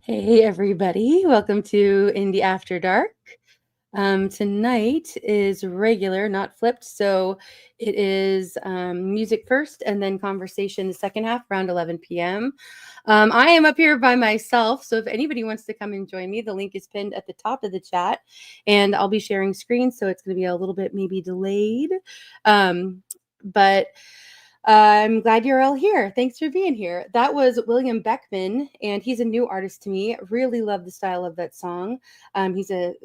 Hey, everybody. Welcome to Indy After Dark. Tonight is regular, not flipped. So it is music first and then conversation the second half, around 11 p.m. I am up here by myself. So if anybody wants to come and join me, the link is pinned at the top of the chat. And I'll be sharing screens. So it's going to be a little bit maybe delayed. But I'm glad you're all here. Thanks for being here. That was William Beckman, and he's a new artist to me. Really love the style of that song. He's a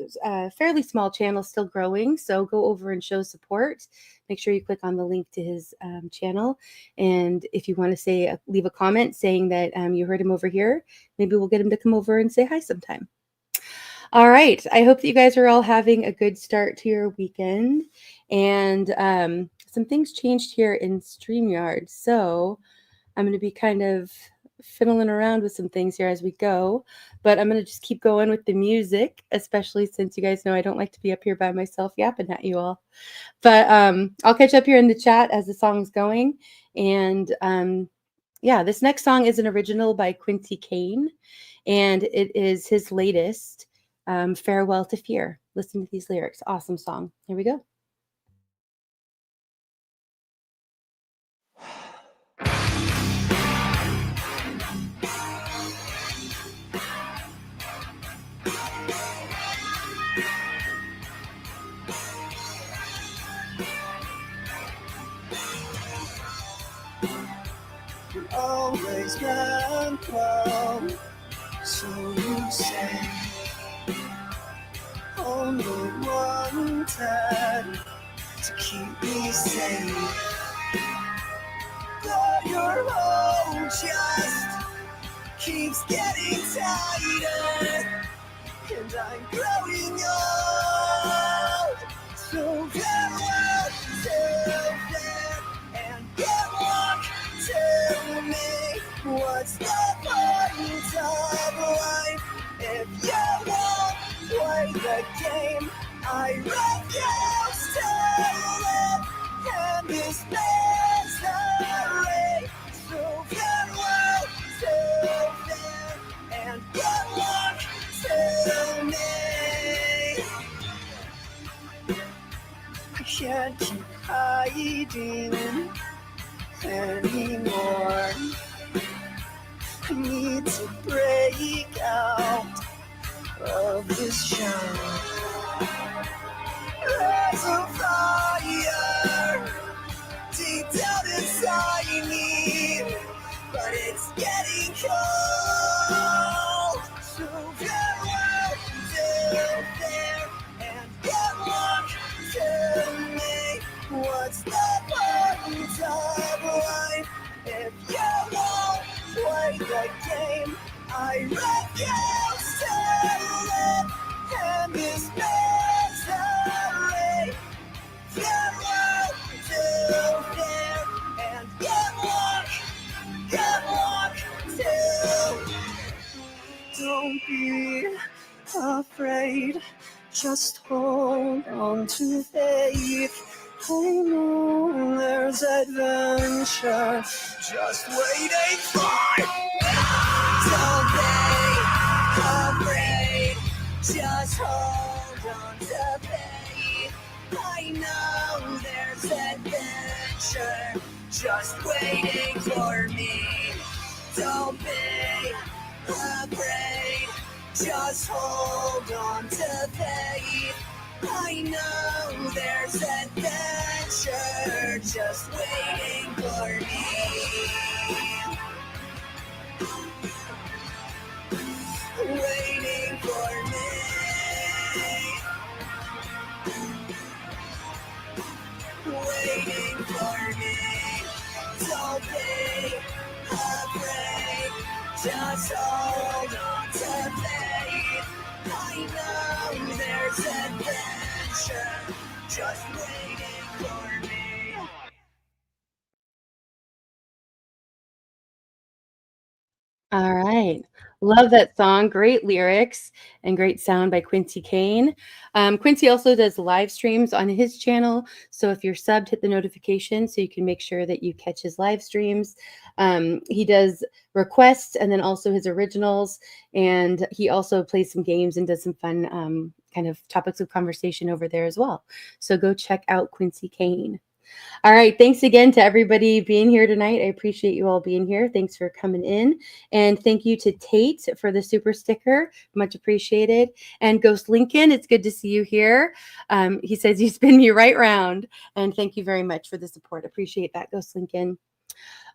fairly small channel, still growing, so go over and show support. Make sure you click on the link to his channel, and if you want to leave a comment saying that you heard him over here, maybe we'll get him to come over and say hi sometime. All right. I hope that you guys are all having a good start to your weekend. And some things changed here in StreamYard. So I'm going to be kind of fiddling around with some things here as we go. But I'm going to just keep going with the music, especially since you guys know I don't like to be up here by myself yapping at you all. But I'll catch up here in the chat as the song's going. And yeah, this next song is an original by Quincy Kaine. And it is his latest. Farewell to Fear. Listen to these lyrics. Awesome song. Here we go. You always meant well, so you say. Only wanted to keep me safe, but your hold just keeps getting tighter, and I'm growing old. So farewell to fear, and good luck to me. What's the point of life if you won't play the game? I refuse to live in this misery. So farewell to fear, and good luck to me. I can't keep hiding anymore. I need to break out of this shell. There's a fire deep down inside me, but it's getting cold. So farewell to fear, and good luck to me. What's the point of life if you won't play the game? I refuse to live in this misery. Farewell to fear, and good luck to. Don't be afraid, just hold on to faith. I know there's adventure just waiting for me. Don't be afraid, just hold on to faith. I know there's adventure just waiting for me. Don't be afraid, just hold on to faith. I know there's adventure just waiting for me. Waiting for me. Waiting for me. Don't be afraid, just hold on to faith. I know there's adventure just waiting for me. All right. Love that song. Great lyrics and great sound by Quincy Kaine. Quincy also does live streams on his channel. So if you're subbed, hit the notification so you can make sure that you catch his live streams. He does requests and then also his originals. And he also plays some games and does some fun kind of topics of conversation over there as well. So go check out Quincy Kaine. All right. Thanks again to everybody being here tonight. I appreciate you all being here. Thanks for coming in. And thank you to Tate for the super sticker. Much appreciated. And Ghost Lincoln, it's good to see you here. He says you spin me right round. And thank you very much for the support. Appreciate that, Ghost Lincoln.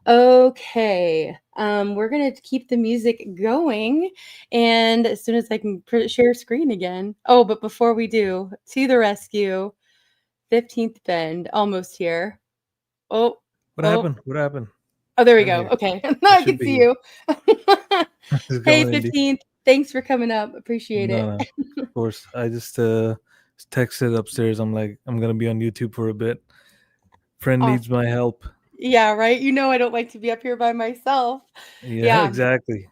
Okay. We're going to keep the music going. And as soon as I can share screen again. Oh, but before we do, to the rescue. 15th Bend, almost here. Oh, what happened? What happened? Oh, there we go. Here. Okay, now I can see you. Hey, 15th. Thanks for coming up. Appreciate it. No, of course. I just texted upstairs. I'm like, I'm gonna be on YouTube for a bit. Friend needs my help. Yeah, right. You know, I don't like to be up here by myself. Yeah. Exactly.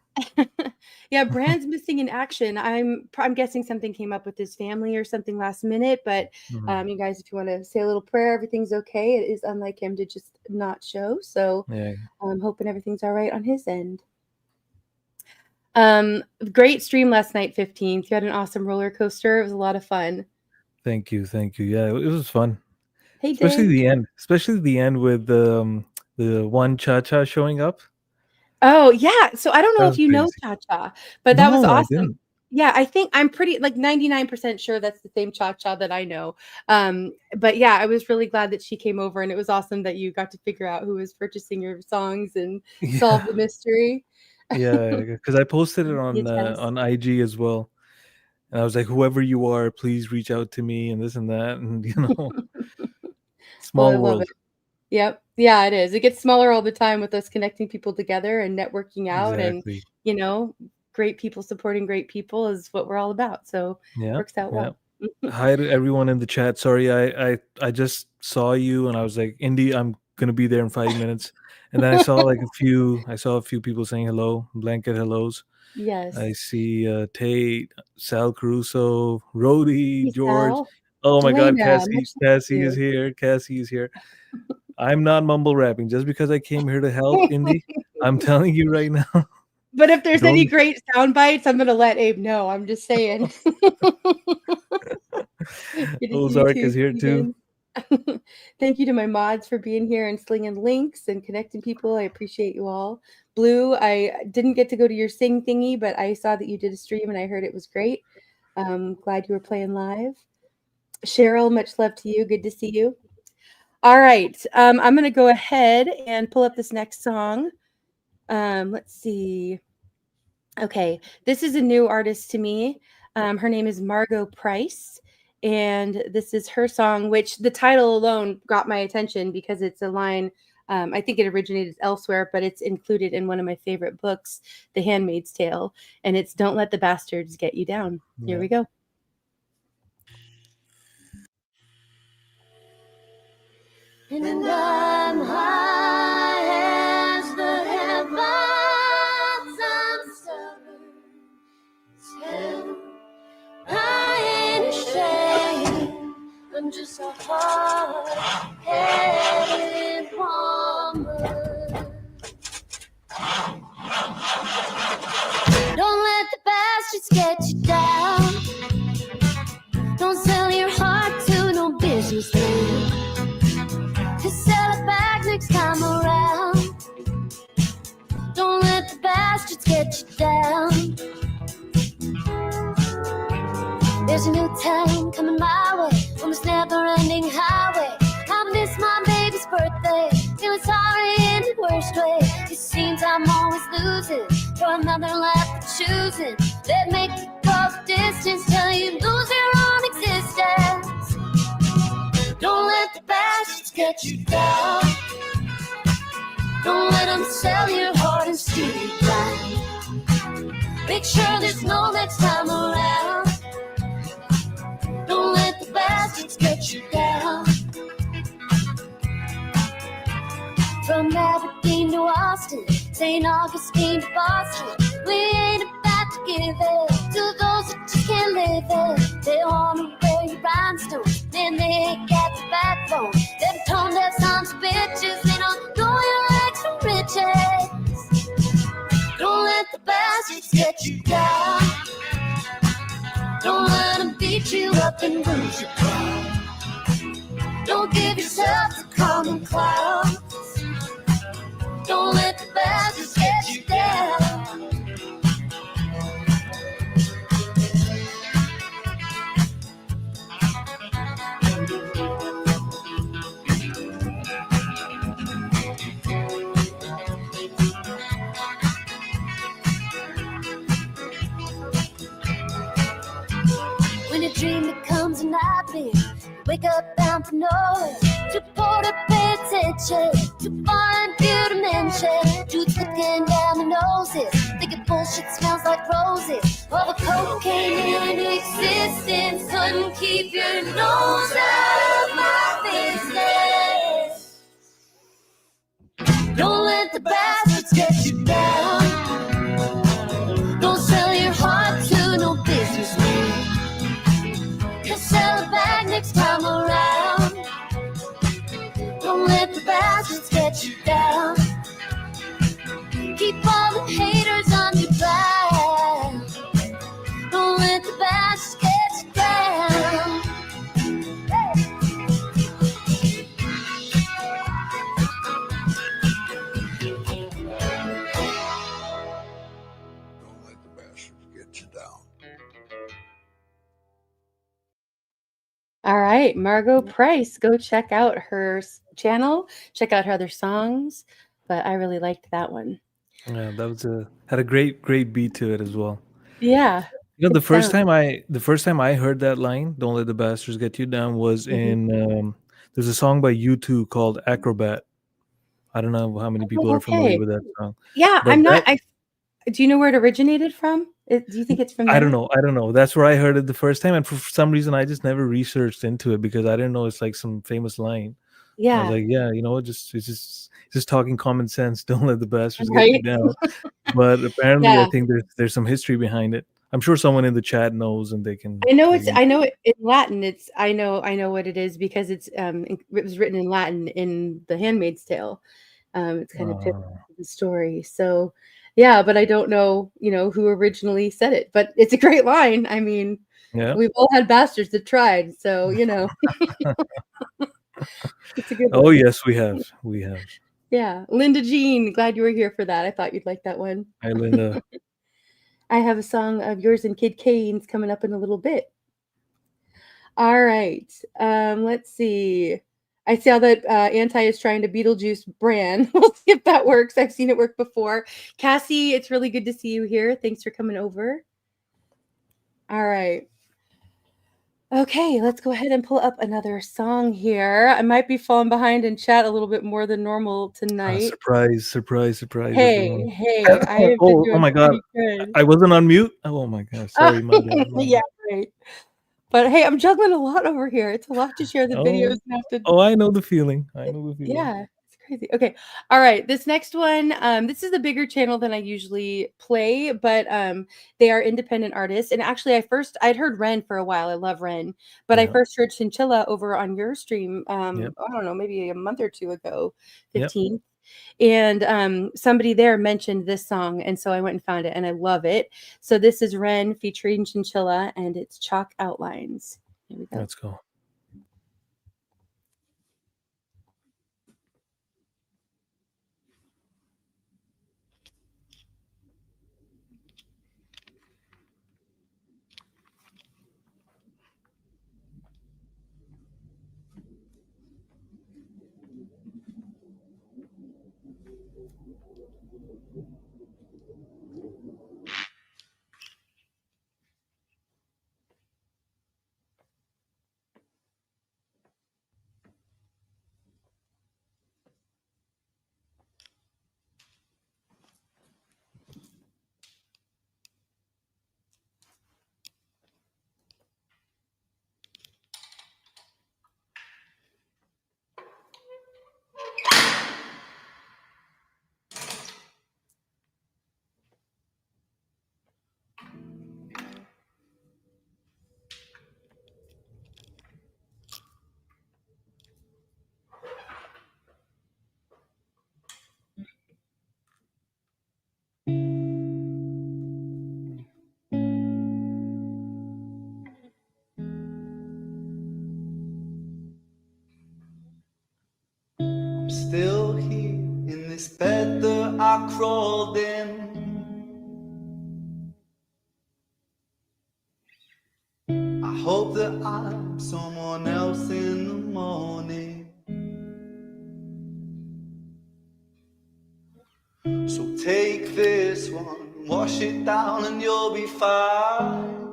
Yeah, Brand's missing in action. I'm guessing something came up with his family or something last minute, but you guys, if you want to say a little prayer, everything's okay. It is unlike him to just not show. So I'm hoping everything's all right on his end. Great stream last night, 15th. You had an awesome roller coaster. It was a lot of fun. Thank you. Yeah, it was fun. Hey, especially the end with the one cha-cha showing up. Oh, yeah. So I don't know if you know Cha-Cha, but that was awesome. Yeah, I think I'm pretty like 99% sure that's the same Cha-Cha that I know. But yeah, I was really glad that she came over, and it was awesome that you got to figure out who was purchasing your songs and solve the mystery. Yeah, because I posted it on IG as well. And I was like, whoever you are, please reach out to me and this and that. And, small world. Yep. Yeah, it is. It gets smaller all the time with us connecting people together and networking out. Exactly. And, great people supporting great people is what we're all about. So it works out well. Hi to everyone in the chat. Sorry, I just saw you and I was like, Indy, I'm going to be there in 5 minutes. And then I saw a few people saying hello, blanket hellos. Yes. I see Tate, Sal Caruso, Rhodey, George. Sal. Oh my God, Cassie is here. Cassie is here. I'm not mumble rapping just because I came here to help, Indy. I'm telling you right now. But if there's any great sound bites, I'm going to let Abe know. I'm just saying. Ozark is here too. Thank you to my mods for being here and slinging links and connecting people. I appreciate you all. Blue, I didn't get to go to your sing thingy, but I saw that you did a stream and I heard it was great. Glad you were playing live. Cheryl, much love to you. Good to see you. All right. I'm going to go ahead and pull up this next song. Let's see. Okay. This is a new artist to me. Her name is Margo Price. And this is her song, which the title alone got my attention because it's a line. I think it originated elsewhere, but it's included in one of my favorite books, The Handmaid's Tale. And it's Don't Let the Bastards Get You Down. Here we go. And I'm high as the heavens. I'm stubborn as hell. I ain't ashamed. I'm just a hard-headed woman. Don't let the bastards get you down. Don't sell your heart to no businessman. To sell it back next time around. Don't let the bastards get you down. There's a new town coming my way on this never-ending highway. I miss my baby's birthday, feeling sorry in the worst way. It seems I'm always losing for another lap of choosing. That make you go the distance till you lose your own existence. Don't let the bastards get you down. Don't let them sell your heart and steal you blind. Make sure there's no next time around. Don't let the bastards get you down. From Aberdeen to Austin, St. Augustine to Boston, we ain't about give it to those that just can't live it. They wanna wear your rhinestones, then they ain't got the backbone. Them tone deaf sons of bitches, they don't know your extra riches. Don't let the bastards get you down. Don't let them beat you up and lose your crown. Don't give yourself to common clouds. Don't let the bastards get you down. When your dream becomes a nightmare, wake up bound for nowhere. To port to pay attention, to find new dimension. Dudes looking down the noses, thinking bullshit smells like roses. All the cocaine in existence couldn't keep your nose out of my business. Don't let the bastards get you down. Don't sell your heart to no businessman. You'll sell it back next time around. Don't let the bastards get you down. Keep all the haters on your back. Don't let the bastards get you down. Don't let the bastards get you down. All right, Margo Price. Go check out her channel. Check out her other songs. But I really liked that one. Yeah, that was had a great beat to it as well. Yeah. You know, good sound. the first time I heard that line, "Don't let the bastards get you down," was Mhm. in there's a song by U2 called "Acrobat." I don't know how many people Oh, are familiar okay. with that song, Yeah, but I'm not. that Do you know where it originated from? Do you think it's from I don't there? know. I don't know. That's where I heard it the first time, and for some reason, I just never researched into it because I didn't know it's like some famous line. I was Yeah. like, yeah, you know, it's just talking common sense. Don't let the bastards get you Right. down. But apparently, I Yeah. think there's some history behind it. I'm sure someone in the chat knows, and I know they it's. can. I know it in Latin. It's. I know what it is because it was written in Latin in The Handmaid's Tale. It's kind of pivotal Uh, to the story. So, yeah, but I don't know, who originally said it. But it's a great line. I mean, yeah. we've all had bastards that tried. So, it's a good Oh one. yes, we have. We have. Yeah. Linda Jean, glad you were here for that. I thought you'd like that one. Hi, Linda. I have a song of yours and Kid Kane's coming up in a little bit. All right. Let's see. I saw that Anti is trying to Beetlejuice Bran. We'll see if that works. I've seen it work before. Cassie, it's really good to see you here. Thanks for coming over. All right. Okay, let's go ahead and pull up another song here. I might be falling behind in chat a little bit more than normal tonight. Surprise, surprise, surprise, everyone. Hey, I have been Oh doing my God, pretty good. I wasn't on mute. Oh my God, sorry, my bad. My Yeah, bad. right. But hey, I'm juggling a lot over here. It's a lot to share the videos Oh, and have to. oh, I know the feeling. I know the feeling. Yeah, it's crazy. Okay. All right. This next one, this is a bigger channel than I usually play, but they are independent artists. And actually I'd heard Ren for a while. I love Ren, but I Yeah. first heard Chinchilla over on your stream, Yep. I don't know, maybe a month or two ago, Yep. 15th. And somebody there mentioned this song, and so I went and found it, and I love it. So this is Ren featuring Chinchilla, and it's Chalk Outlines. Here we go. Let's go. I crawled in. I hope that I'm someone else in the morning. So take this one, wash it down and you'll be fine.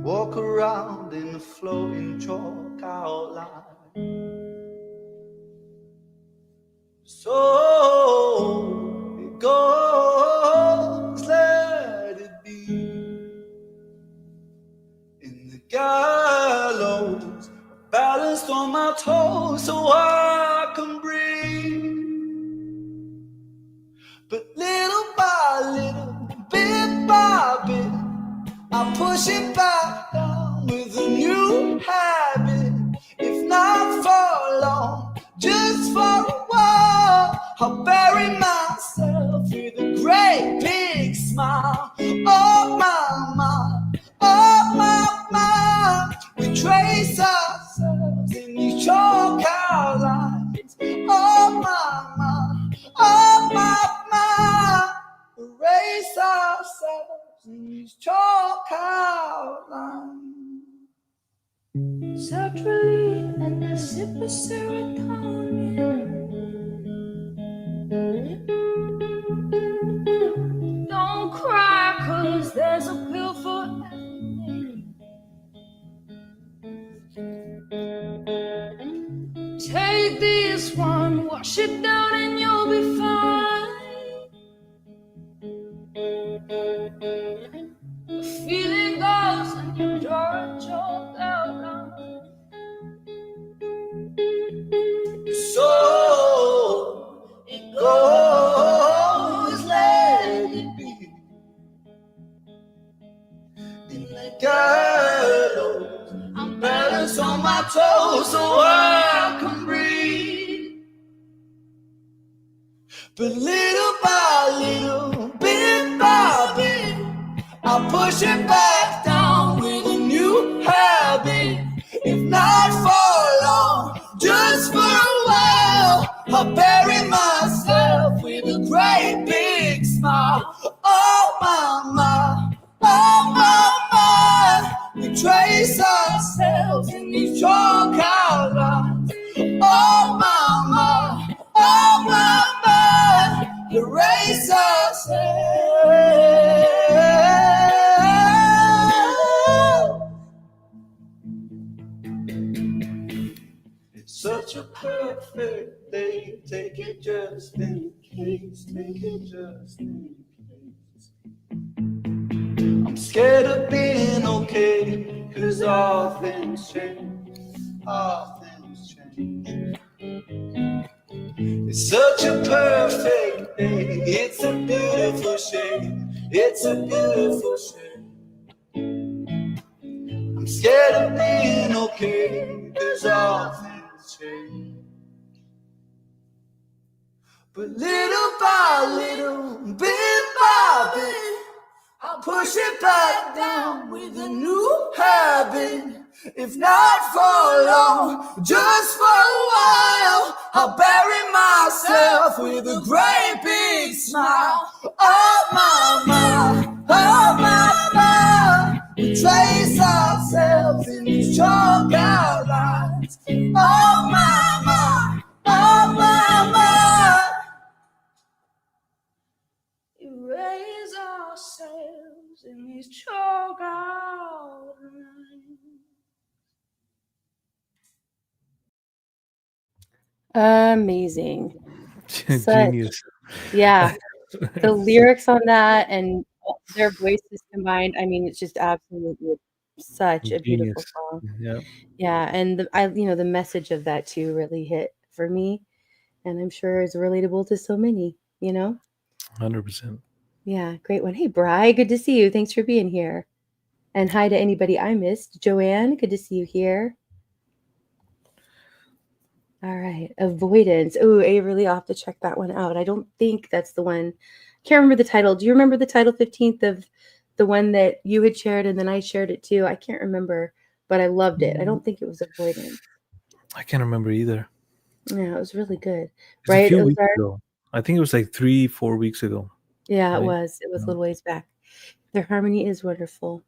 Walk around in the floating chalk outline. So it goes, let it be. In the gallows, balanced on my toes so I can breathe. But little by little, bit by bit, I push it back down with a new habit. If not for long, just for a while, I'll bury myself with a great big smile. Oh my, oh my, we trace ourselves in these chalk outlines. Oh my, oh my, erase ourselves in these chalk outlines. Sertraline and a sip of serotonin. Don't cry, 'cause there's a pill for everything. Take this one, wash it down and you'll be fine. The feeling goes and you draw a chalk outline. So it goes, let it be. In the gallows, I'm balanced on my toes so I can breathe. But little by little, bit by bit, I push it back down with a new habit. If not for long, just for a while, I'll bury myself with a great big smile. Oh my, we trace ourselves in these chalk outlines. Oh my, erase ourselves. It's such a perfect day, take it just in case, take it just in case. I'm scared of being okay, 'cause all things change, all things change. It's such a perfect day, it's a beautiful shade, it's a beautiful shade. I'm scared of being okay, 'cause all things change. But little by little, bit by bit, I'll push it back down with a new habit. If not for long, just for a while, I'll bury myself with a great big smile. Oh my, we trace ourselves in these chalk outlines. Oh my, erase ourselves in these chalk outlines. Amazing. Genius. Yeah. The lyrics on that and their voices combined, I mean, it's just absolutely such a beautiful Genius. song. Yeah. Yeah, and the message of that too really hit for me, and I'm sure is relatable to so many, 100%. Yeah, great one. Hey, Bri, good to see you. Thanks for being here. And hi to anybody I missed. Joanne, good to see you here. All right, Avoidance. Oh, Averly, I'll have to check that one out. I don't think that's the one. Can't remember the title. Do you remember the title 15th of the one that you had shared and then I shared it too? I can't remember, but I loved it. I don't think it was Avoidance. I can't remember either. Yeah, it was really good. It's a Right, few weeks Ozark? ago. I think it was like 3, 4 weeks ago, Yeah, it right? was. It was a Yeah. little ways back. Their harmony is wonderful.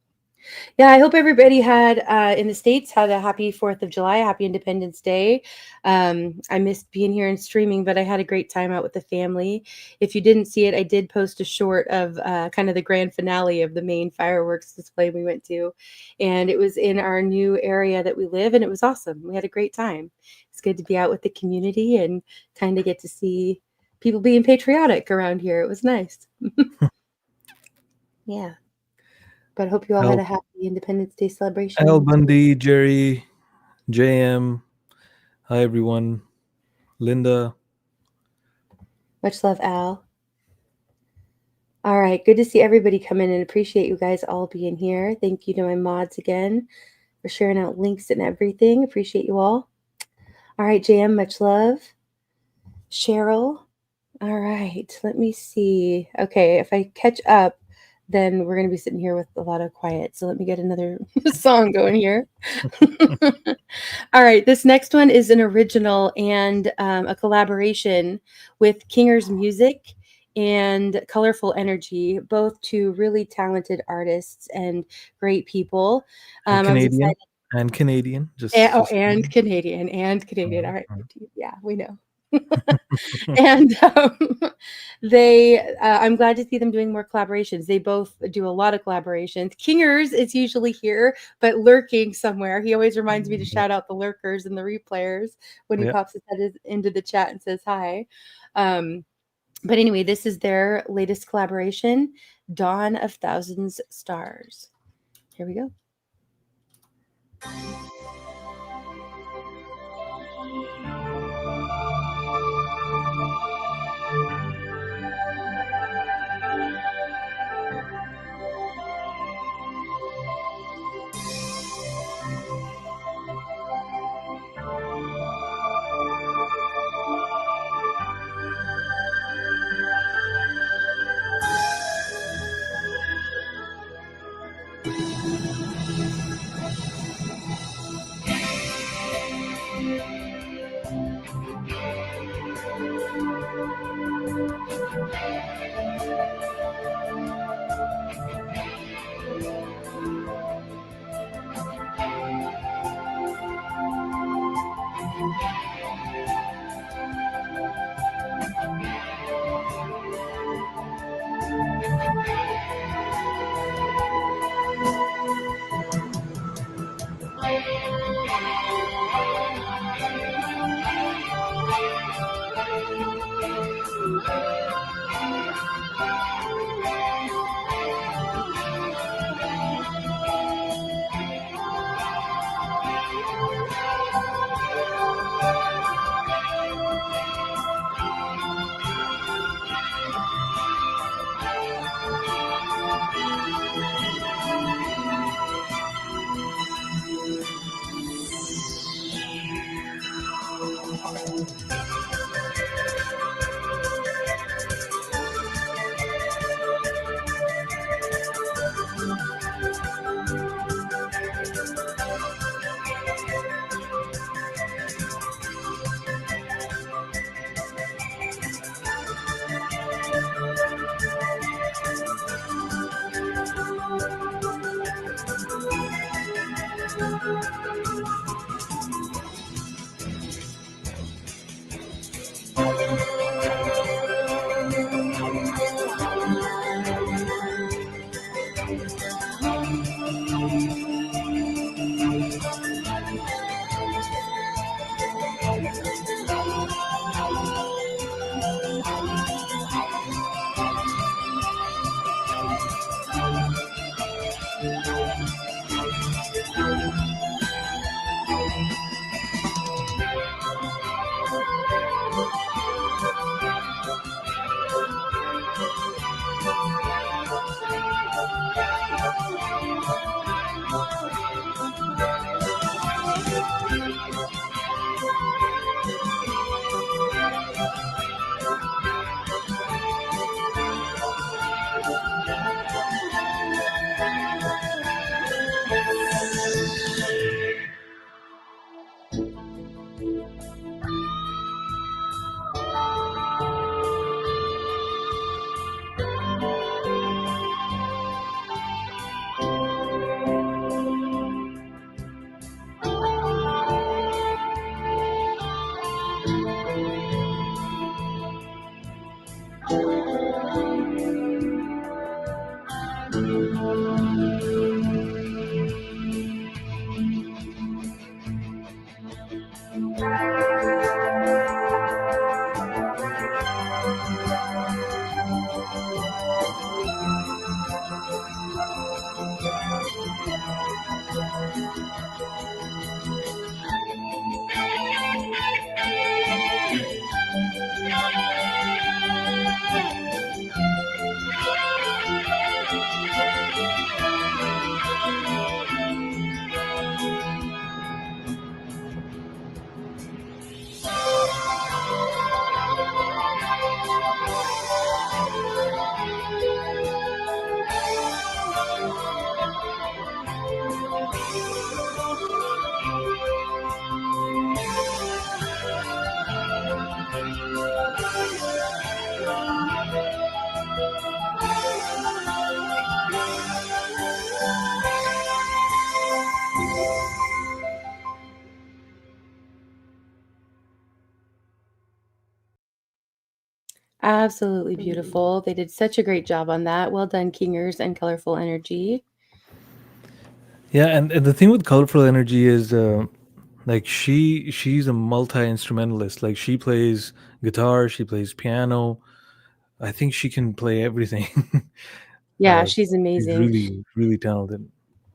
Yeah, I hope everybody had in the States had a happy 4th of July, happy Independence Day. I missed being here and streaming, but I had a great time out with the family. If you didn't see it, I did post a short of kind of the grand finale of the main fireworks display we went to. And it was in our new area that we live, and it was awesome. We had a great time. It's good to be out with the community and kind of get to see people being patriotic around here. It was nice. Yeah. But I hope you all had a happy Independence Day celebration. Al Bundy, Jerry, JM. Hi, everyone. Linda. Much love, Al. All right. Good to see everybody come in and appreciate you guys all being here. Thank you to my mods again for sharing out links and everything. Appreciate you all. All right, JM, much love. Cheryl. All right. Let me see. Okay. If I catch up, then we're going to be sitting here with a lot of quiet. So let me get another song going here. All right. This next one is an original and a collaboration with Kinger's Music and Colorful Energy, both two really talented artists and great people. And I was Canadian. excited. And Canadian. And Canadian. And Canadian. All right. Mhm. Yeah, we know. And I'm glad to see them doing more collaborations. They both do a lot of collaborations. Kingers is usually here, but lurking somewhere. He always reminds me to shout out the lurkers and the replayers when he Yeah. pops his head into the chat and says hi. But anyway, this is their latest collaboration, Dawn of Thousands Stars. Here we go. Absolutely beautiful. They did such a great job on that. Well done, Kingers and Colorful Energy. Yeah, and the thing with Colorful Energy is like she's a multi-instrumentalist. Like she plays guitar, she plays piano. I think she can play everything. Yeah, she's She's amazing. really, really talented.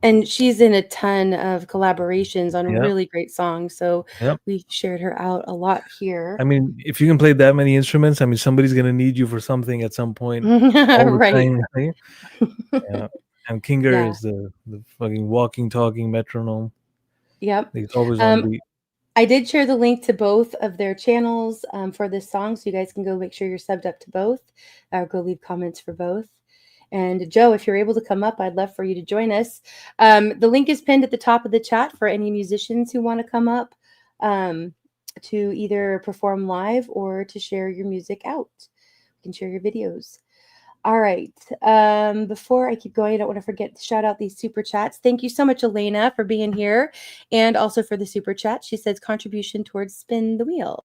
And she's in a ton of collaborations on Yeah, really great songs. So yeah. we shared her out a lot here. I mean, if you can play that many instruments, I mean, somebody's gonna need you for something at some point, all the Right. time, right? Yeah. And Kinger Yeah. is the fucking walking, talking metronome. Yep. Like, it's always on Um, beat. I did share the link to both of their channels for this song, so you guys can go make sure you're subbed up to both, or go leave comments for both. And Joe, if you're able to come up, I'd love for you to join us. The link is pinned at the top of the chat for any musicians who want to come up to either perform live or to share your music out. You can share your videos. All right. Before I keep going, I don't want to forget to shout out these super chats. Thank you so much, Elena, for being here, and also for the super chat. She says contribution towards Spin the Wheel.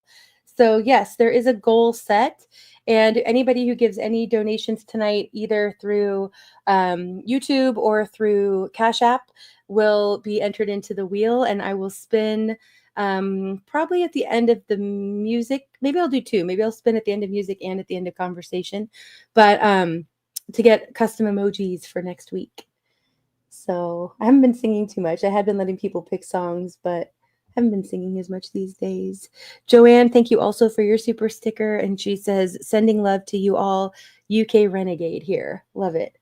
So yes, there is a goal set, and anybody who gives any donations tonight, either through YouTube or through Cash App, will be entered into the wheel, and I will spin probably at the end of the music. Maybe I'll do two. Maybe I'll spin at the end of music and at the end of conversation, but to get custom emojis for next week. So I haven't been singing too much. I had been letting people pick songs, but I haven't been singing as much these days. Joanne, thank you also for your super sticker. And she says, sending love to you all, UK Renegade here. Love it.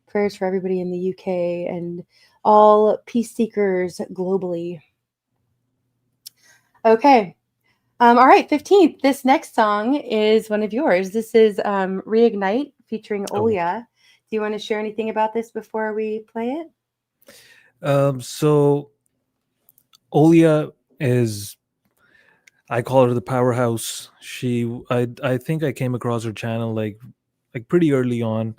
Prayers for everybody in the UK and all peace seekers globally. Okay. All right, 15th. This next song is one of yours. This is Reignite featuring Oh. Olia. Do you want to share anything about this before we play it? So Olia is, I call her the powerhouse. I think I came across her channel like pretty early on,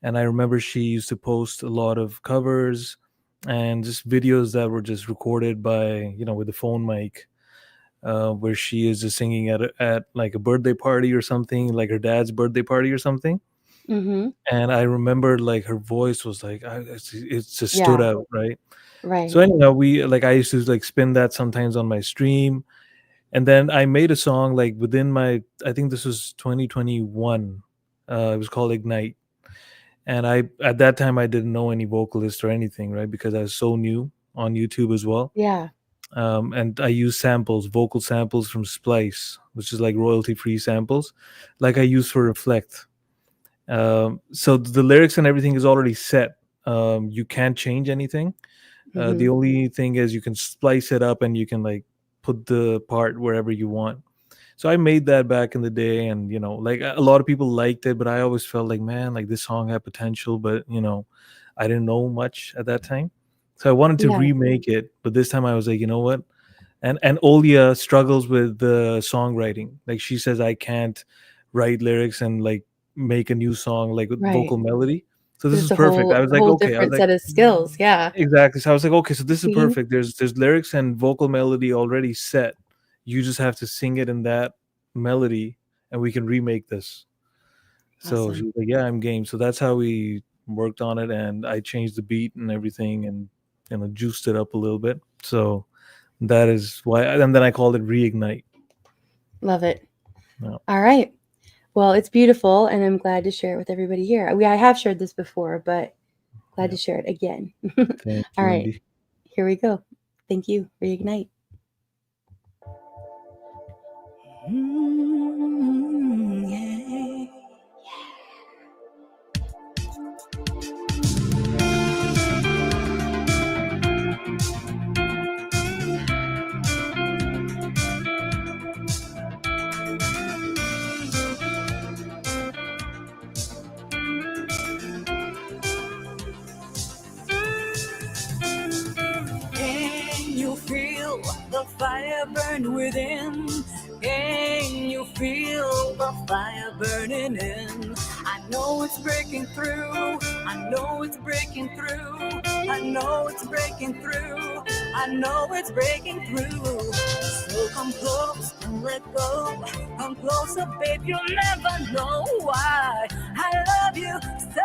and I remember she used to post a lot of covers and just videos that were just recorded by, with the phone mic, where she is just singing at like a birthday party or something, like her dad's birthday party or something. Mm-hmm. And I remember like her voice was like, it just stood Yeah. out, right? Right. So anyhow, I used to like spin that sometimes on my stream. And then I made a song like within I think this was 2021. It was called Ignite. And at that time I didn't know any vocalist or anything, right? Because I was so new on YouTube as well. Yeah. And I use vocal samples from Splice, which is like royalty-free samples, like I use for Reflect. So the lyrics and everything is already set. You can't change anything. Mm-hmm. The only thing is you can splice it up and you can like put the part wherever you want. So I made that back in the day, and like a lot of people liked it, but I always felt like, man, like this song had potential, but I didn't know much at that time. So I wanted to Yeah. remake it, but this time I was like, you know what? And Olia struggles with the songwriting. Like she says, I can't write lyrics and like make a new song like with Right. vocal melody. So this It's is a perfect. I was like, whole okay. I was different like, set of skills. Yeah. exactly. So I was like, okay, so this is Mhm. perfect. There's lyrics and vocal melody already set. You just have to sing it in that melody, and we can remake this. So Awesome. she was like, yeah, I'm game. So that's how we worked on it, and I changed the beat and everything, and juiced it up a little bit. So That is why, and then I called it Reignite. Love it. Yeah. All right. Well, it's beautiful, and I'm glad to share it with everybody here. I have shared this before, but glad to share it again. Thank All you, right. Indy. Here we go. Thank you. Reignite. Can you feel the fire burn within? Can you feel the fire burning in? I know it's breaking through. I know it's breaking through. I know it's breaking through. I know it's breaking through. So come close and let go. Come closer, babe. You'll never know why I love you so.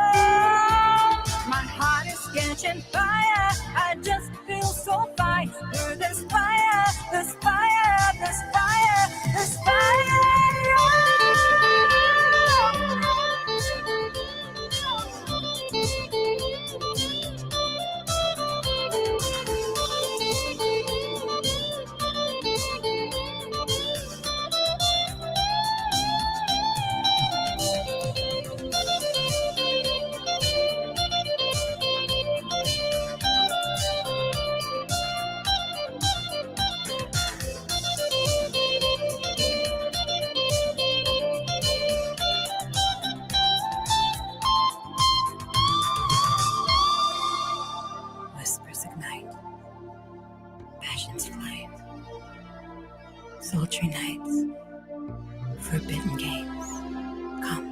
My heart is catching fire. I just feel so fine. Through this fire, this fire, this fire, this whispers ignite, passions flame, sultry nights, forbidden games. Come,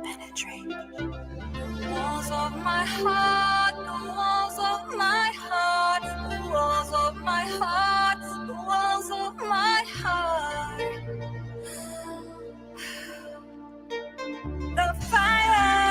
penetrate. The walls of my heart, the walls of my heart, the walls of my heart, the walls of my heart. The fire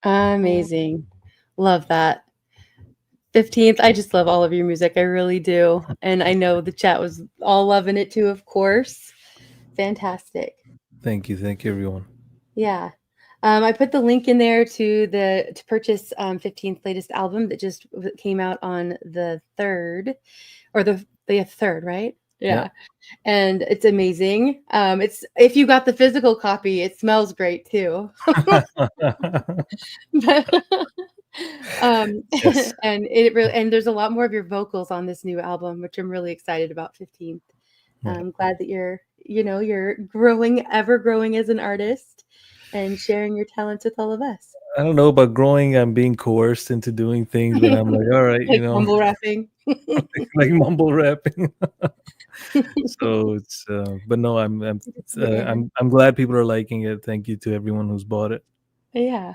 Amazing. Love that. 15th, I just love all of your music. I really do. And I know the chat was all loving it too, of course. Fantastic. Thank you, everyone. Yeah. I put the link in there to purchase 15th latest album that just came out on the 3rd, or the 3rd, right? Yeah. And it's amazing. It's, if you got the physical copy, it smells great too. Yes. And it really, and there's a lot more of your vocals on this new album, which I'm really excited about. 15th. I'm glad that you're growing, ever growing as an artist and sharing your talents with all of us. I don't know about growing. I'm being coerced into doing things, but I'm like, all right, Like mumble rapping. like mumble rapping. So it's, but no, I'm glad people are liking it. Thank you to everyone who's bought it. Yeah.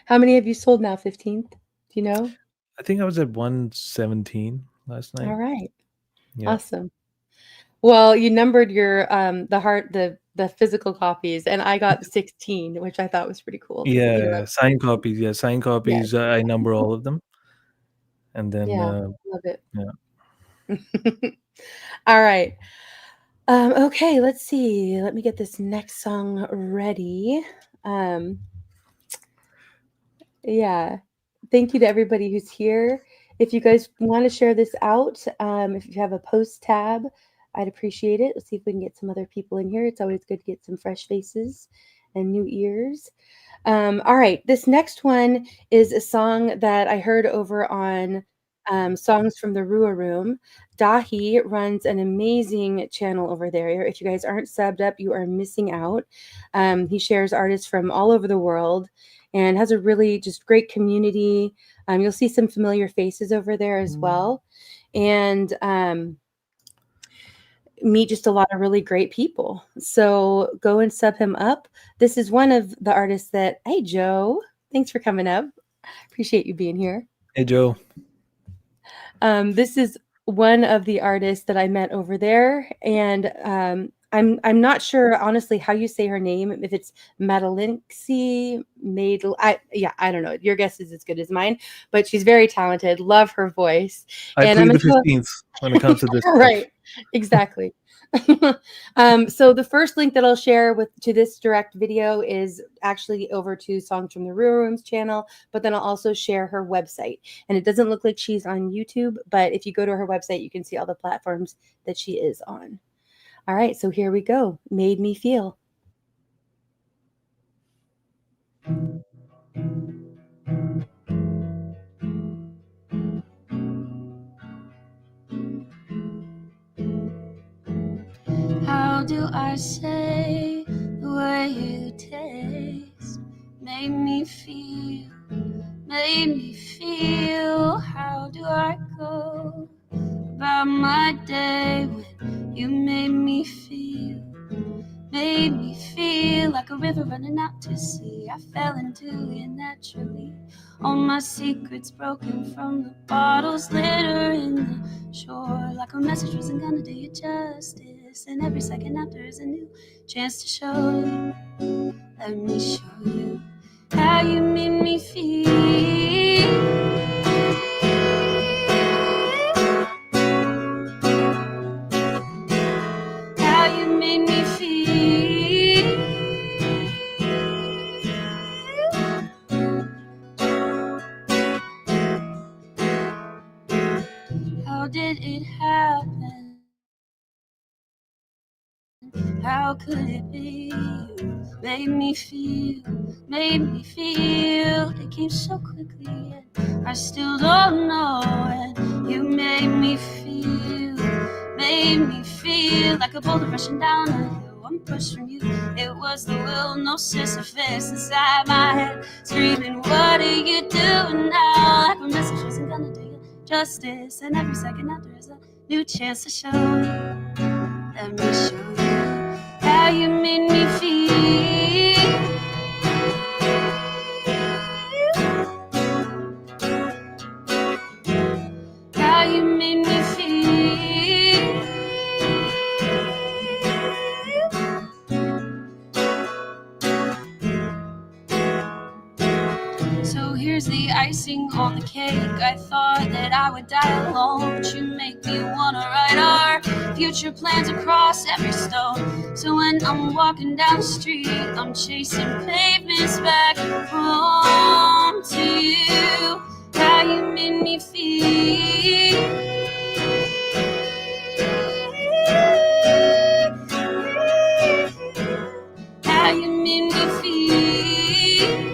How many have you sold now? 15th? Do you know? I think I was at 117 last night. All right. Yeah. Awesome. Well, you numbered your the physical copies, and I got 16, which I thought was pretty cool because Yeah, signed copies. Yeah, signed yes, copies. I number all of them, and then yeah, love it. yeah. All right. Okay, let's see. Let me get this next song ready. Um, yeah. Thank you to everybody who's here. If you guys want to share this out, if you have a post tab, I'd appreciate it. Let's see if we can get some other people in here. It's always good to get some fresh faces and new ears. All right, this next one is a song that I heard over on Songs from the Rua Room. Dahi runs an amazing channel over there. If you guys aren't subbed up, you are missing out. He shares artists from all over the world and has a really just great community. You'll see some familiar faces over there as well. And meet just a lot of really great people. So go and sub him up. This is one of the artists that, hey, Joe, thanks for coming up. Appreciate you being here. Hey, Joe. This is one of the artists that I met over there. And I'm not sure, honestly, how you say her name, if it's Madelinksi, I don't know. Your guess is as good as mine, but she's very talented. Love her voice. I And plead I'm the gonna 15th when it comes to this stuff. right, exactly. So the first link that I'll share to this direct video is actually over to Songs from the Real Rooms channel, but then I'll also share her website. And it doesn't look like she's on YouTube, but if you go to her website, you can see all the platforms that she is on. All right, so here we go. Made Me Feel. How do I say the way you taste? Made me feel, made me feel. How do I go about my day when you made me feel? Made me feel like a river running out to sea. I fell into you naturally. All my secrets broken from the bottles littering the shore. Like a message wasn't gonna do you justice. And every second after is a new chance to show you. Let me show you how you made me feel. How you made me feel. How did it happen? How could it be? You made me feel, made me feel. It came so quickly and I still don't know. And you made me feel like a boulder rushing down a hill. One push from you, it was the will, no Sisyphus inside my head, screaming, what are you doing now? Like a message wasn't gonna do you justice. And every second after is a new chance to show you. Let me show you how you made me feel. How you made me feel. So here's the icing on the cake. I thought that I would die alone, but you make me wanna write our future plans across every stone. So when I'm walking down the street, I'm chasing pavements back home to you. How you made me feel. How you made me feel.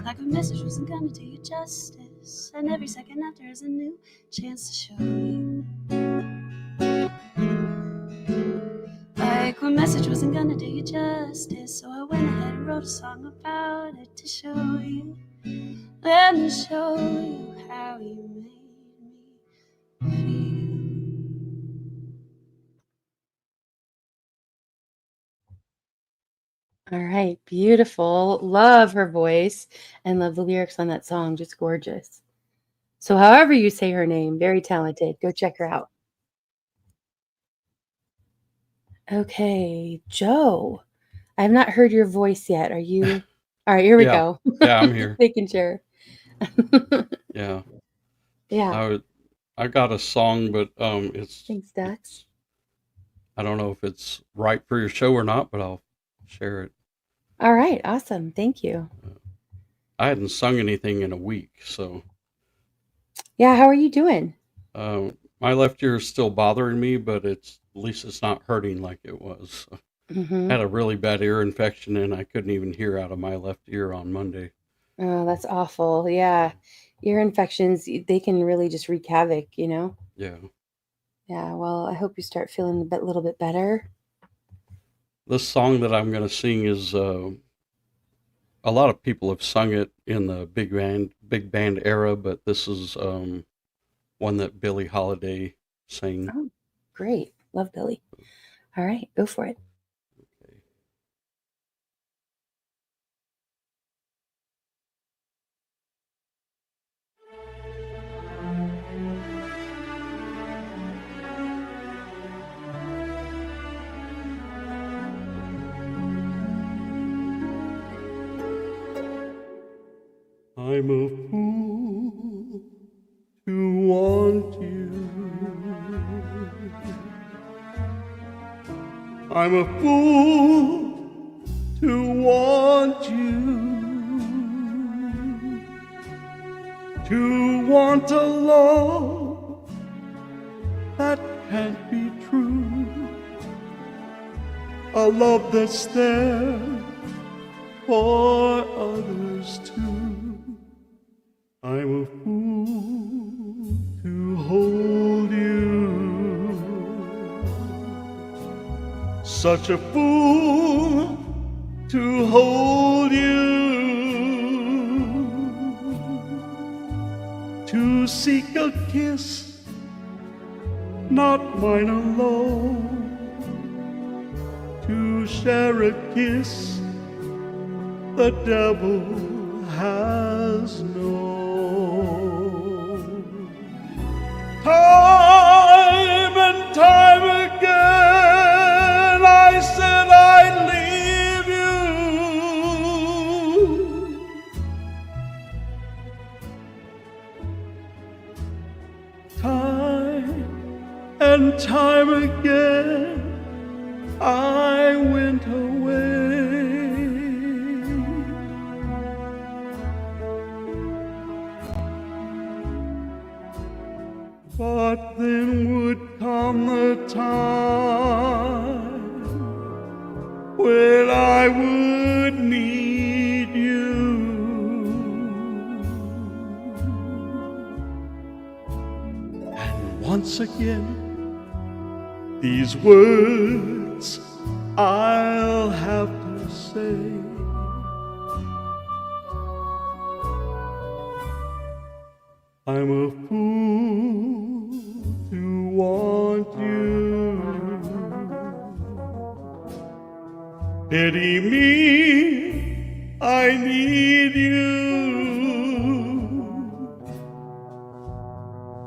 Like a message wasn't gonna do you justice. And every second after is a new chance to show you. Like a message wasn't gonna do you justice. So I went ahead and wrote a song about it to show you. Let me show you how you made me feel. All right, beautiful. Love her voice and love the lyrics on that song. Just gorgeous. So, however you say her name, very talented. Go check her out. Okay, Joe. I have not heard your voice yet. Are you? All right, here we Yeah. go. Yeah, I'm Just here. making sure. Yeah. Yeah. I got a song, but Thanks, Dax. I don't know if it's right for your show or not, but I'll share it. All right, awesome. Thank you. I hadn't sung anything in a week, so Yeah, how are you doing? my left ear is still bothering me, but at least it's not hurting like it was. I had a really bad ear infection, and I couldn't even hear out of my left ear on Monday. Oh, that's awful. Yeah. Ear infections, they can really just wreak havoc, you know? Yeah. Yeah, well, I hope you start feeling a little bit better. This song that I'm going to sing is a lot of people have sung it in the big band era, but this is one that Billie Holiday sang. Oh, great. Love Billy. All right, go for it. Okay. I'm a fool to want you. I'm a fool to want you. To want a love that can't be true. A love that's there for others too. I'm a fool to hold you. Such a fool to hold you. To seek a kiss, not mine alone. To share a kiss the devil has known. Time and time again I said I'd leave you. Time and time again I went away. But then would come the time when I would need you. And once again, these words I'll have to say. I'm a fool to want you. Pity me, I need you.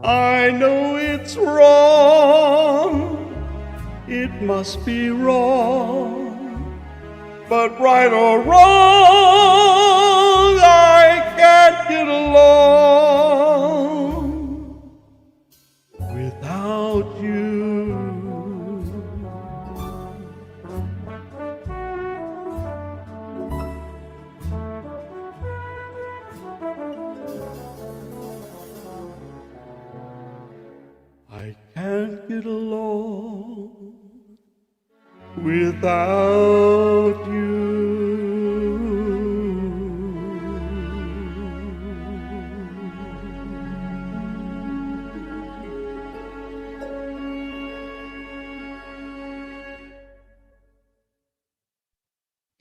I know it's wrong, it must be wrong, but right or wrong, I can't get along without you. I can't get along without you.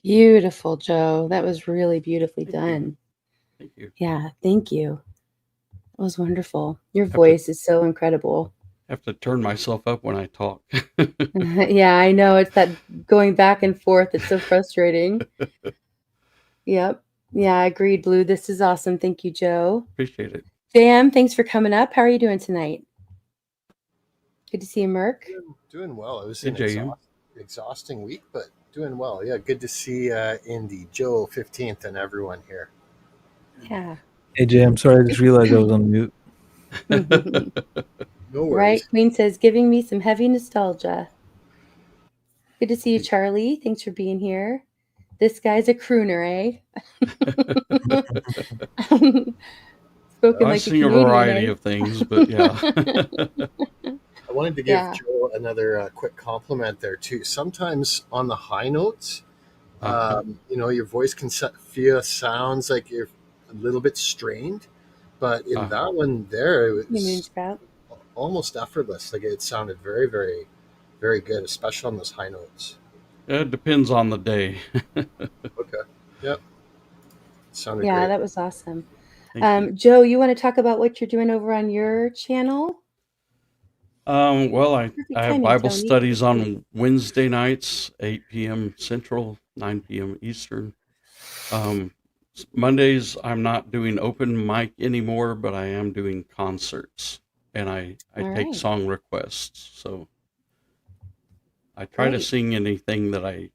Beautiful, Joe. That was really beautifully Thank you. done. Thank you. Yeah, thank you. That was wonderful. Your Have to- voice is so incredible. have to turn myself up when I talk. Yeah, I know. It's that going back and forth. It's so frustrating. Yep. Yeah, agreed, Blue. This is awesome. Thank you, Joe. Appreciate it. JM, thanks for coming up. How are you doing tonight? Good to see you, Merc. Doing well. It was Hey, an JM. exhausting week, but doing well. Yeah, good to see Indy, Joe 15th, and everyone here. Yeah. AJ, I'm sorry, I just realized I was on mute. No worries. Right. Queen says, giving me some heavy nostalgia. Good to see you, Charlie. Thanks for being here. This guy's a crooner, eh? Spoken I like a sing a Canadian, variety eh? of things, but yeah. I wanted to give Joe another quick compliment there, too. Sometimes on the high notes, your voice can sounds like you're a little bit strained, but in that one there, it was almost effortless. Like it sounded very, very, very good, especially on those high notes. It depends on the day. Okay. Yep. Sounded Yeah, great. that was awesome. Thank you. Joe, you want to talk about what you're doing over on your channel? Well, I have Bible Tony. studies on Wednesday nights, 8 p.m. Central, 9 p.m. Eastern. Mondays, I'm not doing open mic anymore, but I am doing concerts, and I take song requests. So I try to sing anything that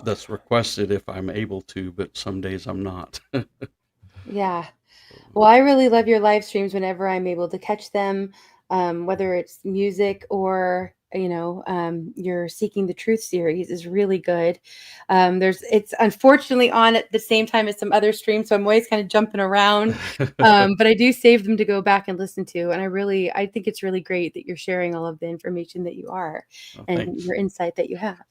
that's requested if I'm able to, but some days I'm not. Yeah. Well, I really love your live streams whenever I'm able to catch them, whether it's music or, your Seeking the Truth series is really good. It's unfortunately on at the same time as some other streams, so I'm always kind of jumping around, but I do save them to go back and listen to. And I think it's really great that you're sharing all of the information that you are and Thanks. your insight that you have.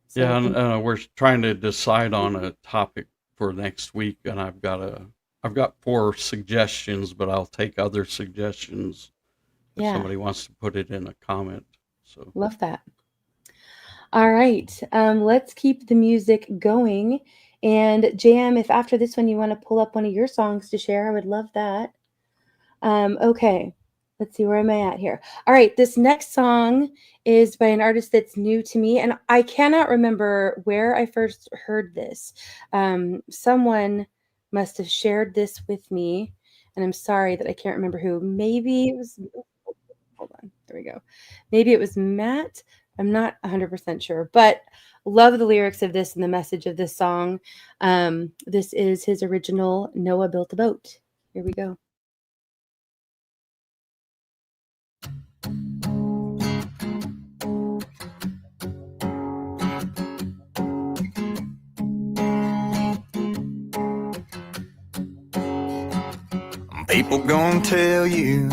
So yeah, and we're trying to decide on a topic for next week, and I've got 4 suggestions, but I'll take other suggestions if somebody wants to put it in a comment. So love that. All right, let's keep the music going. And Jam, if after this one you want to pull up one of your songs to share, I would love that. Okay, let's see, where am I at here? All right, this next song is by an artist that's new to me, and I cannot remember where I first heard this. Someone must have shared this with me, and I'm sorry that I can't remember who. Maybe it was, hold on, there we go. Maybe it was Matt. I'm not 100% sure, but love the lyrics of this and the message of this song. This is his original Noah Built a Boat. Here we go. People gonna tell you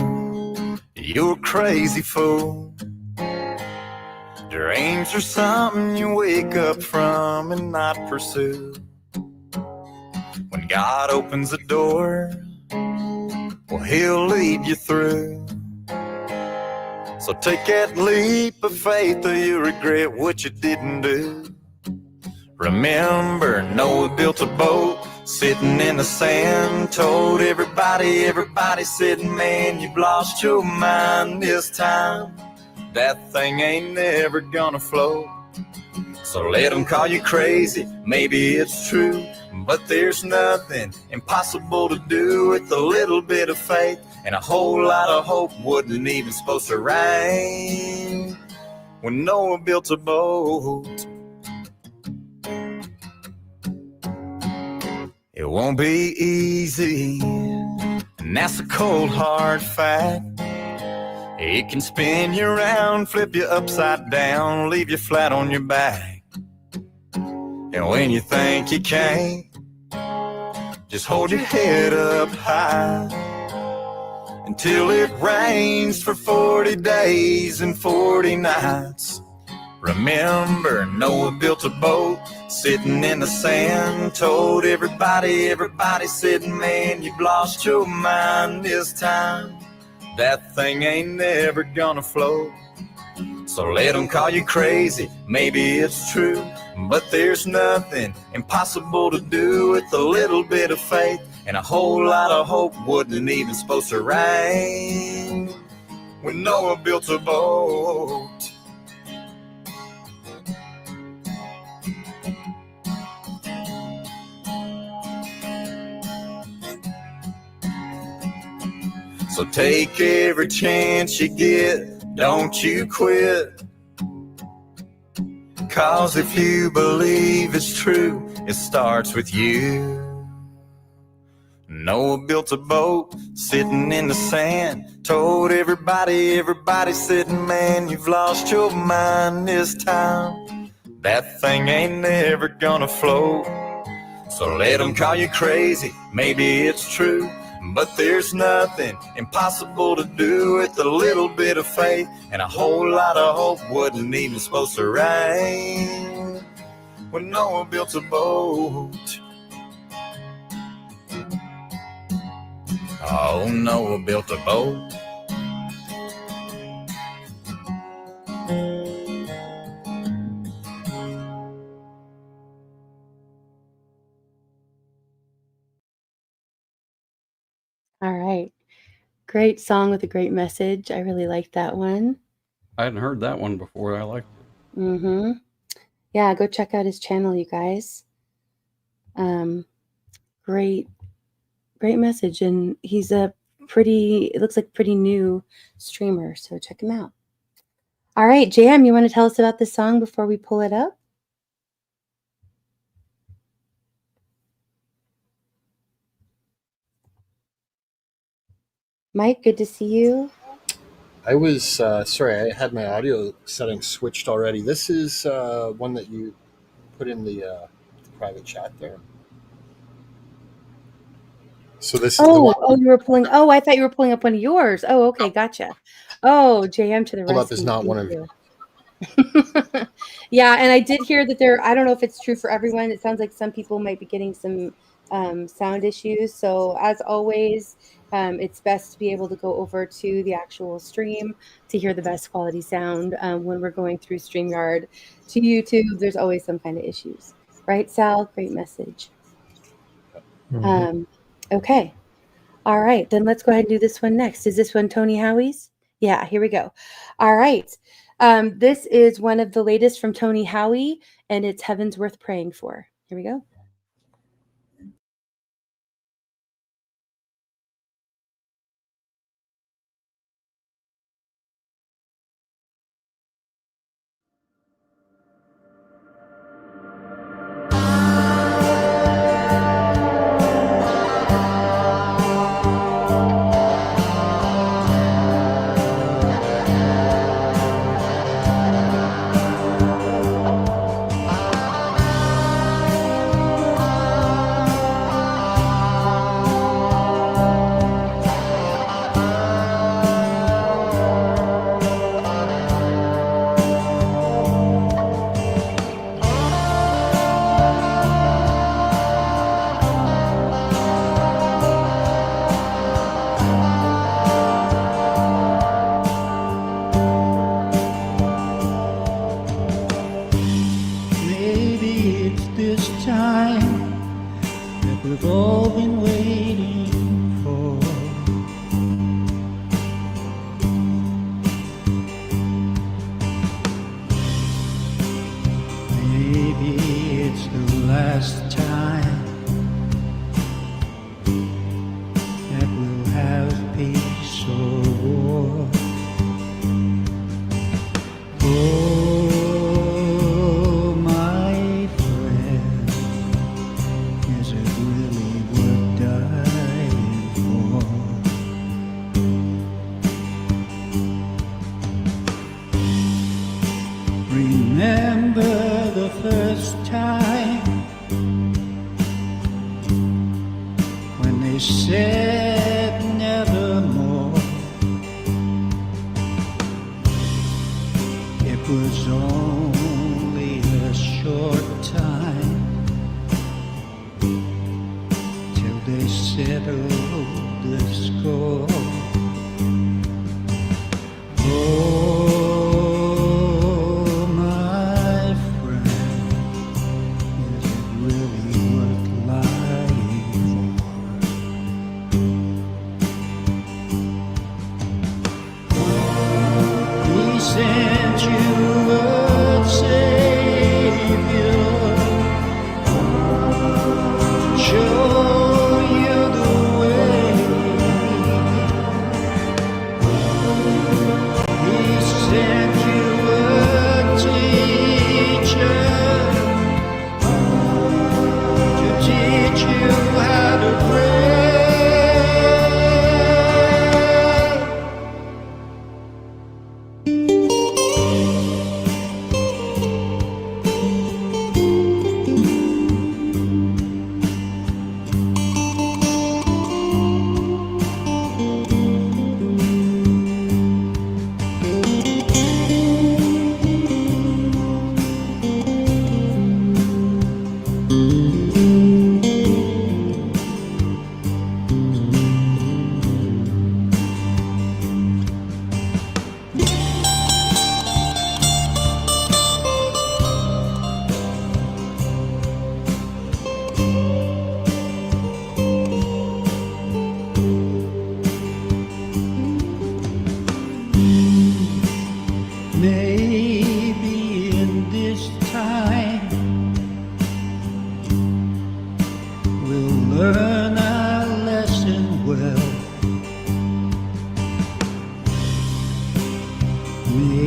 you're a crazy fool. Dreams are something you wake up from and not pursue. When God opens the door, well, He'll lead you through. So take that leap of faith or you'll regret what you didn't do. Remember, Noah built a boat sitting in the sand, told everybody said, man, you've lost your mind this time. That thing ain't never gonna float. So let them call you crazy, maybe it's true, but there's nothing impossible to do with a little bit of faith and a whole lot of hope. Wasn't even supposed to rain when Noah built a boat. It won't be easy, and that's a cold hard fact. It can spin you around, flip you upside down, leave you flat on your back. And when you think you can't, just hold your head up high until it rains for 40 days and 40 nights. Remember, Noah built a boat sitting in the sand, told everybody said, man, you've lost your mind this time. That thing ain't never gonna float. So let them call you crazy, maybe it's true, but there's nothing impossible to do with a little bit of faith and a whole lot of hope. Wasn't even supposed to rain when when Noah built a boat. So take every chance you get, don't you quit. 'Cause if you believe it's true, it starts with you. Noah built a boat sitting in the sand, told everybody sitting, man, you've lost your mind this time. That thing ain't never gonna float. So let them call you crazy, maybe it's true, but there's nothing impossible to do with a little bit of faith and a whole lot of hope. Wasn't even supposed to rain when Noah built a boat. Oh, Noah built a boat. All right. Great song with a great message. I really liked that one. I hadn't heard that one before. I liked it. Mm-hmm. Yeah, go check out his channel, you guys. Great message. And he's it looks like pretty new streamer, so check him out. All right, JM, you want to tell us about this song before we pull it up? Mike, good to see you. I was sorry, I had my audio settings switched already. This is one that you put in the private chat there. So this is the one. You were pulling. Oh, I thought you were pulling up one of yours. Oh, okay, gotcha. Oh, JM to the rescue. Pull up is not one of you. Yeah, and I did hear that I don't know if it's true for everyone. It sounds like some people might be getting some sound issues. So as always, it's best to be able to go over to the actual stream to hear the best quality sound. When we're going through StreamYard to YouTube, there's always some kind of issues. Right, Sal? Great message. Mhm. Okay. All right, then let's go ahead and do this one next. Is this one Tony Howie's? Yeah, here we go. All right. This is one of the latest from Tony Howie, and it's Heaven's Worth Praying For. Here we go. we've all been waiting for. Maybe it's the last time that we'll have peace or war. Oh, my friend, is it really worth dying for? Remember the first time when they said nevermore. It was only a short time till they settled the score. Oh, my friend, is it really worth lying for? sent you a savior to show you the way. He sent you a teacher to teach you how to pray. Maybe in this time we'll learn our lesson well.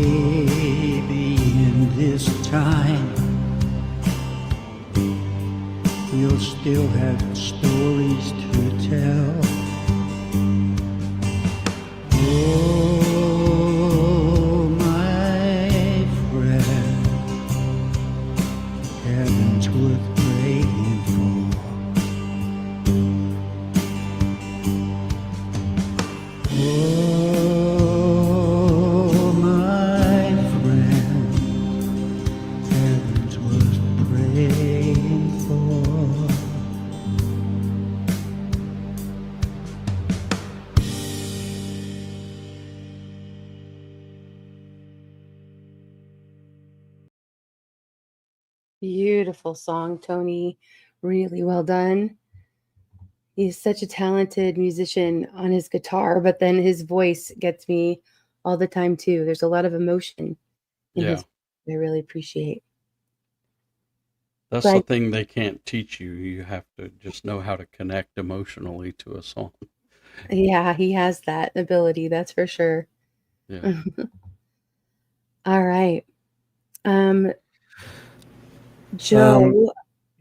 Maybe in this time we'll still have stories to tell. Oh, my friend, heaven's worth praying for. Oh, my friend, heaven's worth praying for. Beautiful song, Tony. Really well done. He's such a talented musician on his guitar, but then his voice gets me all the time too. There's a lot of emotion in Yeah. his I really appreciate. That's But the I- thing they can't teach you. You have to just know how to connect emotionally to a song. Yeah, he has that ability, that's for sure. Yeah. All right. Joe,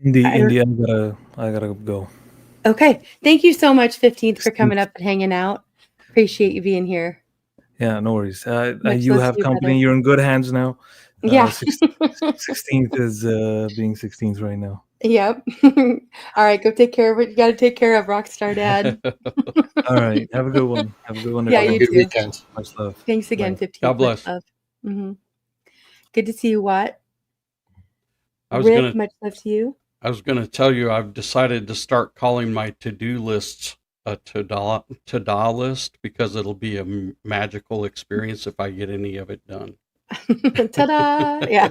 Indy, I don't- Indy, I gotta go. okay. Thank you so much, 15th, for coming up and hanging out. Appreciate you being here. Yeah, no worries. Much You love to have you, company. brother. You're in good hands now. Yeah. 16th is being 16th right now. Yep. All right, go take care of what you got to take care of, Rockstar Dad. All right. Have a good one. Have a good one. Yeah, Have a you good too. weekend. Much love. Thanks again, Bye. 15th. God Much bless. love. Mhm. Good to see you, Watt. I was Rick, gonna much love to you. I was gonna tell you I've decided to start calling my to-do lists a to-do list because it'll be a magical experience if I get any of it done. Ta-da! Yeah.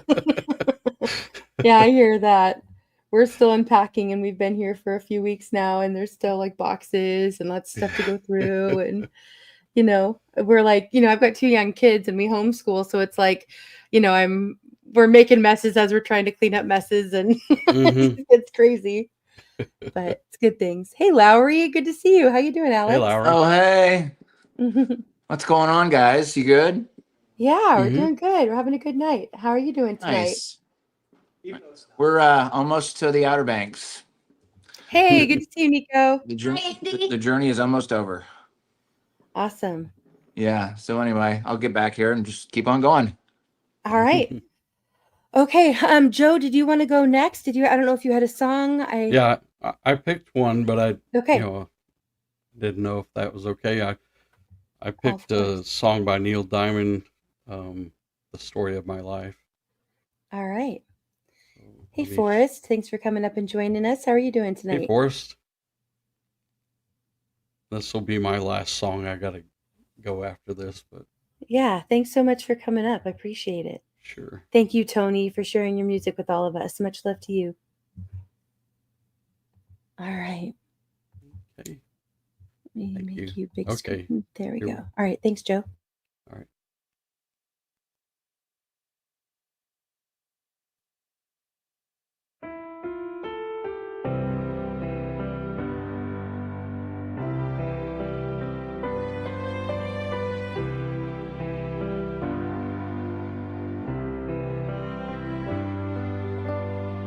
Yeah, I hear that. We're still unpacking and we've been here for a few weeks now and there's still like boxes and lots of stuff to go through and we're like, I've got 2 young kids and we homeschool, so it's like, we're making messes as we're trying to clean up messes and Mhm. it's crazy. But it's good things. Hey Lowry, good to see you. How you doing, Hey, Alex? Lowry. Oh, hey. What's going on, guys? You good? Yeah, we're Mhm. doing good. We're having a good night. How are you doing tonight? Nice. We're almost to the Outer Banks. Hey, good to see you, Nico. The journey is almost over. Awesome. Yeah. So anyway, I'll get back here and just keep on going. All right. Okay. Joe, did you want to go next? I don't know if you had a song. Yeah, I picked one, but I Okay. didn't know if that was okay. I Of picked a course. song by Neil Diamond, The Story of My Life. All right. So Hey, let me- Forrest. Thanks for coming up and joining us. How are you doing Hey, tonight? Forrest. This will be my last song. I gotta go after this, but Yeah. Thanks so much for coming up. I appreciate it. sure. Thank you, Tony, for sharing your music with all of us. Much love to you. All right. Okay. Let me Thank make you. you big Okay. screen. There we You're go. All right. Thanks, Joe. All right.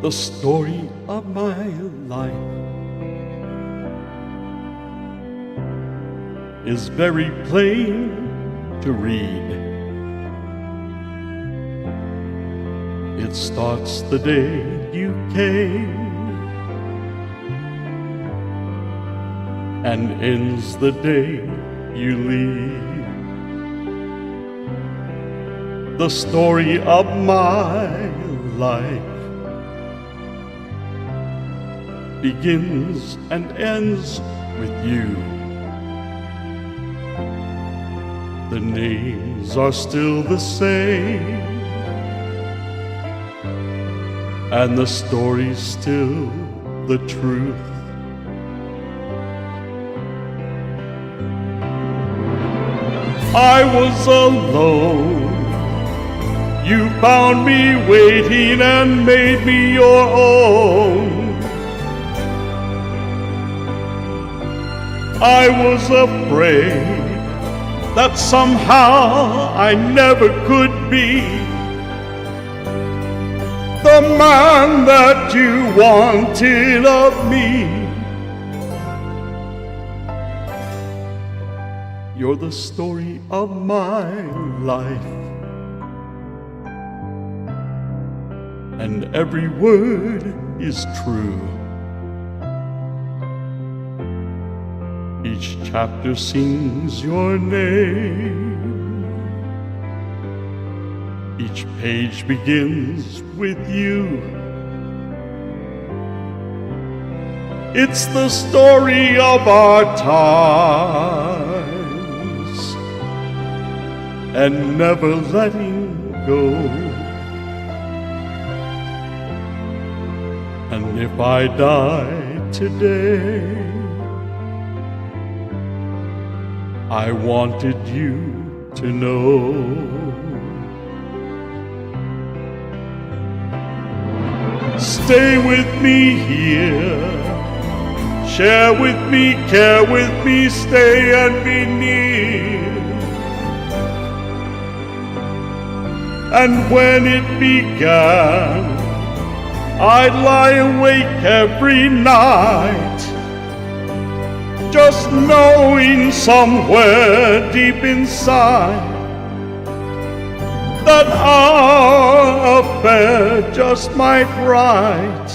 the story of my life is very plain to read. It starts the day you came and ends the day you leave. The story of my life begins and ends with you. The names are still the same, and the story's still the truth. I was alone. You found me waiting and made me your own. I was afraid that somehow I never could be the man that you wanted of me. You're the story of my life, and every word is true. Each chapter sings your name. Each page begins with you. It's the story of our times and never letting go. And if I die today, I wanted you to know. Stay with me here, share with me, care with me, stay and be near. And when it began, I'd lie awake every night, just knowing somewhere deep inside that our affair just might write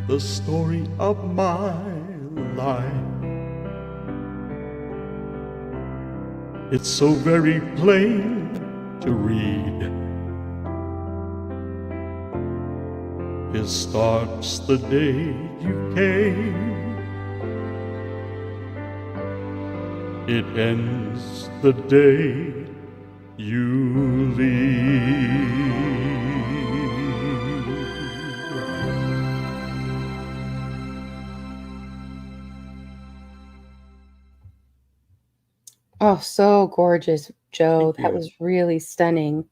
the story of my life. It's so very plain to read. It starts the day you came. It ends the day you leave. Oh, so gorgeous, Joe. Thank That you. was really stunning.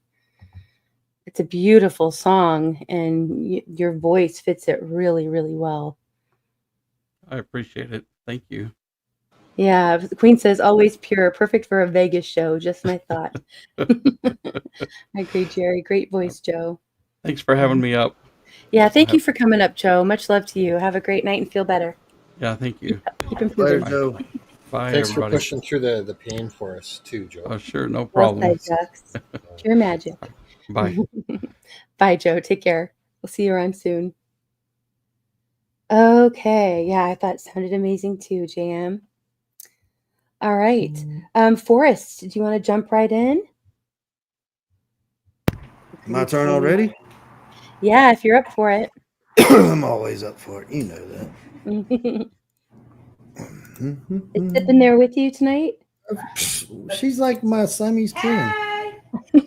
It's a beautiful song, and your voice fits it really, really well. I appreciate it. Thank you. Yeah, the Queen says always pure, perfect for a Vegas show. Just my thought. I agree, Jerry. Great voice, Joe. Thanks for having me up. Yeah, thank you for coming up, Joe. Much love to you. Have a great night and feel better. Yeah, thank you. Keep improving. Later, Joe. Bye, Thanks everybody. for pushing through the pain for us too, Joe. Oh, sure, no Well problem. said, Ducks. Pure magic. Bye. Bye, Joe. Take care. We'll see you around soon. Okay. Yeah, I thought it sounded amazing too, JM. All right. Forrest, do you want to jump right in? My turn already? Yeah, if you're up for it. I'm always up for it. You know that. Is Tip in there with you tonight? She's like my Siamese twin.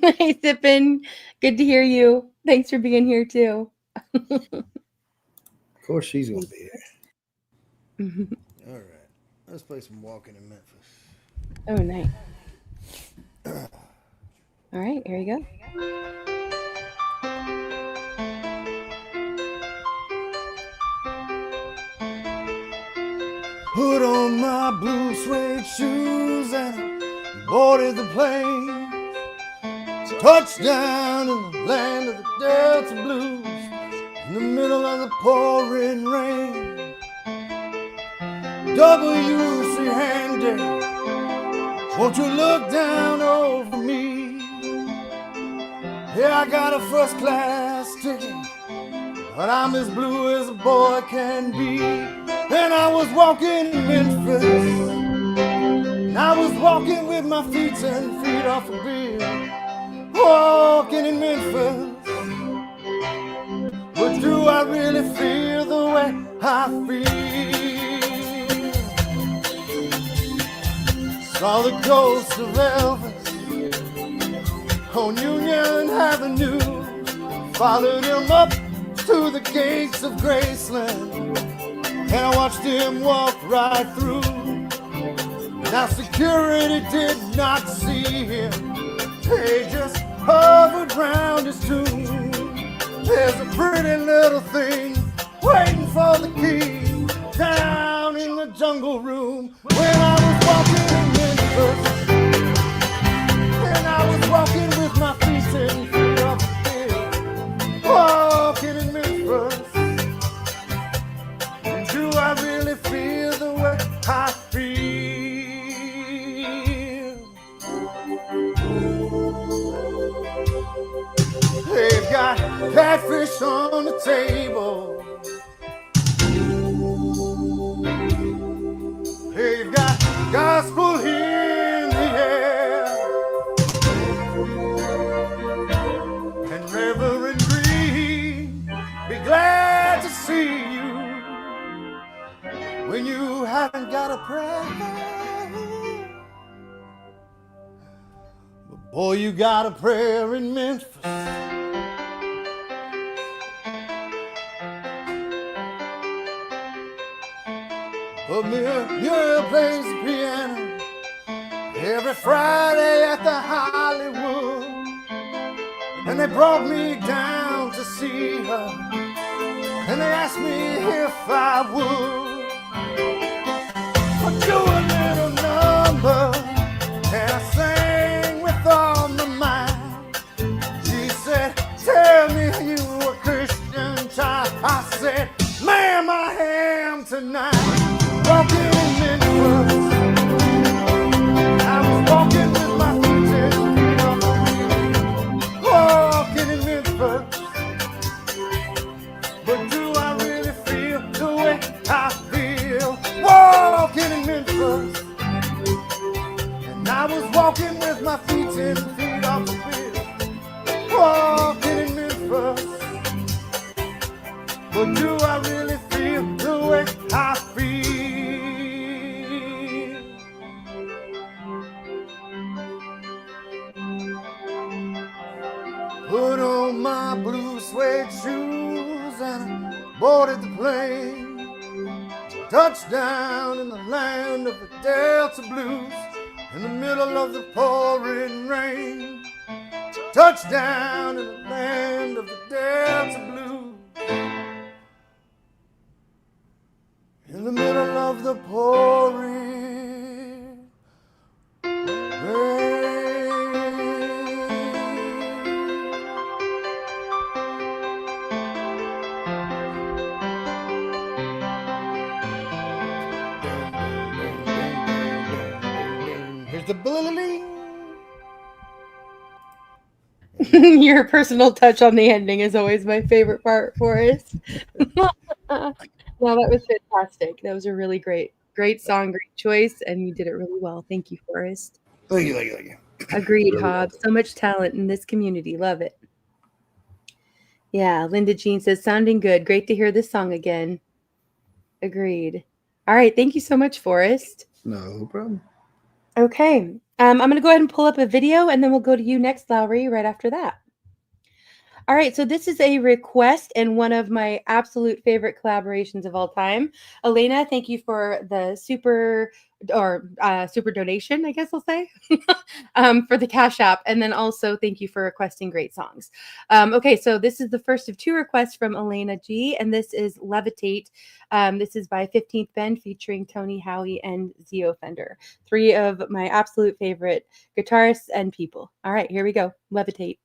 Hey, Tippin. Good to hear you. Thanks for being here too. Of course, she's gonna be here. All right, let's play some Walking in Memphis. Oh, nice. All right, here you go. Put on my blue suede shoes and boarded the plane. Touchdown in the land of the Delta Blues, in the middle of the pouring rain. W.C. Handy, won't you look down over me? Yeah, I got a first class ticket, but I'm as blue as a boy can be. And I was walking in Memphis, and I was walking with my feet 10 feet off a beer. Walking in Memphis, but do I really feel the way I feel? Saw the ghost of Elvis on Union Avenue, followed him up to the gates of Graceland, and I watched him walk right through. Now security did not see him, they just hovered round his tomb. There's a pretty little thing waiting for the key down in the jungle room. When I was walking in Memphis, and I was walking with my feet 10 feet off the field, walking in Memphis. And do I really feel the way I feel? They've got catfish on the table. They've got gospel in the air. And Reverend Green, be glad to see you when you haven't got a prayer. But boy, you got a prayer in Memphis. But Muriel plays the piano every Friday at the Hollywood, and they brought me down to see her, and they asked me if I would. I'd do a little number, and I sang with all my mind. She said, tell me you a Christian child. I said, ma'am, I am tonight. Walking in Memphis, I was walking with my feet 10 feet off the wheel. Walking in Memphis, but do I really feel the way I feel? Walking in Memphis, and I was walking with my feet 10 feet off the wheel. Walking in Memphis, but do I really feel the way I feel? Put on my blue suede shoes and I boarded the plane. Touchdown in the land of the Delta Blues, in the middle of the pouring rain. Touchdown in the land of the Delta Blues, in the middle of the pouring rain. Here's the bling. Your personal touch on the ending is always my favorite part, Forrest. No, that was fantastic. That was a really great song, great choice, and you did it really well. Thank you, Forrest. Thank you. Agreed, Hobbs. So much talent in this community. Love it. Yeah, Linda Jean says, sounding good. Great to hear this song again. Agreed. All right. Thank you so much, Forrest. No problem. Okay. I'm going to go ahead and pull up a video, and then we'll go to you next, Lowry, right after that. All right, so this is a request and one of my absolute favorite collaborations of all time. Elena, thank you for the super donation, I guess I'll say, for the Cash App. And then also thank you for requesting great songs. Okay, so this is the first of two requests from Elena G, and this is Levitate. This is by 15th Bend featuring Tony, Howie, and Zio Fender. Three of my absolute favorite guitarists and people. All right, here we go. Levitate.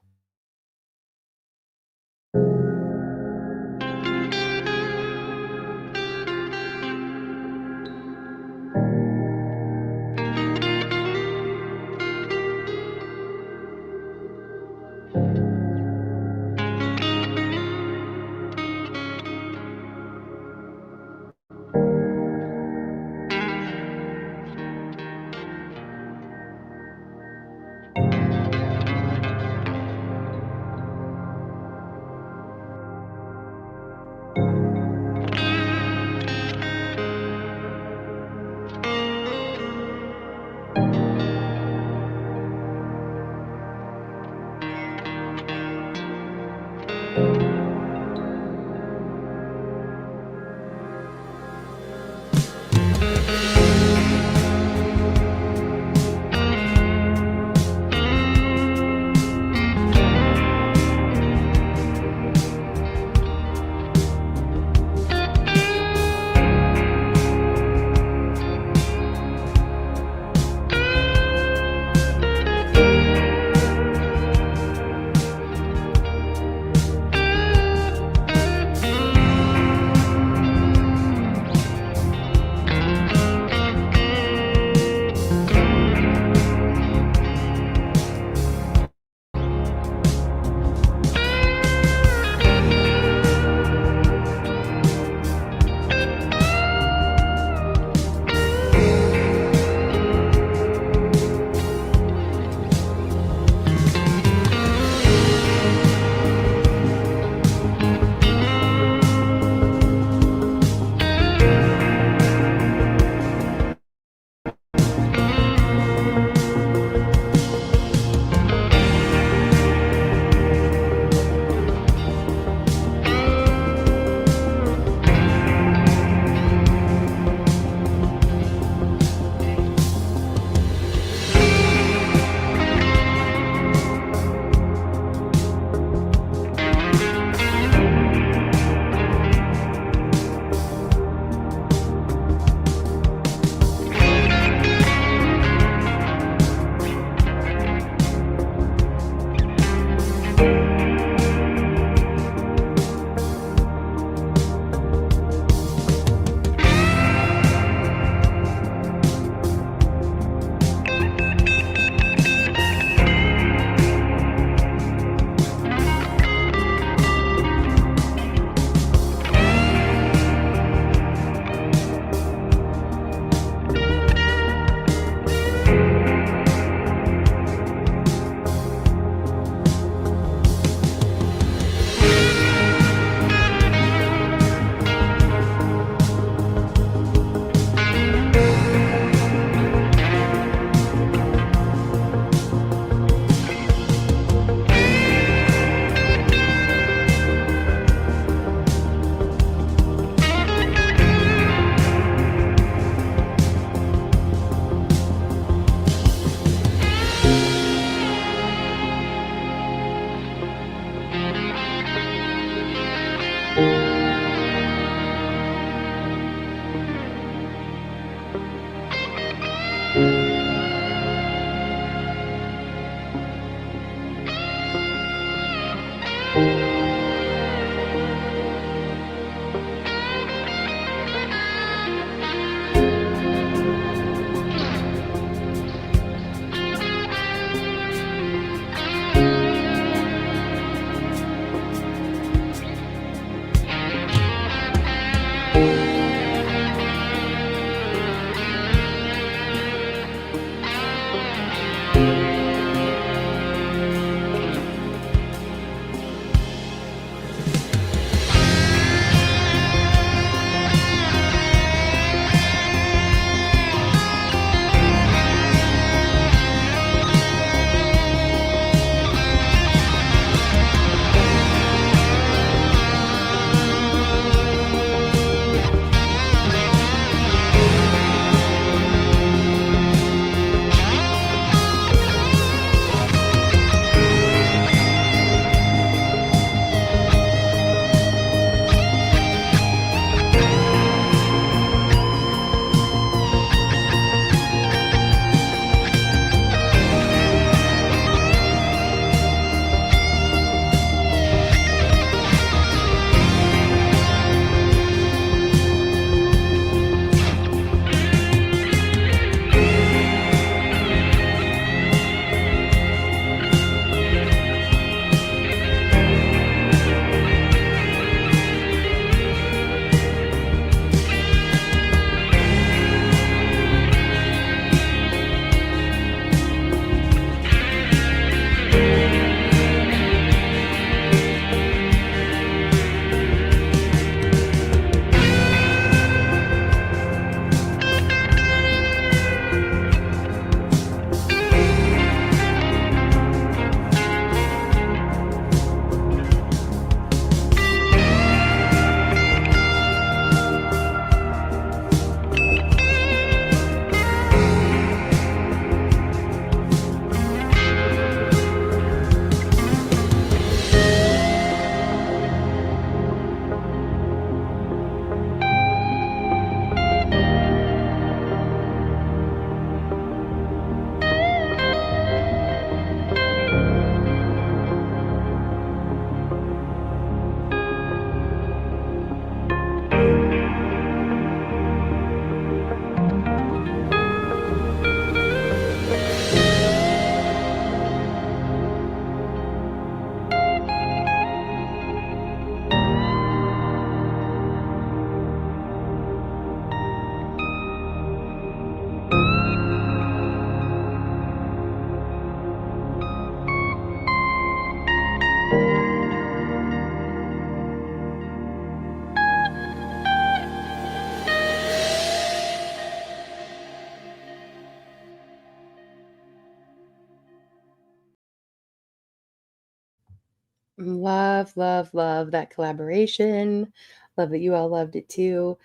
Love, love, love that collaboration. Love that you all loved it too.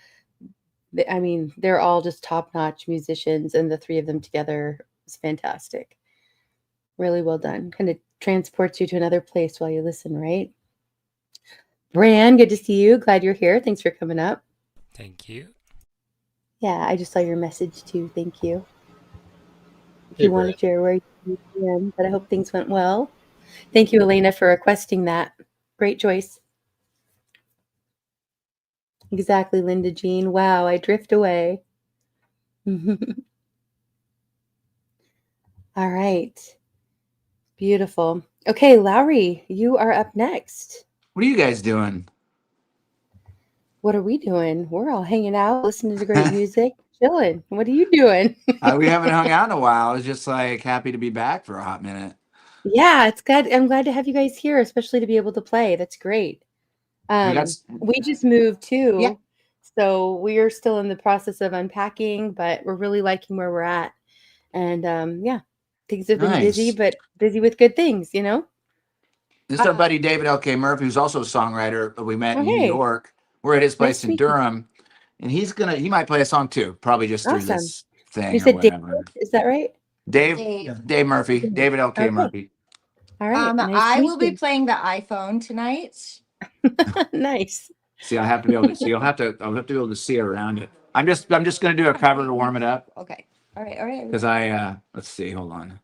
I mean, they're all just top-notch musicians, and the three of them together is fantastic. Really well done. Kind of transports you to another place while you listen, right? Bran, good to see you. Glad you're here. Thanks for coming up. Thank you. Yeah, I just saw your message too. Thank you. If Hey, you want to share where you can, but I hope things went well. Thank you, Elena, for requesting that. Great choice. Exactly, Linda Jean. Wow, I drift away. All right. Beautiful. Okay, Lowry, you are up next. What are you guys doing? What are we doing? We're all hanging out, listening to great music, chilling. What are you doing? We haven't hung out in a while. I was just like happy to be back for a hot minute. Yeah, it's good. I'm glad to have you guys here, especially to be able to play. That's great. We just moved too. Yeah. So we are still in the process of unpacking, but we're really liking where we're at. And yeah, things have been busy, but busy with good things, you know? This is our buddy David L.K. Murphy, who's also a songwriter. We met in New hey. York. We're at his place Nice in Durham. And he might play a song too, probably just through this thing. You said or whatever. David, is that right? Dave Murphy, David L.K. Murphy. All right. I will be playing the iPhone tonight. Nice. See, I have to be able to see. I'll have to be able to see around it. I'm just going to do a cover to warm it up. Okay. All right. Because let's see. Hold on.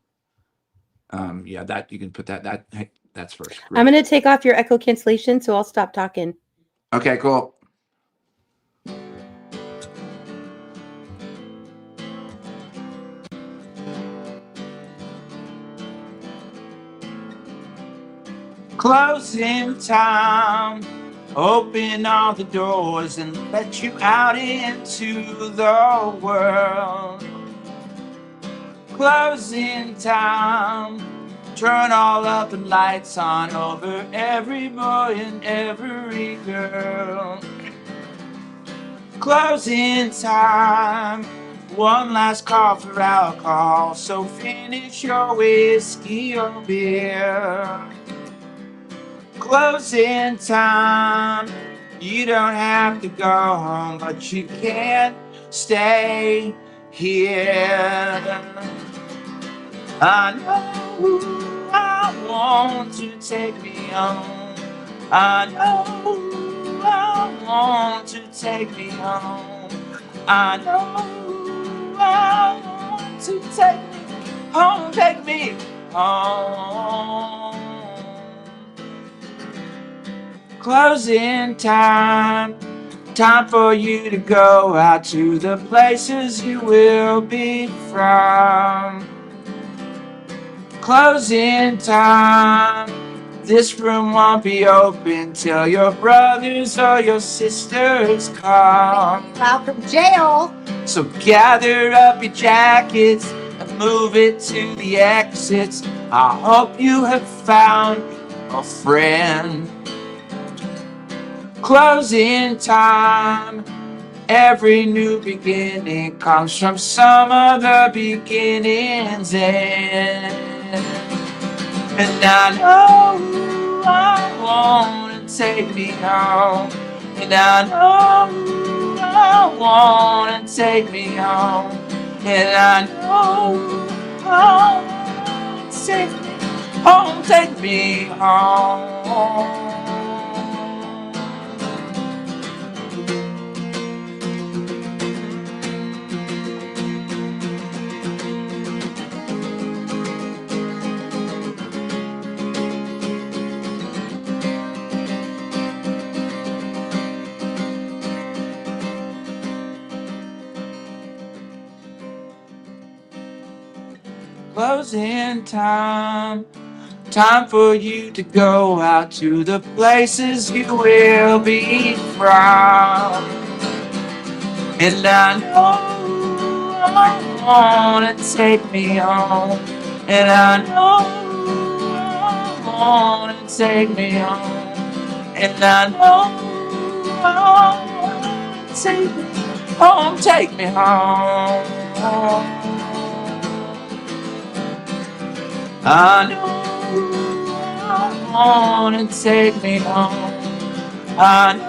Yeah, that you can put that's first. I'm going to take off your echo cancellation, so I'll stop talking. Okay, cool. Closing time. Open all the doors and let you out into the world. Closing time. Turn all of the lights on over every boy and every girl. Closing time. One last call for alcohol, so finish your whiskey or beer. Closing time. You don't have to go home, but you can't stay here. I know I want to take me home. I know I want to take me home. I know I want to take me home, take me home. Closing time. Time for you to go out to the places you will be from. Closing time. This room won't be open till your brothers or your sisters come. Out from jail. So gather up your jackets and move it to the exits. I hope you have found a friend. Closing time. Every new beginning comes from some other beginning's end. And I know I want to take me home. And I know I want to take me home. And I know I want to take me home, take me home. Closing time. Time for you to go out to the places you will be from. And I know I want to take me home. And I know I want to take me home. And I know I want to take me home, take me home. I know on and take me home. I know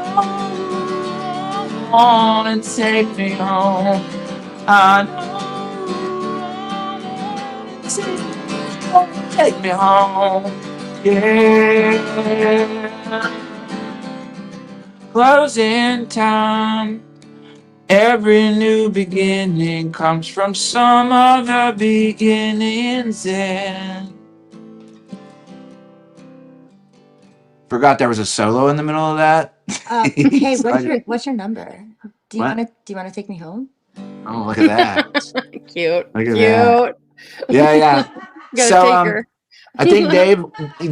on and take me home. I know take me home. Yeah. Closing time. Every new beginning comes from some other beginning's end. Forgot there was a solo in the middle of that. Hey, So what's your number? Do you What? want to take me home? Oh, look at that. Cute. Look at Cute. that. Yeah. Gotta So take her. I think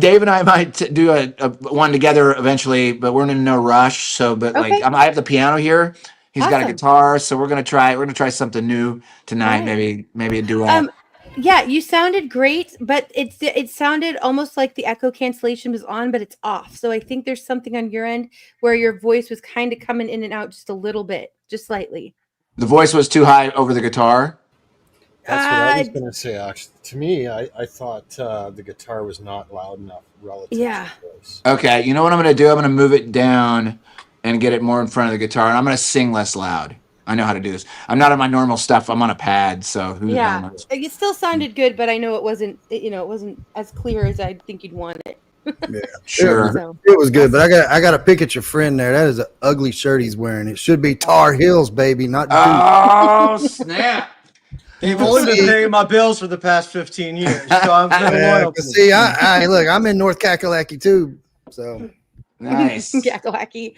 Dave and I might do a one together eventually, but we're in no rush. So, but like Okay. I have the piano here. He's got a Awesome. guitar, so we're gonna try something new tonight. Right. Maybe a duet. Yeah, you sounded great, but it sounded almost like the echo cancellation was on, but it's off. So I think there's something on your end where your voice was kind of coming in and out just a little bit, just slightly. The voice was too high over the guitar. That's what I was going to say, actually. To me, I thought the guitar was not loud enough relative Yeah. to the voice. Okay, you know what I'm going to do? I'm going to move it down and get it more in front of the guitar, and I'm going to sing less loud. I know how to do this. I'm not on my normal stuff. I'm on a pad, so who the hell Yeah, knows? it still sounded good, but I know it wasn't as clear as I think you'd want it. Yeah, Sure. It was good, but I got to pick at your friend there. That is an ugly shirt he's wearing. It should be Tar Heels, baby, not Duke. Oh snap! They've only been paying my bills for the past 15 years, so I'm very loyal. See, I look, I'm in North Kakalaki too, so nice. Kakalaki.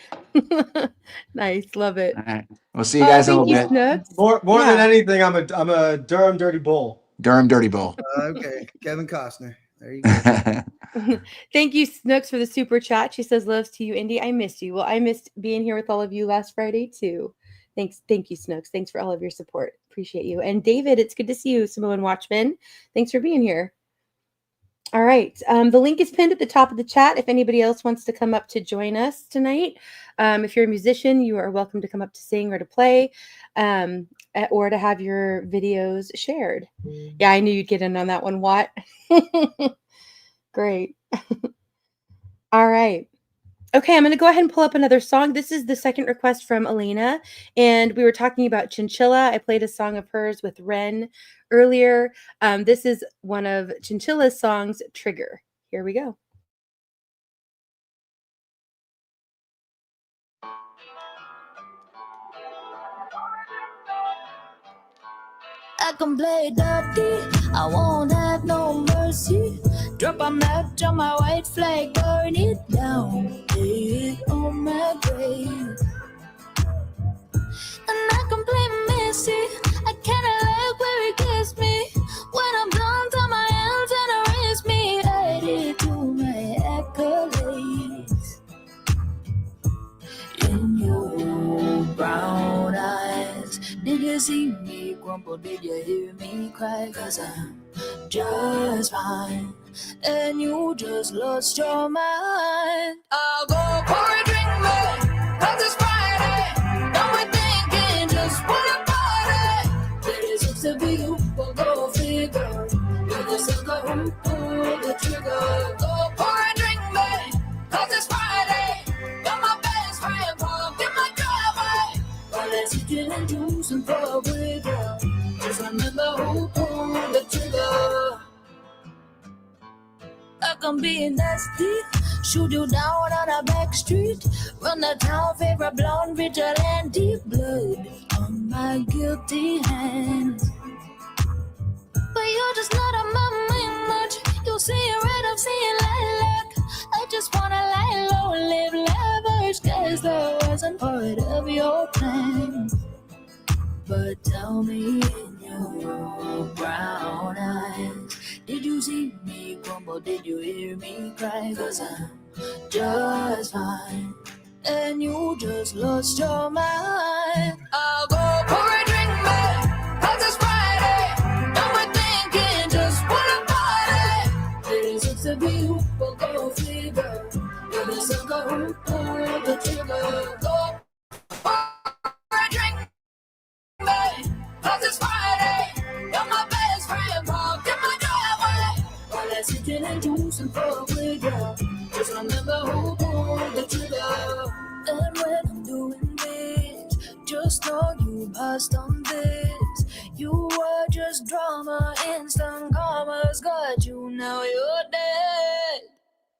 Nice, love it. All right. We'll see you guys in a little bit. Snooks. More than anything, I'm a Durham Dirty Bull. Durham Dirty Bull. Okay, Kevin Costner. There you go. Thank you, Snooks, for the super chat. She says, "Loves to you, Indy. I missed you." Well, I missed being here with all of you last Friday too. Thank you, Snooks. Thanks for all of your support. Appreciate you. And David, it's good to see you, Samoan Watchman. Thanks for being here. All right. The link is pinned at the top of the chat. If anybody else wants to come up to join us tonight, if you're a musician, you are welcome to come up to sing or to play, or to have your videos shared. Yeah, I knew you'd get in on that one, Watt. Great. All right. Okay, I'm going to go ahead and pull up another song. This is the second request from Elena, and we were talking about Chinchilla. I played a song of hers with Ren earlier. This is one of Chinchilla's songs, Trigger. Here we go. I can play dirty, I won't have no mercy. Drop a match on my white flag, burn it down, lay it on my grave. And I can play messy, I kinda like where it gets me. When I'm done, tie my hands and erase me. Add it to my accolades. In your brown eyes, did you see me crumble? Did you hear me cry? 'Cause I'm just fine, and you just lost your mind. I'll go pour a drink, man, 'cause it's Friday. Done with thinking, just wanna party. It is to be you, but go figure. You're the sucker who pulled the trigger. Go pour a drink, man, 'cause it's Friday. Got my best friend parked in my driveway. Well, let's eat and juice and pub with her. Just remember who pulled the trigger. I can be nasty, shoot you down on a back street, run the town, favorite blonde, vigilante, blood on my guilty hands. But you're just not on my mind much. You'll see it red, I'm seeing lilac. I just wanna lie low and live lavish, 'cause that wasn't part of your plan. But tell me in your brown eyes, did you see me crumble? Did you hear me cry? 'Cause I'm just fine, and you just lost your mind. I'll go pour a drink, man, 'cause it's Friday. Done with thinking, just wanna party. It is to be you, but go figure. You're the sucker who pulled the trigger. Go pour a drink, man, 'cause it's Friday. You're my best friend, parked in my driveway. Well, let's let's get into some poetry, girl. Just remember who pulled the trigger. And when I'm doing this, just know you passed on this. You were just drama, instant karma's got you, now you're dead.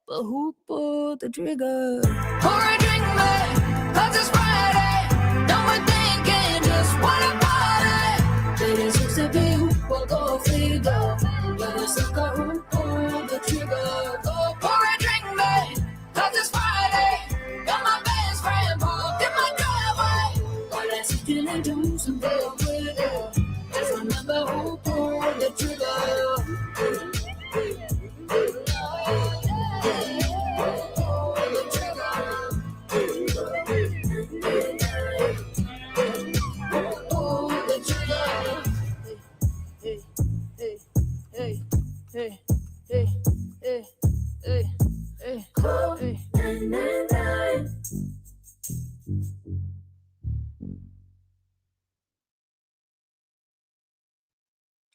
But who pulled the trigger? Pour a drink, man, 'cause it's Friday. No more thinking, just wanna party. Ladies, it's to be who will go figure. But it's a who pulled the trigger. Go pour a drink, man, 'cause it's Friday. Got my best friend parked in my driveway. But let's get into some real with it. Just remember who pulled the trigger.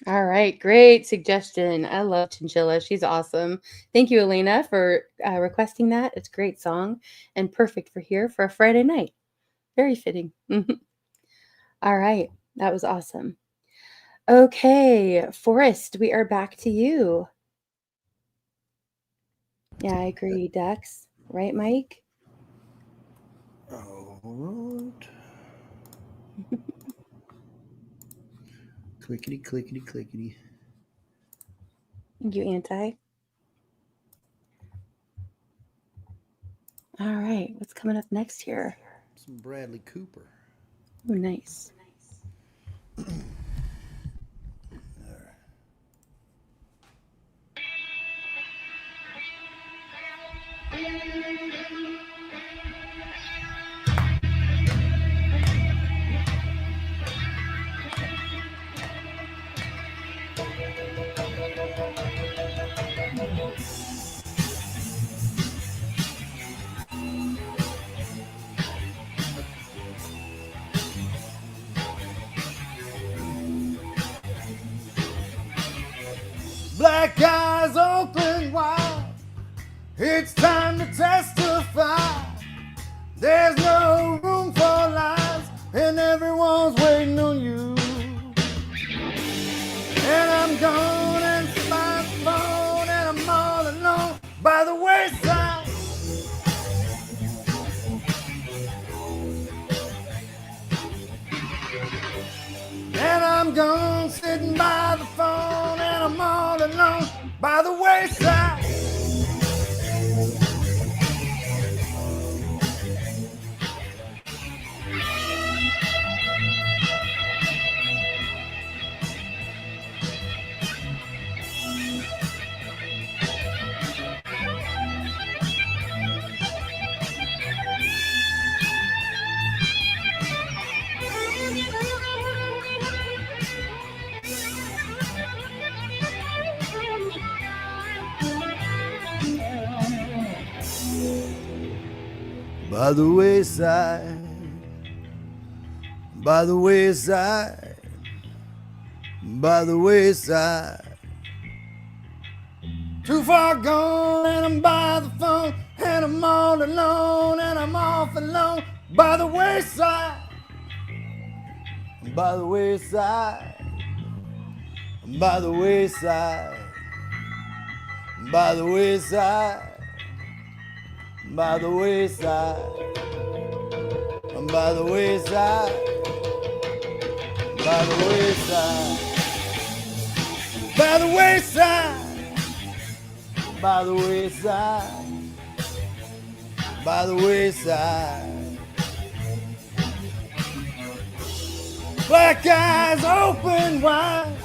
All right, great suggestion. I love Chinchilla. She's awesome. Thank you, Elena, for requesting that. It's a great song and perfect for here for a Friday night. Very fitting. All right, that was awesome. Okay, Forrest, we are back to you. Yeah, I agree, Dex. Right, Mike? All right. Clickety, clickety, clickety. Thank you, Anti. All right, what's coming up next here? Some Bradley Cooper. Oh, nice. Black eyes open wide. It's time to testify. There's no room for lies, and everyone's waiting on you. And I'm gone and my phone, and I'm all alone by the wayside. And I'm gone sitting by the phone, and I'm all alone by the wayside. By the wayside, by the wayside, by the wayside. Too far gone and I'm by the phone, and I'm all alone and I'm off alone by the wayside, by the wayside, by the wayside, by the wayside. By the wayside, I'm by the wayside, by the wayside, by the wayside, by the wayside, by the wayside. Black eyes open wide,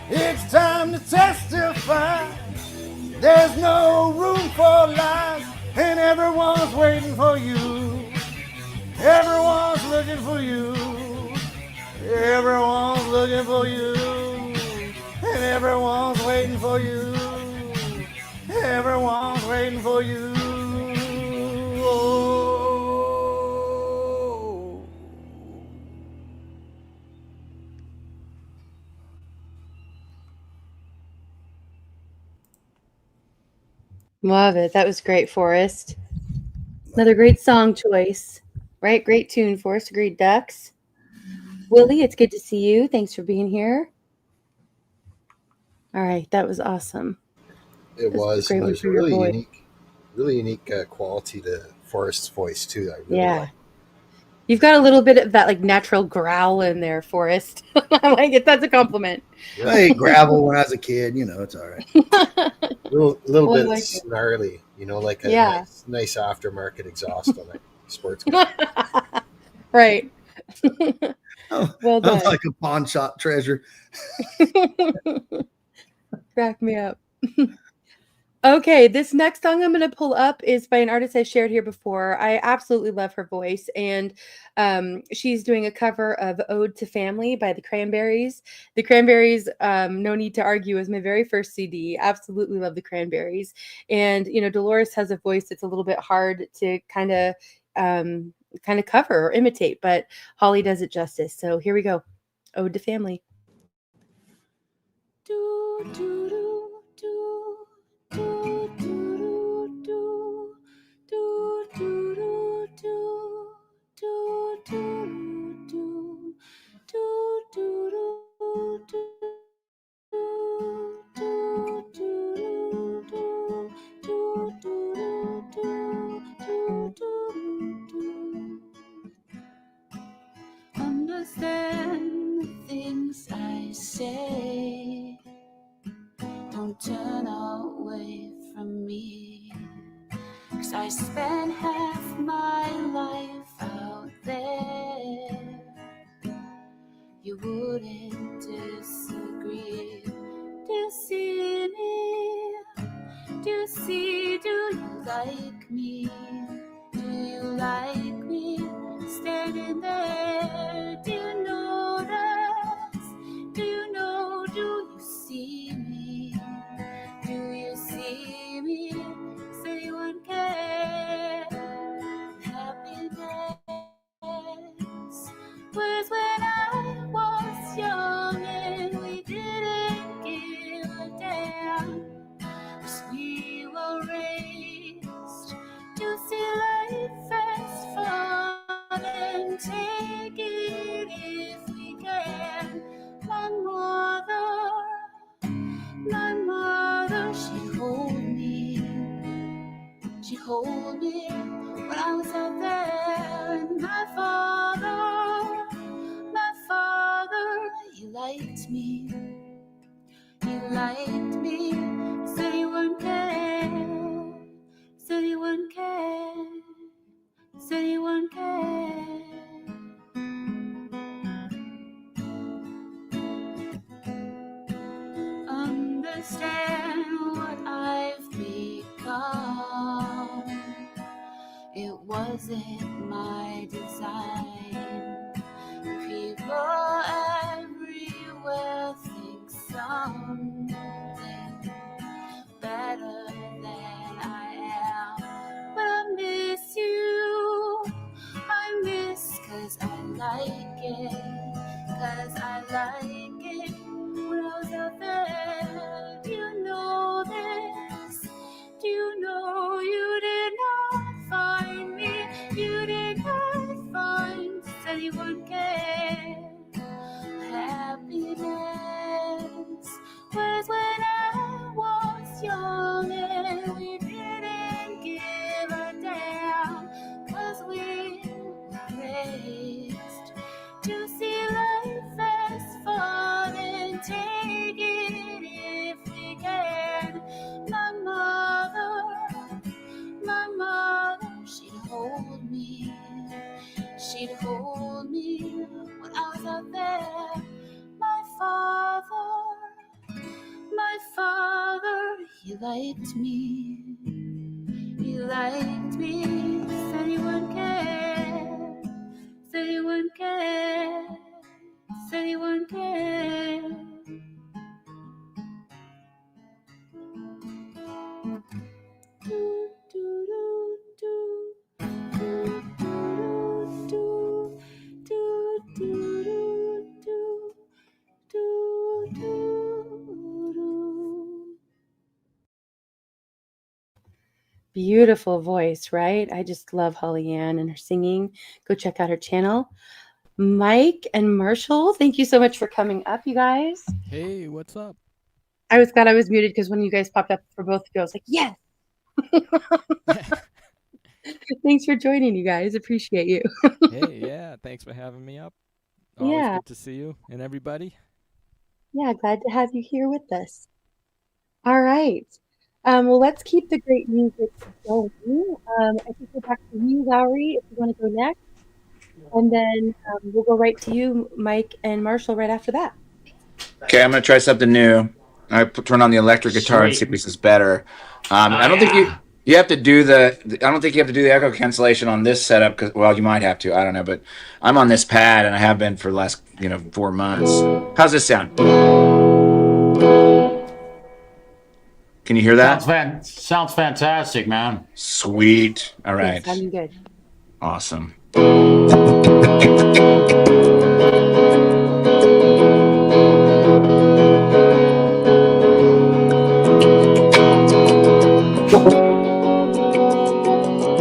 it's time to testify. There's no room for lies, and everyone's waiting for you. Everyone's looking for you. Everyone's looking for you. And everyone's waiting for you. Everyone's waiting for you. Oh. Love it. That was great, Forrest. Another great song choice, right? Great tune, Forrest. Agreed, Ducks. Willie, it's good to see you. Thanks for being here. All right, that was awesome. It was, great and one there's for a your really voice. unique quality to Forrest's voice too. I really Yeah. like. You've got a little bit of that like natural growl in there, Forrest. I like it. That's a compliment. I ate gravel when I was a kid. You know, it's all right. Little Well, I bit like it. snarly, you know, like a Yeah. nice aftermarket exhaust on a sports car. Right. Oh, Well I'm done. like a pawn shop treasure. Crack me up. Okay, this next song I'm going to pull up is by an artist I shared here before. I absolutely love her voice, and she's doing a cover of Ode to Family by the Cranberries. The Cranberries, No Need to Argue, is my very first CD. Absolutely love the Cranberries. And, you know, Dolores has a voice that's a little bit hard to kind of cover or imitate, but Holly does it justice. So here we go. Ode to Family. Do, do, do, do. Do, do, do, do. Do, do, do, do. Do, do, do. Do, do, do, do. Do, do, do, do. Do, do, do, do. Do, do. Understand the things I say. Don't turn away from me, 'cause I spent half my life out there. You wouldn't disagree. Do you see me? Do you see? Do you like me? Do you like me standing there? Do you notice? Do you know? Do you see me? Do you see me? Does anyone care? Happiness was when I was young and we didn't give a damn. 'Cause we were raised to see life as fun and take it if we can. My mother, she'd hold me when I was out there. And my father, he liked me. He liked me, said he wouldn't care, said he wouldn't care, said he wouldn't care. Understand what I've become. It wasn't my design. People everywhere think something better than I am. But I miss you. I miss 'cause I like it. 'Cause I like it when I was out there. Do you know this? Do you know you did not find me? You did not find anyone care. Happiness was when I was young and we didn't give a damn. 'Cause we were raised to see life as fun and take it if we can. My mother, she'd hold me. She'd hold me when I was out there. My father, he liked me. He liked me, said he wouldn't care, said he wouldn't care, said he wouldn't care. Do, do, do, do. Do, do, do, do, do, do, do, do, do. Beautiful voice, right? I just love Holly Ann and her singing. Go check out her channel. Mike and Marshall, thank you so much for coming up, you guys. Hey, what's up? I was glad I was muted because when you guys popped up for both of you, I was like, yes. Thanks for joining, you guys. Appreciate you. Hey, yeah, thanks for having me up. Always good to see you and everybody. Yeah, glad to have you here with us. All right. Well, let's keep the great music going. I think we're back to you, Lowry, if you want to go next. And then we'll go right to you, Mike and Marshall, right after that. Okay, I'm gonna try something new. I turn on the electric guitar and see if this is better. I don't think you have to do the. I don't think you have to do the echo cancellation on this setup because, well, you might have to. I don't know, but I'm on this pad and I have been for the last 4 months. How's this sound? Can you hear that? Sounds fantastic, man. Sweet. All right. Sounding good. Awesome.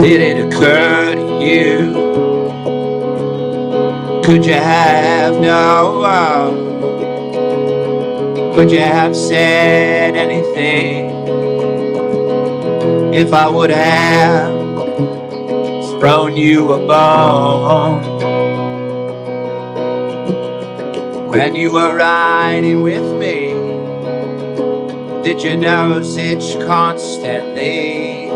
Did it occur to you? Could you have known? Could you have said anything if I would have thrown you a bone when you were riding with me? Did your nose itch constantly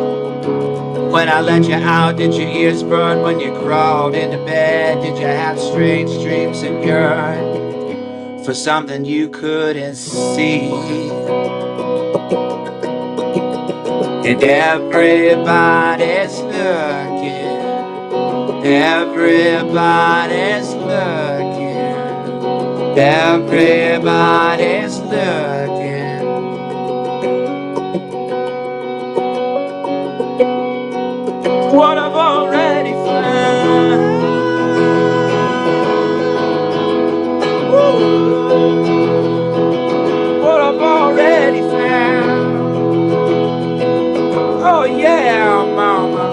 when I let you out? Did your ears burn when you crawled into bed? Did you have strange dreams and yearn for something you couldn't see? And everybody's looking, everybody's looking, everybody's looking. What I've already found. What I've already found. Oh yeah, mama.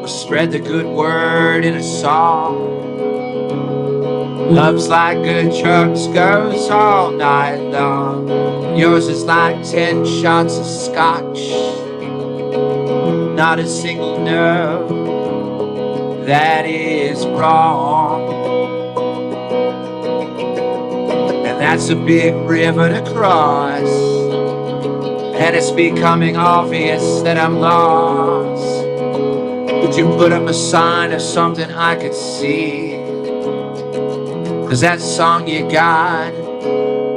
Spread the good word in a song. Love's like good drugs, goes all night long. Yours is like 10 shots of scotch. Not a single note that is wrong. And that's a big river to cross. And it's becoming obvious that I'm lost. Would you put up a sign of something I could see? 'Cause that song you got,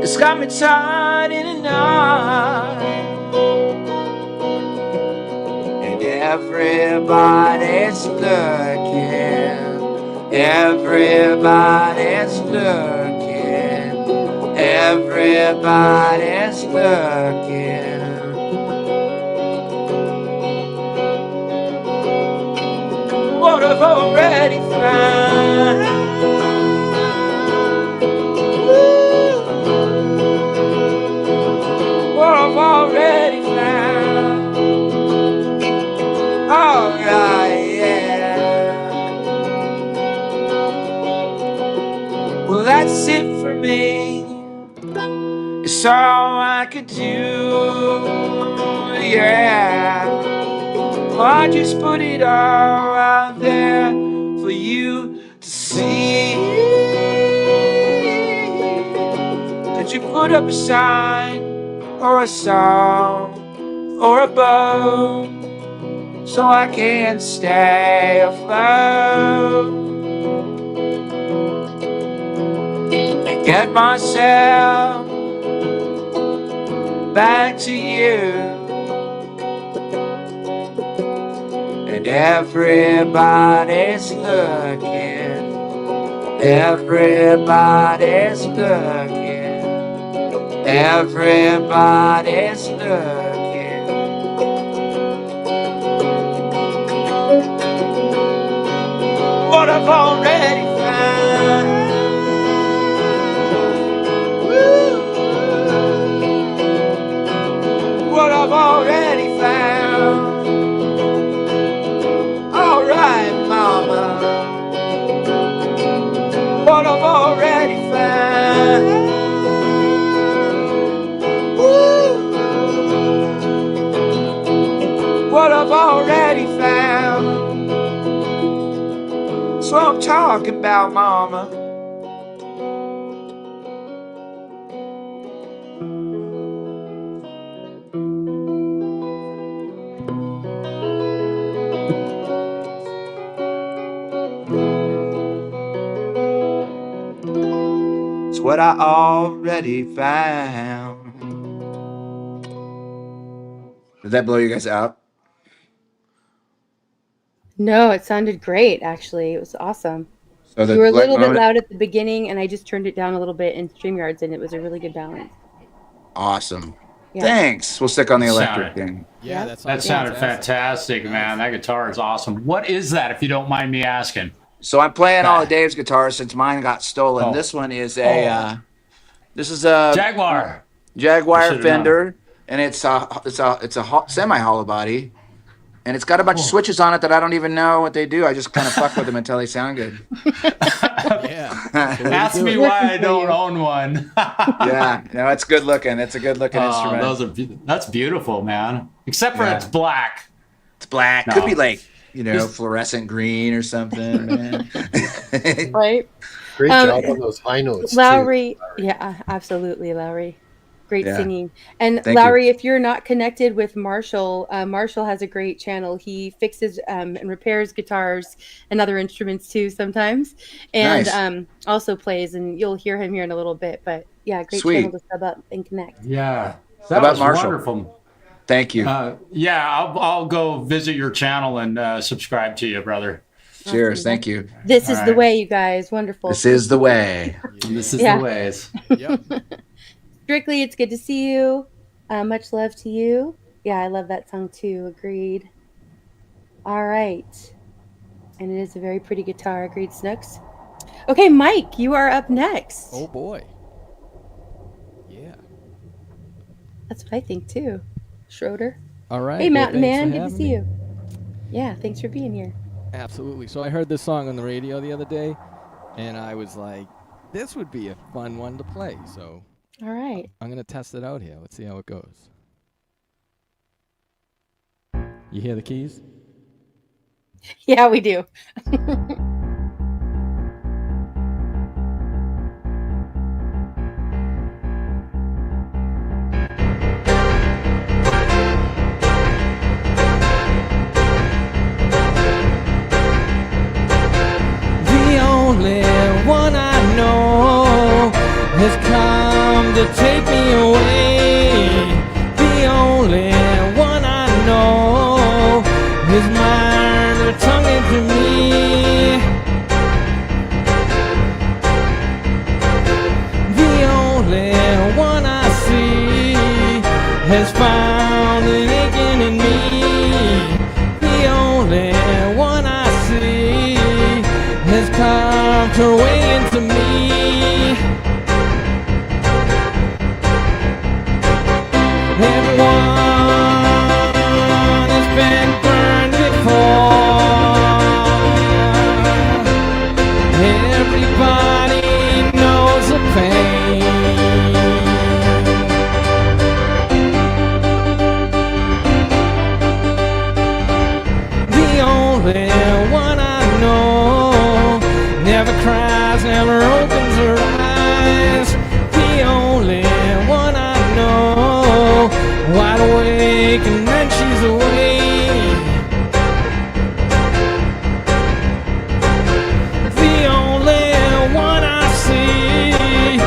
it's got me tied in a knot. And everybody's looking, everybody's looking, everybody's looking. What I've already found. What I've already found. Oh God, yeah. Well, that's it for me. It's all I could do. Yeah. Well, I just put it all out there for you to see. Could you put up a sign or a song or a bow so I can stay afloat and get myself back to you? And everybody's looking, everybody's looking, everybody's looking. What I've already found. Woo. talking about mama. It's what I already found. Did that blow you guys out? No, it sounded great, actually. It was awesome. So You were a little bit loud at the beginning, and I just turned it down a little bit in StreamYards, and it was a really good balance. Awesome. Yeah. Thanks. We'll stick on the electric Sounded- thing. Yeah, That sounded fantastic, man. That guitar is awesome. What is that, if you don't mind me asking? So I'm playing all of Dave's guitars since mine got stolen. Oh. This one is a this is a Jaguar. Jaguar Should've Fender, and it's a semi hollow body, and it's got a bunch of switches on it that I don't even know what they do. I just kind of fuck with them until they sound good. Ask me why I don't own one. Yeah, no, it's good looking. It's a good looking instrument. That's beautiful, man. Except for it's black. It's black. No. Could be like, fluorescent green or something, man. Right? Great job on those high notes, Lowry, yeah, absolutely, Lowry. Great Yeah. singing. And Thank Lowry, if you're not connected with Marshall, Marshall has a great channel. He fixes and repairs guitars and other instruments too sometimes, and Nice. also plays. And you'll hear him here in a little bit. But yeah, great Sweet. channel to sub up and connect. Yeah. How That about was Marshall? wonderful. Thank you. Yeah, I'll go visit your channel and subscribe to you, brother. Cheers. Awesome. Thank you. This is All the right. way, you guys. Wonderful. This is the way. This is Yeah. the ways. Strictly, it's good to see you. Much love to you. Yeah, I love that song too. Agreed. All right. And it is a very pretty guitar. Agreed, Snooks. Okay, Mike, you are up next. Oh boy. Yeah. That's what I think too. Schroeder. All right. Hey, well, Mountain thanks Man. for Good to having see me. you. Yeah, thanks for being here. Absolutely. So I heard this song on the radio the other day, and I was like, this would be a fun one to play. So All right. I'm going to test it out here. Let's see how it goes. You hear the keys? Yeah, we do. The only one I know has come to take me away. The only one I know is mine, they're tonguing to me. The only one I see has found an aching in me. The only one I see has carved her way into me. Everyone has been burned before. Everybody knows the pain. The only one I know never cries, never opens her eyes. The only one I know, wide awake and then she's away. The only one I see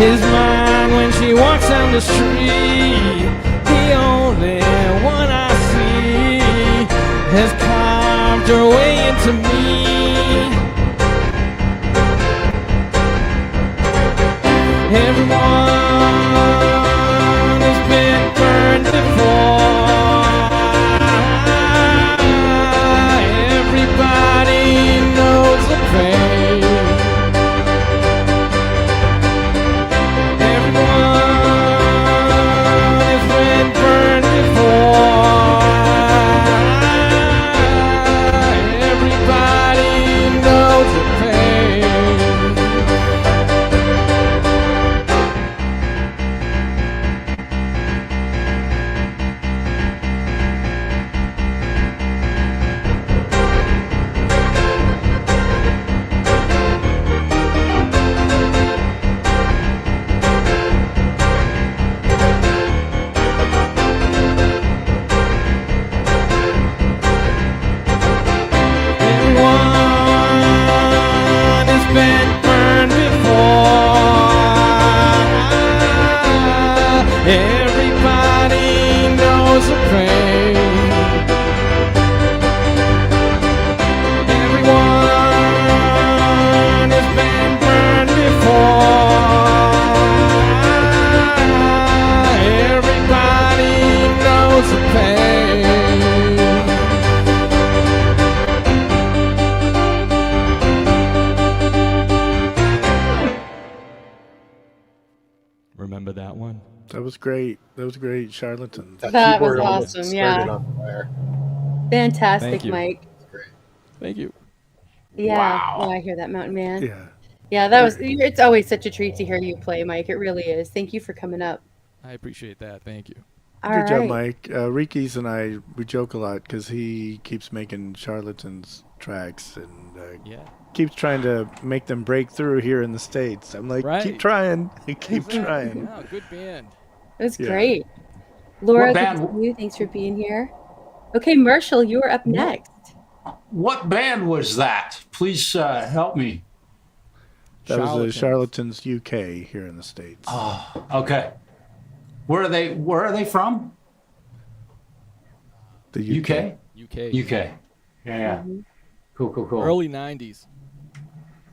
is mine when she walks down the street. The only one I see has carved her way into me. Everyone has been burned before. Everybody knows the pain. Everyone has been burned before. Everybody Everybody knows the pain. Everyone has been burned before. Everybody knows the pain. Remember that one? That was great. That was great, Charlatans. That was awesome. Yeah. Fantastic, Thank you. Mike. Thank you. Yeah. Wow. Oh, I hear that, Mountain Man. Yeah. Yeah, that was. It's always such a treat to hear you play, Mike. It really is. Thank you for coming up. I appreciate that. Thank you. Good job, Mike. Ricky's and I, we joke a lot because he keeps making Charlatans tracks and keeps trying to make them break through here in the States. I'm like, keep trying. Keep trying. Yeah, good band. It was great. Laura, What good band- to see you. Thanks for being here. Okay, Marshall, you are up next. What band was that? Please help me. That was the Charlatans UK here in the States. Oh, okay. Where are they from? The UK? UK. UK. Yeah. Cool. Early 90s.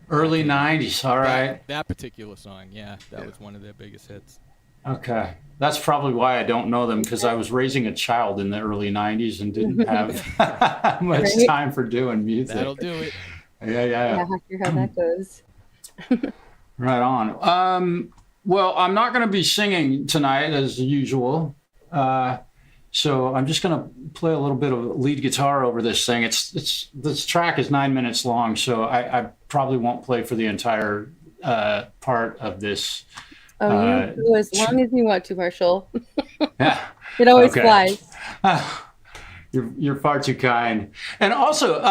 Early 90s. All right. That particular song, yeah, that was one of their biggest hits. Okay. That's probably why I don't know them, because I was raising a child in the early 90s and didn't have much Right. time for doing music. That'll do it. Yeah. Yeah, I hear how that goes. Right on. Well, I'm not going to be singing tonight as usual. So I'm just going to play a little bit of lead guitar over this thing. This track is 9 minutes long, so I probably won't play for the entire part of this. Oh, you can go as long as you want to, Marshall. Yeah. It always Okay. flies. You're far too kind. And also,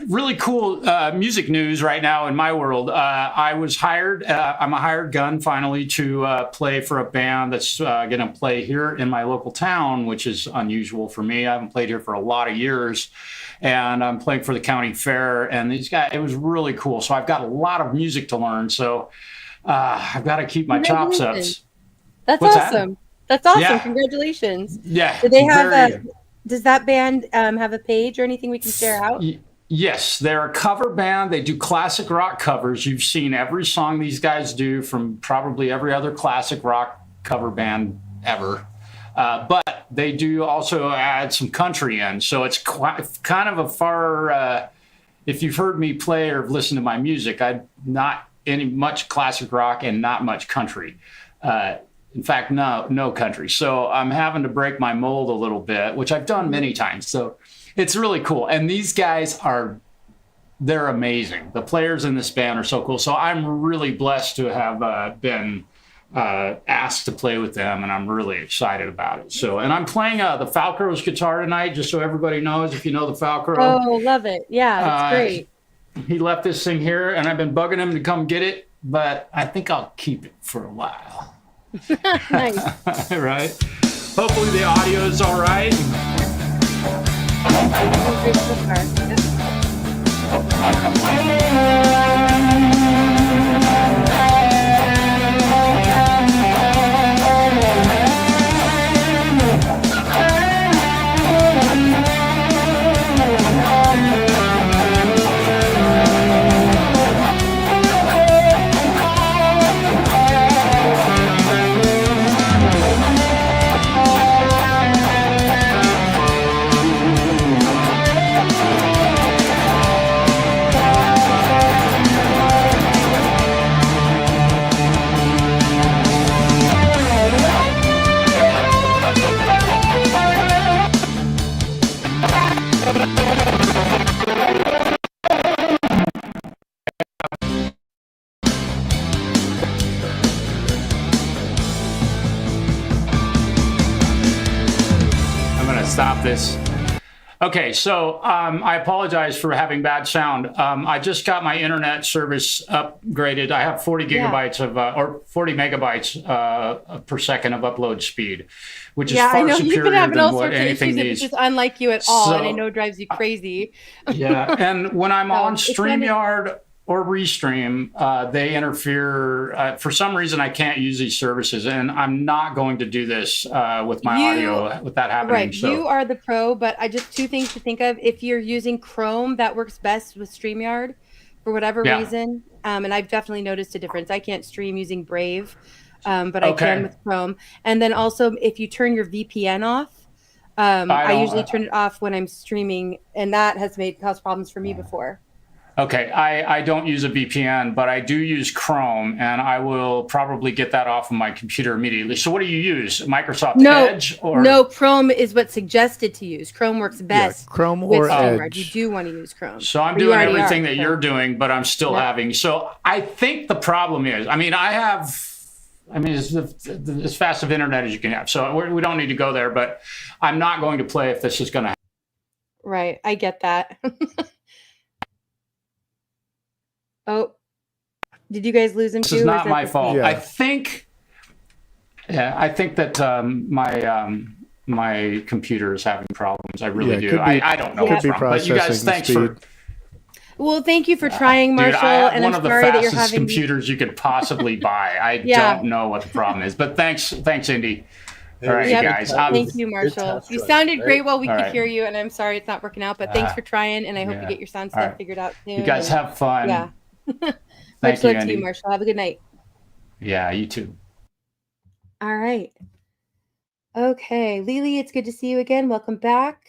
really cool music news right now in my world. I was hired. I'm a hired gun finally to play for a band that's going to play here in my local town, which is unusual for me. I haven't played here for a lot of years, and I'm playing for the county fair. And these guys, it was really cool. So I've got a lot of music to learn. So I've got to keep my chops up. That's What's that? awesome. That's awesome. Yeah. Congratulations. Yeah. Do they have very- does that band have a page or anything we can share out? Yes, they're a cover band. They do classic rock covers. You've seen every song these guys do from probably every other classic rock cover band ever. But they do also add some country in. So it's kind of a far, if you've heard me play or listened to my music, I'm not any much classic rock and not much country. In fact, no country. So I'm having to break my mold a little bit, which I've done many times. So it's really cool. And these guys they're amazing. The players in this band are so cool. So I'm really blessed to have been asked to play with them, and I'm really excited about it. So, and I'm playing the Falcro's guitar tonight, just so everybody knows, if you know the Falcro. Oh, love it. Yeah, that's great. He left this thing here, and I've been bugging him to come get it, but I think I'll keep it for a while. Nice. Right? Hopefully the audio is all right. Stop this. Okay, so I apologize for having bad sound. I just got my internet service upgraded. I have 40 gigabytes of, or 40 megabytes per second of upload speed, which is far I know you've superior been having than all what sorts of anything issues, and needs. it's just unlike you at all, and I So- know it drives you crazy. Yeah, and when I'm on it's gonna- StreamYard, or Restream, they interfere. For some reason, I can't use these services, and I'm not going to do this with my audio with that happening. Right, So. you are the pro, but I just two things to think of. If you're using Chrome, that works best with StreamYard for whatever reason. And I've definitely noticed a difference. I can't stream using Brave, but I can with Chrome. And then also, if you turn your VPN off, I usually turn it off when I'm streaming, and that has caused problems for me before. Okay, I don't use a VPN, but I do use Chrome, and I will probably get that off of my computer immediately. So what do you use? Microsoft Edge? No, Chrome is what's suggested to use. Chrome works best. Chrome with or StreamYard. Edge. You do want to use Chrome. So I'm doing everything that you're doing, but I'm still having. So I think the problem is, it's as fast of internet as you can have. So we don't need to go there, but I'm not going to play if this is going to happen. Right, I get that. Oh, did you guys lose him too? This is not my fault. Yeah. I think that my computer is having problems. I really do. I don't know what's wrong. But you guys, thanks for. Well, thank you for trying, Marshall. Dude, I have and one I'm of the sorry that you're fastest having computers you could possibly buy. I don't know what the problem is, but thanks, Indy. All right, guys. Thank you, Marshall. You sounded great while we could hear you, and I'm sorry it's not working out, but thanks for trying, and I hope you get your sound stuff figured out soon. You guys have fun. Yeah. Thank Much you, love Andy. to you, Marshall. Have a good night. Yeah, you too. All right. Okay, Lily, it's good to see you again. Welcome back.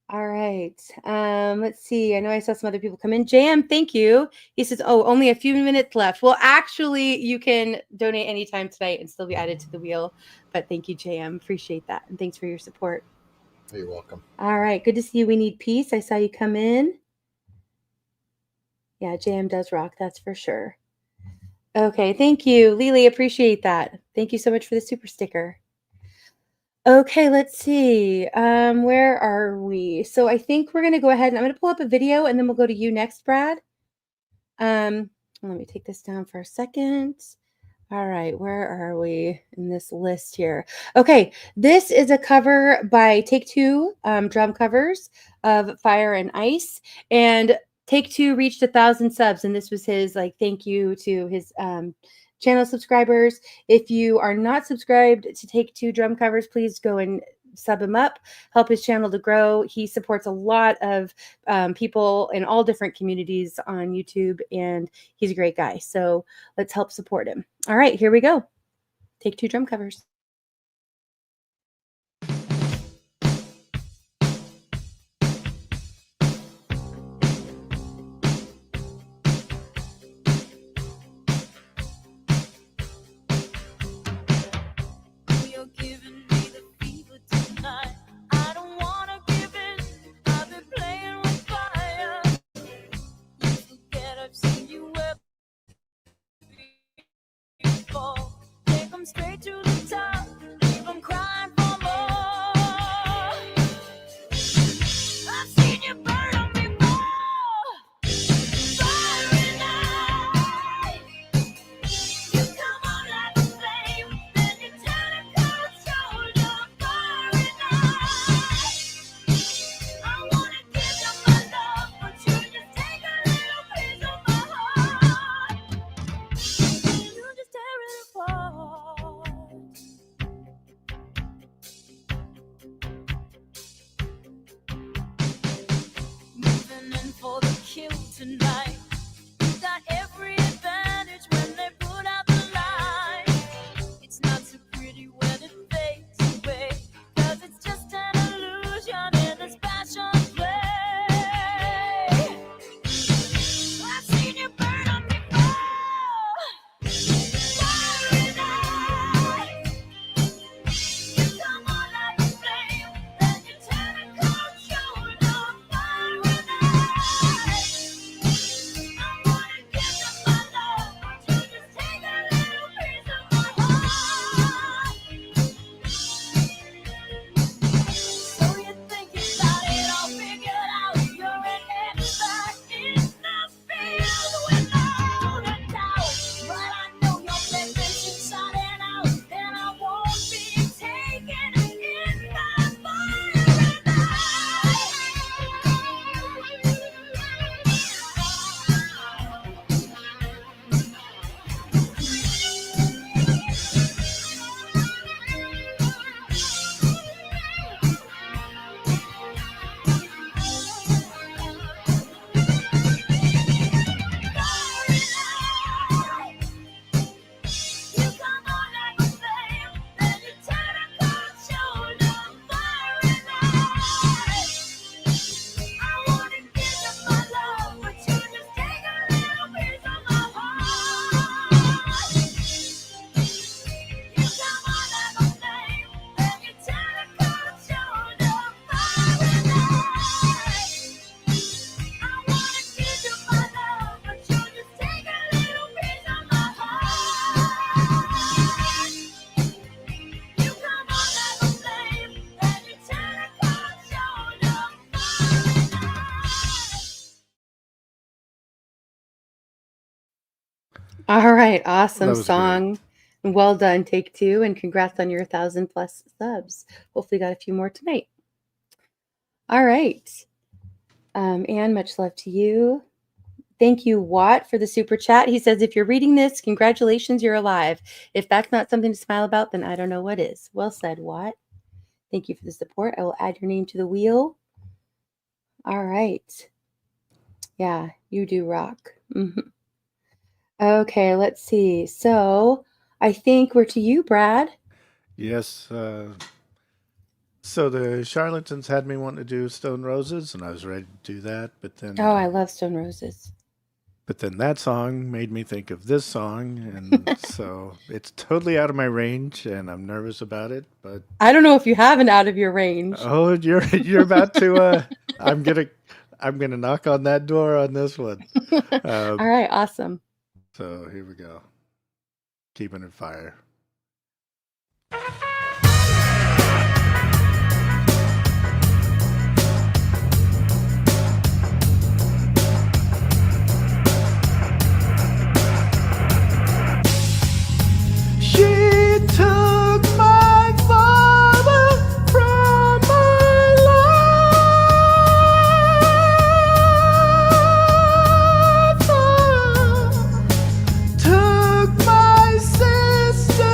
All right. Let's see. I know I saw some other people come in. JM, thank you. He says, oh, only a few minutes left. Well, actually, you can donate anytime tonight and still be added to the wheel. But thank you, JM. Appreciate that. And thanks for your support. You're welcome. All right. Good to see you. We need peace. I saw you come in. Yeah, JM does rock. That's for sure. Okay. Thank you, Lily. Appreciate that. Thank you so much for the super sticker. Okay, let's see. Where are we? So I think we're going to go ahead and I'm going to pull up a video and then we'll go to you next, Brad. Let me take this down for a second. All right, where are we in this list here? Okay, this is a cover by Take Two drum covers of Fire and Ice. And Take Two reached 1,000 subs, and this was his thank you to his channel subscribers. If you are not subscribed to Take Two drum covers, please go and sub him up, help his channel to grow. He supports a lot of people in all different communities on YouTube, and he's a great guy. So let's help support him. All right, here we go. Take Two drum covers. Straight to the top, leave them crying for more. I've seen you burn on me more. Fire and ice. You come on like a flame, then you turn a cold shoulder. Fire and ice. I wanna give you my love, but you just take a little piece of my heart. You just tear it apart. Tonight, you got every advantage when they put out the light. It's not so pretty when it fades away, 'cause it's just an illusion in this passion play. I've seen you burn on me more. Fire and ice. You come on like a flame, then you turn a cold shoulder. Fire and ice. All right, That awesome was great. song. Well done, take two, and congrats on your 1,000+ subs. Hopefully, got a few more tonight. All right, Anne, much love to you. Thank you, Watt, for the super chat. He says, if you're reading this, congratulations, you're alive. If that's not something to smile about, then I don't know what is. Well said, Watt. Thank you for the support. I will add your name to the wheel. All right. Yeah, you do rock. Mhm. Okay, let's see. So I think we're to you, Brad. Yes. So the Charlatans had me wanting to do Stone Roses, and I was ready to do that. But then, Oh, I love Stone Roses. but then that song made me think of this song, and so it's totally out of my range, and I'm nervous about it. But I don't know if you have an out of your range. oh, you're about to. I'm gonna knock on that door on this one. All right, awesome. So here we go. Keeping it fire. She took my father from my life, took my sister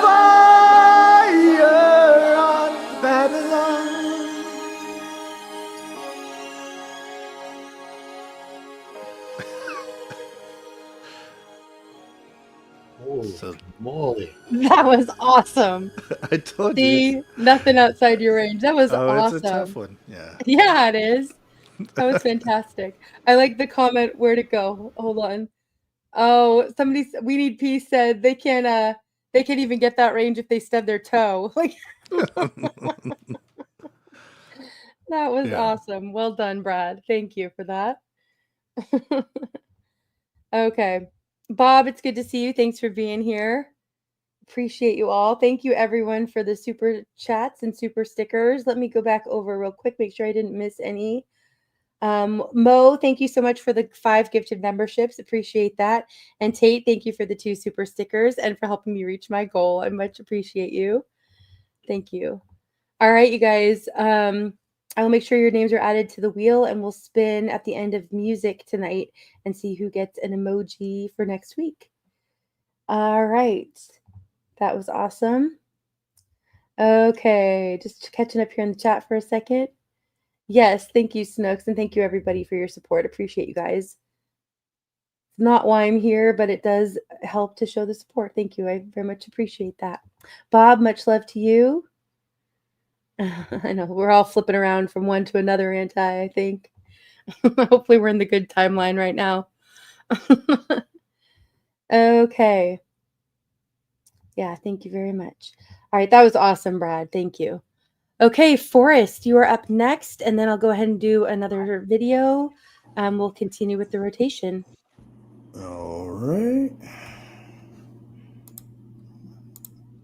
fire on Babylon. Holy moly. That was awesome. I told See, you. nothing outside your range. That was awesome. It's a tough one. Yeah. Yeah, it is. That was fantastic. I like the comment, where'd it go? Hold on. Oh, somebody, we need peace said they can't even get that range if they stub their toe. Like that was awesome. Well done, Brad. Thank you for that. Okay. Bob, it's good to see you. Thanks for being here. Appreciate you all. Thank you everyone for the super chats and super stickers. Let me go back over real quick, make sure I didn't miss any. Mo, thank you so much for the 5 gifted memberships. Appreciate that. And Tate, thank you for the 2 super stickers and for helping me reach my goal. I much appreciate you. Thank you. All right, you guys. I will make sure your names are added to the wheel and we'll spin at the end of music tonight and see who gets an emoji for next week. All right. That was awesome. Okay, just catching up here in the chat for a second. Yes, thank you, Snooks, and thank you everybody for your support. Appreciate you guys. It's not why I'm here, but it does help to show the support. Thank you. I very much appreciate that. Bob, much love to you. I know we're all flipping around from one to another, I think. Hopefully we're in the good timeline right now. Okay. Yeah, thank you very much. All right, that was awesome, Brad. Thank you. Okay, Forrest, you are up next, and then I'll go ahead and do another video. We'll continue with the rotation. All right.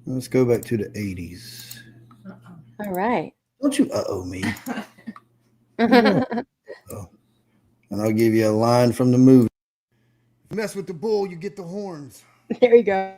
Let's go back to the 80s. All right. Don't you uh-oh me. Uh-oh. And I'll give you a line from the movie. If you mess with the bull, you get the horns. There you go.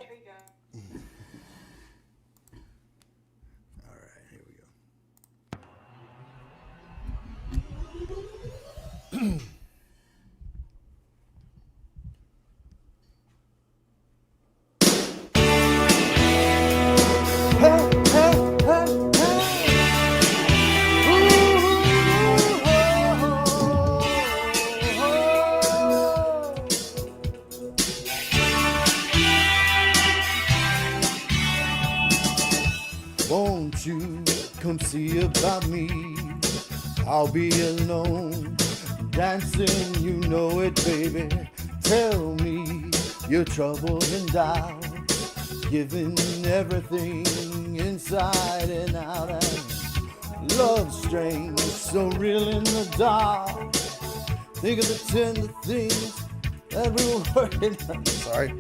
Won't you come see about me? I'll be alone, dancing, you know it, baby. Tell me your troubles and doubts, giving everything inside and out. And love strange, so real in the dark. Think of the tender things that we were working. Sorry.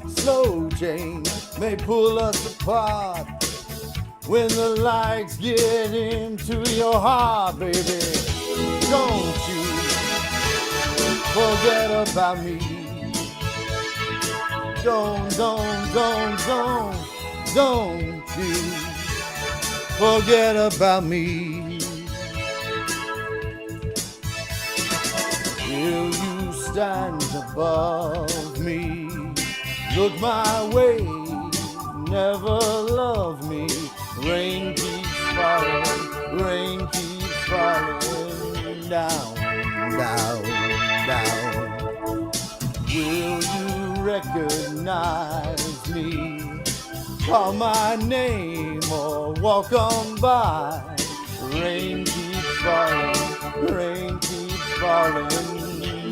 Slow change may pull us apart. When the lights get into your heart, baby, don't you forget about me. Don't you forget about me. Will you stand above me? Look my way, never love me. Rain keeps falling down, down, down. Will you recognize me? Call my name or walk on by. Rain keeps falling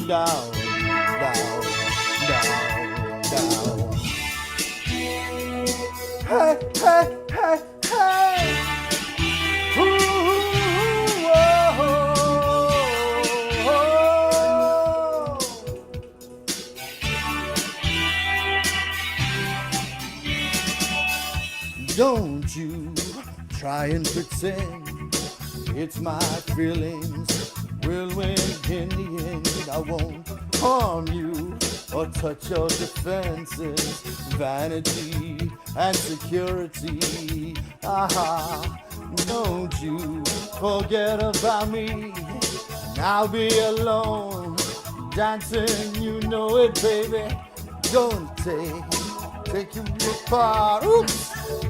down, down, down, down. Hey, hey, hey. Hey. Ooh, oh, oh, oh. Don't you try and pretend it's my feelings. Will win in the end. I won't harm you or touch your defenses, vanity and security. Don't you forget about me. And I'll be alone, dancing, you know it, baby. Don't take you apart. Oops.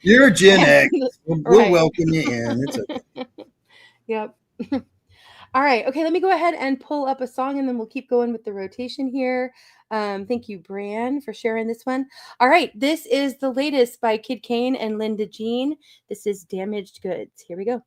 You're Gen X. We'll Right. welcome you in. It's okay. Yep. All right. Okay, let me go ahead and pull up a song and then we'll keep going with the rotation here. Thank you, Bran, for sharing this one. All right, this is the latest by Kid Kane and Linda Jean. This is Damaged Goods. Here we go.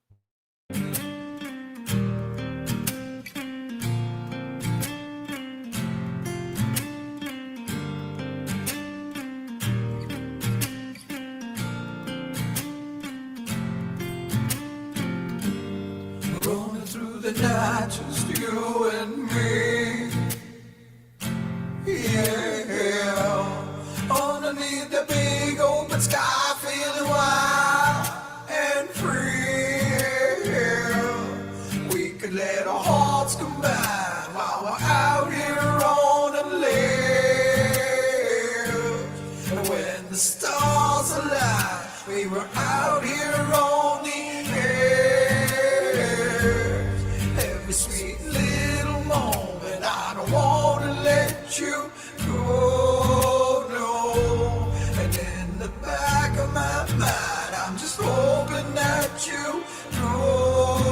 Rolling through the night, just you and me. Yeah, underneath the big open sky, feeling wild and free. We could let our hearts combine while we're out here on the ledge. And when the stars align, we were out here on the every sweet little moment. I don't want to let you go, no. And in the back of my mind, I'm just hoping that you know.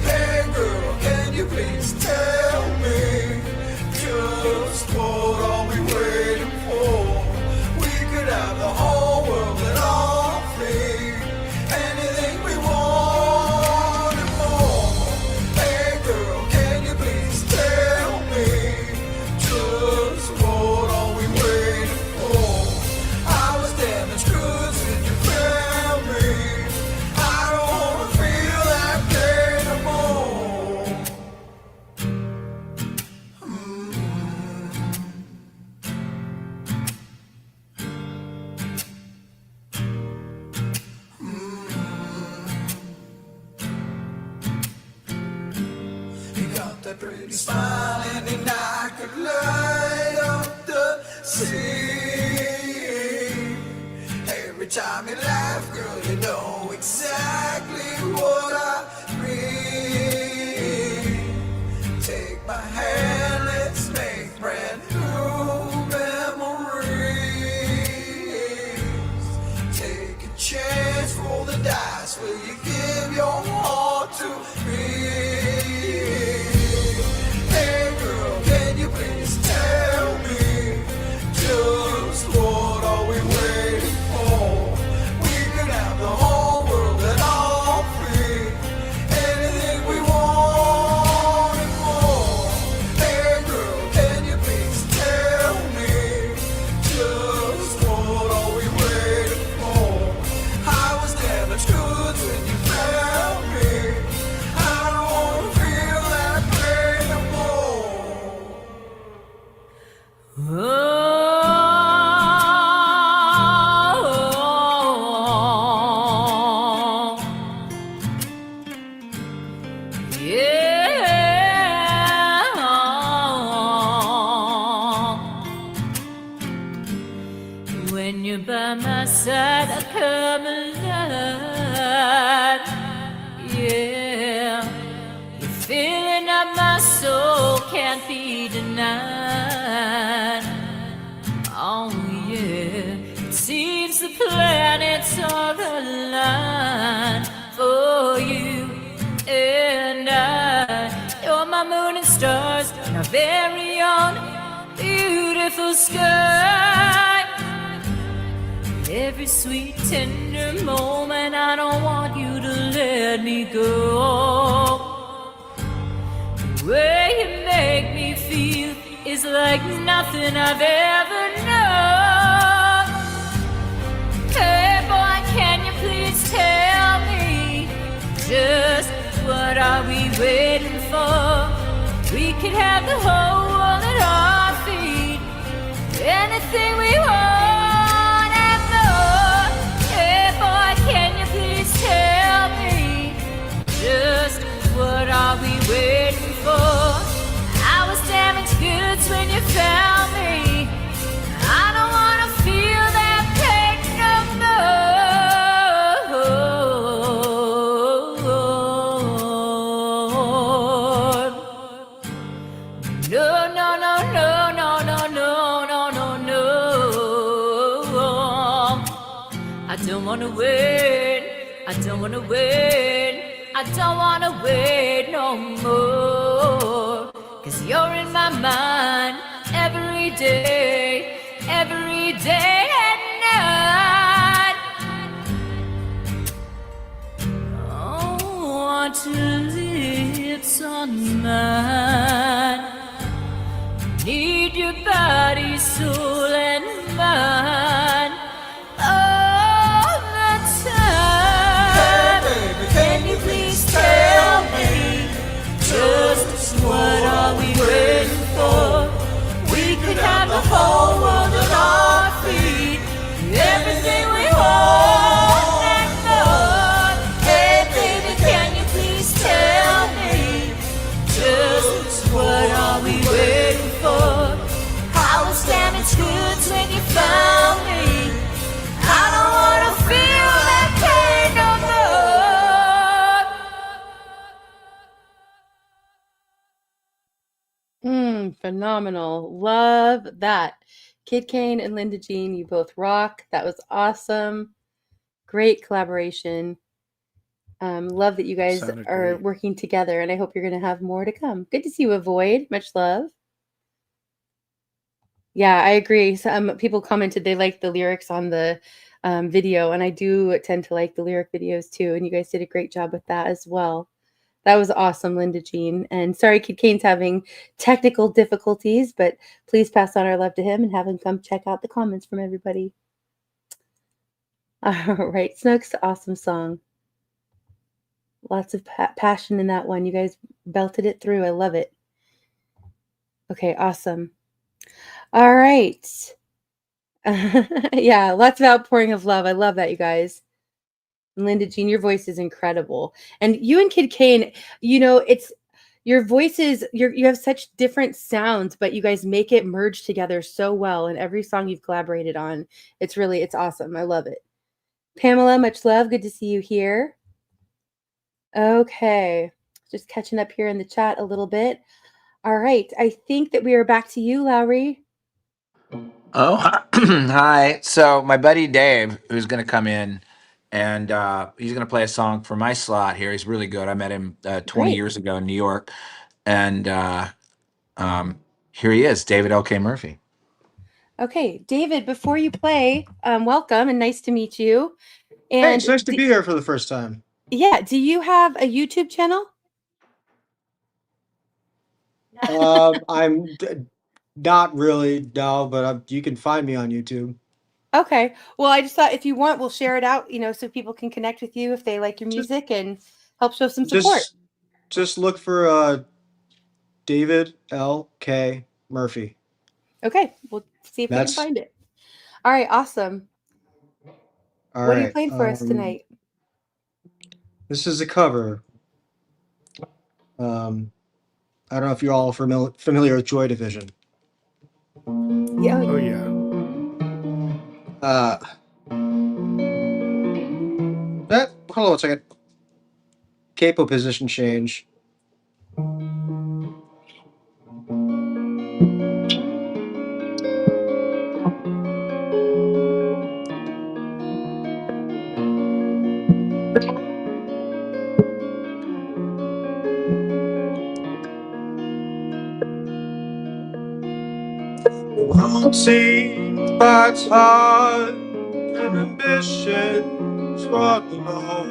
Hey girl, can you please tell me just what are we waiting for? We could have the whole world at our feet. Anything we want and more. Hey girl, can you please tell me just what are we waiting for? I was damaged goods when you found me. I don't wanna feel that pain no more. You got that pretty smile and then I could light up the sea. Every time you laugh, girl, you know exactly what I mean. Take my hand, let's make brand new memories. Take a chance, roll the dice. Will you give your heart to me? Hey girl, can you please tell me just what are we waiting for? We could have the whole world at our feet. Anything we want and more. Hey girl, can you please tell me just what are we waiting for? I was damaged goods when you found me. I don't wanna feel that pain no more. When you're by my side, I come alive. Yeah, the feeling of my soul can't be denied. Oh yeah, it seems the planets are aligned for you and I. You're my moon and stars, and our very own beautiful sky. Every sweet tender moment, I don't want you to let me go. The way you make me feel is like nothing I've ever known. Hey boy, can you please tell me just what are we waiting for? We could have the whole world at our feet. Anything we want and more. Hey boy, can you please tell me just what are we waiting for? I was damaged goods when you found me. I don't wanna feel that pain no more. No, no, no, no, no, no, no, no, no, no. wanna wait. I don't wanna wait. I don't wanna wait no more. 'Cause you're in my mind every day and night. Oh, want your lips on mine. Need your body, soul, and mind all the time. Hey, baby, can you please tell me just what are we waiting for? We could have the whole world at our feet, everything we want and more. Hey, baby, can you please tell me just what are we waiting for? I was damaged goods when you found me. I don't wanna feel that pain no more. Phenomenal. Love that. Kid Kane and Linda Jean, you both rock. That was awesome. Great collaboration. Love that you guys Sounded are great. working together, and I hope you're going to have more to come. Good to see you, Avoid. Much love. Yeah, I agree. Some people commented they liked the lyrics on the video, and I do tend to like the lyric videos too, and you guys did a great job with that as well. That was awesome, Linda Jean. And sorry, Kid Kane's having technical difficulties, but please pass on our love to him and have him come check out the comments from everybody. All right, Snooks, awesome song. Lots of passion in that one. You guys belted it through. I love it. Okay, awesome. All right. Yeah, lots of outpouring of love. I love that, you guys. Linda Jean, your voice is incredible. And you and Kid Kane, it's your voices, you have such different sounds, but you guys make it merge together so well in every song you've collaborated on. It's awesome. I love it. Pamela, much love. Good to see you here. Okay. Just catching up here in the chat a little bit. All right. I think that we are back to you, Lowry. Oh, hi. So my buddy Dave, who's going to come in, and he's going to play a song for my slot here. He's really good. I met him 20 Great. years ago in New York. And here he is, David L.K. Murphy. Okay, David, before you play, welcome and nice to meet you. And hey, it's nice to be here for the first time. Yeah, do you have a YouTube channel? I'm not really, no, but you can find me on YouTube. Okay. Well, I just thought if you want, we'll share it out, so people can connect with you if they like your music and help show some support. Just look for David L.K. Murphy. Okay, we'll see if we can find it. All right, awesome. What are you playing for us tonight? This is a cover. I don't know if you're all familiar with Joy Division. Yeah. Oh yeah. Hold on a second. Capo position change. Routine bites hard, and ambitions run low.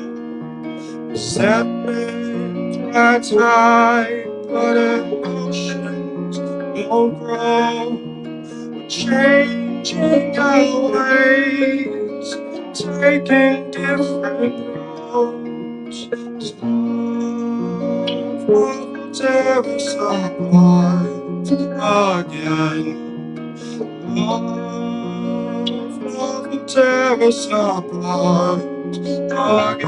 Resentment rides high, but emotions won't grow. We're changing our ways, taking different roads. Love will tear us apart again. Love will tear us apart again.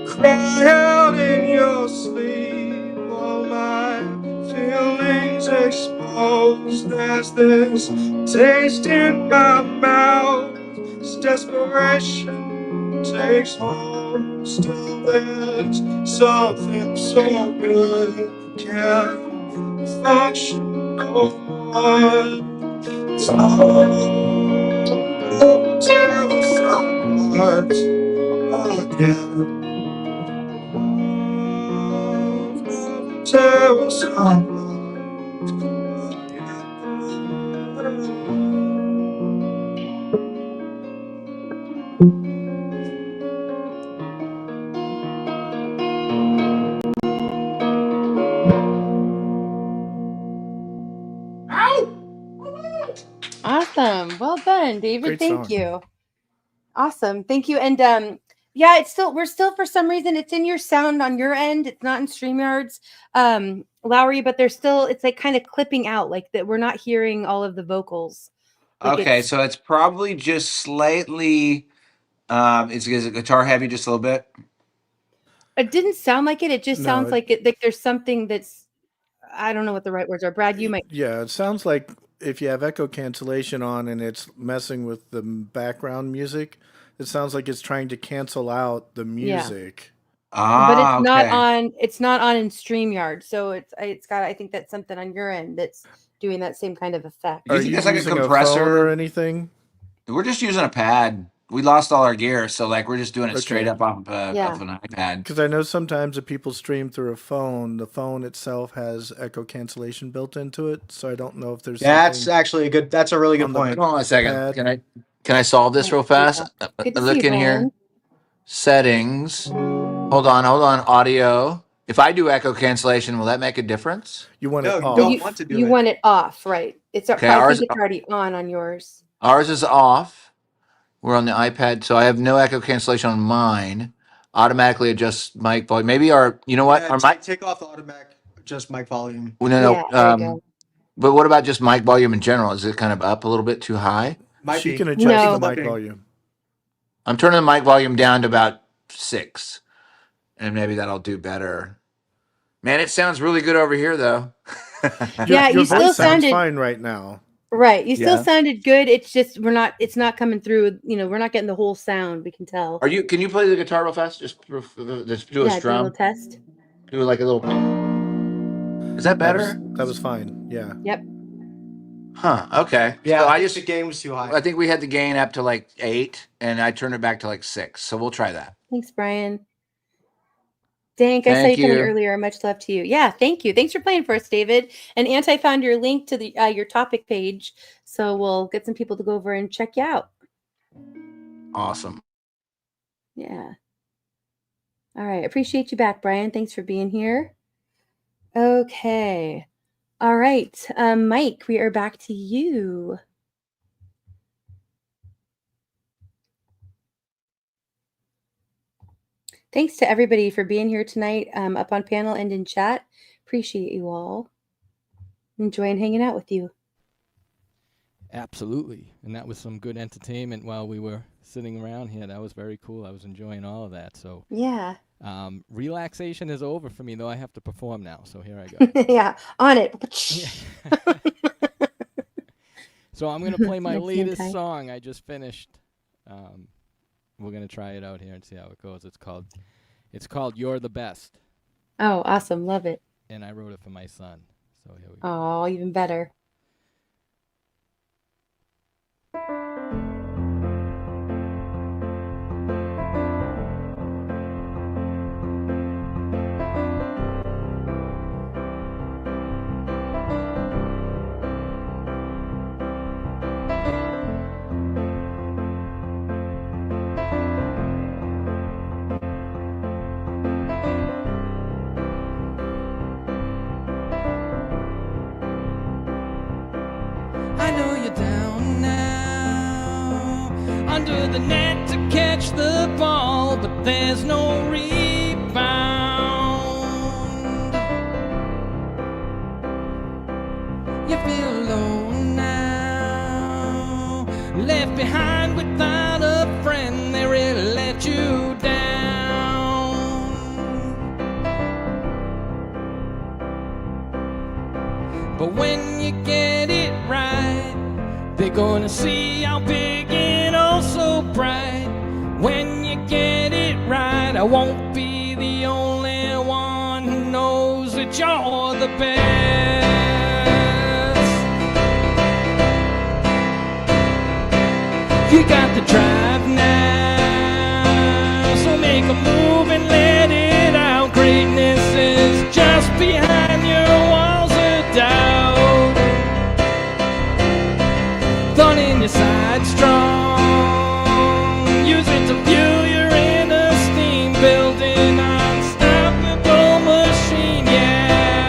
Cry out in your sleep, all my feelings exposed. There's this taste in my mouth, this desperation takes hold. Still there's something so good, can't affection on. Some tear us apart again. Tear us apart. Awesome. Well done, David. Great Thank song. you. Awesome. Thank you. And yeah, we're still for some reason it's in your sound on your end. It's not in StreamYard's, Lowry, but it's like kind of clipping out like that. We're not hearing all of the vocals. Like Okay, so it's probably just slightly. Is the guitar heavy just a little bit? It didn't sound like it. It just No, sounds like there's something that's, I don't know what the right words are. Brad, you might. Yeah, it sounds like if you have echo cancellation on and it's messing with the background music, it sounds like it's trying to cancel out the music. But it's not on in StreamYard. So it's got, I think that's something on your end that's doing that same kind of effect. Do you think that's like a compressor or anything? We're just using a pad. We lost all our gear, so like we're just doing it straight up off an iPad. Because I know sometimes if people stream through a phone, the phone itself has echo cancellation built into it. So I don't know if there's That's actually that's a really good point. Hold on a second. Can I solve this real fast? Look in here. Settings. Hold on. Audio. If I do echo cancellation, will that make a difference? You want it off. You don't want to do You it. want it off, right? It's Okay, I think it's already on yours. Ours is off. We're on the iPad, so I have no echo cancellation on mine. Automatically adjust mic volume. Maybe our mic. Take off the automatic adjust mic volume. Well, no. But what about just mic volume in general? Is it kind of up a little bit too high? She can adjust the mic volume. I'm turning the mic volume down to about 6, and maybe that'll do better. Man, it sounds really good over here, though. Yeah, you still sounded fine right now. Right, you still sounded good. It's just it's not coming through. We're not getting the whole sound. We can tell. Can you play the guitar real fast? Just do a strum. Do a little test. Do like a little. Is that better? That was fine. Yeah. Yep. Huh. Okay. Yeah, So the gain was too high. I think we had the gain up to like 8, and I turned it back to like 6. So we'll try that. Thanks, Brian. Dank, I saw you coming earlier. Much love to you. Yeah, thank you. Thanks for playing for us, David. And I found your link to your topic page, so we'll get some people to go over and check you out. Awesome. Yeah. All right. Appreciate you back, Brian. Thanks for being here. Okay. All right. Mike, we are back to you. Thanks to everybody for being here tonight, up on panel and in chat. Appreciate you all. Enjoying hanging out with you. Absolutely. And that was some good entertainment while we were sitting around here. That was very cool. I was enjoying all of that. So yeah. Relaxation is over for me, though. I have to perform now. So here I go. Yeah, on it. So I'm going to play my latest song I just finished. We're going to try it out here and see how it goes. It's called You're the Best. Oh, awesome. Love it. And I wrote it for my son. So here we go. Oh, even better. Under the net to catch the ball, but there's no rebound. You feel alone now, left behind without a friend. They really let you down. But when you get it right, they're gonna see how big and oh so bright. When you get it right, I won't be the only one who knows that you're the best. You got the drive now, so make a move and let it out. Greatness is just behind your walls of doubt. Thorn in your side strong, use it to fuel your inner steam, building unstoppable machine, yeah.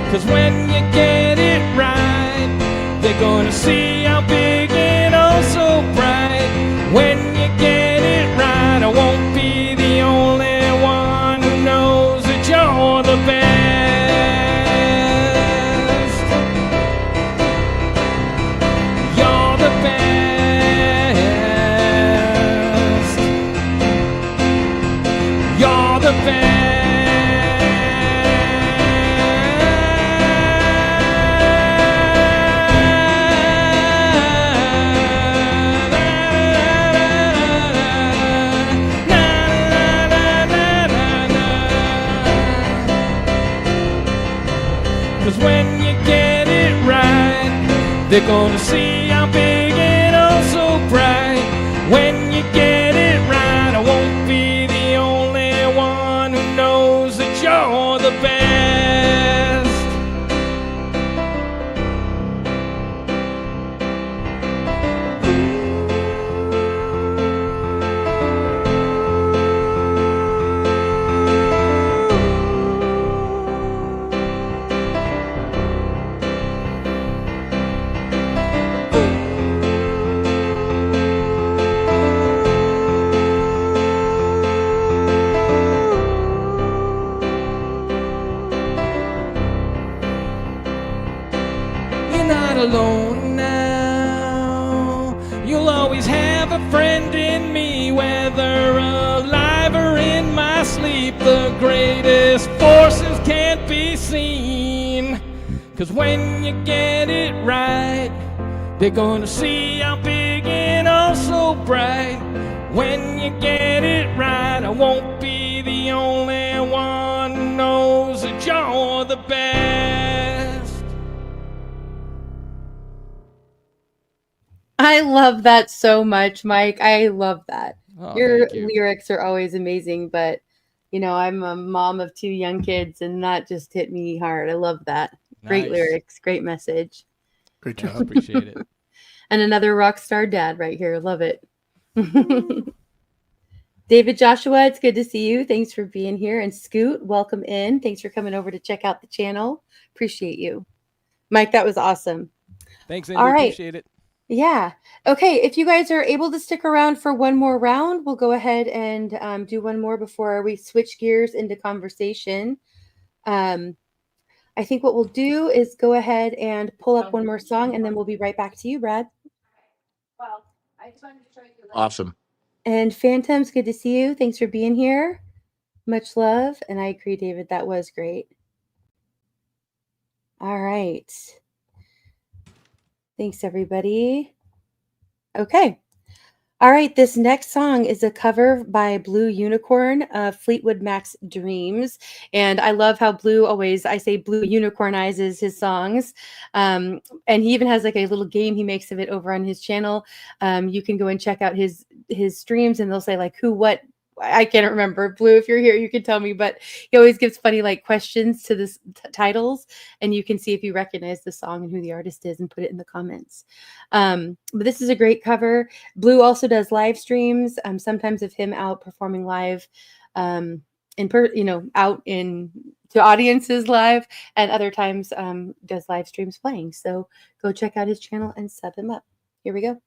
'Cause when you get it right, they're gonna see how big and oh so bright. When you get it right, I won't be the only one who knows that you're the best. You're the best. You're the best. When you get it right, they're gonna see how big and oh so bright. When you get it right, I won't be the only one who knows that you're the best. Alone now, you'll always have a friend in me, whether alive or in my sleep. The greatest forces can't be seen, 'cause when you get it right, they're gonna see how big and oh so bright. When you get it right, I won't be the only one who knows that you're the best. I love that so much, Mike. I love that. Oh, Your thank you. lyrics are always amazing, but you know, I'm a mom of 2 young kids, and that just hit me hard. I love that. Great Nice. lyrics, great message. Great I job. appreciate it. And another rock star dad right here. Love it. David Joshua, it's good to see you. Thanks for being here. And Scoot, welcome in. Thanks for coming over to check out the channel. Appreciate you. Mike, that was awesome. Thanks, Indy. All right. Appreciate it. Yeah. Okay. If you guys are able to stick around for one more round, we'll go ahead and do one more before we switch gears into conversation. I think what we'll do is go ahead and pull up one more song, and then we'll be right back to you, Brad. Well, I just wanted to show you. Awesome. And Phantoms, good to see you. Thanks for being here. Much love. And I agree, David. That was great. All right. Thanks, everybody. Okay. All right. This next song is a cover by Blue Unicorn of Fleetwood Mac's Dreams. And I love how Blue always, I say Blue unicornizes his songs. And he even has like a little game he makes of it over on his channel. You can go and check out his streams, and they'll say like who, what, I can't remember. Blue, if you're here, you can tell me, but he always gives funny like questions to the titles, and you can see if you recognize the song and who the artist is and put it in the comments. But this is a great cover. Blue also does live streams, sometimes of him out performing live, out in to audiences live, and other times does live streams playing. So go check out his channel and sub him up. Here we go.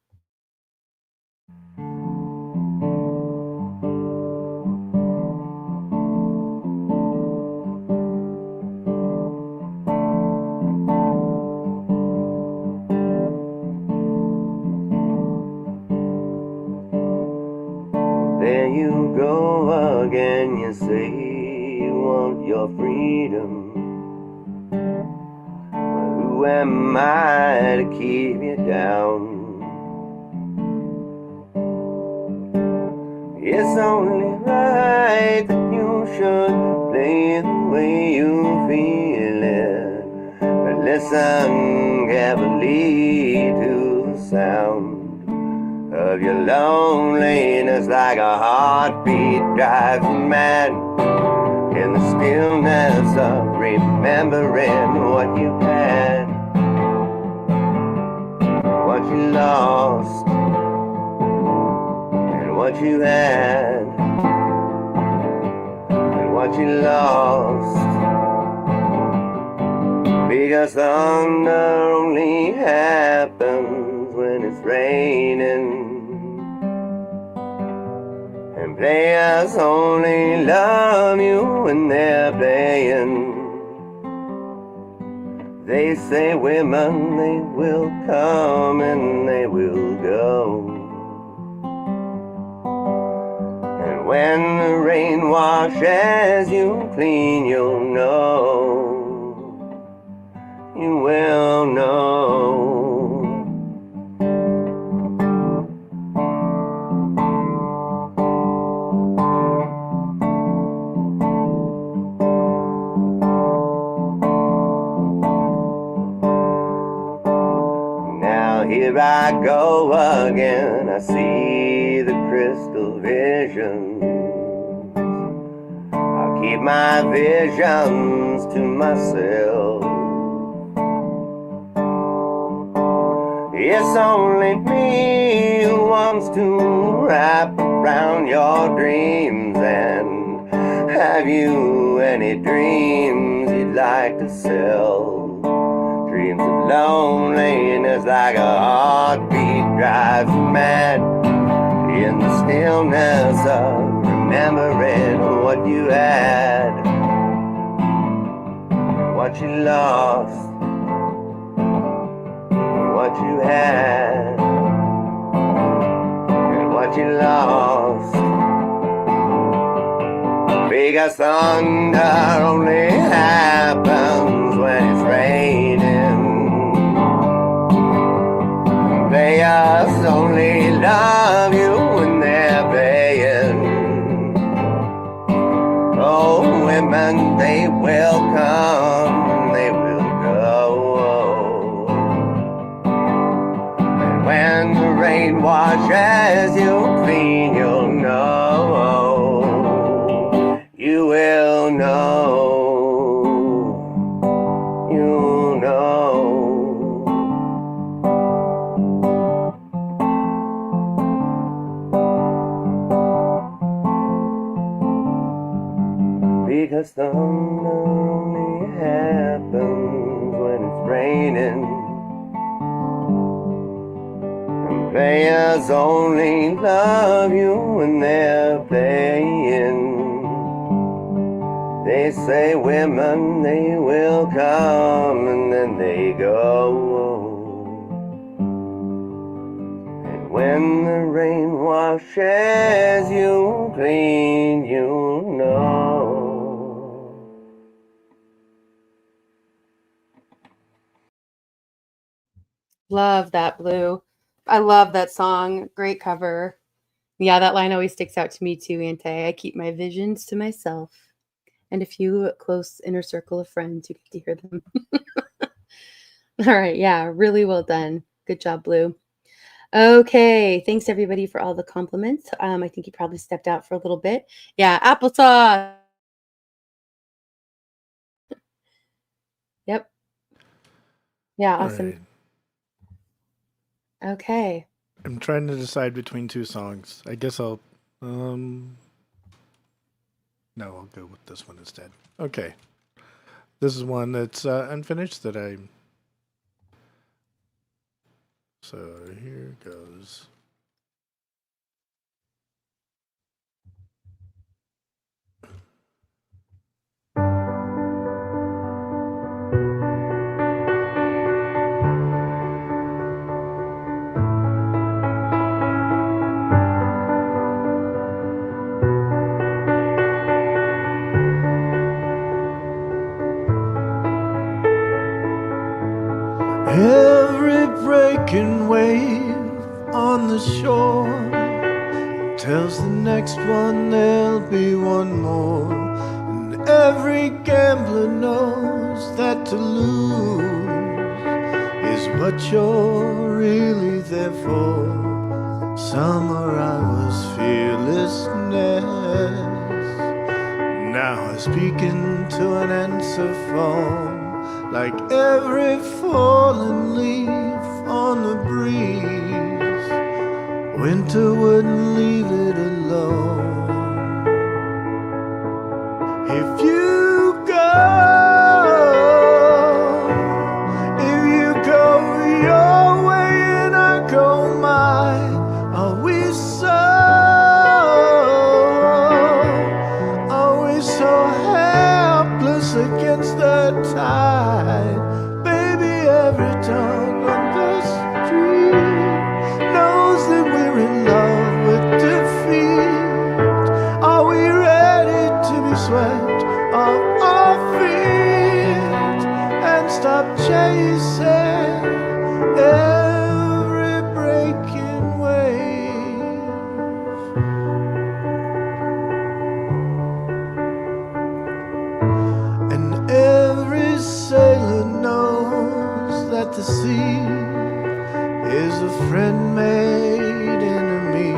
There you go again, you say you want your freedom. Well, who am I to keep you down? It's only right that you should play the way you feel it. But listen carefully to the sound of your loneliness, like a heartbeat drives you mad. In the stillness of remembering what you had, what you lost, and what you had, and what you lost. Because thunder only happens when it's raining, and players only love you when they're playing. They say women, they will come and they will go, and when the rain washes you clean, you'll know. You will know. Now here I go again, I see the crystal visions. I'll keep my visions to myself. It's only me who wants to wrap around your dreams. And have you any dreams you'd like to sell? Dreams of loneliness, like a heartbeat drives you mad. In the stillness of remembering what you had, what you lost, what you had, and what you lost. Because thunder only happens when it's raining. Players only love you when they're playing. Oh, women, they will come, they will go. And when the rain washes you clean, you'll know. You will know. You'll know. Because thunder only happens when it's raining. And players only love you when they're playing. They say women, they will come and then they go. And when the rain washes you clean, you'll know. Love that, Blue. I love that song. Great cover. Yeah, that line always sticks out to me too, Ante. I keep my visions to myself and a few close inner circle of friends who get to hear them. All right. Yeah, really well done. Good job, Blue. Okay. Thanks, everybody, for all the compliments. I think you probably stepped out for a little bit. Yeah, applesauce. Yep. Yeah, awesome. Right. Okay. I'm trying to decide between two songs. I guess I'll no, I'll go with this one instead. Okay. This is one that's unfinished that I so here goes. Every breaking wave on the shore tells the next one there'll be one more. And every gambler knows that to lose is what you're really there for. Summer I was fearlessness. Now I speak into an answer phone, like every fallen leaf on the breeze. Winter wouldn't leave it alone. If you go your way and I go mine, are we so helpless against the tide? Baby, every dog on the street knows that we're in love with defeat. Are we ready to be swept off our feet and stop chasing every breaking wave? And every sailor knows that the sea is a friend made enemy,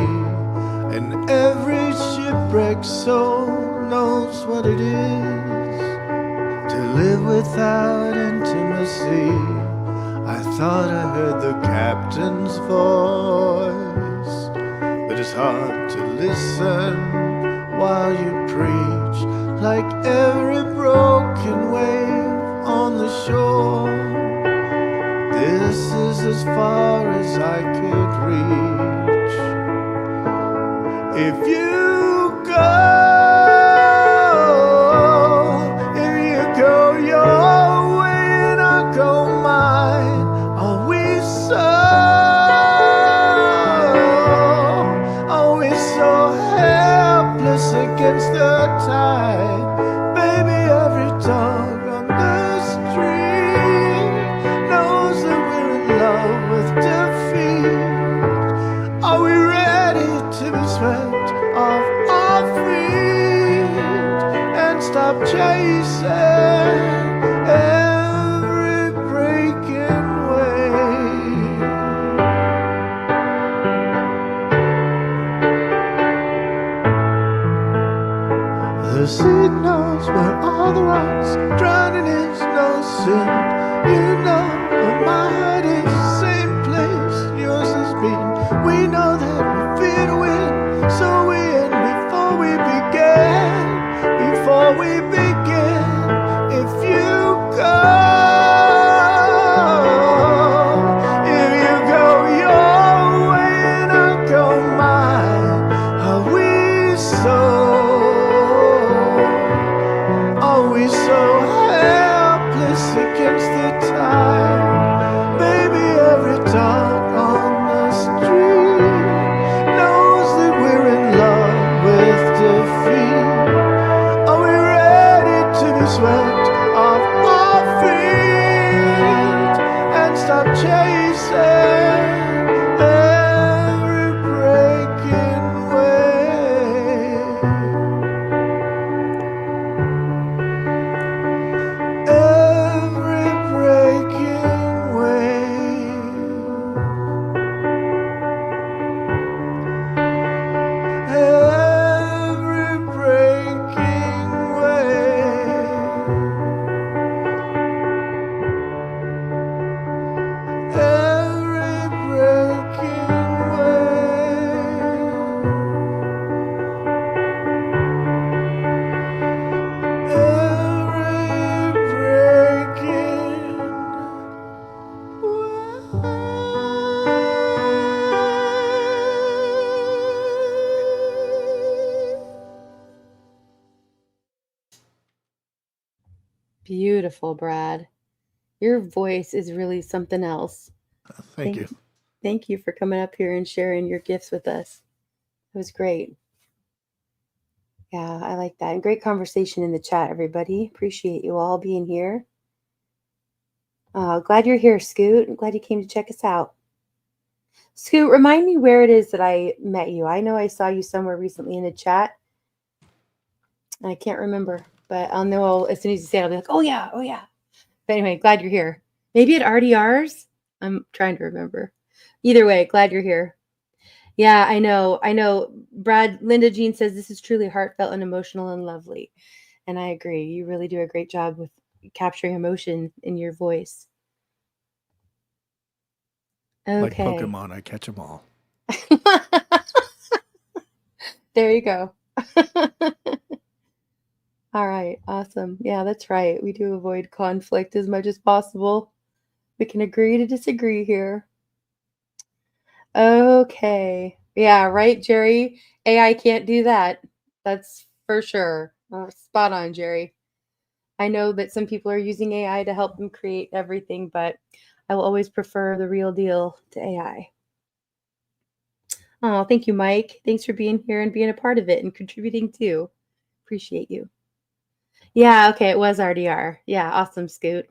and every shipwrecked soul knows what it is to live without intimacy. I thought I heard the captain's voice, but it's hard to listen while you preach, like every broken wave on the shore. This is as far as I could reach. If you go your way and I go mine, are we so helpless against the tide? Baby, every dog on the street knows that we're in love with defeat. Are we ready to be swept off our feet and stop chasing every breaking wave? The sea knows where all the rocks, drowning is no sin. You know where my heart is, same place yours has been. We know that we fear to win, so we end before we begin. Before we begin, if you go your way and I go mine, are we so helpless against the tide? Baby, every dog on the street knows that we're in love with defeat. Are we ready to be swept off our feet and stop chasing every breaking wave? Every breaking wave. Every breaking wave. Every breaking wave. Every breaking Beautiful, Brad. Your voice is really something else. Thank you. Thank you for coming up here and sharing your gifts with us. It was great. Yeah, I like that. And great conversation in the chat, everybody. Appreciate you all being here. Glad you're here, Scoot. I'm glad you came to check us out. Scoot, remind me where it is that I met you. I know I saw you somewhere recently in the chat. I can't remember, but I'll know as soon as you say it, I'll be like, oh yeah. But anyway, glad you're here. Maybe at RDR's? I'm trying to remember. Either way, glad you're here. Yeah, I know. Brad, Linda Jean says this is truly heartfelt and emotional and lovely. And I agree. You really do a great job with capturing emotion in your voice. Okay. Like Pokemon, I catch them all. There you go. All right, awesome. Yeah, that's right. We do avoid conflict as much as possible. We can agree to disagree here. Okay. Yeah, right, Jerry? AI can't do that. That's for sure. Spot on, Jerry. I know that some people are using AI to help them create everything, but I will always prefer the real deal to AI. Oh, thank you, Mike. Thanks for being here and being a part of it and contributing too. Appreciate you. Yeah, okay, it was RDR. Yeah, awesome, Scoot.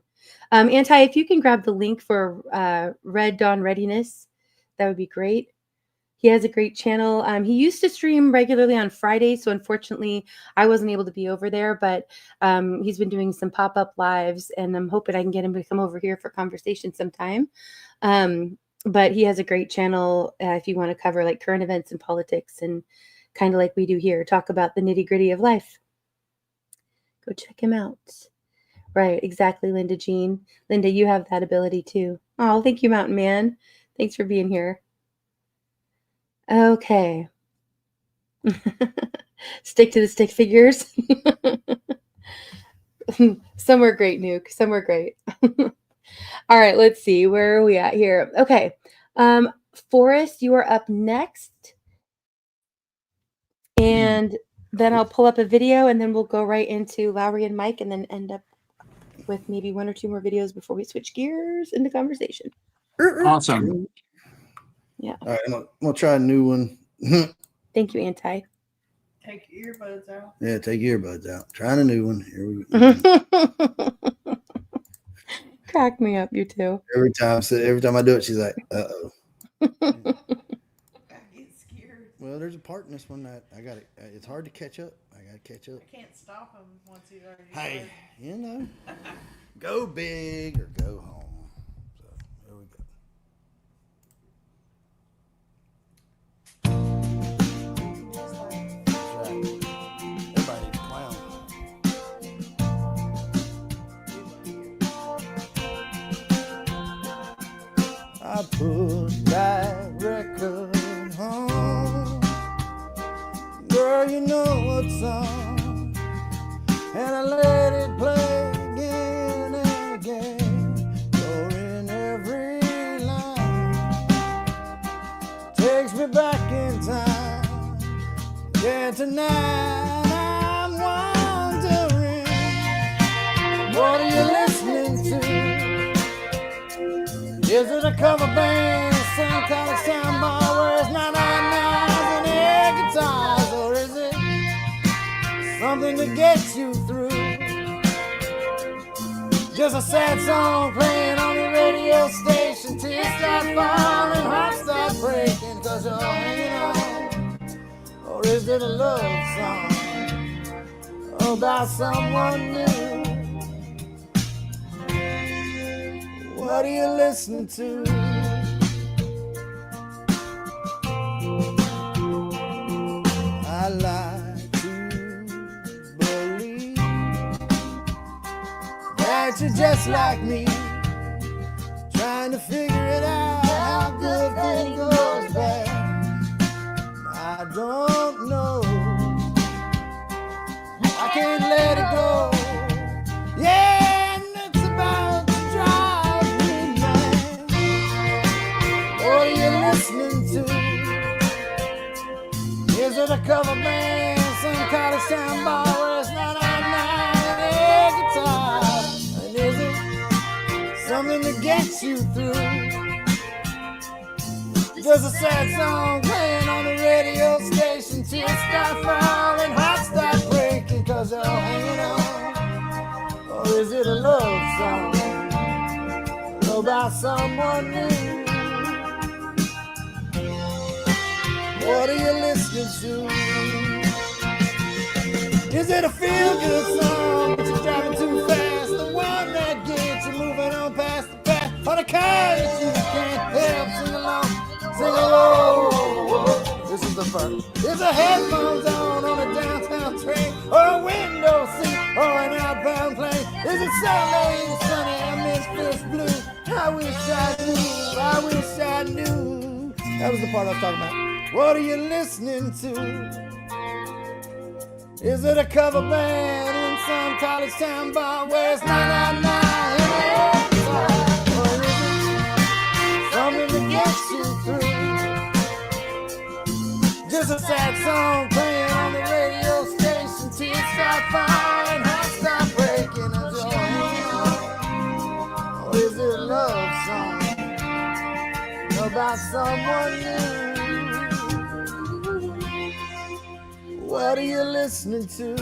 Anti, if you can grab the link for Red Dawn Readiness, that would be great. He has a great channel. He used to stream regularly on Fridays, so unfortunately I wasn't able to be over there, but he's been doing some pop-up lives, and I'm hoping I can get him to come over here for conversation sometime. But he has a great channel if you want to cover like current events and politics and kind of like we do here, talk about the nitty-gritty of life. Go check him out. Right, exactly, Linda Jean. Linda, you have that ability too. Oh, thank you, Mountain Man. Thanks for being here. Okay. Stick to the stick figures. Some were great, Nuke. Some were great. All right, let's see. Where are we at here? Okay. Forrest, you are up next. And then I'll pull up a video and then we'll go right into Lowry and Mike and then end up with maybe one or two more videos before we switch gears into conversation. Awesome. Yeah. All right, I'm gonna try a new one. Thank you, Anti. Take your earbuds out. Yeah, take your earbuds out. Trying a new one. Here we go. Crack me up, you two. Every time I do it, she's like, "Uh-oh." Well, there's a part in this one that I got. It's hard to catch up. I got to catch up. I can't stop him once he already. Hey, you know, go big or go home. So there we go. Everybody needs a clown. I put that record on, girl, you know what's on, and I let it play again and again, knowing every line takes me back in time. Yeah, tonight I'm wondering, what are you listening to? Is it a cover band, some kind of soundbar where it's not and air guitars, or is it something that gets you through? Just a sad song playing on the radio station, tears start falling, hearts start breaking, 'cause you're hanging on. Or is it a love song about someone new? What are you listening to? I like to believe that you're just like me, trying to figure it out, how good thing goes bad. I don't know, I can't let it go. Yeah, and it's about to drive me mad. What are you listening to? Is it a cover band, some kind of soundbar where it's not on and air guitar? And is it something that gets you through? Just a sad song playing on the radio station, tears start falling, hearts start breaking, 'cause you're hanging on. Or is it a love song about someone new? What are you listening to? Is it a feel-good song, but you're driving too fast? The one that gets you moving on past the path For the kind that you can't help sing along, sing along. This is the verse. Is the headphones on a downtown train, or a window seat, or an outbound plane? Is it Saturday sunny or Memphis blue? I wish I knew, I wish I knew. That was the part I was talking about. What are you listening to? Is it a cover band in some college town bar where it's 999 or is it something to get you through? Just a sad song playing on the radio station till you start falling, heart start breaking and joy. Or is it a love song about someone new? What are you listening to?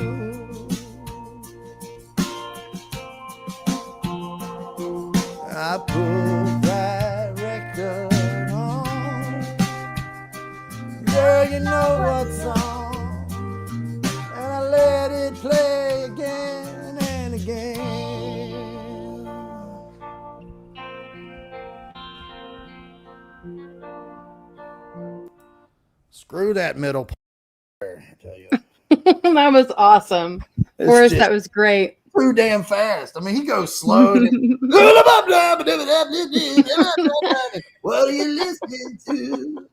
I put that record on. Girl, you know what's on. And I let it play again and again. Screw that middle part. I tell you. That was awesome. Forrest, that was great. Too damn fast. I mean, he goes slow. What are you listening to?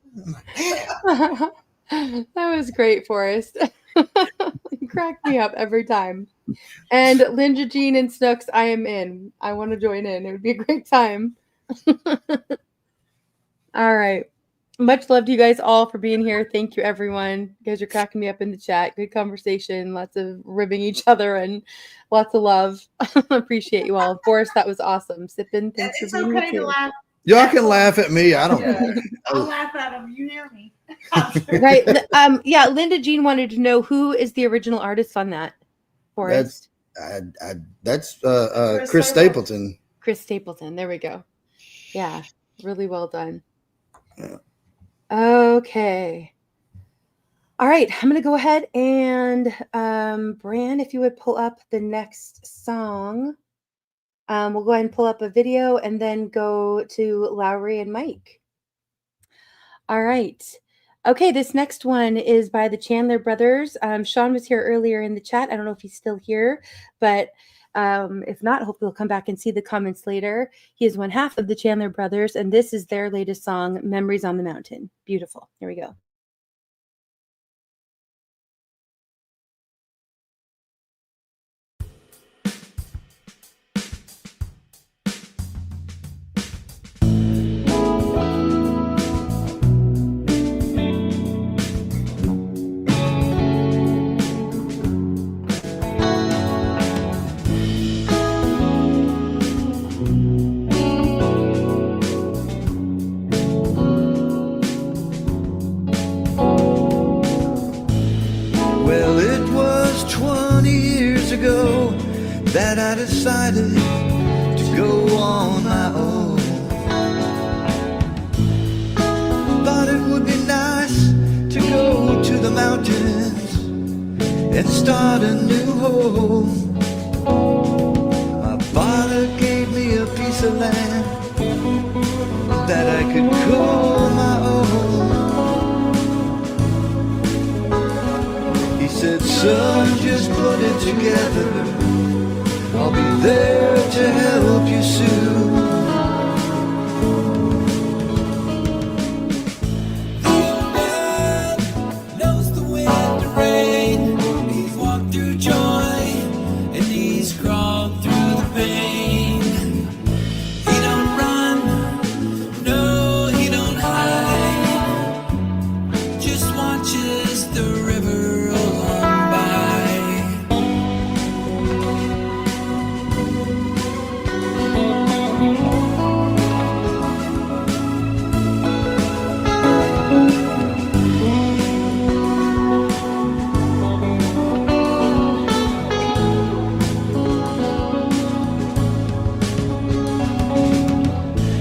That was great, Forrest. You crack me up every time. And Linda Jean and Snooks, I am in. I want to join in. It would be a great time. All right. Much love to you guys all for being here. Thank you, everyone. You guys are cracking me up in the chat. Good conversation. Lots of ribbing each other and lots of love. Appreciate you all. Forrest, that was awesome. Sippin', thanks It's for being okay here. to laugh. Y'all can laugh at me. I don't care. I'll laugh at them. You hear me? Right. Yeah, Linda Jean wanted to know who is the original artist on that, Forrest. That's Chris Stapleton. Chris Stapleton. There we go. Yeah, really well done. Yeah. Okay. All right. I'm going to go ahead and Bran, if you would pull up the next song. We'll go ahead and pull up a video and then go to Lowry and Mike. All right. Okay, this next one is by the Chandler Brothers. Sean was here earlier in the chat. I don't know if he's still here, but if not, hopefully he'll come back and see the comments later. He is one half of the Chandler Brothers, and this is their latest song, Memories on the Mountain. Beautiful. Here we go. That I decided to go on my own. Thought it would be nice to go to the mountains and start a new home. My father gave me a piece of land that I could call my own. He said, son, just put it together. I'll be there to help you soon. Knows the wind and rain. He's walked through joy and he's crawled through the pain. He don't run, no, he don't hide. Just watches the river along by.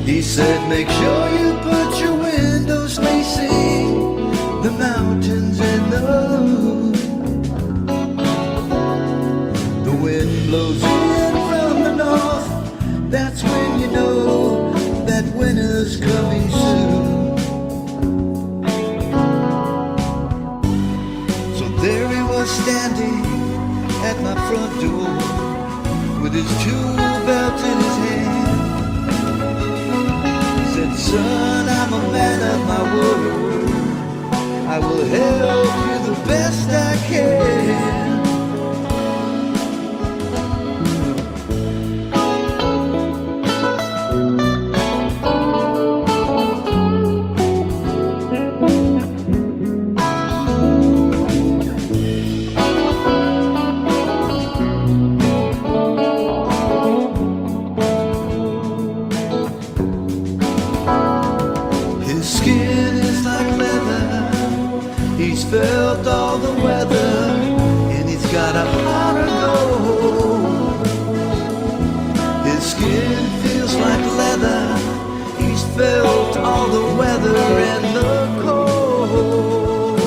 He said, make sure you put your windows facing the mountains and the moon. The wind blows in from the north, that's when you know I will help you the best I can. His skin is like leather. He's felt all the weather, and he's got a heart of gold. His skin feels like leather. He's felt all the weather and the cold.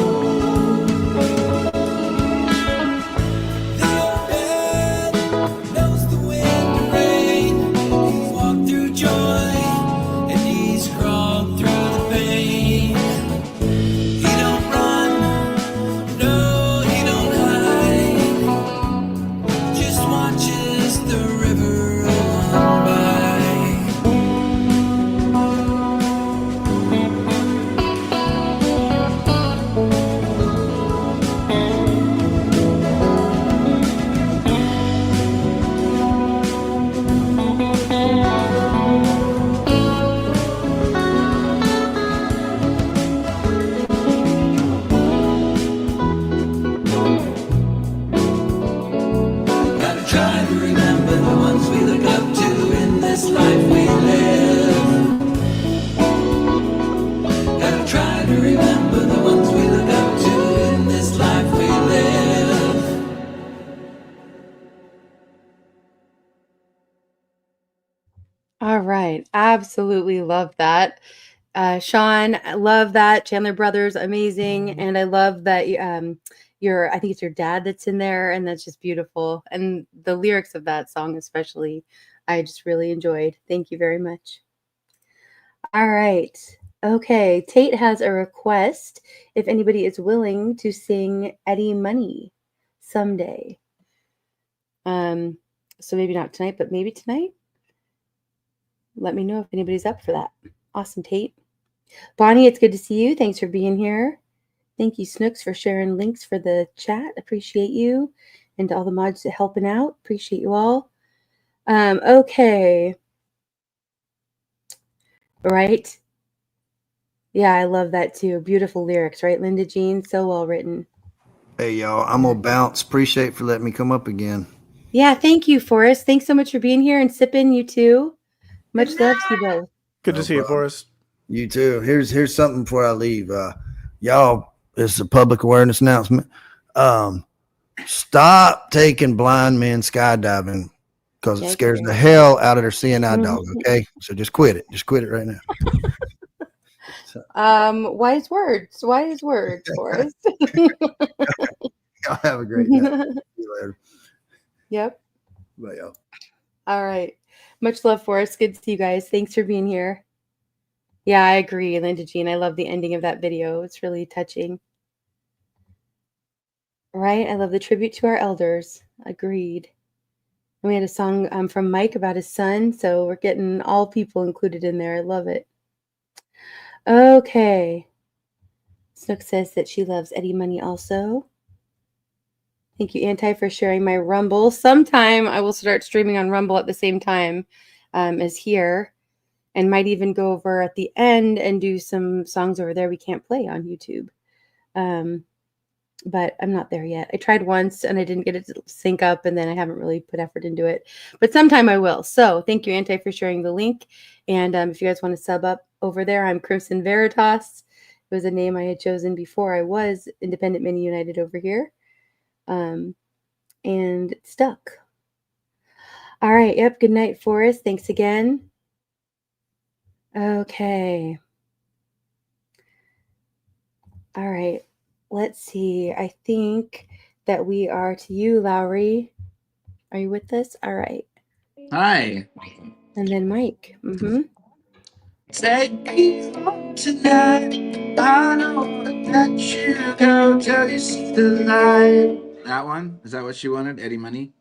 The old man knows the wind and rain. He's walked through joy and he's crawled through the pain. He don't run, no, he don't hide. Just watches the river run by. Gotta try to remember the ones we look up to in this life we live. Gotta try to remember the ones we look up to in this life we live. All right. Absolutely love that. Sean, I love that. Chandler Brothers, amazing. And I love that I think it's your dad that's in there, and that's just beautiful. And the lyrics of that song especially, I just really enjoyed. Thank you very much. All right. Okay. Tate has a request if anybody is willing to sing Eddie Money someday. So maybe not tonight, but maybe tonight. Let me know if anybody's up for that. Awesome, Tate. Bonnie, it's good to see you. Thanks for being here. Thank you, Snooks, for sharing links for the chat. Appreciate you. And to all the mods helping out. Appreciate you all. Okay. Right. Yeah, I love that too. Beautiful lyrics, right, Linda Jean? So well written. Hey, y'all. I'm going to bounce. Appreciate for letting me come up again. Yeah, thank you, Forrest. Thanks so much for being here, and Sippin', you too. Much love to you both. Good to see you, Forrest. You too. Here's something before I leave. Y'all, this is a public awareness announcement. Stop taking blind men skydiving because it scares the hell out of their seeing eye dog. Okay, so just quit it. Just quit it right now. Wise words, Forrest. Y'all have a great night. See you later. Yep. Bye, y'all. All right. Much love, Forrest. Good to see you guys. Thanks for being here. Yeah, I agree, Linda Jean. I love the ending of that video. It's really touching. Right? I love the tribute to our elders. Agreed. And we had a song from Mike about his son, so we're getting all people included in there. I love it. Okay. Snook says that she loves Eddie Money also. Thank you, Anti, for sharing my Rumble. Sometime I will start streaming on Rumble at the same time as here, and might even go over at the end and do some songs over there we can't play on YouTube. But I'm not there yet. I tried once and I didn't get it to sync up, and then I haven't really put effort into it. But sometime I will. So thank you, Anti, for sharing the link. And if you guys want to sub up over there, I'm Crimson Veritas. It was a name I had chosen before I was IndependentMany United over here. And it stuck. All right. Yep. Good night, Forrest. Thanks again. Okay. All right. Let's see. I think that we are to you, Lowry. Are you with us? All right. Hi. And then Mike. Mm-hmm. Take me home tonight. I don't wanna let you go till you see the light. That one? Is that what she wanted? Eddie Money?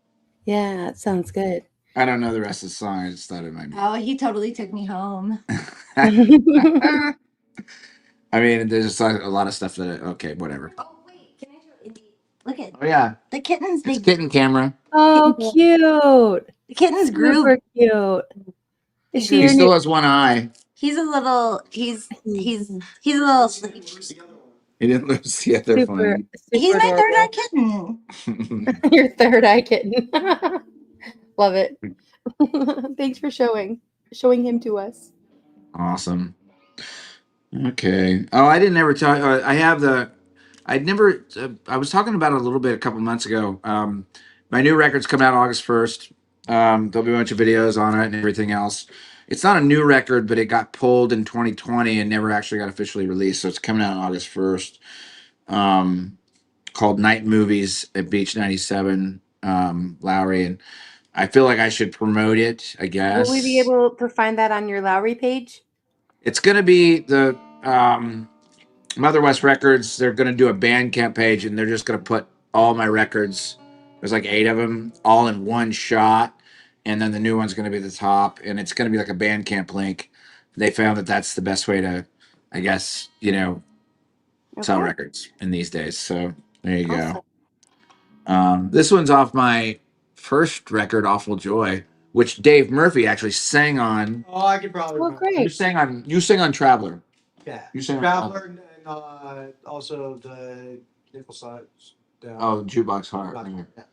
Yeah, that sounds good. I don't know the rest of the song. I just thought it might be. Oh, he totally took me home. I I mean, there's just a lot of stuff that. Okay, whatever. Oh wait, can I show Indy? Look at Oh yeah, the kittens. it's kitten camera. Oh, cute. The kittens grew. Super cute. Is she He your still new? has one eye. He's a little. He's a little sleepy. He didn't lose the other Super, one. He's my adorable. third eye kitten. Your third eye kitten. Love it. Thanks for showing him to us. Awesome. Okay. Oh, I didn't ever tell. I have the. I'd never. I was talking about it a little bit a couple months ago. My new record's coming out August 1st. There'll be a bunch of videos on it and everything else. It's not a new record, but it got pulled in 2020 and never actually got officially released. So it's coming out on August 1st. Called Night Movies at Beach 97, Lowry, and I feel like I should promote it. I guess. Will we be able to find that on your Lowry page? It's gonna be the Mother West Records. They're gonna do a Bandcamp page, and they're just gonna put all my records. There's like 8 of them, all in one shot, and then the new one's gonna be the top, and it's gonna be like a Bandcamp link. They found that that's the best way to, I guess, sell records in these days. So there you go. This one's off my first record, Awful Joy, which Dave Murphy actually sang on. Oh, I could probably. Oh, great. You sang on Traveler. Yeah. You sang Traveler and also the nickel sides. Oh, Jukebox Heart. Yeah.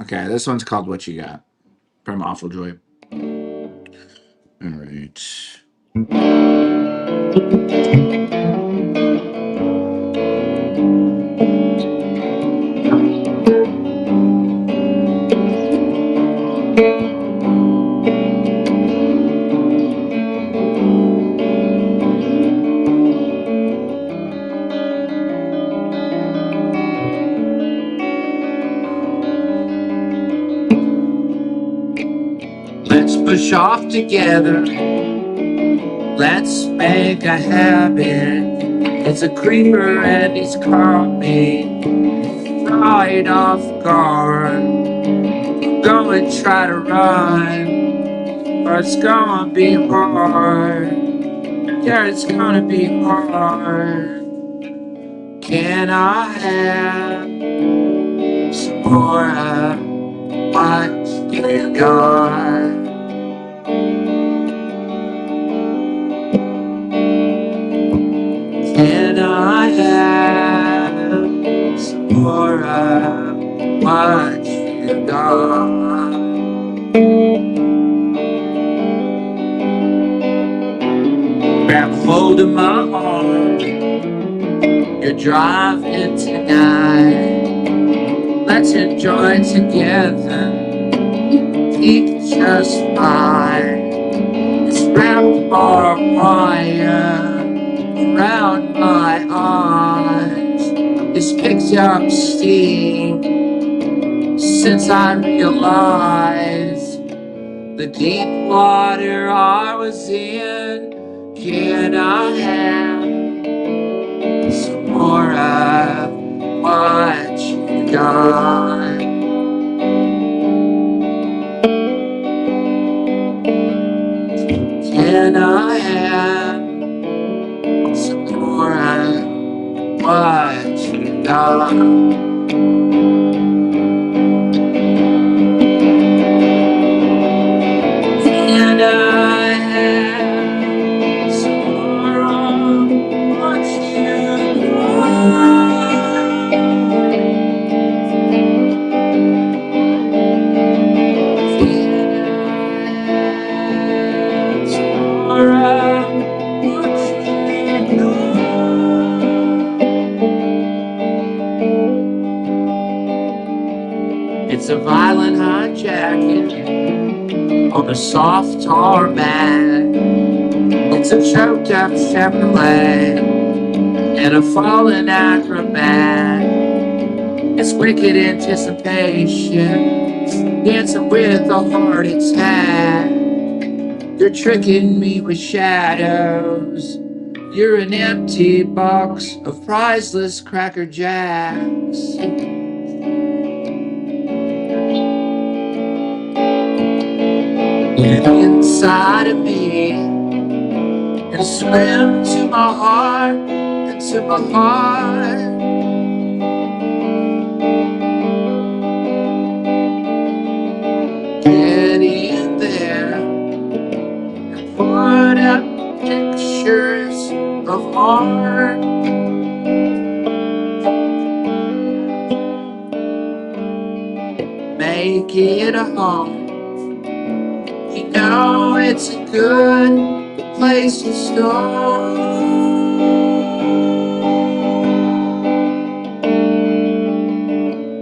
Okay, this one's called What You Got from Awful Joy. All right. Let's push off together. Let's make a habit. It's a creeper and he's coming right off guard. Go and try to run, but it's gonna be hard. Yeah, it's gonna be hard. Can I have some more of what you got? Can I have some more of what you got? Grab hold of my arm. You're driving tonight. Let's enjoy it together. Just fine. It's wrapped barbed wire around my eyes. It's picked up steam since I realized the deep water I was in. Can I have some more of what you got? Can I have some more of what you got? Can I have some more of what you It's a violent hijacking on a soft tarmac. It's a choked up Chevrolet and a fallen acrobat. It's wicked anticipation, dancing with a heart attack. You're tricking me with shadows. You're an empty box of priceless Cracker Jacks. Get inside of me and swim to my heart and to my heart. Get in there and put up pictures of art. Make it a home. You know it's a good place to start.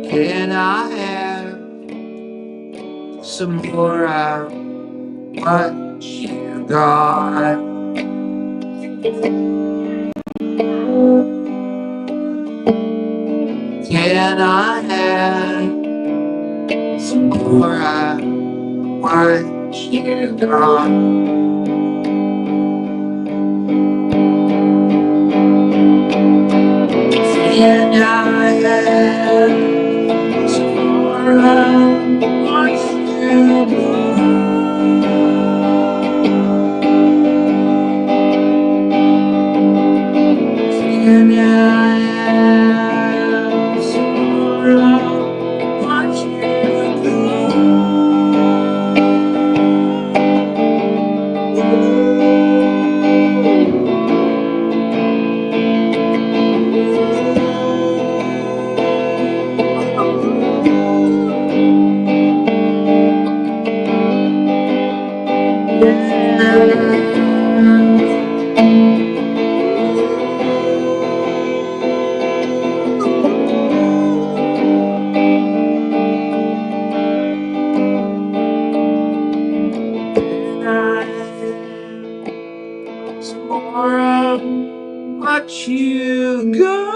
Can I have some more of what you got? Can I have some more of what you got? Can I have some more of what you got? Can I have some more of what you got? Some more of what you got.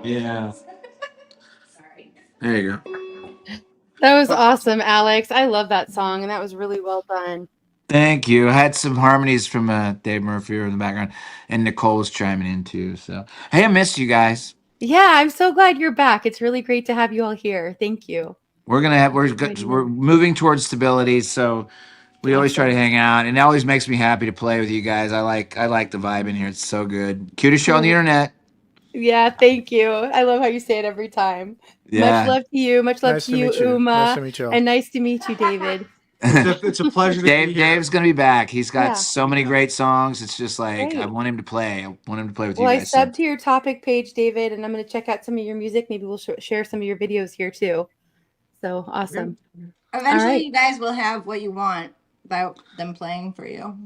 Yeah. There you go. That was awesome, Alex. I love that song, and that was really well done. Thank you. I had some harmonies from Dave Murphy in the background, and Nicole's chiming in too. So, hey, I missed you guys. Yeah, I'm so glad you're back. It's really great to have you all here. Thank you. We're moving towards stability, so we always try to hang out, and it always makes me happy to play with you guys. I like the vibe in here. It's so good. Cutest show on the internet. Yeah, thank you. I love how you say it every time. Yeah. Much love to you. Much love Nice to to you, meet you. Uma. Nice to meet you. And nice to meet you, David. It's a pleasure to be here. Dave's gonna be back. He's got Yeah. so many great songs. It's just like Great. I want him to play. I want him to play with Well, you I guys. subbed to your topic page, David, and I'm going to check out some of your music. Maybe we'll share some of your videos here too. So awesome. Eventually, right. you guys will have what you want without them playing for you.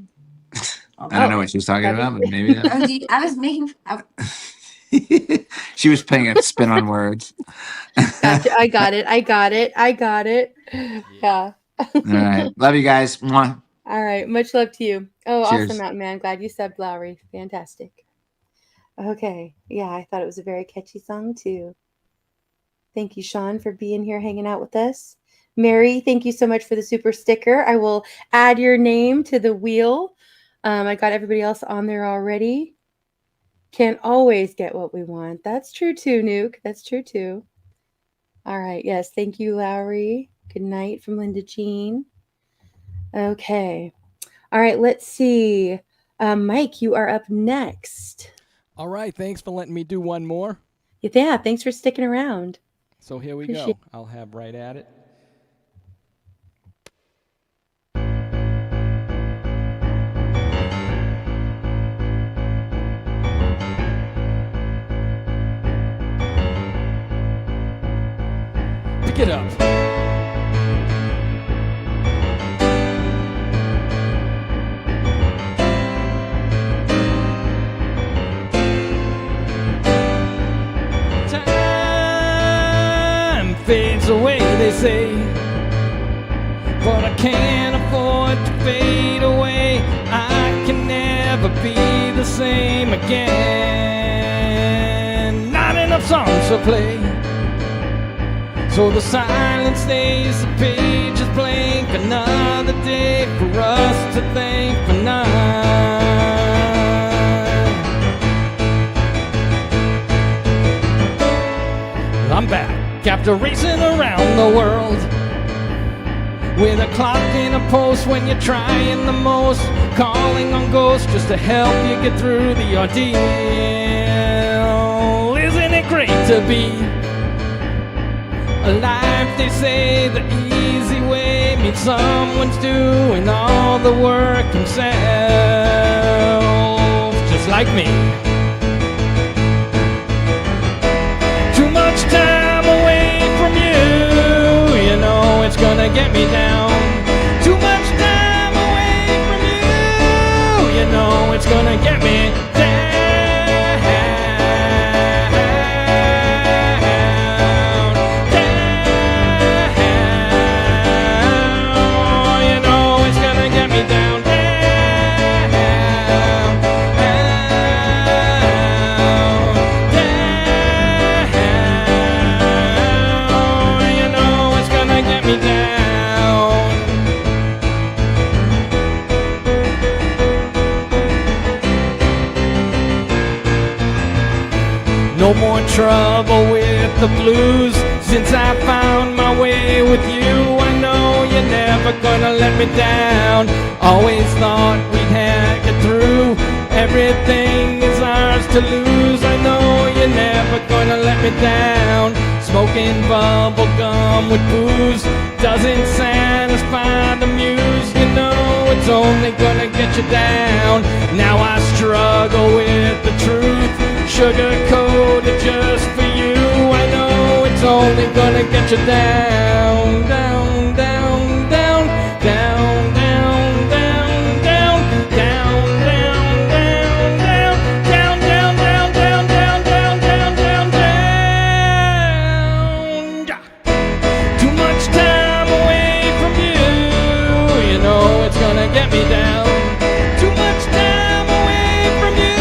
I don't know what she was talking about, but maybe not. I was making. She was playing a spin on words. Gotcha. I got it. Yeah. All right. Love you guys. Mwah. All right. Much love to you. Oh, Cheers. awesome, Mountain Man. Glad you subbed, Lowry. Fantastic. Okay. Yeah, I thought it was a very catchy song, too. Thank you, Sean, for being here hanging out with us. Mary, thank you so much for the super sticker. I will add your name to the wheel. I got everybody else on there already. Can't always get what we want. That's true, too, Nuke. That's true, too. All right. Yes. Thank you, Lowry. Good night from Linda Jean. Okay. All right. Let's see. Mike, you are up next. All right. Thanks for letting me do one more. Yeah. Thanks for sticking around. So here we Appreciate go. I'll have right at it. Pick it up. Time fades away, they say, but I can't afford to fade away. I can never be the same again. Not enough songs to play, so the silence stays, the page is blank. Another day for us to thank for none. I'm back. after racing around the world with a clock and a post when you're trying the most, calling on ghosts just to help you get through the ordeal. Isn't it great to be alive? They say the easy way means someone's doing all the work himself, just like me. Too much time away from you, you know it's gonna get me down. Too much time away from you, you know it's gonna get me down. No more trouble with the blues since I found my way with you. I know you're never gonna let me down. Always thought we'd have it through. Everything is ours to lose. I know you're never gonna let me down. Smoking bubble gum with booze doesn't satisfy the muse. You know it's only gonna get you down. Now I struggle with the truth, sugar-coated just for you. I know it's only gonna get you down, down, down, down, down, down, down, down, down, down, down, down, down, down, down, down, down, down, down, down. Too much time away from you, you know it's gonna get me down. Too much time away from you,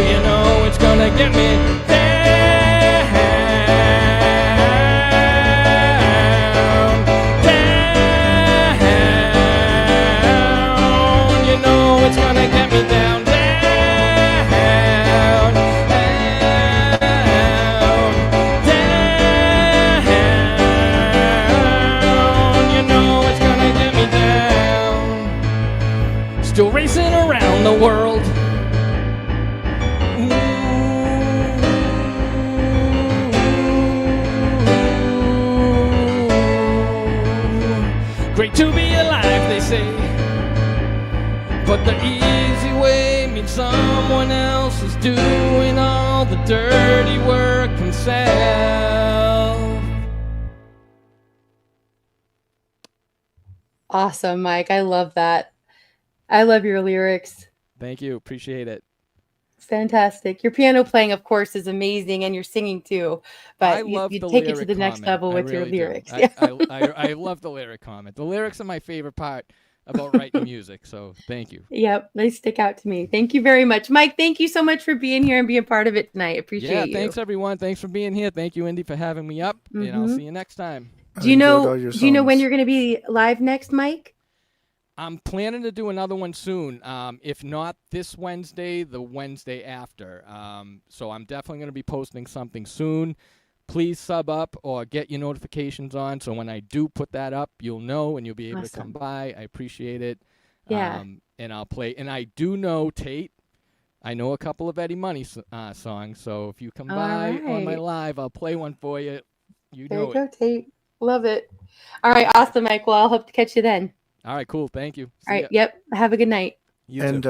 you know it's gonna get me down, down. You know it's gonna get me down, down, down. You know it's gonna get me down. Still racing around the world. Great to be alive, they say, but the easy way means someone else is doing all the dirty work himself. Awesome, Mike. I love that. I love your lyrics. Thank you. Appreciate it. Fantastic. Your piano playing, of course, is amazing, and your singing too. But you take it to the next level with your lyrics. I love the lyric comment. The lyrics are my favorite part about writing music. So thank you. Yep, they stick out to me. Thank you very much, Mike. Thank you so much for being here and being part of it tonight. Appreciate you. Thanks everyone. Thanks for being here. Thank you, Indy, for having me up. And I'll see you next time. Do you know when you're going to be live next, Mike? I'm planning to do another one soon. If not this Wednesday, the Wednesday after. So I'm definitely going to be posting something soon. Please sub up or get your notifications on, so when I do put that up, you'll know and you'll be able to come by. I appreciate it. Yeah. And I'll play. And I do know, Tate, I know a couple of Eddie Money songs, so if you come by on my live, I'll play one for you. There you go, Tate. Love it. All right, awesome, Mike. Well, I'll hope to catch you then. All right, cool. Thank you. All right, yep. Have a good night. And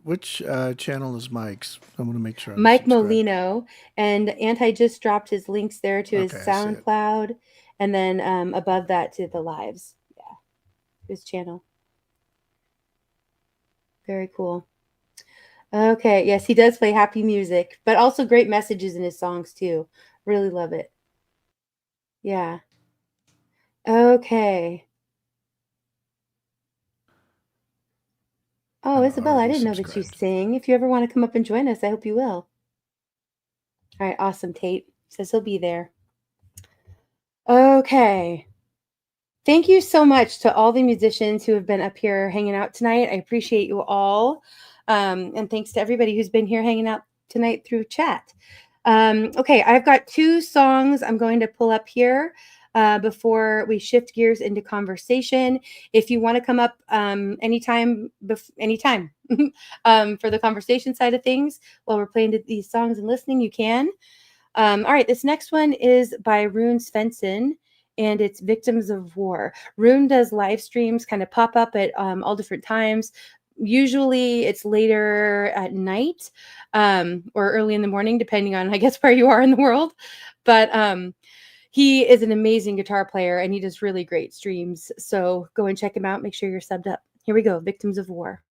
which channel is Mike's? I'm going to make sure. Mike Molino, and Anti just dropped his links there to his SoundCloud, and then above that to the lives. Yeah, his channel. Very cool. Okay, yes, he does play happy music, but also great messages in his songs too. Really love it. Yeah. Okay. Oh, Isabel, I didn't know that you sing. If you ever want to come up and join us, I hope you will. All right, awesome. Tate says he'll be there. Okay. Thank you so much to all the musicians who have been up here hanging out tonight. I appreciate you all. And thanks to everybody who's been here hanging out tonight through chat. Okay, I've got 2 songs I'm going to pull up here before we shift gears into conversation. If you want to come up anytime for the conversation side of things while we're playing these songs and listening, you can. All right, this next one is by Rune Fenson, and it's Victims of War. Rune does live streams, kind of pop up at all different times. Usually it's later at night or early in the morning, depending on, I guess, where you are in the world. But he is an amazing guitar player, and he does really great streams. So go and check him out. Make sure you're subbed up. Here we go, Victims of War.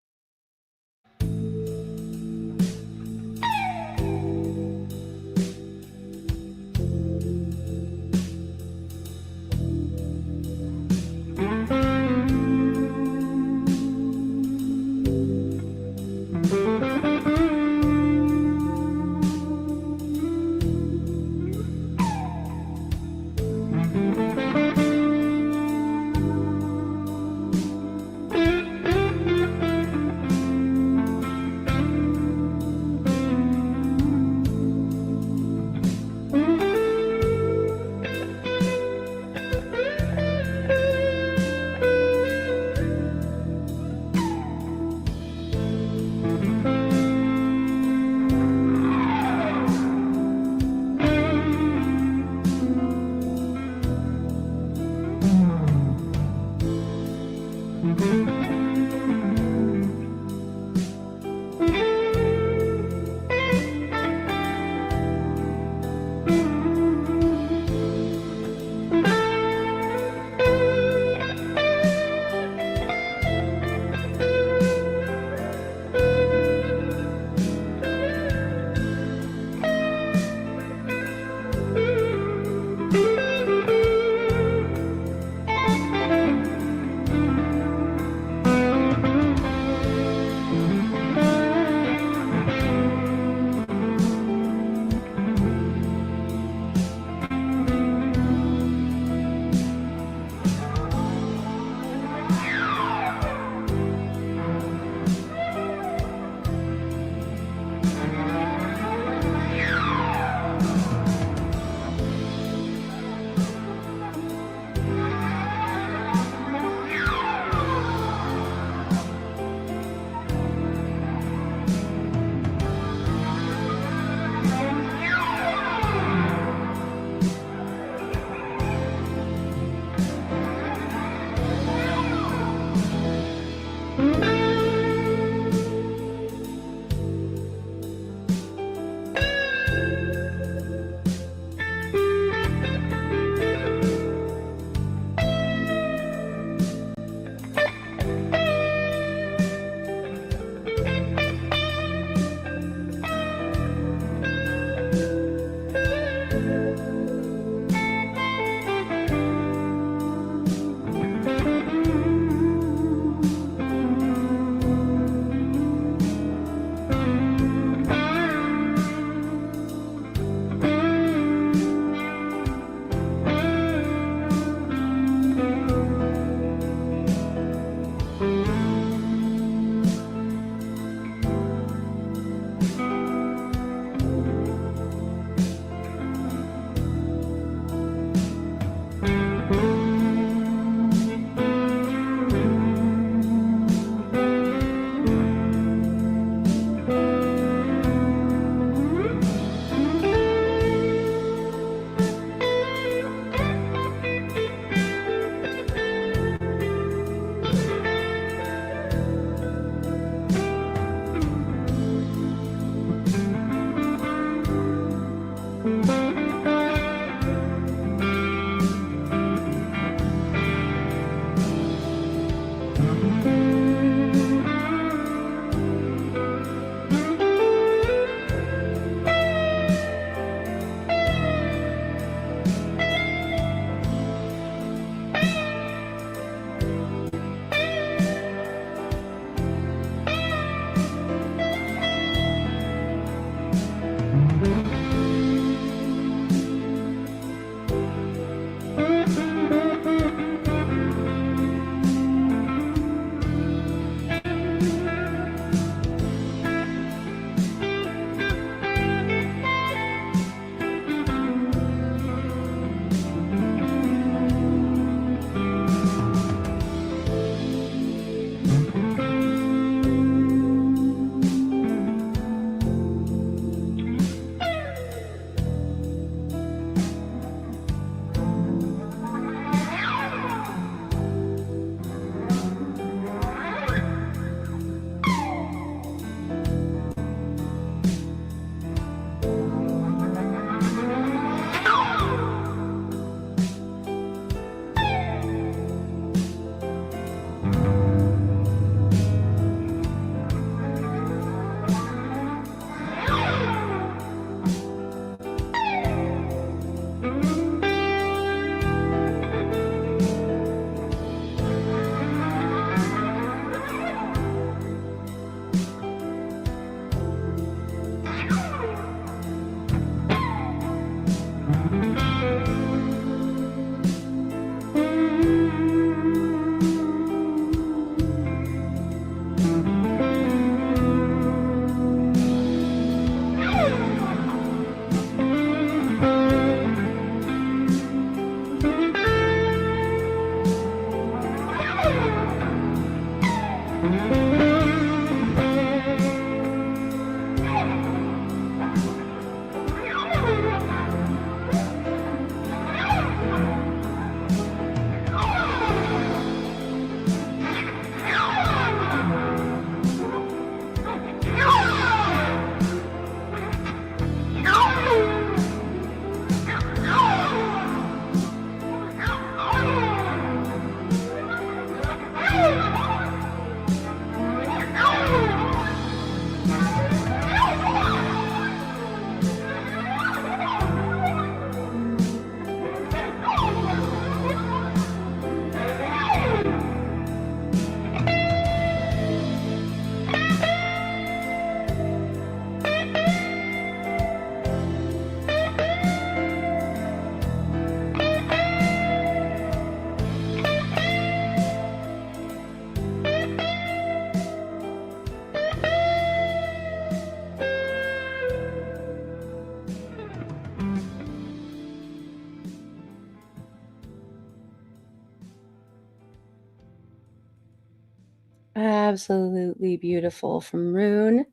Absolutely beautiful from Rune.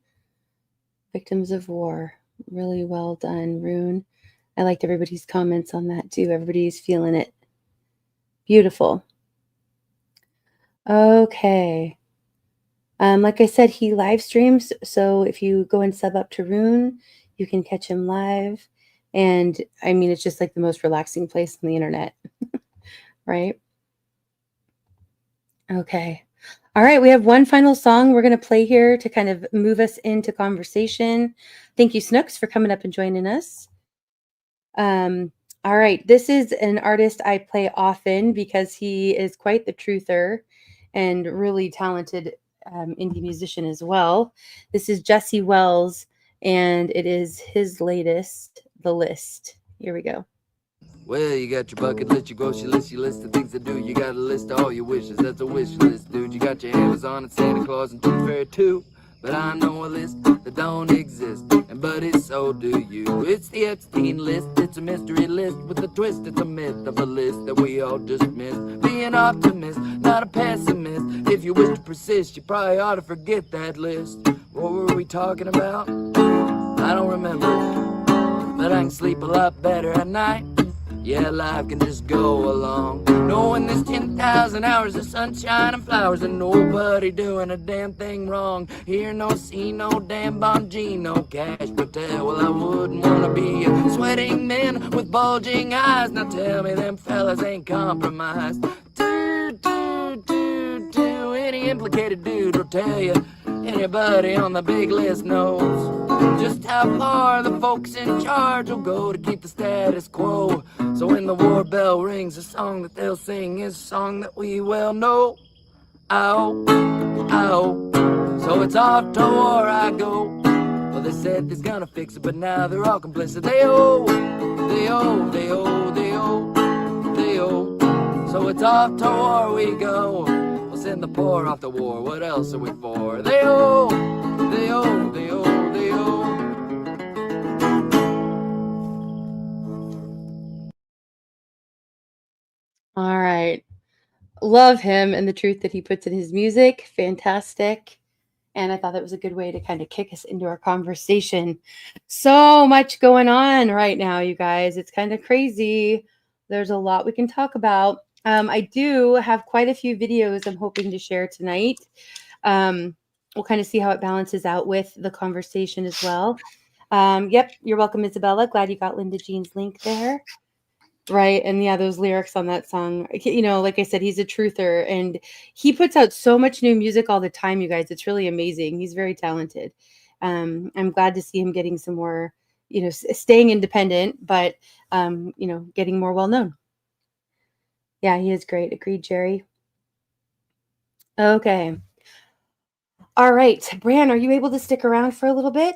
Victims of War. Really well done, Rune. I liked everybody's comments on that too. Everybody's feeling it. Beautiful. Okay. Like I said, he live streams, so if you go and sub up to Rune, you can catch him live. And I mean, it's just like the most relaxing place on the internet, right? Okay. All right, we have one final song we're going to play here to kind of move us into conversation. Thank you, Snooks, for coming up and joining us. All right, this is an artist I play often because he is quite the truther and really talented indie musician as well. This is Jesse Wells, and it is his latest, The List. Here we go. Well, you got your bucket list, your grocery list, your list of things to do. You got a list of all your wishes, that's a wish list, dude. You got your Amazon and Santa Claus and Tooth Fairy too. But I know a list that don't exist, and buddy, so do you. It's the Epstein list, it's a mystery list with a twist. It's a myth of a list that we all just missed. Be an optimist, not a pessimist. If you wish to persist, you probably ought to forget that list. What were we talking about? I don't remember, but I can sleep a lot better at night. Yeah, life can just go along, knowing there's 10,000 hours of sunshine and flowers and nobody doing a damn thing wrong. Hear no, see no damn Bongino, no Cash Patel. Well, I wouldn't wanna be a sweating man with bulging eyes. Now tell me them fellas ain't compromised. Any implicated dude will tell you anybody on the big list knows just how far the folks in charge will go to keep the status quo. So when the war bell rings, the song that they'll sing is a song that we well know. Ow, ow, so it's off to war I go. Well, they said they's gonna fix it, but now they're all complicit. They owe, they owe, they owe, they owe, they owe. So it's off to war we go. We'll send the poor off to war, what else are we for? They owe, they owe, they owe, they owe. All right. Love him and the truth that he puts in his music. Fantastic. And I thought that was a good way to kind of kick us into our conversation. So much going on right now, you guys. It's kind of crazy. There's a lot we can talk about. I do have quite a few videos I'm hoping to share tonight. We'll kind of see how it balances out with the conversation as well. Yep, you're welcome, Isabella. Glad you got Linda Jean's link there. Right. And yeah, those lyrics on that song, you know, like I said, he's a truther and he puts out so much new music all the time, you guys. It's really amazing. He's very talented. I'm glad to see him getting some more, you know, staying independent, but, you know, getting more well known. Yeah, he is great. Agreed, Jerry. Okay. All right. Bran, are you able to stick around for a little bit?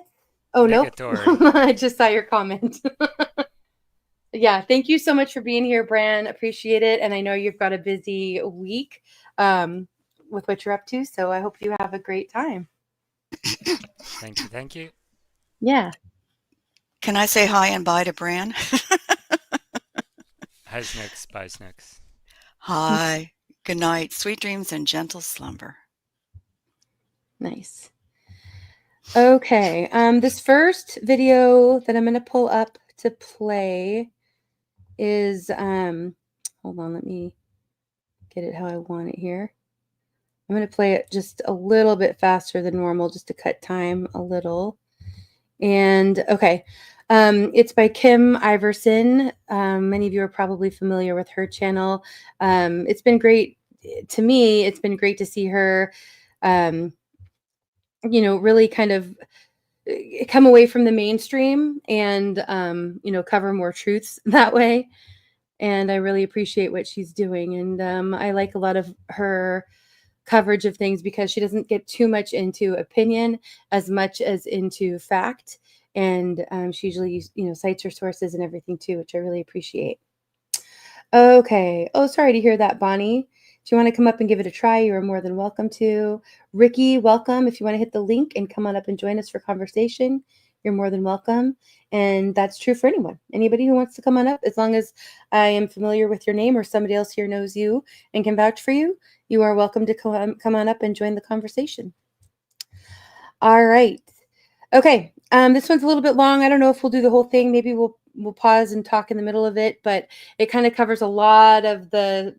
Oh, no. I just saw your comment. Yeah, thank you so much for being here, Bran. Appreciate it. And I know you've got a busy week with what you're up to, so I hope you have a great time. Thank you. Thank you. Yeah. Can I say hi and bye to Bran? Hi, Snooks. Bye, Snooks. Hi. Good night. Sweet dreams and gentle slumber. Nice. Okay. This first video that I'm going to pull up to play is hold on, let me get it how I want it here. I'm going to play it just a little bit faster than normal just to cut time a little. And okay, it's by Kim Iverson. Many of you are probably familiar with her channel. It's been great to me. It's been great to see her you know, really kind of come away from the mainstream and, you know, cover more truths that way. And I really appreciate what she's doing. And I like a lot of her coverage of things because she doesn't get too much into opinion as much as into fact. And she usually, you know, cites her sources and everything too, which I really appreciate. Okay. Oh, sorry to hear that, Bonnie. If you want to come up and give it a try, you are more than welcome to. Ricky, welcome. If you want to hit the link and come on up and join us for conversation, you're more than welcome. And that's true for anyone. Anybody who wants to come on up, as long as I am familiar with your name or somebody else here knows you and can vouch for you, you are welcome to come on up and join the conversation. All right. Okay. This one's a little bit long. I don't know if we'll do the whole thing. Maybe we'll pause and talk in the middle of it, but it kind of covers a lot of the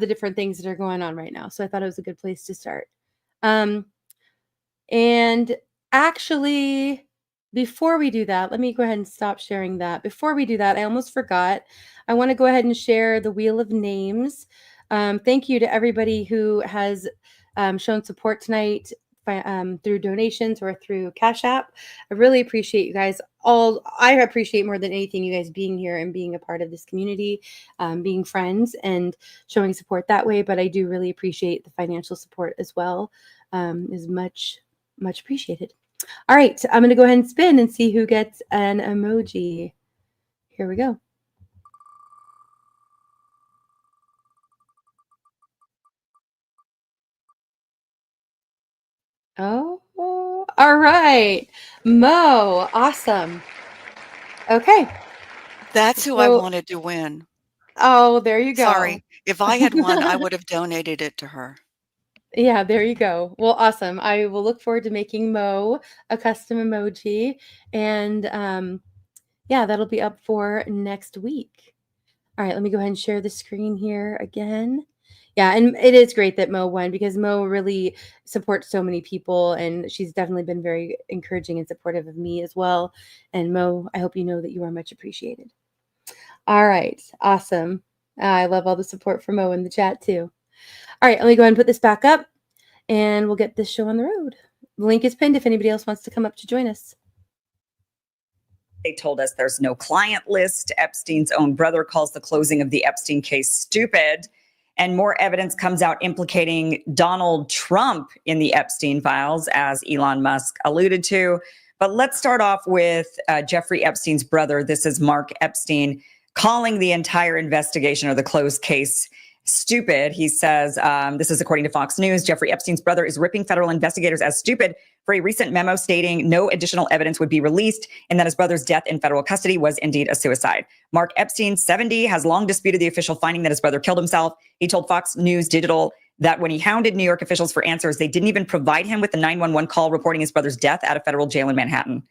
different things that are going on right now. So I thought it was a good place to start. And actually, before we do that, let me go ahead and stop sharing that. Before we do that, I almost forgot. I want to go ahead and share the Wheel of Names. Thank you to everybody who has shown support tonight through donations or through CashApp. I really appreciate you guys all. I appreciate more than anything you guys being here and being a part of this community, being friends and showing support that way. But I do really appreciate the financial support as well. Is much appreciated. All right, I'm going to go ahead and spin and see who gets an emoji. Here we go. Oh, all right. Mo, awesome. Okay. That's who I wanted to win. Oh, there you go. Sorry. If I had won, I would have donated it to her. Yeah, there you go. Well, awesome. I will look forward to making Mo a custom emoji. And yeah, that'll be up for next week. All right, let me go ahead and share the screen here again. Yeah, and it is great that Mo won because Mo really supports so many people, and she's definitely been very encouraging and supportive of me as well. And Mo, I hope you know that you are much appreciated. All right, awesome. I love all the support from Mo in the chat too. All right, let me go ahead and put this back up, and we'll get this show on the road. The link is pinned if anybody else wants to come up to join us. They told us there's no client list. Epstein's own brother calls the closing of the Epstein case stupid. And more evidence comes out implicating Donald Trump in the Epstein files, as Elon Musk alluded to. But let's start off with Jeffrey Epstein's brother. This is Mark Epstein calling the entire investigation or the closed case stupid. He says, this is according to Fox News, Jeffrey Epstein's brother is ripping federal investigators as stupid for a recent memo stating no additional evidence would be released and that his brother's death in federal custody was indeed a suicide. Mark Epstein, 70, has long disputed the official finding that his brother killed himself. He told Fox News Digital that when he hounded New York officials for answers, they didn't even provide him with the 911 call reporting his brother's death at a federal jail in Manhattan.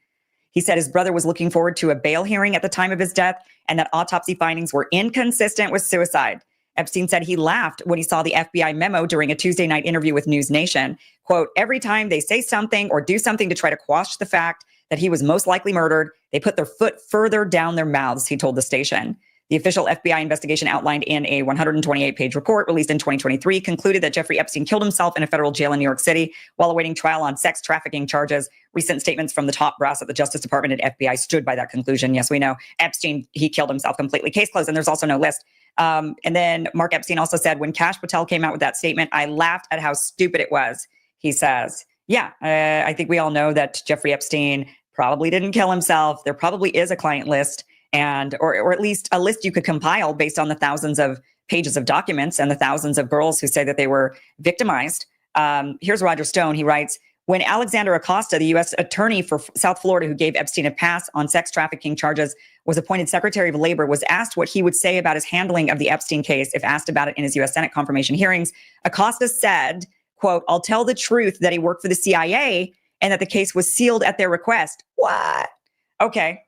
He said his brother was looking forward to a bail hearing at the time of his death and that autopsy findings were inconsistent with suicide. Epstein said he laughed when he saw the FBI memo during a Tuesday night interview with News Nation. Quote, every time they say something or do something to try to quash the fact that he was most likely murdered, they put their foot further down their mouths, he told the station. The official FBI investigation outlined in a 128-page report released in 2023 concluded that Jeffrey Epstein killed himself in a federal jail in New York City while awaiting trial on sex trafficking charges. Recent statements from the top brass at the Justice Department and FBI stood by that conclusion. Yes, we know Epstein, he killed himself completely. Case closed, and there's also no list. And then Mark Epstein also said, when Kash Patel came out with that statement, I laughed at how stupid it was. He says, yeah, I think we all know that Jeffrey Epstein probably didn't kill himself. There probably is a client list and or at least a list you could compile based on the thousands of pages of documents and the thousands of girls who say that they were victimized. Here's Roger Stone. He writes, when Alexander Acosta, the U.S. attorney for South Florida who gave Epstein a pass on sex trafficking charges, was appointed Secretary of Labor, was asked what he would say about his handling of the Epstein case if asked about it in his U.S. Senate confirmation hearings. Acosta said, quote, I'll tell the truth that he worked for the CIA and that the case was sealed at their request. What? Okay.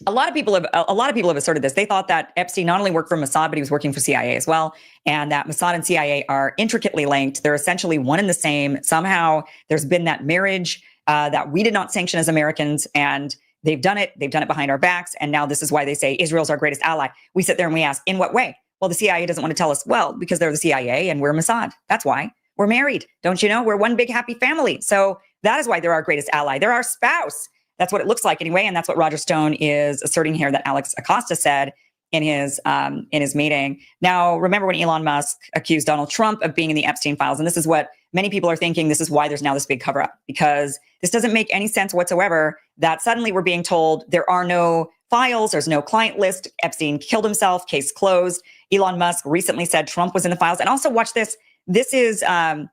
A lot of people have asserted this. They thought that Epstein not only worked for Mossad, but he was working for CIA as well, and that Mossad and CIA are intricately linked. They're essentially one and the same. Somehow there's been that marriage that we did not sanction as Americans, and they've done it. They've done it behind our backs, and now this is why they say Israel's our greatest ally. We sit there and we ask, in what way? Well, the CIA doesn't want to tell us. Well, because they're the CIA and we're Mossad. That's why. We're married. Don't you know? We're one big happy family. So that is why they're our greatest ally. They're our spouse. That's what it looks like anyway. And that's what Roger Stone is asserting here that Alex Acosta said in his meeting. Now, remember when Elon Musk accused Donald Trump of being in the Epstein files? And this is what many people are thinking. This is why there's now this big cover up, because this doesn't make any sense whatsoever that suddenly we're being told there are no files. There's no client list. Epstein killed himself. Case closed. Elon Musk recently said Trump was in the files. And also watch this. This is Elon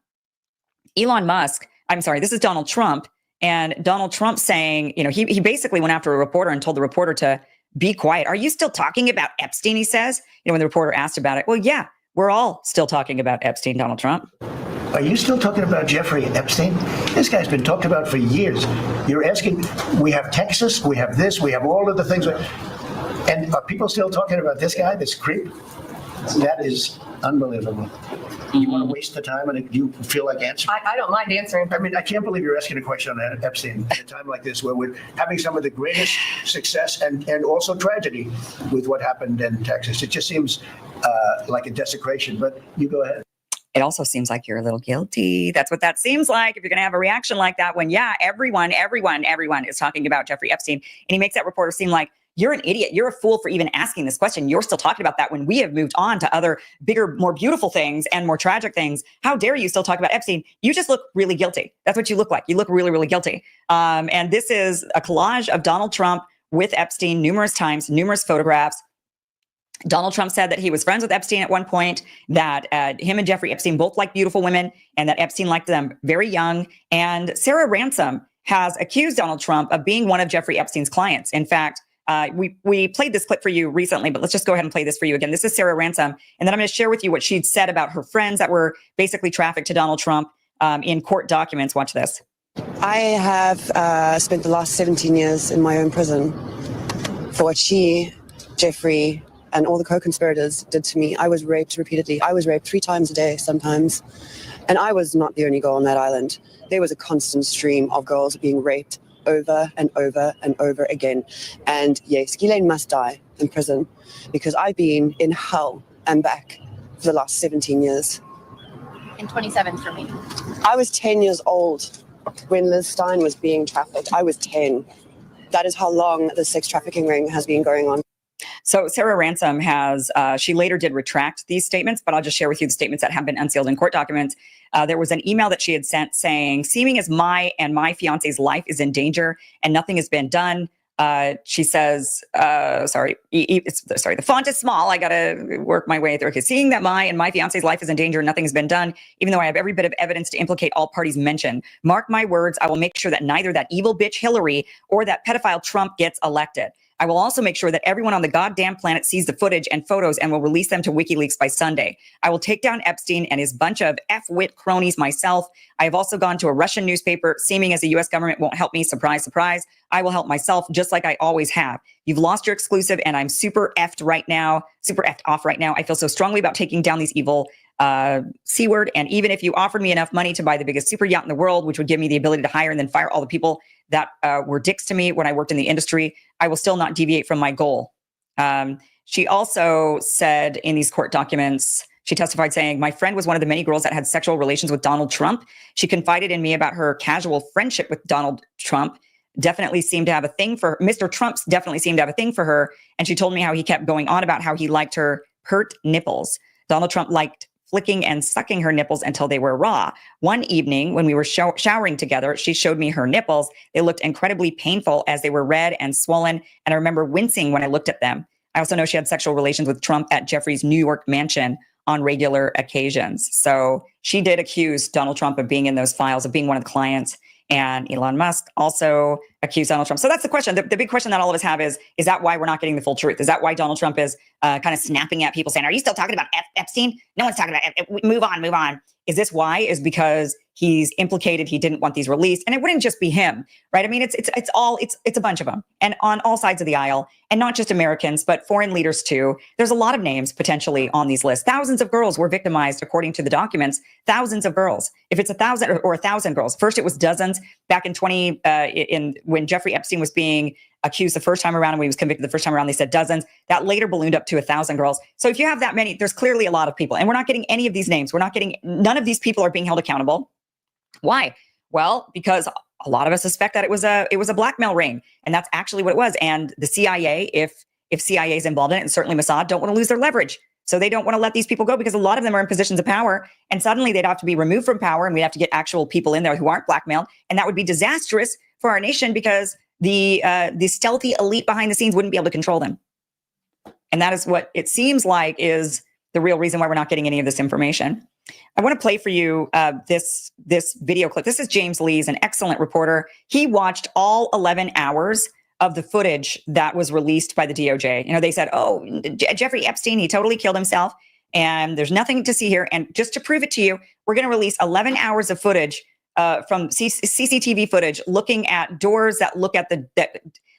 Musk. I'm sorry. This is Donald Trump. And Donald Trump saying, he basically went after a reporter and told the reporter to be quiet. Are you still talking about Epstein? He says, when the reporter asked about it. Well, yeah, we're all still talking about Epstein, Donald Trump. Are you still talking about Jeffrey Epstein? This guy's been talked about for years. You're asking, we have Texas, we have this, we have all of the things. And are people still talking about this guy, this creep? That is unbelievable. You want to waste the time and you feel like answering? I don't mind answering. I mean, I can't believe you're asking a question on Epstein at a time like this where we're having some of the greatest success and also tragedy with what happened in Texas. It just seems like a desecration, but you go ahead. It also seems like you're a little guilty. That's what that seems like if you're going to have a reaction like that when, everyone is talking about Jeffrey Epstein. And he makes that reporter seem like, you're an idiot. You're a fool for even asking this question. You're still talking about that when we have moved on to other bigger, more beautiful things and more tragic things. How dare you still talk about Epstein? You just look really guilty. That's what you look like. You look really, really guilty. And this is a collage of Donald Trump with Epstein numerous times, numerous photographs. Donald Trump said that he was friends with Epstein at one point, that him and Jeffrey Epstein both liked beautiful women, and that Epstein liked them very young. And Sarah Ransom has accused Donald Trump of being one of Jeffrey Epstein's clients. In fact, we played this clip for you recently, but let's just go ahead and play this for you again. This is Sarah Ransom. And then I'm going to share with you what she'd said about her friends that were basically trafficked to Donald Trump in court documents. Watch this. I have spent the last 17 years in my own prison for what she, Jeffrey, and all the co-conspirators did to me. I was raped repeatedly. I was raped 3 times a day sometimes. And I was not the only girl on that island. There was a constant stream of girls being raped over and over and over again. And yes, Ghislaine must die in prison because I've been in hell and back for the last 17 years. And 27 for me. I was 10 years old when Liz Stein was being trafficked. I was 10. That is how long the sex trafficking ring has been going on. So Sarah Ransom has, she later did retract these statements, but I'll just share with you the statements that have been unsealed in court documents. There was an email that she had sent saying, seeming as my fiance's life is in danger and nothing has been done. She says, the font is small. I got to work my way through. Okay, seeing that my fiance's life is in danger and nothing has been done, even though I have every bit of evidence to implicate all parties mentioned. Mark my words, I will make sure that neither that evil bitch Hillary or that pedophile Trump gets elected. I will also make sure that everyone on the goddamn planet sees the footage and photos and will release them to WikiLeaks by Sunday. I will take down Epstein and his bunch of F-wit cronies myself. I have also gone to a Russian newspaper, seeming as the U.S. government won't help me. Surprise, surprise. I will help myself just like I always have. You've lost your exclusive and I'm super effed off right now. I feel so strongly about taking down these evil C-word. And even if you offered me enough money to buy the biggest super yacht in the world, which would give me the ability to hire and then fire all the people that were dicks to me when I worked in the industry, I will still not deviate from my goal. She also said in these court documents, she testified saying, my friend was one of the many girls that had sexual relations with Donald Trump. She confided in me about her casual friendship with Donald Trump. Definitely seemed to have a thing for Mr. Trump's definitely seemed to have a thing for her. And she told me how he kept going on about how he liked her hurt nipples. Donald Trump liked flicking and sucking her nipples until they were raw. One evening when we were showering together, she showed me her nipples. They looked incredibly painful as they were red and swollen. And I remember wincing when I looked at them. I also know she had sexual relations with Trump at Jeffrey's New York mansion on regular occasions. So she did accuse Donald Trump of being in those files, of being one of the clients. And Elon Musk also accused Donald Trump. So that's the question. The big question that all of us have is that why we're not getting the full truth? Is that why Donald Trump is kind of snapping at people saying, are you still talking about Epstein? No one's talking about move on. Is this why? Is because he's implicated, he didn't want these released. And it wouldn't just be him, right? I mean, it's a bunch of them and on all sides of the aisle, and not just Americans, but foreign leaders too. There's a lot of names potentially on these lists. Thousands of girls were victimized according to the documents, thousands of girls. If it's 1,000 or 1,000 girls, first it was dozens back in when Jeffrey Epstein was being accused the first time around and when he was convicted the first time around, they said dozens. That later ballooned up to 1,000 girls. So if you have that many, there's clearly a lot of people, and we're not getting any of these names. None of these people are being held accountable. Why? Well, because a lot of us suspect that it was a blackmail ring, and that's actually what it was. And the CIA, if CIA is involved in it, and certainly Mossad, don't want to lose their leverage. So they don't want to let these people go because a lot of them are in positions of power, and suddenly they'd have to be removed from power, and we'd have to get actual people in there who aren't blackmailed, and that would be disastrous for our nation because the stealthy elite behind the scenes wouldn't be able to control them. And that is what it seems like is the real reason why we're not getting any of this information. I want to play for you this video clip. This is James Lee's an excellent reporter. He watched all 11 hours of the footage that was released by the DOJ. You know, they said, oh, Jeffrey Epstein, he totally killed himself, and there's nothing to see here. And just to prove it to you, we're going to release 11 hours of footage from CCTV footage looking at doors that look at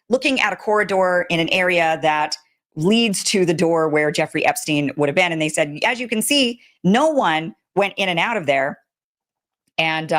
looking at a corridor in an area that leads to the door where Jeffrey Epstein would have been. And they said, as you can see, no one went in and out of there. And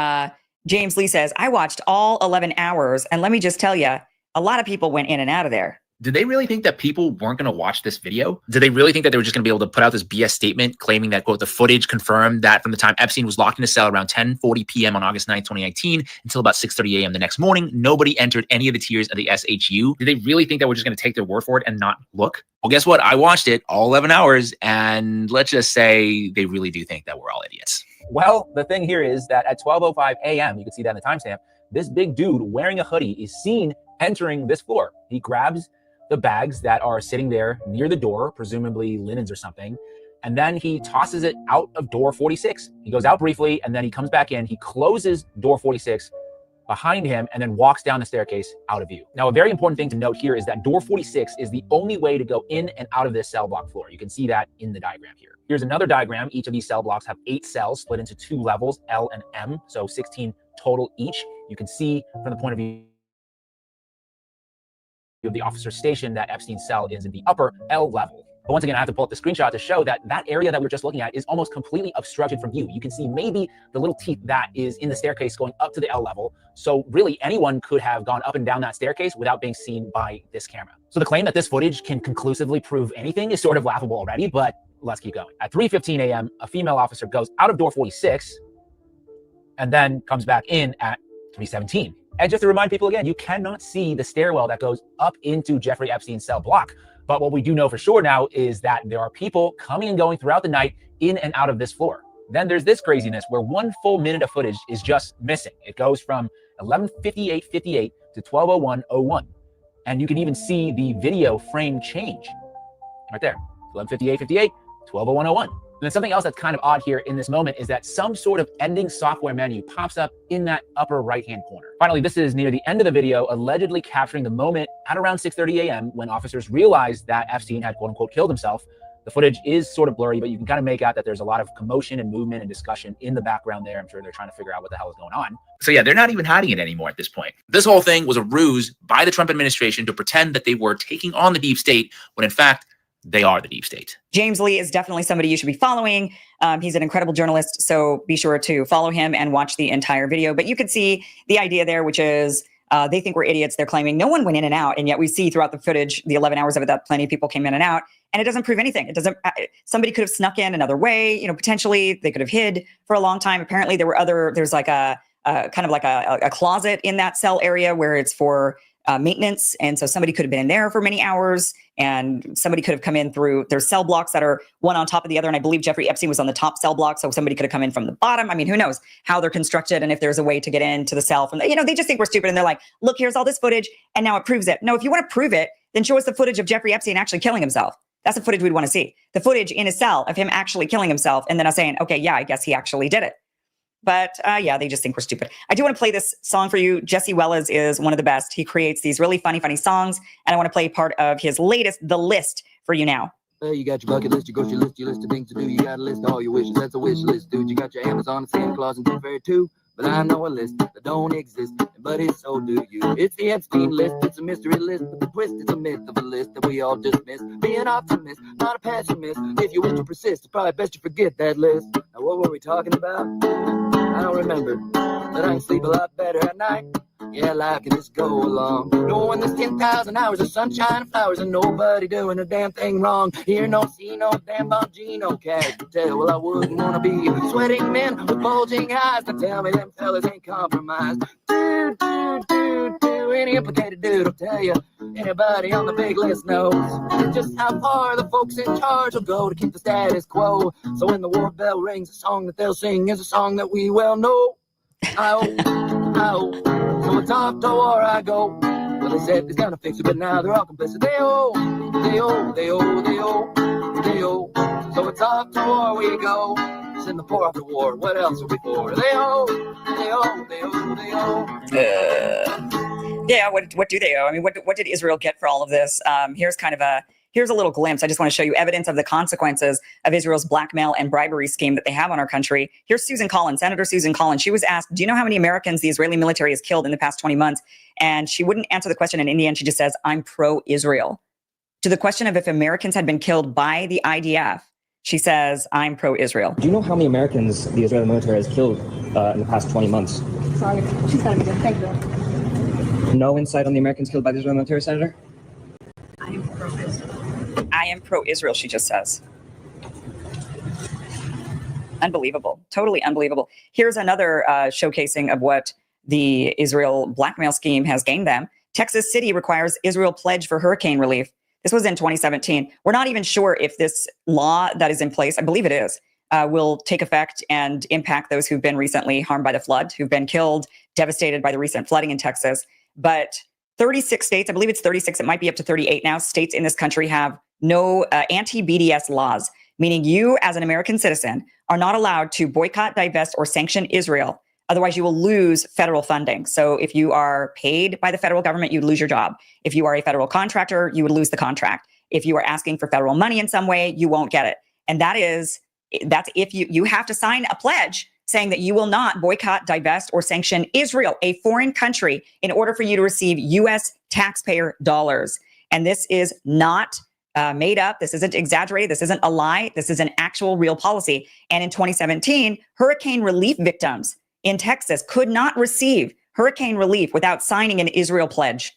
James Lee says, I watched all 11 hours. And let me just tell you, a lot of people went in and out of there. Did they really think that people weren't going to watch this video? Did they really think that they were just going to be able to put out this BS statement claiming that, quote, the footage confirmed that from the time Epstein was locked in a cell around 10:40 p.m. on August 9, 2019 until about 6:30 a.m. the next morning, nobody entered any of the tiers of the SHU? Did they really think that we're just going to take their word for it and not look? Well, guess what? I watched it all 11 hours, and let's just say they really do think that we're all idiots. Well, the thing here is that at 12:05 a.m., you can see that in the timestamp, this big dude wearing a hoodie is seen entering this floor. He grabs the bags that are sitting there near the door, presumably linens or something, and then he tosses it out of door 46. He goes out briefly, and then he comes back in. He closes door 46 behind him and then walks down the staircase out of view. Now, a very important thing to note here is that door 46 is the only way to go in and out of this cell block floor. You can see that in the diagram here. Here's another diagram. Each of these cell blocks have 8 cells split into 2 levels, L and M, so 16 total each. You can see from the point of view of the officer station that Epstein's cell is in the upper L level. But once again, I have to pull up the screenshot to show that that area that we're just looking at is almost completely obstructed from view. You can see maybe the little teeth that is in the staircase going up to the L level. So really anyone could have gone up and down that staircase without being seen by this camera. So the claim that this footage can conclusively prove anything is sort of laughable already, but let's keep going. At 3:15 a.m., a female officer goes out of door 46 and then comes back in at 3:17. And just to remind people again, you cannot see the stairwell that goes up into Jeffrey Epstein's cell block. But what we do know for sure now is that there are people coming and going throughout the night in and out of this floor. Then there's this craziness where 1 full minute of footage is just missing. It goes from 11:58:58 to 12:01:01. And you can even see the video frame change right there. 11:58:58, 12:01:01. And then something else that's kind of odd here in this moment is that some sort of ending software menu pops up in that upper right-hand corner. Finally, this is near the end of the video, allegedly capturing the moment at around 6:30 a.m. when officers realized that Epstein had quote-unquote killed himself. The footage is sort of blurry, but you can kind of make out that there's a lot of commotion and movement and discussion in the background there. I'm sure they're trying to figure out what the hell is going on. So yeah, they're not even hiding it anymore at this point. This whole thing was a ruse by the Trump administration to pretend that they were taking on the deep state, when in fact, they are the deep state. James Lee is definitely somebody you should be following. He's an incredible journalist, so be sure to follow him and watch the entire video. But you can see the idea there, which is they think we're idiots. They're claiming no one went in and out, and yet we see throughout the footage, the 11 hours of it, that plenty of people came in and out, and it doesn't prove anything. It doesn't. Somebody could have snuck in another way. You know, potentially they could have hid for a long time. Apparently, there's like a kind of like a closet in that cell area where it's for maintenance. And so somebody could have been in there for many hours, and somebody could have come in through their cell blocks that are one on top of the other. And I believe Jeffrey Epstein was on the top cell block. So somebody could have come in from the bottom. I mean, who knows how they're constructed and if there's a way to get into the cell from the, they just think we're stupid. And they're like, look, here's all this footage. And now it proves it. No, if you want to prove it, then show us the footage of Jeffrey Epstein actually killing himself. That's the footage we'd want to see. The footage in his cell of him actually killing himself. And then us saying, okay, yeah, I guess he actually did it. But yeah, they just think we're stupid. I do want to play this song for you. Jesse Welles is one of the best. He creates these really funny songs. And I want to play part of his latest, The List, for you now. You got your bucket list, your grocery list, your list of things to do. You got a list of all your wishes. That's a wish list, dude. You got your Amazon and Santa Claus and Tooth Fairy too. But I know a list that don't exist, but it's so do you. It's the Epstein list, it's a mystery list, but the twist is a myth of a list that we all dismiss. Be an optimist, not a pessimist. If you wish to persist, it's probably best you forget that list. Now what were we talking about? I don't remember, but I can sleep a lot better at night. Yeah, life can just go along. Knowing there's 10,000 hours of sunshine and flowers and nobody doing a damn thing wrong. Hear no, see no, damn Bongino cash to tell. Well, I wouldn't want to be sweating men with bulging eyes. Now tell me them fellas ain't compromised. Any implicated dude will tell you. Anybody on the big list knows just how far the folks in charge will go to keep the status quo. So when the war bell rings, the song that they'll sing is a song that we well know. So it's off to war I go. Well, they said they're gonna fix it, but now they're all complicit. They owe. So it's off to war we go. in the pour after war. What else are we for? They owe, they owe, they owe, they owe. Yeah, what do they owe? I mean, what did Israel get for all of this? Here's a little glimpse. I just want to show you evidence of the consequences of Israel's blackmail and bribery scheme that they have on our country. Here's Susan Collins, Senator Susan Collins. She was asked, do you know how many Americans the Israeli military has killed in the past 20 months? And she wouldn't answer the question. And in the end, she just says, I'm pro-Israel. To the question of if Americans had been killed by the IDF, she says, I'm pro-Israel. Do you know how many Americans the Israeli military has killed in the past 20 months? Sorry, she's gonna be good. Thank you. No insight on the Americans killed by the Israeli military, Senator? I am pro-Israel. I am pro-Israel, she just says. Unbelievable. Totally unbelievable. Here's another showcasing of what the Israel blackmail scheme has gained them. Texas City requires Israel pledge for hurricane relief. This was in 2017. We're not even sure if this law that is in place, I believe it is, will take effect and impact those who've been recently harmed by the flood, who've been killed, devastated by the recent flooding in Texas. But 36 states, I believe it's 36, it might be up to 38 now, states in this country have no anti-BDS laws, meaning you as an American citizen are not allowed to boycott, divest, or sanction Israel. Otherwise, you will lose federal funding. So if you are paid by the federal government, you'd lose your job. If you are a federal contractor, you would lose the contract. If you are asking for federal money in some way, you won't get it. And that's if you have to sign a pledge saying that you will not boycott, divest, or sanction Israel, a foreign country, in order for you to receive U.S. taxpayer dollars. And this is not made up. This isn't exaggerated. This isn't a lie. This is an actual real policy. And in 2017, hurricane relief victims in Texas could not receive hurricane relief without signing an Israel pledge.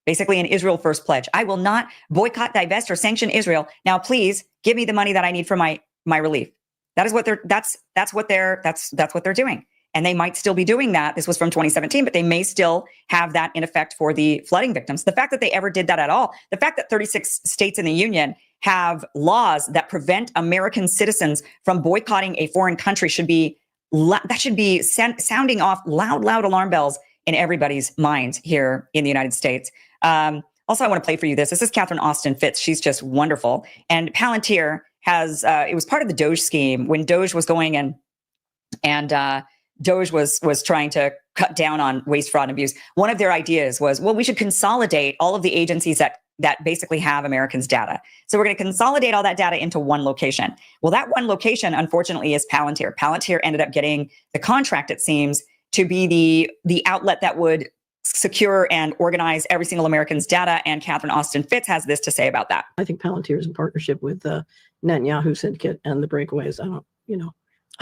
Basically an Israel first pledge. I will not boycott, divest, or sanction Israel. Now, please give me the money that I need for my relief. That is what that's what they're doing. And they might still be doing that. This was from 2017, but they may still have that in effect for the flooding victims. The fact that they ever did that at all, the fact that 36 states in the union have laws that prevent American citizens from boycotting a foreign country should be sounding off loud alarm bells in everybody's minds here in the United States. Also, I want to play for you this. This is Catherine Austin Fitts. She's just wonderful. And Palantir has, it was part of the Doge scheme when Doge was going and Doge was trying to cut down on waste, fraud, and abuse. One of their ideas was, well, we should consolidate all of the agencies that basically have Americans' data. So we're going to consolidate all that data into one location. Well, that one location, unfortunately, is Palantir. Palantir ended up getting the contract, it seems, to be the outlet that would secure and organize every single American's data. And Catherine Austin Fitts has this to say about that. I think Palantir is in partnership with the Netanyahu syndicate and the breakaways.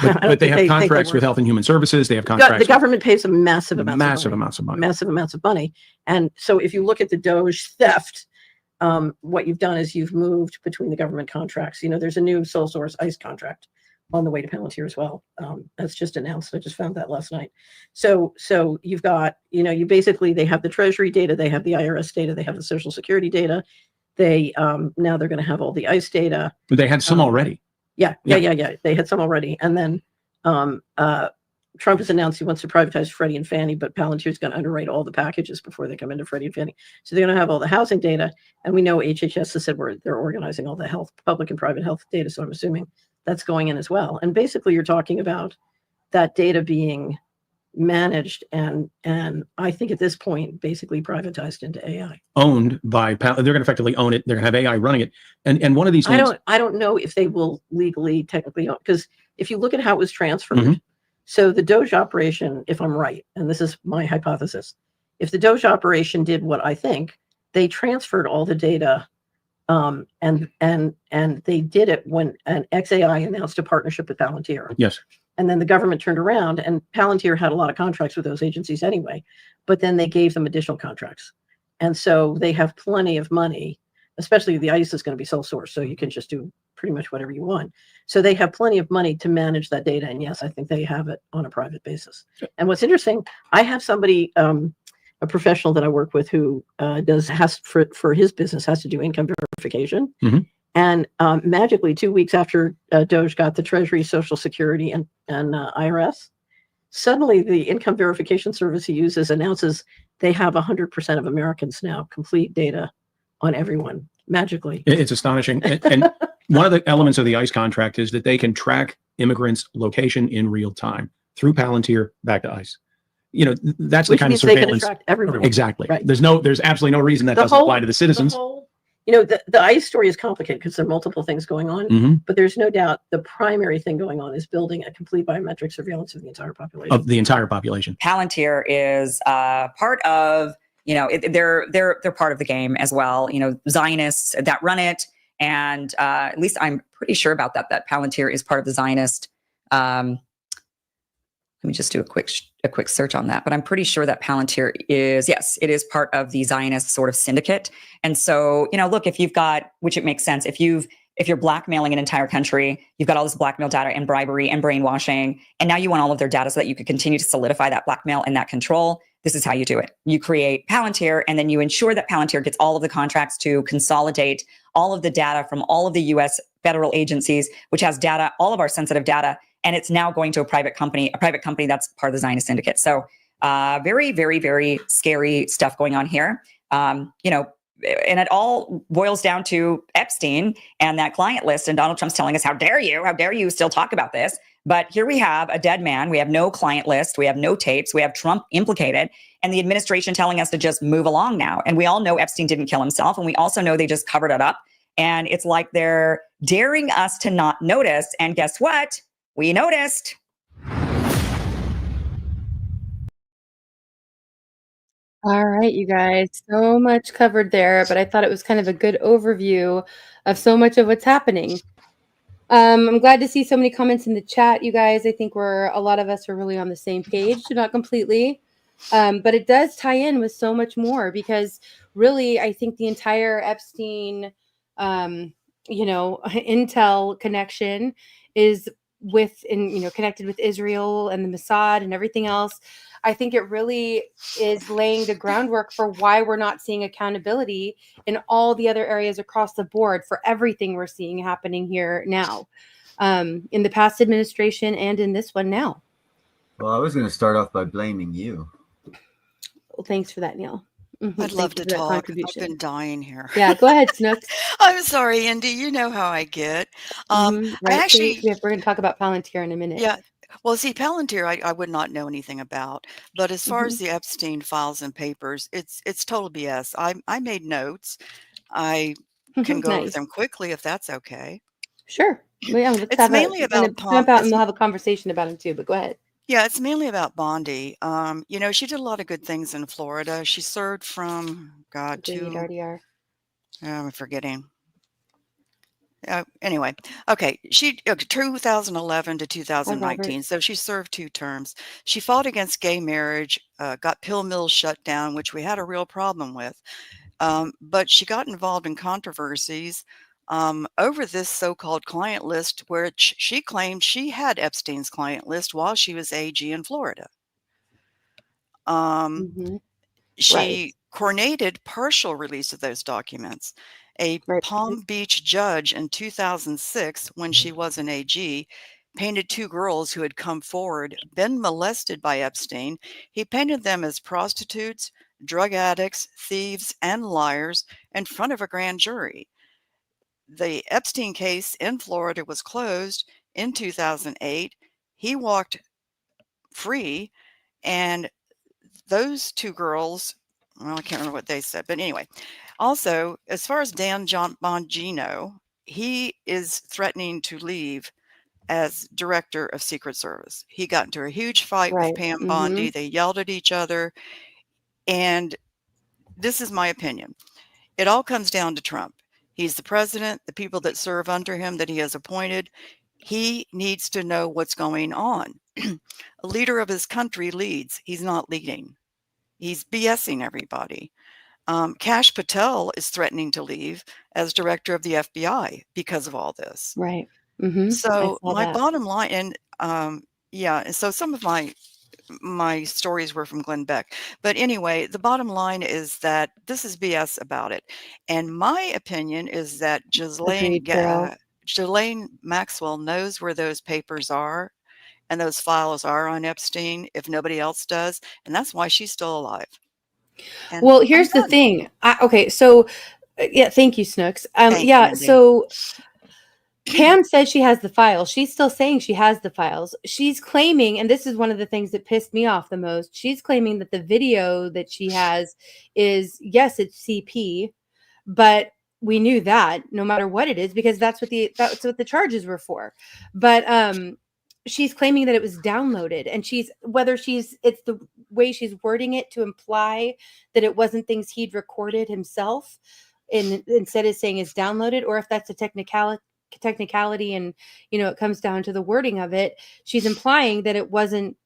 But they have contracts with Health and Human Services. They have contracts. The government pays a massive amounts of money. And so if you look at the Doge theft, what you've done is you've moved between the government contracts. There's a new sole source ICE contract on the way to Palantir as well. That's just announced. I just found that last night. So you've got, they have the Treasury data, they have the IRS data, they have the Social Security data. Now they're going to have all the ICE data. But they had some already. Yeah. They had some already. And then Trump has announced he wants to privatize Freddie and Fannie, but Palantir is going to underwrite all the packages before they come into Freddie and Fannie. So they're going to have all the housing data. And we know HHS has said they're organizing all the public and private health data. So I'm assuming that's going in as well. And basically you're talking about that data being managed and I think at this point basically privatized into AI. Owned by they're going to effectively own it. They're going to have AI running it. And one of these things, I don't know if they will legally technically own, because if you look at how it was transferred, so the Doge operation, if I'm right, and this is my hypothesis, if the Doge operation did what I think, they transferred all the data and they did it when an XAI announced a partnership with Palantir. Yes. And then the government turned around and Palantir had a lot of contracts with those agencies anyway, but then they gave them additional contracts. And so they have plenty of money, especially the ICE is going to be sole source. So you can just do pretty much whatever you want. So they have plenty of money to manage that data. And yes, I think they have it on a private basis. And what's interesting, I have somebody, a professional that I work with who has for his business has to do income verification. And magically 2 weeks after Doge got the Treasury, Social Security, and IRS, suddenly the income verification service he uses announces they have 100% of Americans now complete data on everyone magically. It's astonishing. And one of the elements of the ICE contract is that they can track immigrants' location in real time through Palantir back to ICE. That's Which the kind of means they can surveillance. attract everyone. Exactly. Right. There's absolutely no reason that The doesn't whole- apply to the citizens. The ICE story is complicated because there are multiple things going on, Mhm. but there's no doubt the primary thing going on is building a complete biometric surveillance of the entire population. Of the entire population. Palantir is part of, they're part of the game as well. Zionists that run it, and at least I'm pretty sure about that Palantir is part of the Zionist. Let me just do a quick search on that. But I'm pretty sure that Palantir is, yes, it is part of the Zionist sort of syndicate. And so, look, if you've got, which it makes sense, if you're blackmailing an entire country, you've got all this blackmail data and bribery and brainwashing, and now you want all of their data so that you could continue to solidify that blackmail and that control. This is how you do it. You create Palantir, and then you ensure that Palantir gets all of the contracts to consolidate all of the data from all of the US federal agencies, which has data, all of our sensitive data, and it's now going to a private company that's part of the Zionist syndicate. So very, very, very scary stuff going on here. And it all boils down to Epstein and that client list. And Donald Trump's telling us, how dare you still talk about this? But here we have a dead man. We have no client list. We have no tapes. We have Trump implicated, and the administration telling us to just move along now. And we all know Epstein didn't kill himself. And we also know they just covered it up. And it's like they're daring us to not notice. And guess what? We noticed. All right, you guys, so much covered there, but I thought it was kind of a good overview of so much of what's happening. I'm glad to see so many comments in the chat, you guys. I think a lot of us are really on the same page, not completely, but it does tie in with so much more, because really, I think the entire Epstein, intel connection is connected with Israel and the Mossad and everything else. I think it really is laying the groundwork for why we're not seeing accountability in all the other areas across the board for everything we're seeing happening here now, in the past administration and in this one now. Well, I was going to start off by blaming you. Well, thanks for that, Neil. I'd love to talk. I've been dying here. Yeah, go ahead, Snooks. I'm sorry, Indy. You know how I get. Right. I actually, we're going to talk about Palantir in a minute. yeah. Well, see, Palantir, I would not know anything about, but as far as the Epstein files and papers, it's total BS. I made notes. I can go over Nice. them quickly if that's okay. Sure. Well, yeah, let's It's mainly about jump out and we'll have a conversation about him too. But go ahead. Yeah, it's mainly about Bondi. She did a lot of good things in Florida. She served from RDR. I'm forgetting. Anyway, okay. She 2011 to 2019. So she served 2 terms. She fought against gay marriage, got pill mills shut down, which we had a real problem with. But she got involved in controversies over this so-called client list, where she claimed she had Epstein's client list while she was AG in Florida. She coordinated partial release of those documents. A Palm Beach judge in 2006, when she was an AG, painted 2 girls who had come forward, been molested by Epstein. He painted them as prostitutes, drug addicts, thieves, and liars in front of a grand jury. The Epstein case in Florida was closed in 2008. He walked free, and those 2 girls, well, I can't remember what they said, but anyway. Also, as far as Dan Bongino, he is threatening to leave as director of Secret Service. He got into a huge fight with Pam Bondi. They yelled at each other. And this is my opinion. It all comes down to Trump. He's the president, the people that serve under him that he has appointed. He needs to know what's going on. A leader of his country leads. He's not leading. He's BSing everybody. Kash Patel is threatening to leave as director of the FBI because of all this. Right. So my bottom line, and so some of my stories were from Glenn Beck, but anyway, the bottom line is that this is BS about it. And my opinion is that Ghislaine Maxwell knows where those papers are and those files are on Epstein, if nobody else does, and that's why she's still alive. And well, here's the thing. Thank you, Snooks. Thank you, Indy. So Pam says she has the files. She's still saying she has the files. She's claiming, and this is one of the things that pissed me off the most. She's claiming that the video that she has is, yes, it's CP, but we knew that no matter what it is, because that's what the charges were for. But she's claiming that it was downloaded, and it's the way she's wording it to imply that it wasn't things he'd recorded himself, and instead of saying it's downloaded, or if that's a technicality and it comes down to the wording of it, she's implying that it wasn't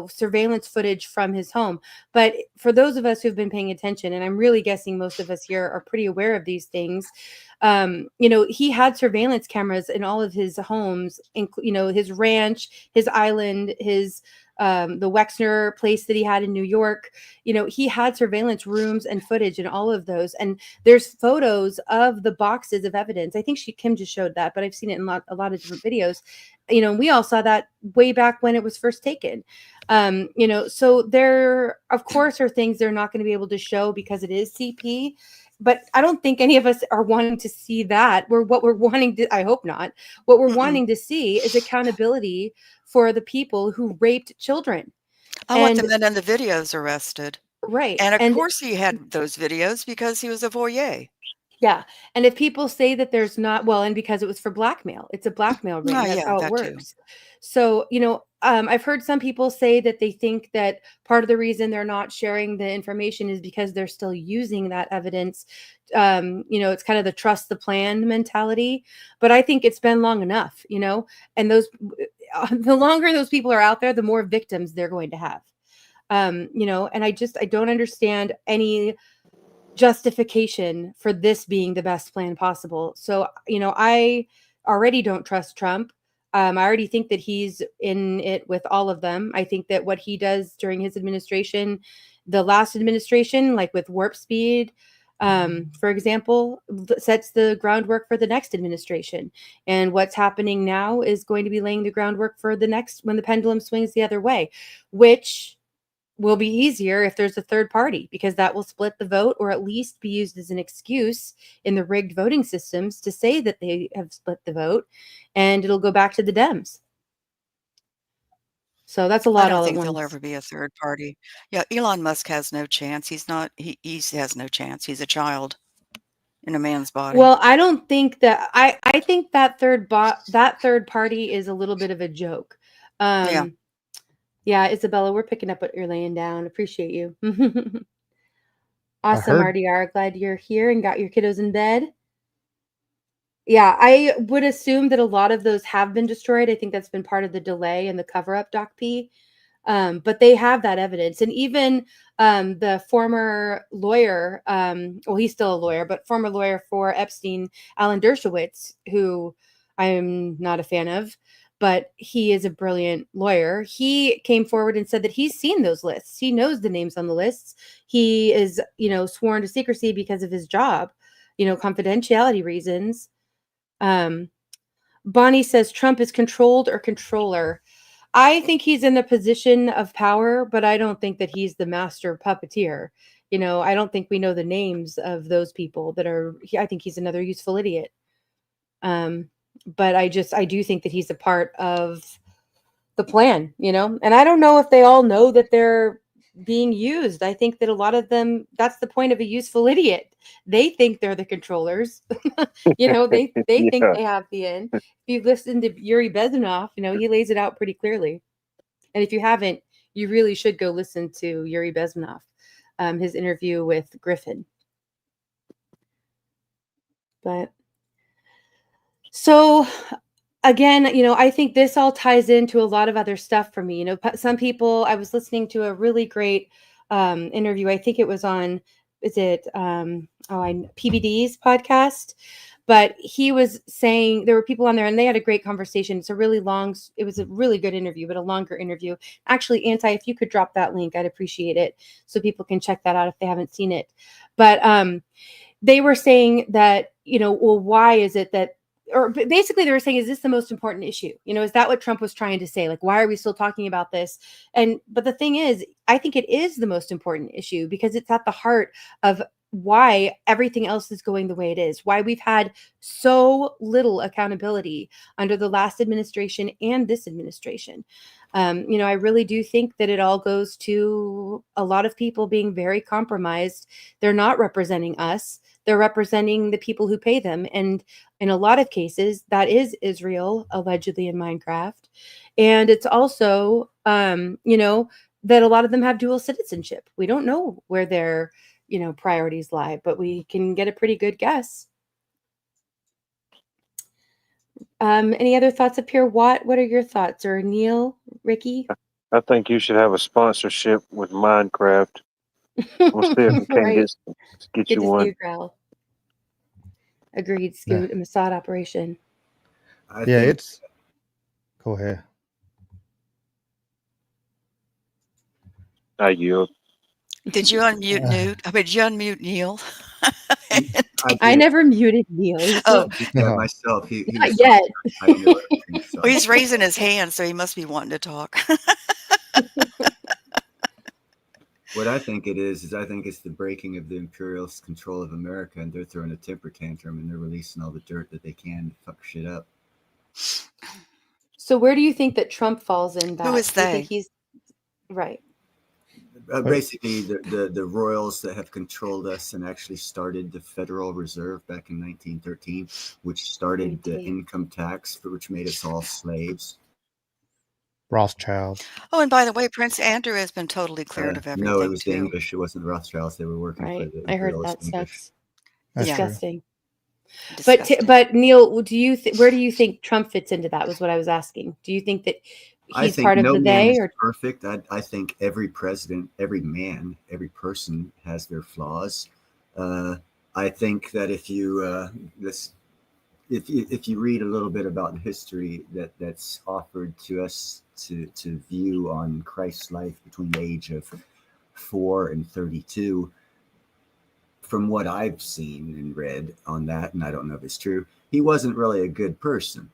surveillance footage from his home. But for those of us who've been paying attention, and I'm really guessing most of us here are pretty aware of these things, he had surveillance cameras in all of his homes, his ranch, his island, his the Wexner place that he had in New York. He had surveillance rooms and footage in all of those. And there's photos of the boxes of evidence. I think Kim just showed that, but I've seen it in a lot of different videos. We all saw that way back when it was first taken. So there, of course, are things they're not going to be able to show because it is CP. But I don't think any of us are wanting to see that. I hope not. What we're wanting to see is accountability for the people who raped children. I want the men in the videos arrested. Right. And of course he had those videos because he was a voyeur. Yeah. And if people say that there's not, well, and because it was for blackmail, it's a blackmail ring. That's how it works. Too. So, I've heard some people say that they think that part of the reason they're not sharing the information is because they're still using that evidence. It's kind of the trust the plan mentality, but I think it's been long enough, and the longer those people are out there, the more victims they're going to have. And I don't understand any justification for this being the best plan possible. So, I already don't trust Trump. I already think that he's in it with all of them. I think that what he does during his administration, the last administration, like with warp speed, for example, sets the groundwork for the next administration. And what's happening now is going to be laying the groundwork for the next, when the pendulum swings the other way, which will be easier if there's a third party, because that will split the vote, or at least be used as an excuse in the rigged voting systems to say that they have split the vote, and it'll go back to the Dems. So that's a lot. I don't think there'll ever be a third party. Yeah, Elon Musk has no chance. He has no chance. He's a child in a man's body. Well, I don't think that. I think that third party is a little bit of a joke. Yeah, Isabella, we're picking up what you're laying down. Appreciate you. Awesome, RDR. Glad you're here and got your kiddos in bed. Yeah, I would assume that a lot of those have been destroyed. I think that's been part of the delay and the cover-up, Doc P. But they have that evidence. And even the former lawyer, well, he's still a lawyer, but former lawyer for Epstein, Alan Dershowitz, who I'm not a fan of, but he is a brilliant lawyer. He came forward and said that he's seen those lists. He knows the names on the lists. He is, sworn to secrecy because of his job, confidentiality reasons. Bonnie says Trump is controlled or controller. I think he's in the position of power, but I don't think that he's the master puppeteer. I don't think we know the names of those people I think he's another useful idiot. But I do think that he's a part of the plan, and I don't know if they all know that they're being used. I think that a lot of them, that's the point of a useful idiot. They think they're the controllers. They think they have the end. If you've listened to Yuri Bezmenov, he lays it out pretty clearly. And if you haven't, you really should go listen to Yuri Bezmenov, his interview with Griffin. But so again, I think this all ties into a lot of other stuff for me. Some people, I was listening to a really great interview. I think it was on, PBD's podcast, but he was saying there were people on there and they had a great conversation. It was a really good interview, but a longer interview. Actually, Anti, if you could drop that link, I'd appreciate it so people can check that out if they haven't seen it. But they were saying that, well, why is it that, or basically they were saying, is this the most important issue? Is that what Trump was trying to say? Like, why are we still talking about this? But the thing is, I think it is the most important issue because it's at the heart of why everything else is going the way it is, why we've had so little accountability under the last administration and this administration. I really do think that it all goes to a lot of people being very compromised. They're not representing us. They're representing the people who pay them. And in a lot of cases, that is Israel, allegedly in Minecraft. And it's also, that a lot of them have dual citizenship. We don't know where their priorities lie, but we can get a pretty good guess. Any other thoughts up here? What are your thoughts? Or Neil, Ricky? I think you should have a sponsorship with Minecraft. We'll see if we can Right. get Good you to see one. you, Growl. Agreed, Scoot. A Mossad operation. It's. Go ahead. I yield. Did you unmute Newt? Did you unmute Neil? I never muted Neil. Oh, myself. Not yet. Well, he's raising his hand, so he must be wanting to talk. What I think it is I think it's the breaking of the imperialist control of America, and they're throwing a temper tantrum and they're releasing all the dirt that they can to fuck shit up. So where do you think that Trump falls in that? Who is Do you they? think he's right? Basically, the royals that have controlled us and actually started the Federal Reserve back in 1913, which started the income tax, which made us all slaves. Rothschild. Oh, and by the way, Prince Andrew has been totally cleared of everything. No, it was too. the English. It wasn't the Rothschilds. They were working Right. for the I heard imperialist that English. sucks. That's Disgusting. Disgusting. But Neil, where do you think Trump fits into that? Was what I was asking. Do you think that he's part of no the man they is or perfect. I think every president, every man, every person has their flaws. I think that if you if you read a little bit about the history that's offered to us to view on Christ's life between the age of 4 and 32, from what I've seen and read on that, and I don't know if it's true, he wasn't really a good person.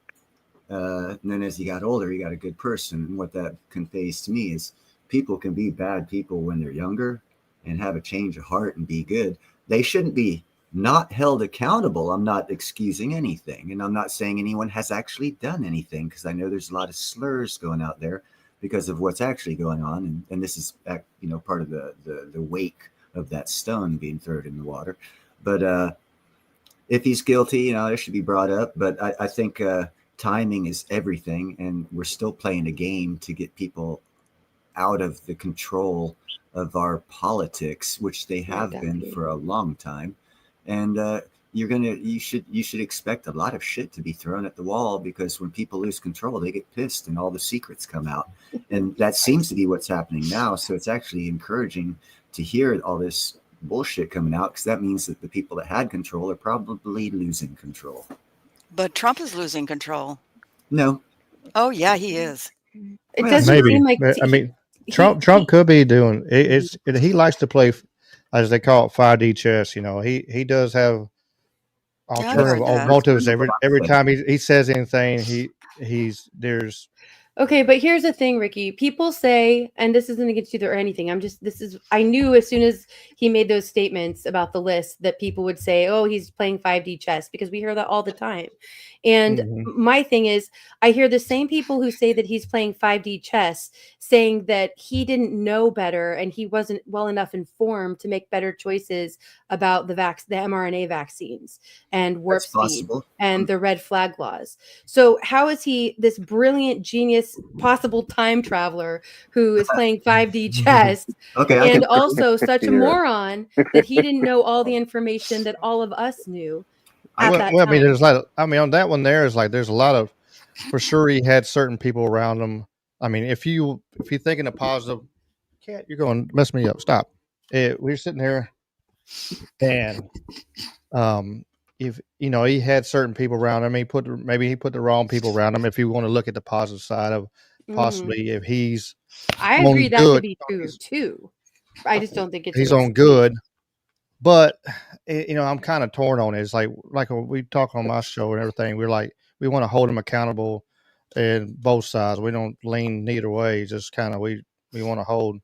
And then as he got older, he got a good person. And what that conveys to me is people can be bad people when they're younger and have a change of heart and be good. They shouldn't be not held accountable. I'm not excusing anything. And I'm not saying anyone has actually done anything, because I know there's a lot of slurs going out there because of what's actually going on. And this is, part of the wake of that stone being thrown in the water. But if he's guilty, it should be brought up. But I think timing is everything, and we're still playing a game to get people out of the control of our politics, which they have been for a long time. And you should expect a lot of shit to be thrown at the wall, because when people lose control, they get pissed and all the secrets come out. And that seems to be what's happening now. So it's actually encouraging to hear all this bullshit coming out, because that means that the people that had control are probably losing control. But Trump is losing control. No. Oh yeah, he is. It doesn't Maybe. seem like I mean, Trump could be doing it. He likes to play, as they call it, 5D chess. He does have alternative motives every time he says anything. There's. Okay, but here's the thing, Ricky. People say, and this isn't against you or anything. I knew as soon as he made those statements about the list that people would say, oh, he's playing 5D chess, because we hear that all the time. And my thing is, I hear the same people who say that he's playing 5D chess saying that he didn't know better and he wasn't well enough informed to make better choices about the mRNA vaccines and warp speed and the red flag laws. So how is he this brilliant genius, possible time traveler who is playing 5D chess and also such a moron that he didn't know all the information that all of us knew? I mean, there's on that one there's a lot of, for sure he had certain people around him. I mean, if you're thinking a positive, cat, you're going to mess me up. Stop. We're sitting here, and if he had certain people around him, he put the wrong people around him. If you want to look at the positive side of possibly if he's, I agree that could be true too. I just don't think he's on good. But I'm kind of torn on it. It's like we talk on my show and everything. We're like, we want to hold them accountable in both sides. We don't lean neither way. Just kind of we want to hold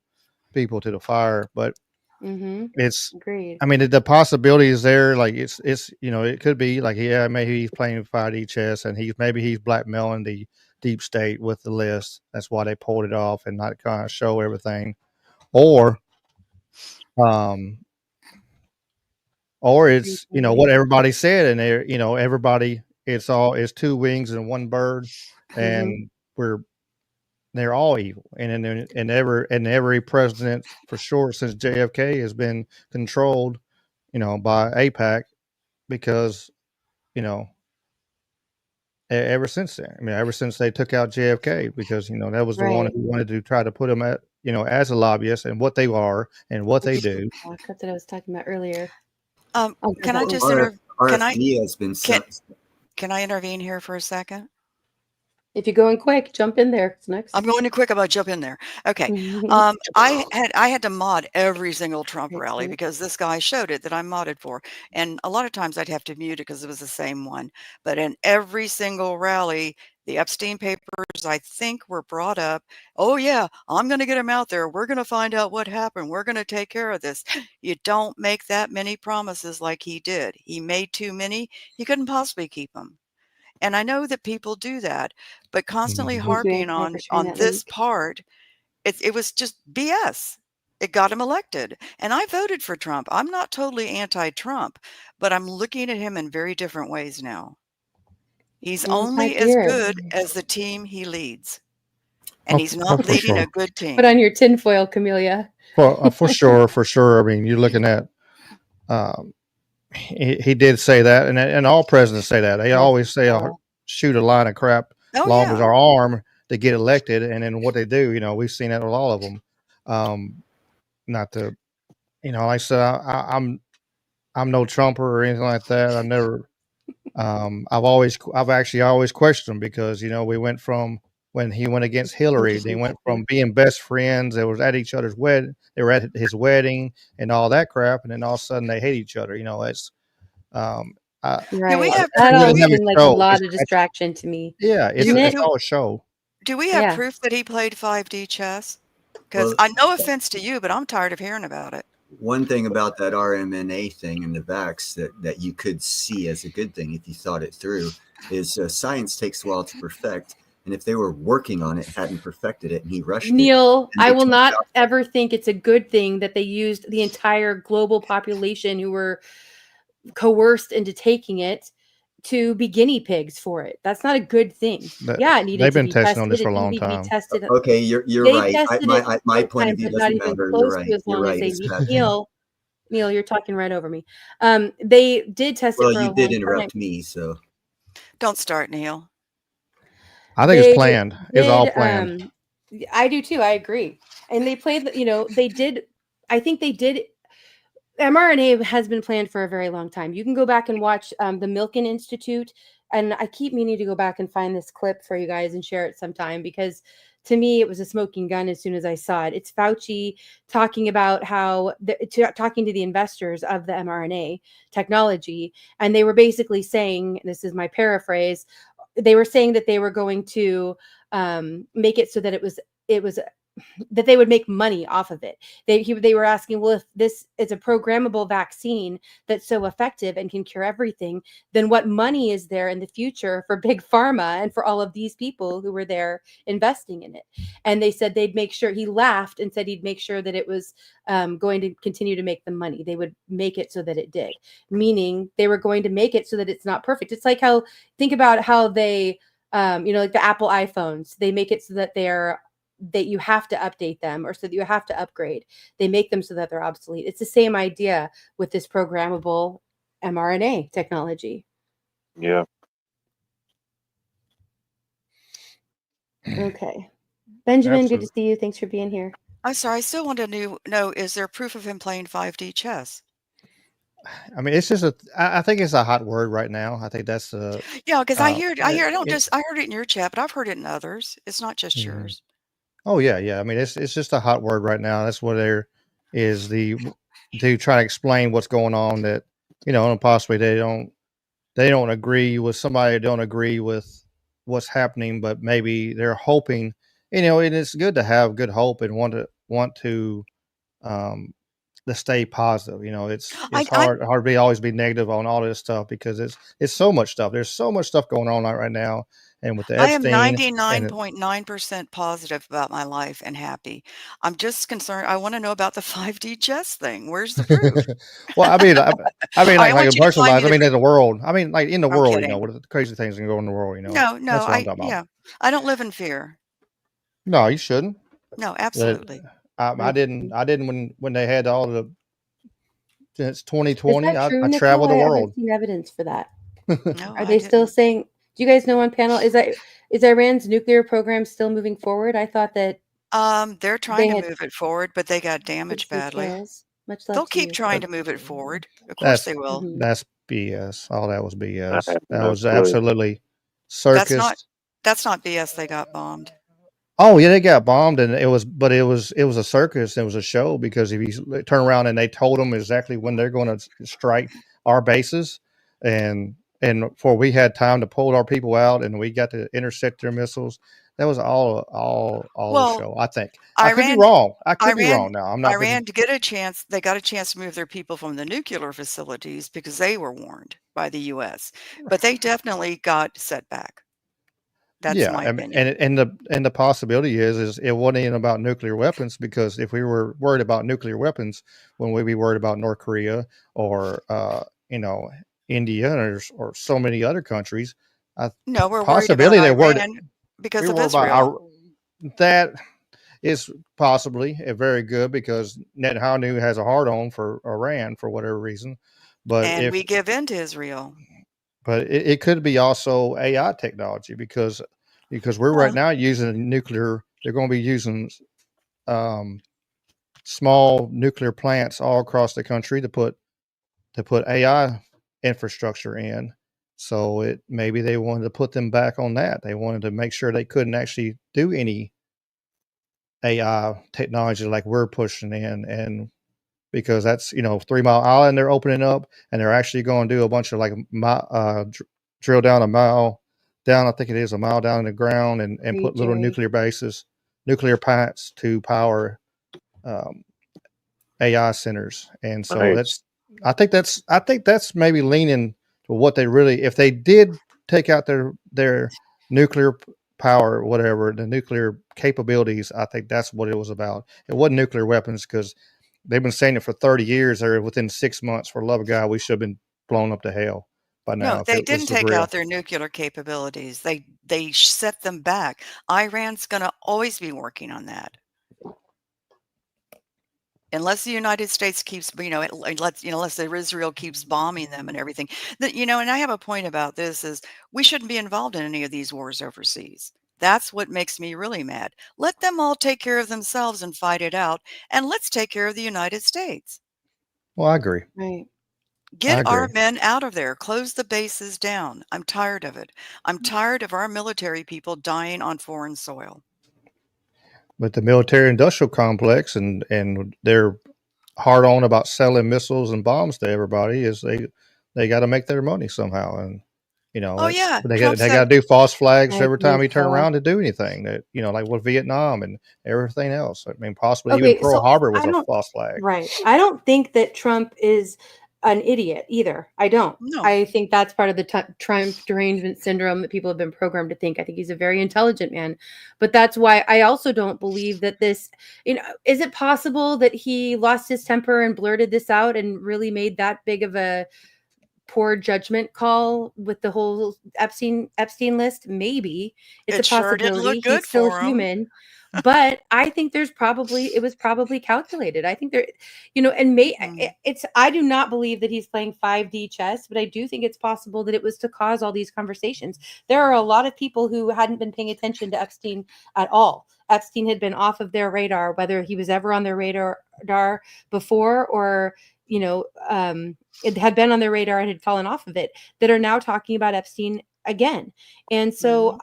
people to the fire. But It's, Agreed. I mean, the possibility is there. Like it's it could be like, yeah, maybe he's playing 5D chess and he's blackmailing the deep state with the list. That's why they pulled it off and not kind of show everything, or um, or it's what everybody said, and everybody, it's two wings and one bird, and they're all evil, and every president for sure since JFK has been controlled, by AIPAC, because ever since then. I mean, ever since they took out JFK, because that was the one Right. who wanted to try to put them at as a lobbyist and what they are and what they do. That's what I was talking about earlier. Can I just RFD has been can I intervene here for a second? If you're going quick, jump in there. It's next. I'm going to quick. I'm going to jump in there. Okay. I had to mod every single Trump rally because this guy showed it that I modded for. And a lot of times I'd have to mute it because it was the same one. But in every single rally, the Epstein papers, I think, were brought up. Oh, yeah, I'm going to get him out there. We're going to find out what happened. We're going to take care of this. You don't make that many promises like he did. He made too many. He couldn't possibly keep them. And I know that people do that, but constantly harping on this part, it was just BS. It got him elected. And I voted for Trump. I'm not totally anti-Trump, but I'm looking at him in very different ways now. He's only as good as the team he leads. And he's not leading a good team. Put on your tinfoil, Camellia. Well, for sure. I mean, you're looking at he did say that, and all presidents say that. They always say, shoot a line of crap long as our arm to get elected, and then what they do, we've seen that with all of them. Not to, like I said, I'm no Trumper or anything like that. I never, I've actually always questioned him because, we went from when he went against Hillary, they went from being best friends. They was at each other's wedding. They were at his wedding and all that crap. And then all of a sudden they hate each other. It's, right. That always been like a lot of distraction to me. Yeah. It's all a show. Do we have proof that he played 5D chess? Because no offense to you, but I'm tired of hearing about it. One thing about that RMNA thing in the vax that you could see as a good thing if you thought it through is science takes a while to perfect. And if they were working on it, hadn't perfected it, and he rushed Neil, it. I will not ever think it's a good thing that they used the entire global population who were coerced into taking it to be guinea pigs for it. That's not a good thing. It needed they've to been be testing tested. on this It for a long needed to be time. tested. Okay, you're right. My point of view doesn't matter. You're right. You're right. Neil, you're talking right over me. They did test it for a long time. Well, you did interrupt me, so don't start, Neil. I think it's planned. It's all planned. I do too. I agree. And they played, they did. I think they did. mRNA has been planned for a very long time. You can go back and watch the Milken Institute. And I keep meaning to go back and find this clip for you guys and share it sometime, because to me, it was a smoking gun as soon as I saw it. It's Fauci talking about how talking to the investors of the mRNA technology. And they were basically saying, this is my paraphrase, they were saying that they were going to make it so that it was that they would make money off of it. They were asking, well, if this is a programmable vaccine that's so effective and can cure everything, then what money is there in the future for big pharma and for all of these people who were there investing in it? And they said they'd make sure, he laughed and said he'd make sure that it was going to continue to make them money. They would make it so that it did, meaning they were going to make it so that it's not perfect. It's like how, think about how they, like the Apple iPhones, they make it so that that you have to update them, or so that you have to upgrade. They make them so that they're obsolete. It's the same idea with this programmable mRNA technology. Yeah. Okay. Benjamin, good to see you. Thanks for being here. I'm sorry. I still want to know, is there proof of him playing 5D chess? I mean, it's just I think it's a hot word right now. I think that's because I heard it in your chat, but I've heard it in others. It's not just yours. Oh yeah. I mean, it's just a hot word right now. That's what there is to try to explain what's going on, that and possibly they don't agree with somebody, don't agree with what's happening, but maybe they're hoping, and it's good to have good hope and want to to stay positive. You know, it's I hard to always be negative on all this stuff because it's so much stuff. There's so much stuff going on right now, and with the I am Epstein and 99.9% positive about my life and happy. I'm just concerned. I want to know about the 5D chess thing. Where's the proof? well, I mean, I like want in you to personal find lives. me I the mean, in the world. I mean, like in the I'm world, you know, kidding. what the crazy things can go in the world. You know, No, that's what I'm I talking about. yeah. I don't live in fear. No, you shouldn't. No, Uh, absolutely. I didn't when they had all the since Is 2020. that true, I Nicole? traveled the I world. haven't seen evidence for that. No, Are I they still didn't. saying? Do you guys know on panel? Is Iran's nuclear program still moving forward? I thought that They're trying they to had move it forward, but they got damaged badly. details. Much They'll love to keep you. trying to move it forward. Of course they will. That's BS. All that was I BS. have That no was clue. absolutely That's circus. not BS. They got bombed. Oh yeah, they got bombed, and it was a circus. It was a show because if you turn around and they told them exactly when they're going to strike our bases, and before we had time to pull our people out, and we got to intercept their missiles. That was all a Well, show. I think I could be wrong. I could be wrong. Now I'm not Iran being. to get a chance, they got a chance to move their people from the nuclear facilities because they were warned by the US. But they definitely got set back. That's Yeah, my and opinion. the possibility is it wasn't even about nuclear weapons because if we were worried about nuclear weapons, when we be worried about North Korea or you know India or so many other countries, No, we're worried about possibility they were Iran because we of were about Israel. that is possibly very good because Netanyahu has a hard on for Iran for whatever reason, but And we give in to Israel. but it could be also AI technology because we're right now using nuclear. They're going to be using small nuclear plants all across the country to put AI infrastructure in. So maybe they wanted to put them back on that. They wanted to make sure they couldn't actually do any AI technology like we're pushing in, and because that's 3 Mile Island they're opening up, and they're actually going to do a bunch of like drill down a mile down. I think it is a mile down in the ground, and put little nuclear plants to power AI centers. And so Nice. I think that's maybe leaning to what they really, if they did take out their nuclear power, whatever the nuclear capabilities, I think that's what it was about. It wasn't nuclear weapons because they've been saying it for 30 years. Or within 6 months, for the love of God, we should have been blown up to hell by now. No, If they it didn't was take real. out their nuclear capabilities. They set them back. Iran's going to always be working on that. Unless the United States keeps, unless Israel keeps bombing them and everything. And I have a point about this is we shouldn't be involved in any of these wars overseas. That's what makes me really mad. Let them all take care of themselves and fight it out. And let's take care of the United States. Well, I agree. Right. Get our men out of there. Close the bases down. I'm tired of it. I'm tired of our military people dying on foreign soil. But the military industrial complex and they're hard on about selling missiles and bombs to everybody is they got to make their money somehow. And Oh yeah, they Trump got said, to do false flags I every agree, time you turn Paula. around to do anything that like with Vietnam and everything else. I mean, possibly even Okay, Pearl so Harbor was I a don't false flag. right. I don't think that Trump is an idiot either. I don't. No. I think that's part of the Trump derangement syndrome that people have been programmed to think. I think he's a very intelligent man, but that's why I also don't believe that this. Is it possible that he lost his temper and blurted this out and really made that big of a poor judgment call with the whole Epstein list? Maybe it's it a sure didn't possibility. look good He's still for him. human, but I think it was probably calculated. I think there, and it's, I do not believe that he's playing 5D chess, but I do think it's possible that it was to cause all these conversations. There are a lot of people who hadn't been paying attention to Epstein at all. Epstein had been off of their radar, whether he was ever on their radar before or it had been on their radar and had fallen off of it, that are now talking about Epstein again. And so,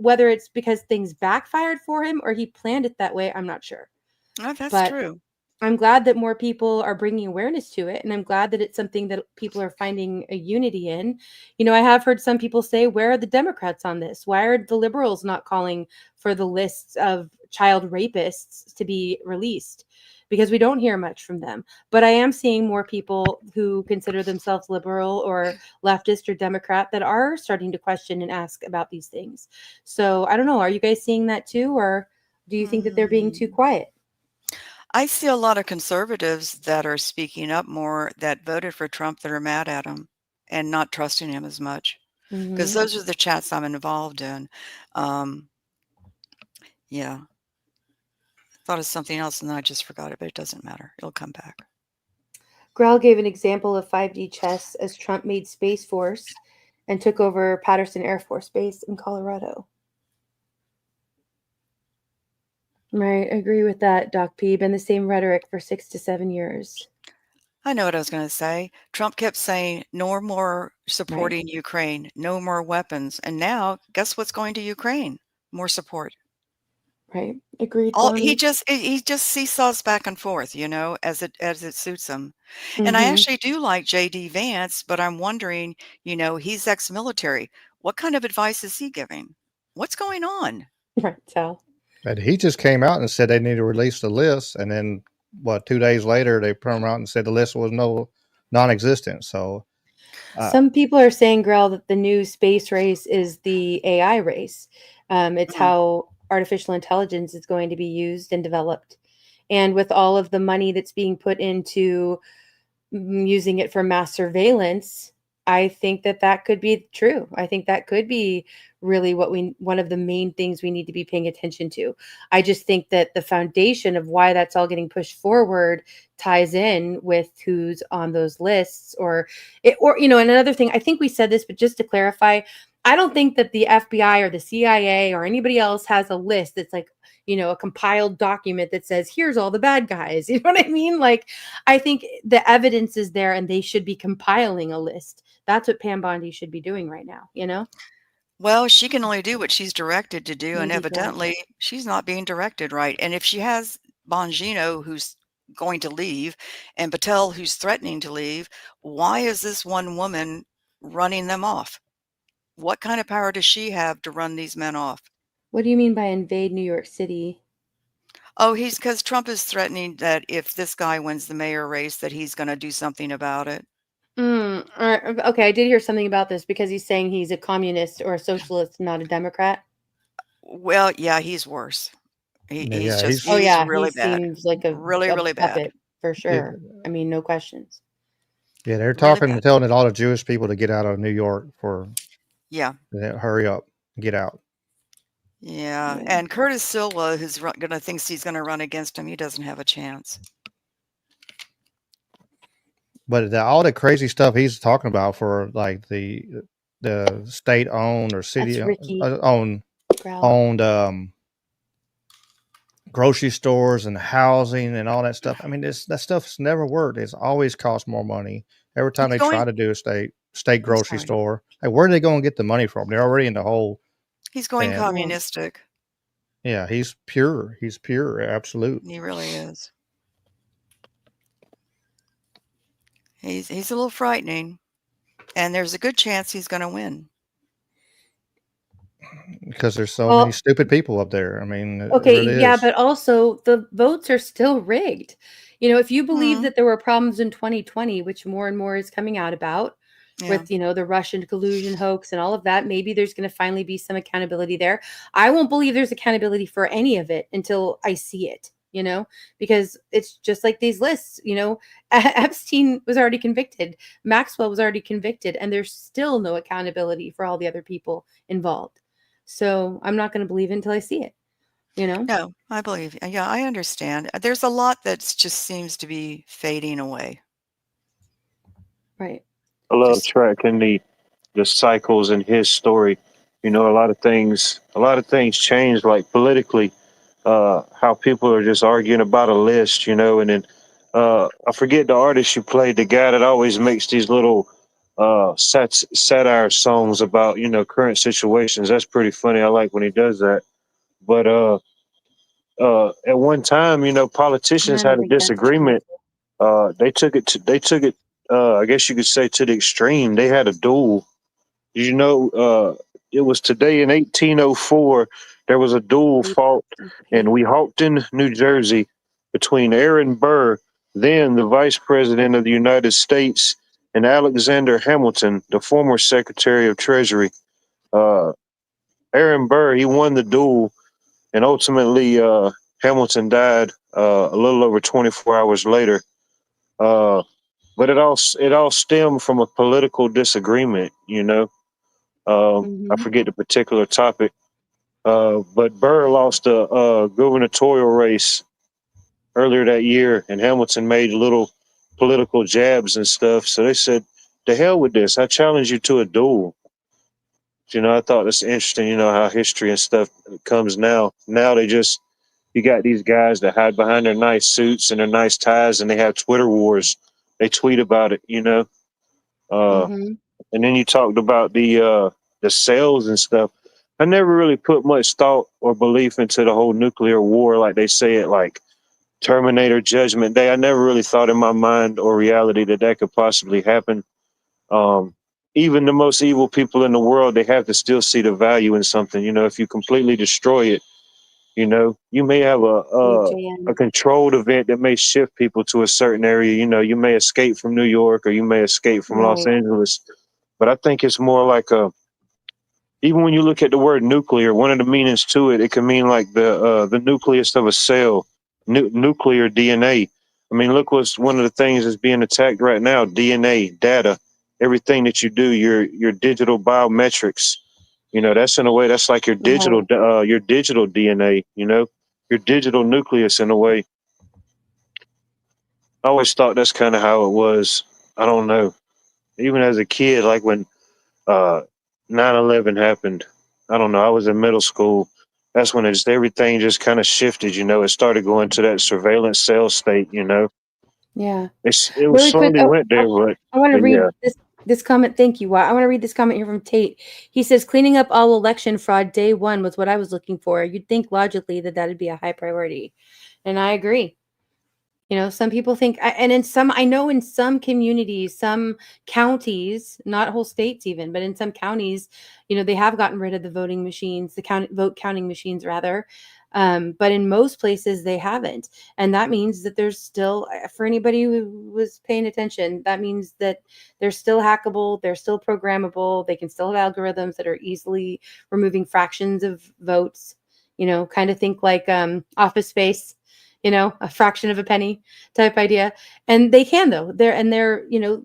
whether it's because things backfired for him or he planned it that way, I'm not sure. Oh, that's But true. I'm glad that more people are bringing awareness to it. And I'm glad that it's something that people are finding a unity in. I have heard some people say, where are the Democrats on this? Why are the liberals not calling for the lists of child rapists to be released? because we don't hear much from them. But I am seeing more people who consider themselves liberal or leftist or Democrat that are starting to question and ask about these things. So I don't know. Are you guys seeing that too? Or do you think that they're being too quiet? I see a lot of conservatives that are speaking up more that voted for Trump that are mad at him and not trusting him as much. Because Mhm. those are the chats I'm involved in. Yeah. Thought of something else and then I just forgot it, but it doesn't matter. It'll come back. Grell gave an example of 5D chess as Trump made Space Force and took over Patterson Air Force Base in Colorado. Right, I agree with that, Doc P. Been the same rhetoric for 6 to 7 years. I know what I was going to say. Trump kept saying, no more supporting Ukraine, no more weapons. And now, guess what's going to Ukraine? More support. Right. Agreed, All Bonnie. he just seesaws back and forth, as it suits him. And I actually do like J.D. Vance, but I'm wondering, he's ex-military. What kind of advice is he giving? What's going on? Right, Sal. But he just came out and said they need to release the list, and then 2 days later they come out and said the list was non-existent. So some people are saying, Grell, that the new space race is the AI race. It's how artificial intelligence is going to be used and developed. And with all of the money that's being put into using it for mass surveillance, I think that could be true. I think that could be really one of the main things we need to be paying attention to. I just think that the foundation of why that's all getting pushed forward ties in with who's on those lists and another thing, I think we said this, but just to clarify, I don't think that the FBI or the CIA or anybody else has a list that's like, a compiled document that says, here's all the bad guys. You know what I mean? Like, I think the evidence is there and they should be compiling a list. That's what Pam Bondi should be doing right now, Well, she can only do what she's directed to do, and Maybe evidently she's not being directed right. And if she has Bongino, who's going to leave, and Patel, who's threatening to leave, why is this one woman running them off? What kind of power does she have to run these men off? What do you mean by invade New York City? Oh, because Trump is threatening that if this guy wins the mayor race, that he's going to do something about it. Okay, I did hear something about this because he's saying he's a communist or a socialist, not a Democrat. Well, yeah, he's worse. He's really bad. Seems like a really bad puppet for sure. I mean, no questions. Yeah, they're telling a lot of Jewish people to get out of New York hurry up, get out. Yeah, and Curtis Silva, who's thinks he's going to run against him, he doesn't have a chance. But all the crazy stuff he's talking about for like the state-owned or city-owned grocery stores and housing and all that stuff. I mean, that stuff's never worked. It's always cost more money every time try to do a state grocery store. Like, where are they going to get the money from? They're already in the hole. He's going communistic. Yeah, he's pure. He's pure, absolute. He really is. He's a little frightening, and there's a good chance he's going to win. Because there's so many stupid people up there. I mean, but also the votes are still rigged. If you believe that there were problems in 2020, which more and more is coming out about, with the Russian collusion hoax and all of that, maybe there's going to finally be some accountability there. I won't believe there's accountability for any of it until I see it, because it's just like these lists. Epstein was already convicted, Maxwell was already convicted, and there's still no accountability for all the other people involved. So I'm not going to believe it until I see it. No, I believe. Yeah, I understand. There's a lot that just seems to be fading away. Right. I love tracking the cycles in his story. A lot of things change, like politically, how people are just arguing about a list, and then I forget the artist you played, the guy that always makes these little satire songs about, current situations. That's pretty funny. I like when he does that. But at one time, politicians had a disagreement. They took it, I guess you could say, to the extreme. They had a duel. It was today in 1804, there was a duel fought in Weehawken, New Jersey, between Aaron Burr, then the Vice President of the United States, and Alexander Hamilton, the former Secretary of Treasury. Aaron Burr, he won the duel, and ultimately Hamilton died a little over 24 hours later. But it all stemmed from a political disagreement, you know. I forget the particular topic, but Burr lost a gubernatorial race earlier that year, and Hamilton made little political jabs and stuff. So they said, "The hell with this! I challenge you to a duel." You know, I thought it's interesting. You know how history and stuff comes now. Now you got these guys that hide behind their nice suits and their nice ties, and they have Twitter wars. They tweet about it, you know. And then you talked about the cells and stuff. I never really put much thought or belief into the whole nuclear war, like they say it, like Terminator Judgment Day. I never really thought in my mind or reality that could possibly happen. Even the most evil people in the world, they have to still see the value in something. You know, if you completely destroy it, you know, you may have a controlled event that may shift people to a certain area. You know, you may escape from New York or you may escape from Los Angeles. But I think it's more like even when you look at the word nuclear, one of the meanings to it, it can mean like the nucleus of a cell, nuclear DNA. I mean, look what's one of the things that's being attacked right now: DNA, data, everything that you do, your digital biometrics. You know, that's in a way that's like your digital DNA. You know, your digital nucleus in a way. I always thought that's kind of how it was. I don't know. Even as a kid, like when 9/11 happened, I don't know. I was in middle school. That's when everything just kind of shifted. You know, it started going to that surveillance cell state. You know, Yeah. it was Really quick, slowly went there, but I want to but read yeah. this comment. Thank you. I want to read this comment here from Tate. He says, cleaning up all election fraud day one was what I was looking for. You'd think logically that that'd be a high priority. And I agree. You know, some people think, and I know in some communities, some counties, not whole states even, but in some counties, you know, they have gotten rid of the voting machines, vote counting machines rather. But in most places they haven't. And that means that there's still, for anybody who was paying attention, that means that they're still hackable, they're still programmable, they can still have algorithms that are easily removing fractions of votes, you know, kind of think like Office Space, you know, a fraction of a penny type idea. And they can though. They're, you know,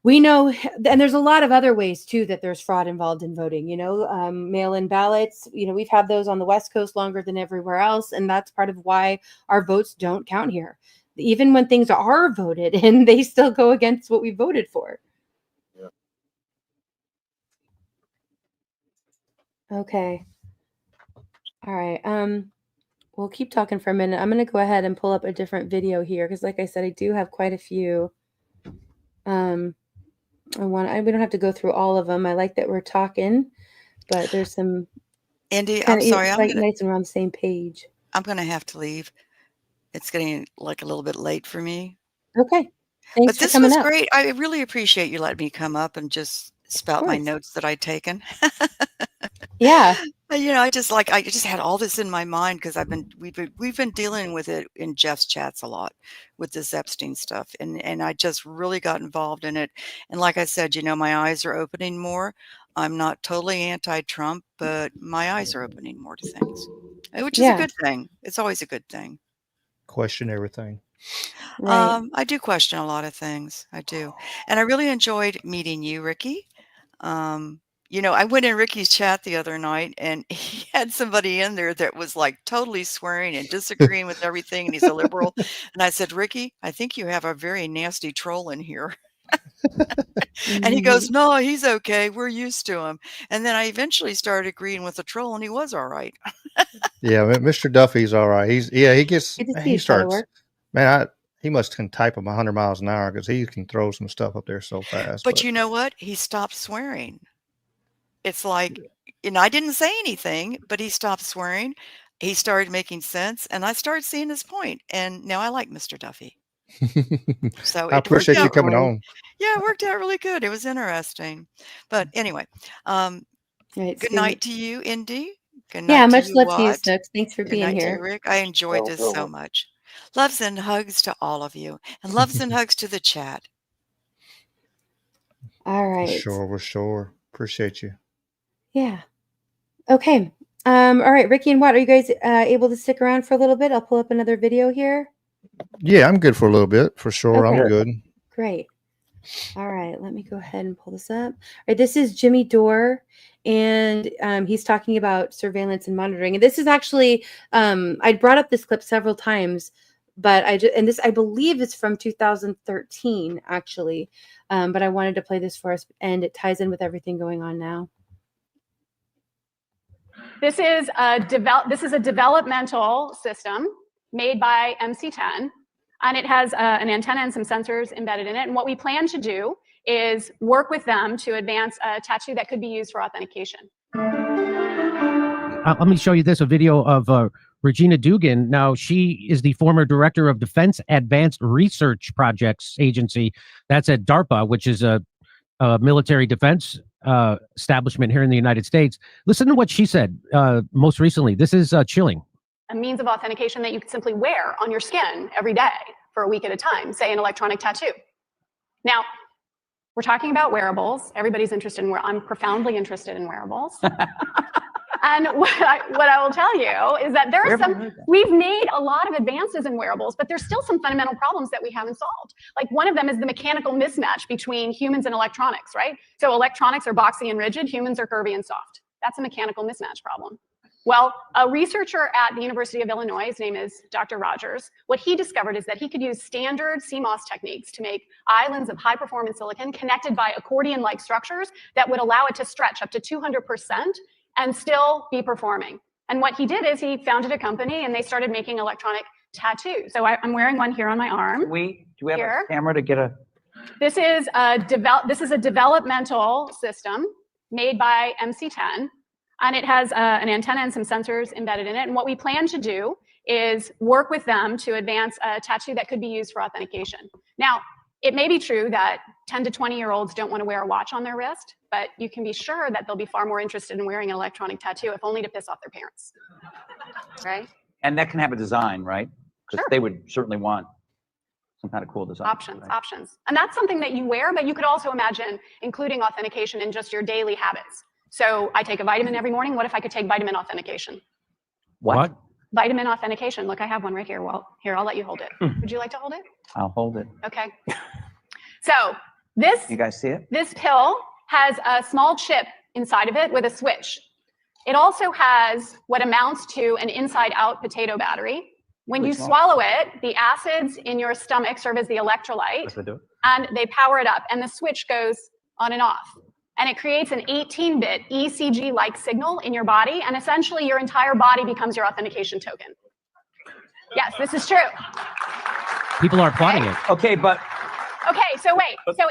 we know, and there's a lot of other ways too that there's fraud involved in voting, you know, mail-in ballots, you know, we've had those on the West Coast longer than everywhere else. And that's part of why our votes don't count here. Even when things are voted in, they still go against what we voted for. Yeah. Okay. All right. We'll keep talking for a minute. I'm going to go ahead and pull up a different video here because, like I said, I do have quite a few. We don't have to go through all of them. I like that we're talking, but there's some. Indy, I'm sorry. Nice and we're on the same page. I'm going to have to leave. It's getting like a little bit late for me. Okay. Thanks But this for coming was up. great. I really appreciate you letting me come up and just spout my notes that I'd taken. Yeah. You know, I just had all this in my mind because we've been dealing with it in Jeff's chats a lot with this Epstein stuff, and I just really got involved in it. And like I said, you know, my eyes are opening more. I'm not totally anti-Trump, but my eyes are opening more to things, which is a good thing. It's always a good thing. Question everything. Right. I do question a lot of things. I do, and I really enjoyed meeting you, Ricky. You know, I went in Ricky's chat the other night and he had somebody in there that was like totally swearing and disagreeing with everything. And he's a liberal. And I said, Ricky, I think you have a very nasty troll in here. And he goes, no, he's okay. We're used to him. And then I eventually started agreeing with the troll and he was all right. Yeah, Mr. Duffy's all right. He starts, man, he can type him 100 miles an hour because he can throw some stuff up there so fast. But you know what? He stopped swearing. It's like, and I didn't say anything, but he stopped swearing. He started making sense, and I started seeing his point. And now I like Mr. Duffy. So I appreciate you coming on. Yeah, it worked out really good. It was interesting. But anyway, good night to you, Indy. Good night yeah, to much you, love to you, Watt. Snooks. Thanks for Good being night to here. you, Rick. I enjoyed this so much. Loves and hugs to all of you, and loves and hugs to the chat. All right. We're sure. Appreciate you. Yeah. Okay. All right, Ricky and Watt, are you guys able to stick around for a little bit? I'll pull up another video here. Yeah, I'm good for a little bit, for sure. Okay. I'm good. Great. All right, let me go ahead and pull this up. All right, this is Jimmy Dore, and he's talking about surveillance and monitoring. And this is actually, I brought up this clip several times, but I believe it's from 2013, actually. But I wanted to play this for us, and it ties in with everything going on now. This is a developmental system made by MC10, and it has an antenna and some sensors embedded in it. And what we plan to do is work with them to advance a tattoo that could be used for authentication. Let me show you a video of Regina Dugan. Now, she is the former director of Defense Advanced Research Projects Agency. That's at DARPA, which is a military defense establishment here in the United States. Listen to what she said most recently. This is chilling. A means of authentication that you could simply wear on your skin every day for a week at a time, say an electronic tattoo. Now, we're talking about wearables. Everybody's interested in I'm profoundly interested in wearables. And what I will tell you is that we've made a lot of advances in wearables, but there's still some fundamental problems that we haven't solved. Like one of them is the mechanical mismatch between humans and electronics, right? So electronics are boxy and rigid, humans are curvy and soft. That's a mechanical mismatch problem. Well, a researcher at the University of Illinois, his name is Dr. Rogers, what he discovered is that he could use standard CMOS techniques to make islands of high-performance silicon connected by accordion-like structures that would allow it to stretch up to 200% and still be performing. And what he did is he founded a company and they started making electronic tattoos. So I'm wearing one here on my arm. Do we have a camera to get a... This is a developmental system made by MC10. And it has an antenna and some sensors embedded in it. And what we plan to do is work with them to advance a tattoo that could be used for authentication. Now, it may be true that 10 to 20-year-olds don't want to wear a watch on their wrist, but you can be sure that they'll be far more interested in wearing an electronic tattoo, if only to piss off their parents, right? And that can have a design, right? Because they would certainly want some kind of cool design. Options. And that's something that you wear, but you could also imagine including authentication in just your daily habits. So I take a vitamin every morning. What if I could take vitamin authentication? What? Vitamin authentication. Look, I have one right here. Well, here, I'll let you hold it. Would you like to hold it? I'll hold it. Okay. So this, you guys see it? This pill has a small chip inside of it with a switch. It also has what amounts to an inside-out potato battery. When you swallow it, the acids in your stomach serve as the electrolyte, and they power it up, and the switch goes on and off. And it creates an 18-bit ECG-like signal in your body, and essentially your entire body becomes your authentication token. Yes, this is true. People are plotting it. Okay, but... Okay, so wait. So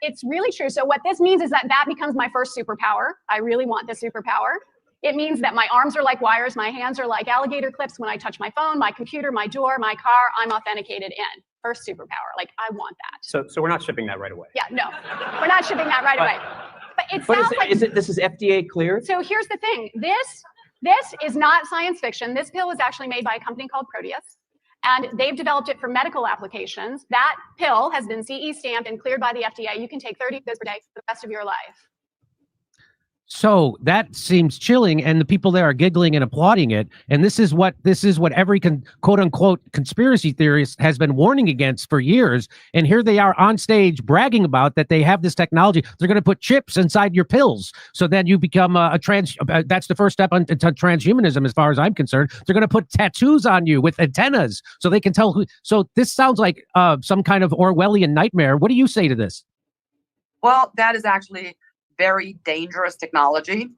it's really true. So what this means is that becomes my first superpower. I really want this superpower. It means that my arms are like wires, my hands are like alligator clips. When I touch my phone, my computer, my door, my car, I'm authenticated in. First superpower. Like, I want that. So we're not shipping that right away. Yeah, no. We're not shipping that right away. But it sounds like... This is FDA cleared? So here's the thing. This is not science fiction. This pill was actually made by a company called Proteus, and they've developed it for medical applications. That pill has been CE stamped and cleared by the FDA. You can take 30 of those per day for the rest of your life. So that seems chilling, and the people there are giggling and applauding it. And this is what every quote unquote conspiracy theorist has been warning against for years. And here they are on stage bragging about that they have this technology. They're going to put chips inside your pills, so then you become a trans. That's the first step into transhumanism, as far as I'm concerned. They're going to put tattoos on you with antennas, so they can tell who. So this sounds like some kind of Orwellian nightmare. What do you say to this? Well, that is actually very dangerous technology,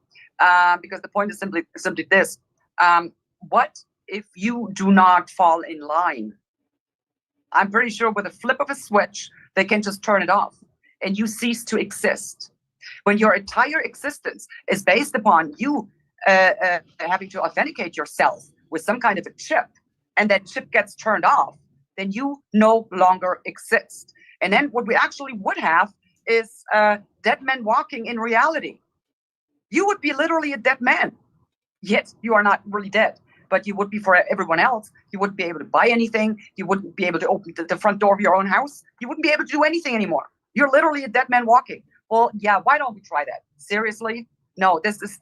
because the point is simply this. What if you do not fall in line? I'm pretty sure with a flip of a switch, they can just turn it off and you cease to exist. When your entire existence is based upon you having to authenticate yourself with some kind of a chip, and that chip gets turned off, then you no longer exist. And then what we actually would have is dead men walking in reality. You would be literally a dead man, yet you are not really dead. but you would be for everyone else. You wouldn't be able to buy anything. You wouldn't be able to open the front door of your own house. You wouldn't be able to do anything anymore. You're literally a dead man walking. Well, yeah, why don't we try that? Seriously? No, this is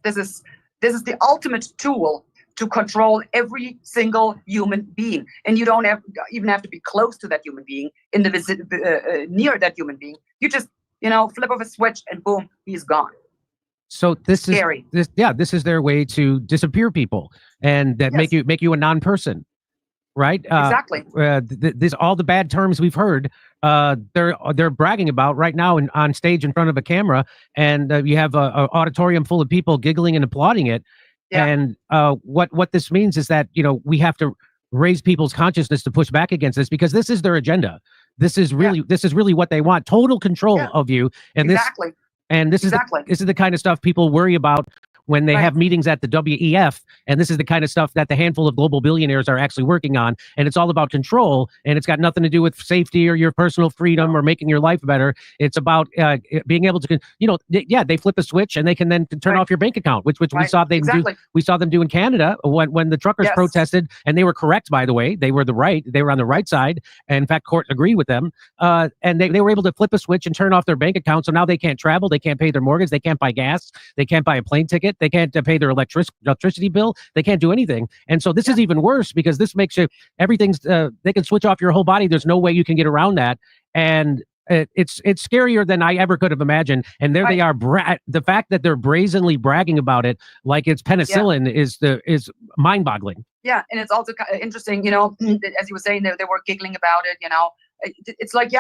the ultimate tool to control every single human being. And you don't even have to be close to that human being, in the near that human being. You just, flip of a switch and boom, he's gone. So this Scary. is this is their way to disappear people and that make you a non-person, right? Exactly. This all the bad terms we've heard. They're bragging about right now on stage in front of a camera, and you have an auditorium full of people giggling and applauding it. Yeah. And what this means is that we have to raise people's consciousness to push back against this, because this is their agenda. This is really what they want: total control of you. And exactly. This is the kind of stuff people worry about when they have meetings at the WEF, and this is the kind of stuff that the handful of global billionaires are actually working on, and it's all about control, and it's got nothing to do with safety or your personal freedom or making your life better. It's about being able to, they flip a switch and they can then turn off your bank account, which we saw them do. We saw them do in Canada when the truckers protested, and they were correct, by the way. They were on the right side, and in fact, court agreed with them, and they were able to flip a switch and turn off their bank account. So now they can't travel, they can't pay their mortgage, they can't buy gas, they can't buy a plane ticket. They can't pay their electricity bill. They can't do anything. And so this is even worse, because this makes you everything's. They can switch off your whole body. There's no way you can get around that. And it's scarier than I ever could have imagined. And there they are. The fact that they're brazenly bragging about it like it's penicillin is mind-boggling. Yeah, and it's also interesting. As you were saying, they were giggling about it. It's like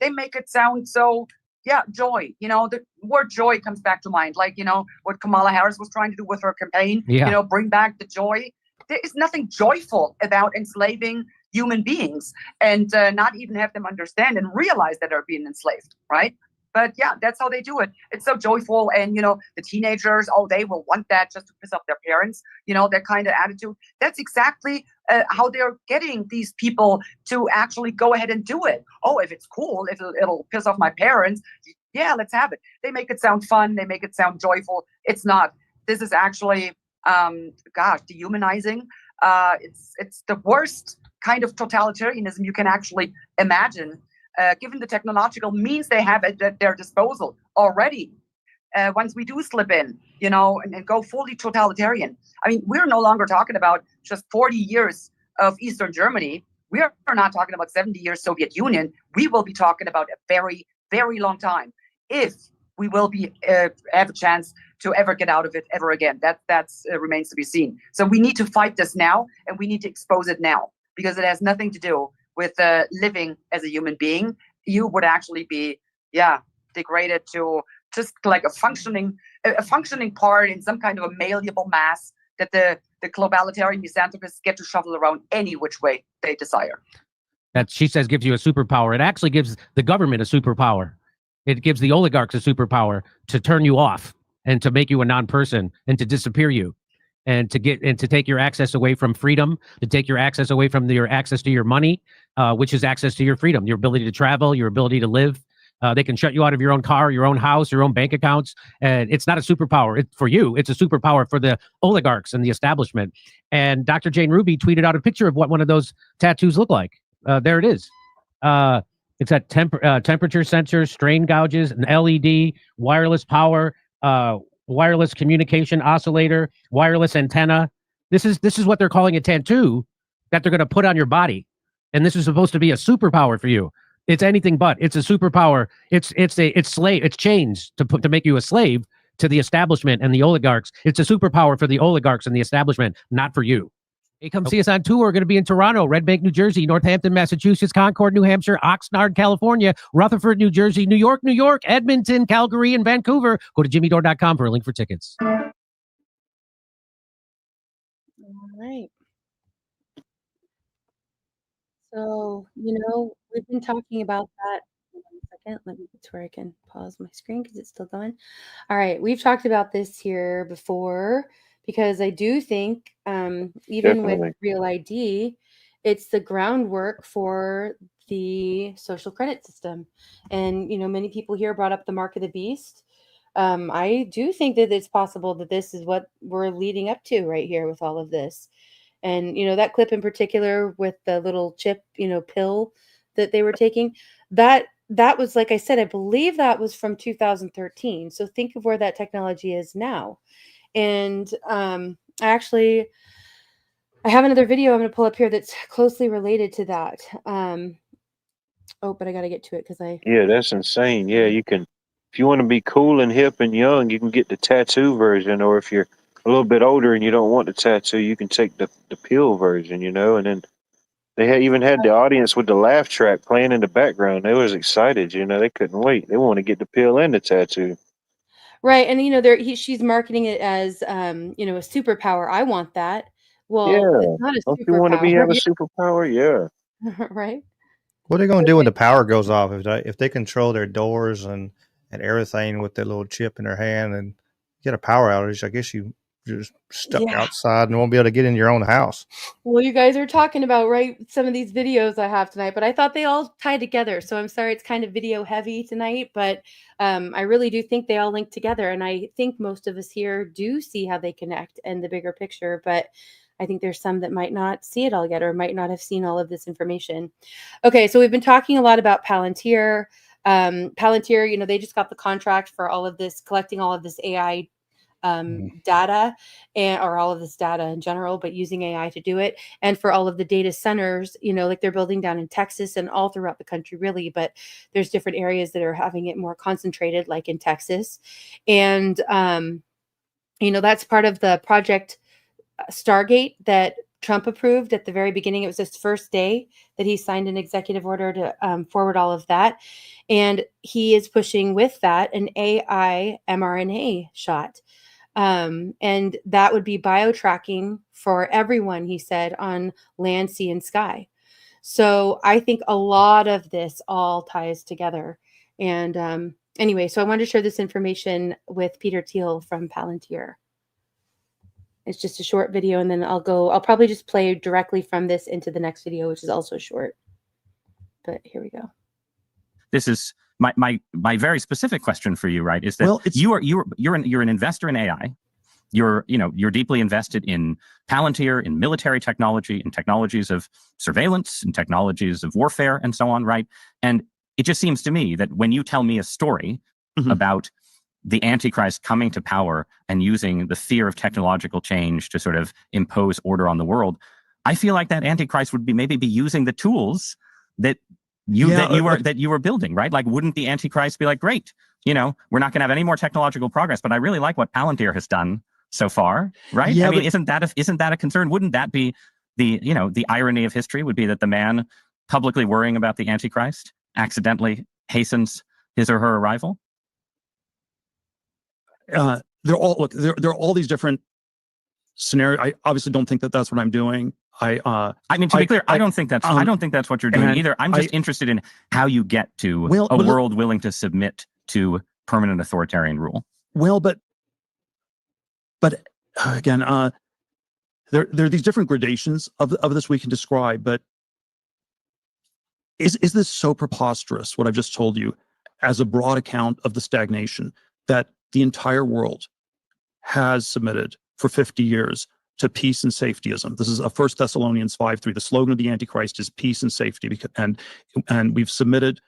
they make it sound so. Yeah, joy. The word joy comes back to mind. Like, what Kamala Harris was trying to do with her campaign. Yeah. Bring back the joy. There is nothing joyful about enslaving human beings and not even have them understand and realize that they're being enslaved, right? But yeah, that's how they do it. It's so joyful. And, the teenagers, they will want that just to piss off their parents, that kind of attitude. That's exactly how they're getting these people to actually go ahead and do it. Oh, if it's cool, if it'll piss off my parents, yeah, let's have it. They make it sound fun. They make it sound joyful. It's not. This is actually, dehumanizing. It's the worst kind of totalitarianism you can actually imagine. Given the technological means they have at their disposal already. Once we do slip in, and go fully totalitarian. I mean, we're no longer talking about just 40 years of Eastern Germany. We are not talking about 70 years Soviet Union. We will be talking about a very, very long time, if we will be have a chance to ever get out of it ever again. That remains to be seen. So we need to fight this now, and we need to expose it now, because it has nothing to do with living as a human being. You would actually be, degraded to just like a functioning part in some kind of a malleable mass that the globalitarian misanthropists get to shuffle around any which way they desire. That, she says, gives you a superpower. It actually gives the government a superpower. It gives the oligarchs a superpower to turn you off and to make you a non-person and to disappear you. And to take your access away from freedom, to take your access away from your access to your money, which is access to your freedom, your ability to travel, your ability to live. They can shut you out of your own car, your own house, your own bank accounts. And it's not a superpower for you. It's a superpower for the oligarchs and the establishment. And Dr. Jane Ruby tweeted out a picture of what one of those tattoos look like. There it is. It's got temperature sensors, strain gauges, an LED, wireless power, wireless communication oscillator, wireless antenna. This is what they're calling a tattoo that they're going to put on your body. And this is supposed to be a superpower for you. It's anything but. It's a superpower. It's chains to make you a slave to the establishment and the oligarchs. It's a superpower for the oligarchs and the establishment, not for you. Hey, come see us on tour. We're going to be in Toronto, Red Bank, New Jersey, Northampton, Massachusetts, Concord, New Hampshire, Oxnard, California, Rutherford, New Jersey, New York, Edmonton, Calgary, and Vancouver. Go to jimmydore.com for a link for tickets. All right. So, we've been talking about that. Hold on a second. Let me get to where I can pause my screen because it's still going. All right. We've talked about this here before, because I do think even with Real ID, it's the groundwork for the social credit system. And, many people here brought up the mark of the beast. I do think that it's possible that this is what we're leading up to right here with all of this. And, that clip in particular with the little chip, pill that they were taking, that was, like I said, I believe that was from 2013. So think of where that technology is now. And I have another video I'm going to pull up here that's closely related to that. But I got to get to it Yeah, that's insane. Yeah, you can, if you want to be cool and hip and young, you can get the tattoo version, or if you're a little bit older and you don't want the tattoo, you can take the pill version, and then they even had the audience with the laugh track playing in the background. They was excited, they couldn't wait. They want to get the pill and the tattoo. Right. And, she's marketing it as, a superpower. I want that. Well, Yeah. it's not a Don't you want to superpower. have a superpower? Yeah. Right. What are they going to do when the power goes off? If they control their doors and everything with their little chip in their hand and get a power outage, I guess you're just stuck outside and won't be able to get in your own house. Well, you guys are talking about, right, some of these videos I have tonight, but I thought they all tie together. So I'm sorry it's kind of video heavy tonight, but I really do think they all link together. And I think most of us here do see how they connect and the bigger picture, but I think there's some that might not see it all yet or might not have seen all of this information. Okay, so we've been talking a lot about Palantir. Palantir, they just got the contract for all of this, collecting all of this AI data or all of this data in general, but using AI to do it. And for all of the data centers, like they're building down in Texas and all throughout the country, really, but there's different areas that are having it more concentrated, like in Texas. And, that's part of the project Stargate that Trump approved at the very beginning. It was his first day that he signed an executive order to forward all of that. And he is pushing with that an AI mRNA shot. And that would be biotracking for everyone, he said, on land, sea, and sky. So I think a lot of this all ties together. And anyway, so I wanted to share this information with Peter Thiel from Palantir. It's just a short video, and then I'll probably just play directly from this into the next video, which is also short. But here we go. This is my very specific question for you, right? Is that you're an investor in AI. You're deeply invested in Palantir, in military technology, in technologies of surveillance, in technologies of warfare, and so on, right? And it just seems to me that when you tell me a story about the Antichrist coming to power and using the fear of technological change to sort of impose order on the world, I feel like that Antichrist would maybe be using the tools that you were building, right? Like, wouldn't the Antichrist be like, great, we're not going to have any more technological progress, but I really like what Palantir has done so far, right? Yeah, I mean, isn't that a concern? Wouldn't that be the irony of history would be that the man publicly worrying about the Antichrist accidentally hastens his or her arrival? There are all these different scenarios. I obviously don't think that that's what I'm doing. I mean, to be clear, I don't think that's what you're doing either. I'm just interested in how you get to a world willing to submit to permanent authoritarian rule. Well, but again, there are these different gradations of this we can describe. But is this so preposterous, what I've just told you, as a broad account of the stagnation that the entire world has submitted for 50 years to peace and safetyism? This is a 1 Thessalonians 5:3. The slogan of the Antichrist is peace and safety, and we've submitted.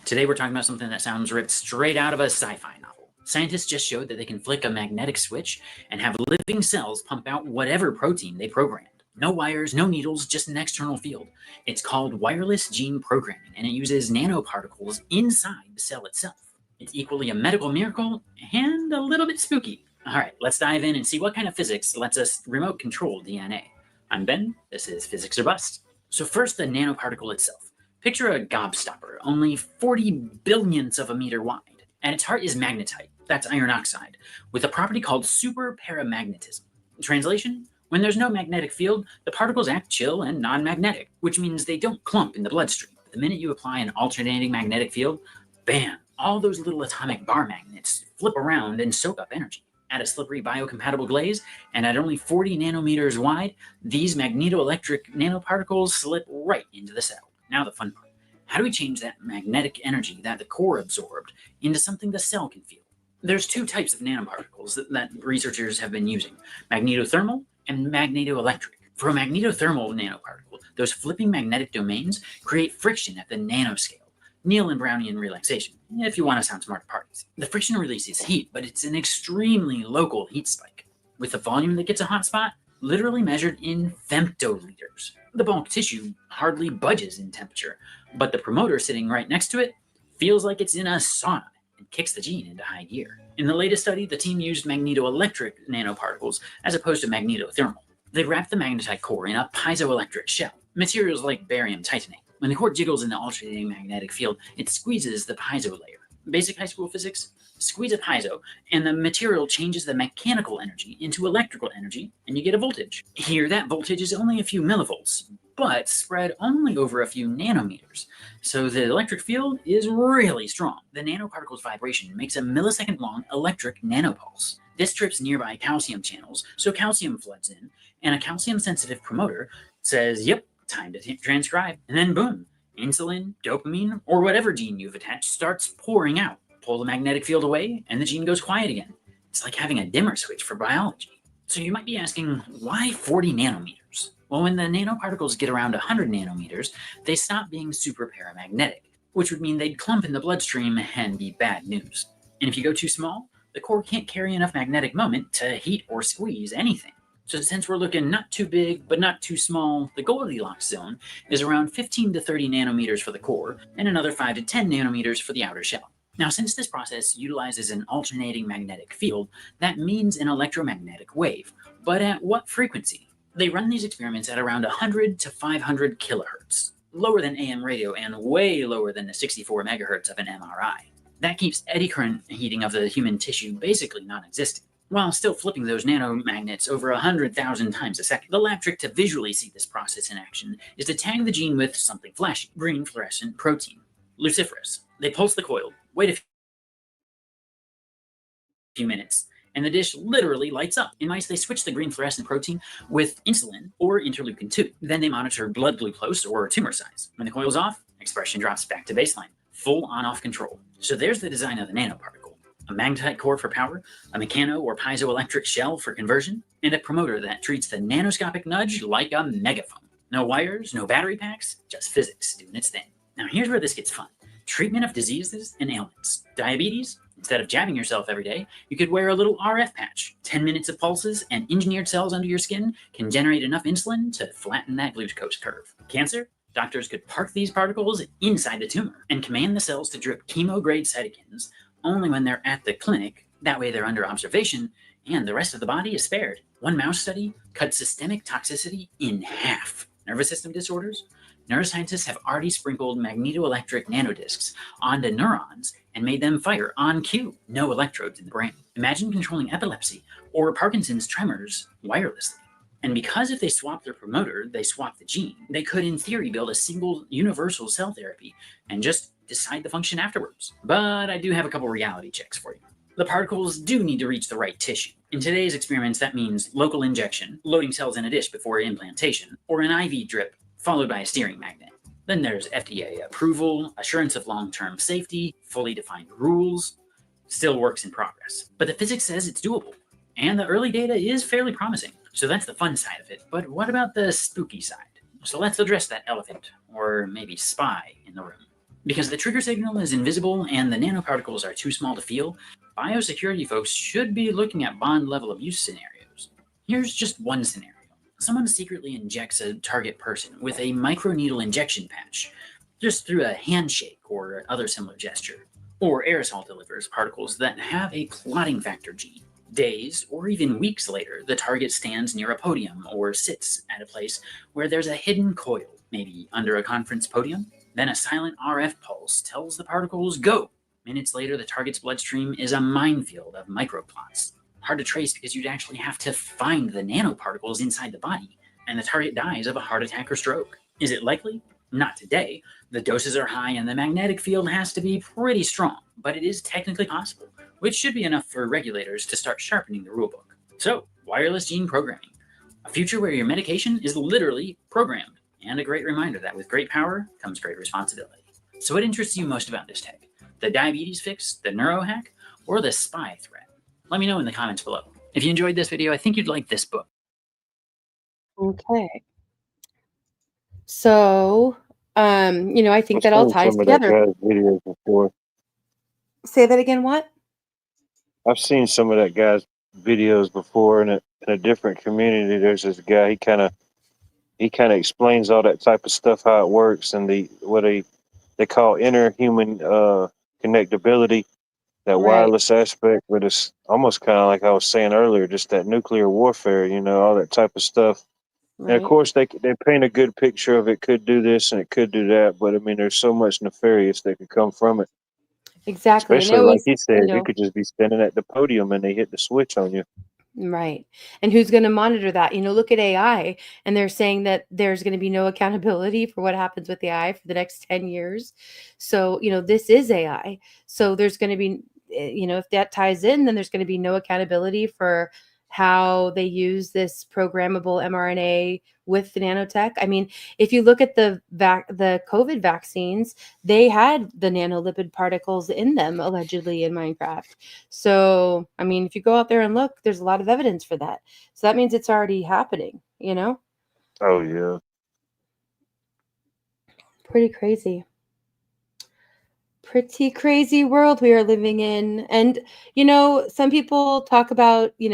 Today we're talking about something that sounds ripped straight out of a sci-fi novel. Scientists just showed that they can flick a magnetic switch and have living cells pump out whatever protein they programmed. No wires, no needles, just an external field. It's called wireless gene programming, and it uses nanoparticles inside the cell itself. It's equally a medical miracle and a little bit spooky. All right, let's dive in and see what kind of physics lets us remote control DNA. I'm Ben, this is Physics or Bust. So first, the nanoparticle itself. Picture a gobstopper, only 40 billionths of a meter wide. At its heart is magnetite, that's iron oxide, with a property called superparamagnetism. Translation? When there's no magnetic field, the particles act chill and non-magnetic, which means they don't clump in the bloodstream. But the minute you apply an alternating magnetic field, bam, all those little atomic bar magnets flip around and soak up energy. Add a slippery biocompatible glaze, and at only 40 nanometers wide, these magnetoelectric nanoparticles slip right into the cell. Now the fun part. How do we change that magnetic energy that the core absorbed into something the cell can feel? There's two types of nanoparticles that researchers have been using, magnetothermal and magnetoelectric. For a magnetothermal nanoparticle, those flipping magnetic domains create friction at the nanoscale. Neil and Brownian relaxation, if you want to sound smart at parties. The friction releases heat, but it's an extremely local heat spike, with the volume that gets a hot spot literally measured in femtoliters. The bulk tissue hardly budges in temperature, but the promoter sitting right next to it feels like it's in a sauna and kicks the gene into high gear. In the latest study, the team used magnetoelectric nanoparticles as opposed to magnetothermal. They wrapped the magnetite core in a piezoelectric shell, materials like barium titanate. When the core jiggles in the alternating magnetic field, it squeezes the piezo layer. Basic high school physics? Squeeze a piezo, and the material changes the mechanical energy into electrical energy, and you get a voltage. Here, that voltage is only a few millivolts, but spread only over a few nanometers. So the electric field is really strong. The nanoparticle's vibration makes a millisecond-long electric nanopulse. This trips nearby calcium channels, so calcium floods in, and a calcium-sensitive promoter says, yep, time to transcribe. And then boom, insulin, dopamine, or whatever gene you've attached starts pouring out. Pull the magnetic field away, and the gene goes quiet again. It's like having a dimmer switch for biology. So you might be asking, why 40 nanometers? Well, when the nanoparticles get around 100 nanometers, they stop being super paramagnetic, which would mean they'd clump in the bloodstream and be bad news. And if you go too small, the core can't carry enough magnetic moment to heat or squeeze anything. So since we're looking not too big, but not too small, the Goldilocks zone is around 15 to 30 nanometers for the core and another 5 to 10 nanometers for the outer shell. Now, since this process utilizes an alternating magnetic field, that means an electromagnetic wave. But at what frequency? They run these experiments at around 100 to 500 kilohertz, lower than AM radio and way lower than the 64 megahertz of an MRI. That keeps eddy current heating of the human tissue basically non-existent, while still flipping those nanomagnets over 100,000 times a second. The lab trick to visually see this process in action is to tag the gene with something flashy, green fluorescent protein, luciferase. They pulse the coil, wait a few minutes, and the dish literally lights up. In mice, they switch the green fluorescent protein with insulin or interleukin-2. Then they monitor blood glucose or tumor size. When the coil's off, expression drops back to baseline. Full on-off control. So there's the design of the nanoparticle. A magnetite core for power, a mechano or piezoelectric shell for conversion, and a promoter that treats the nanoscopic nudge like a megaphone. No wires, no battery packs, just physics doing its thing. Now here's where this gets fun. Treatment of diseases and ailments. Diabetes? Instead of jabbing yourself every day, you could wear a little RF patch. 10 minutes of pulses and engineered cells under your skin can generate enough insulin to flatten that glucose curve. Cancer? Doctors could park these particles inside the tumor and command the cells to drip chemo-grade cytokines only when they're at the clinic. That way they're under observation and the rest of the body is spared. One mouse study cut systemic toxicity in half. Nervous system disorders? Neuroscientists have already sprinkled magnetoelectric nanodiscs onto neurons and made them fire on cue. No electrodes in the brain. Imagine controlling epilepsy or Parkinson's tremors wirelessly. And because if they swap their promoter, they swap the gene, they could in theory build a single universal cell therapy and just decide the function afterwards. But I do have a couple reality checks for you. The particles do need to reach the right tissue. In today's experiments, that means local injection, loading cells in a dish before implantation, or an IV drip followed by a steering magnet. Then there's FDA approval, assurance of long-term safety, fully defined rules. Still works in progress. But the physics says it's doable, and the early data is fairly promising. So that's the fun side of it. But what about the spooky side? So let's address that elephant, or maybe spy, in the room. Because the trigger signal is invisible and the nanoparticles are too small to feel, biosecurity folks should be looking at bond-level abuse scenarios. Here's just one scenario. Someone secretly injects a target person with a microneedle injection patch, just through a handshake or other similar gesture. Or aerosol delivers particles that have a clotting factor gene. Days or even weeks later, the target stands near a podium or sits at a place where there's a hidden coil, maybe under a conference podium. Then a silent RF pulse tells the particles go. Minutes later, the target's bloodstream is a minefield of microplots. Hard to trace because you'd actually have to find the nanoparticles inside the body, and the target dies of a heart attack or stroke. Is it likely? Not today. The doses are high and the magnetic field has to be pretty strong, but it is technically possible, which should be enough for regulators to start sharpening the rulebook. So, wireless gene programming. A future where your medication is literally programmed, and a great reminder that with great power comes great responsibility. So what interests you most about this tech? The diabetes fix, the neuro hack, or the spy threat? Let me know in the comments below. If you enjoyed this video, I think you'd like this book. Okay. So, I think I've that all seen ties some of that together. guy's videos before. Say that again, what? I've seen some of that guy's videos before in a different community. There's this guy. He kind of explains all that type of stuff, how it works, and what they call interhuman connectability, that Right. wireless aspect. But it's almost kind of like I was saying earlier, just that nuclear warfare. All that type of stuff. And of Right. course, they paint a good picture of it could do this and it could do that, but I mean, there's so much nefarious that could come from it. Exactly. And they Especially like always, he said, you could just be standing at the podium and they hit the switch on you. right. And who's going to monitor that? Look at AI, and they're saying that there's going to be no accountability for what happens with AI for the next 10 years. So, this is AI. So there's going to be, if that ties in, then there's going to be no accountability for how they use this programmable mRNA with the nanotech. I mean, if you look at the COVID vaccines, they had the nanolipid particles in them, allegedly, in Minecraft. So, I mean, if you go out there and look, there's a lot of evidence for that. So that means it's already happening, Oh, yeah. Pretty crazy. Pretty crazy world we are living in. And, some people talk about, they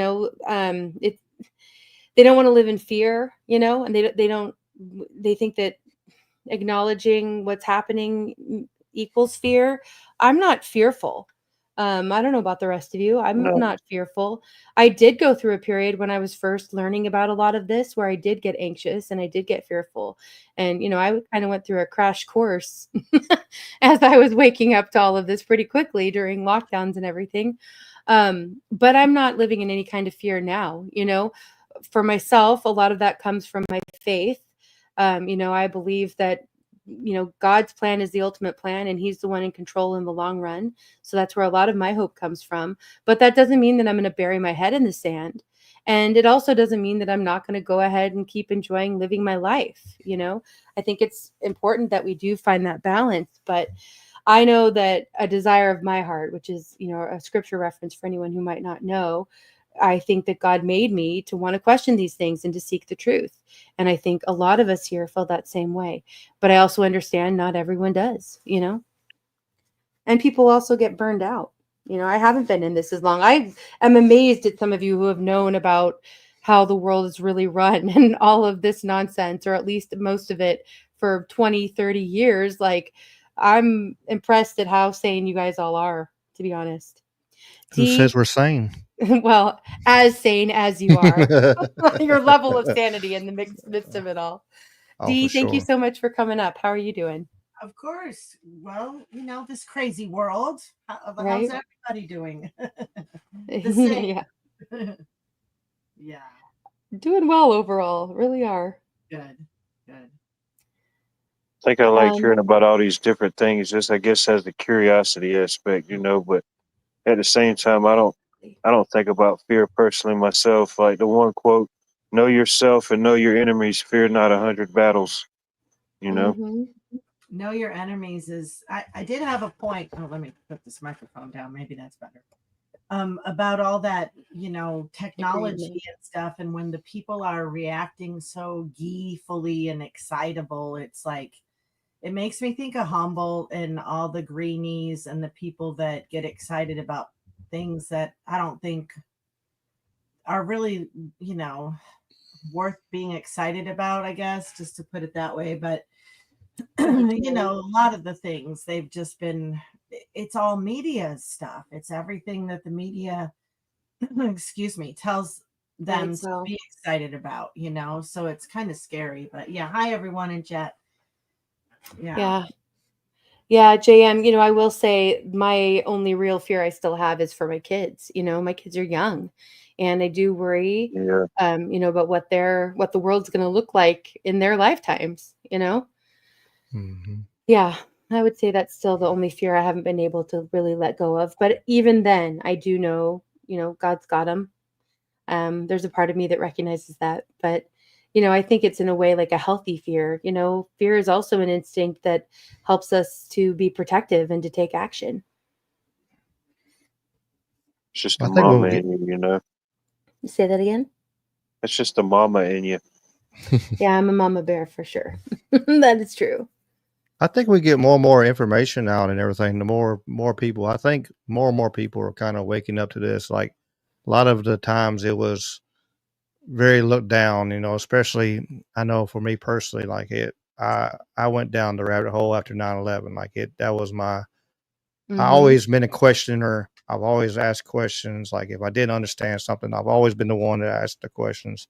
don't want to live in fear, and they think that acknowledging what's happening equals fear. I'm not fearful. I don't know about the rest of you. I'm No. not fearful. I did go through a period when I was first learning about a lot of this where I did get anxious and I did get fearful. And, I kind of went through a crash course as I was waking up to all of this pretty quickly during lockdowns and everything. But I'm not living in any kind of fear now. For myself, a lot of that comes from my faith. I believe that, God's plan is the ultimate plan and he's the one in control in the long run. So that's where a lot of my hope comes from. But that doesn't mean that I'm going to bury my head in the sand. And it also doesn't mean that I'm not going to go ahead and keep enjoying living my life. I think it's important that we do find that balance. But I know that a desire of my heart, which is, a scripture reference for anyone who might not know, I think that God made me to want to question these things and to seek the truth. And I think a lot of us here feel that same way. But I also understand not everyone does, And people also get burned out. I haven't been in this as long. I am amazed at some of you who have known about how the world is really run and all of this nonsense, or at least most of it, for 20, 30 years. Like, I'm impressed at how sane you guys all are, to be honest. Who says we're sane? Well, as sane as you are. Your level of sanity in the midst of it all. Oh, Dee, for thank you sure. so much for coming up. How are you doing? Of course. Well, this crazy world. How's Right? everybody doing? The same. Yeah. Yeah. Doing well overall. Really are. Good. Good. I think I like hearing about all these different things. Just, I guess, has the curiosity aspect, but at the same time, I don't think about fear personally myself. Like the one quote, "Know yourself and know your enemies. Fear not 100 battles." Mhm. Know your enemies is. I did have a point. Oh, let me put this microphone down. Maybe that's better. About all that, technology and stuff, and when the people are reacting so gleefully and excitable, it's like it makes me think of Humboldt and all the greenies and the people that get excited about things that I don't think are really, worth being excited about, I guess, just to put it that way. But, a lot of the things they've just been, it's all media stuff. It's everything that the media, excuse me, tells them to be excited about, so it's kind of scary. But yeah, hi everyone in chat. Yeah. Yeah, JM, I will say my only real fear I still have is for my kids. My kids are young and I do worry, Yeah. About what the world's going to look like in their lifetimes, Mm-hmm. Yeah, I would say that's still the only fear I haven't been able to really let go of. But even then, I do know, God's got them. There's a part of me that recognizes that. But, I think it's in a way like a healthy fear. Fear is also an instinct that helps us to be protective and to take action. just I the think we'll mama get. in you, you know. Say that again. It's just the mama in you. Yeah, I'm a mama bear for sure. That is true. I think we get more and more information out and everything. The more people, I think more and more people are kind of waking up to this. Like a lot of the times it was very looked down, especially I know for me personally, like I went down the rabbit hole after 9/11. Like that was I always been a questioner. I've always asked questions. Like if I didn't understand something, I've always been the one to ask the questions.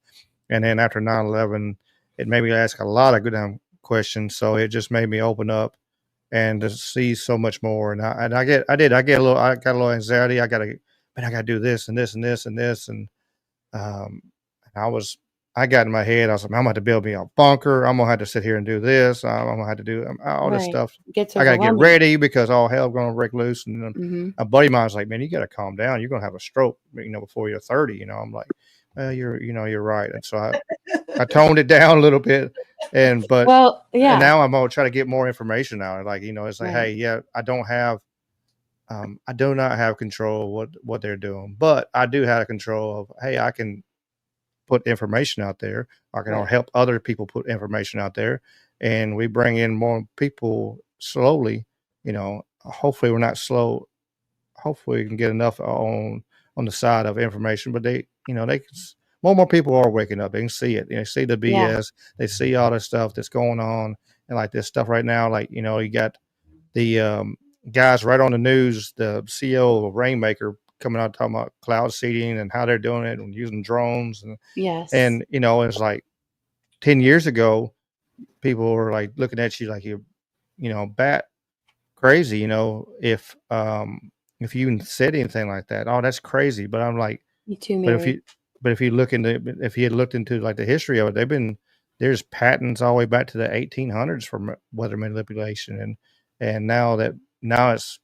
And then after 9/11, it made me ask a lot of good questions. So it just made me open up and to see so much more. And I got a little anxiety. I gotta do this and this and this and this. Um, I got in my head, I was like, I'm gonna have to build me a bunker. I'm gonna have to sit here and do this. I'm gonna have to do all this Right. stuff. Gets I gotta get overwhelming. ready because all hell's gonna break loose. And then Mhm. a buddy of mine was like, man, you gotta calm down. You're gonna have a stroke, before you're 30. I'm like, well, you're right. And so I toned it down a little bit. But Well, yeah. now I'm gonna try to get more information out. Like, it's like, Right. hey, yeah, I do not have control of what they're doing, but I do have control of, hey, I can put information out there. I can Right. help other people put information out there, and we bring in more people slowly. Hopefully we're not slow. Hopefully we can get enough on the side of information, but more and more people are waking up. They can see it. They see the Yeah. BS. They see all the stuff that's going on, and like this stuff right now. Like you got the guys right on the news. The CEO of Rainmaker coming out talking about cloud seeding and how they're doing it and using drones Yes. and it's like 10 years ago, people were like looking at you like bat crazy, if you even said anything like that. Oh, that's crazy. But I'm like, You too, but Mary. if you had looked into like the history of it, there's patents all the way back to the 1800s for weather manipulation, and now it's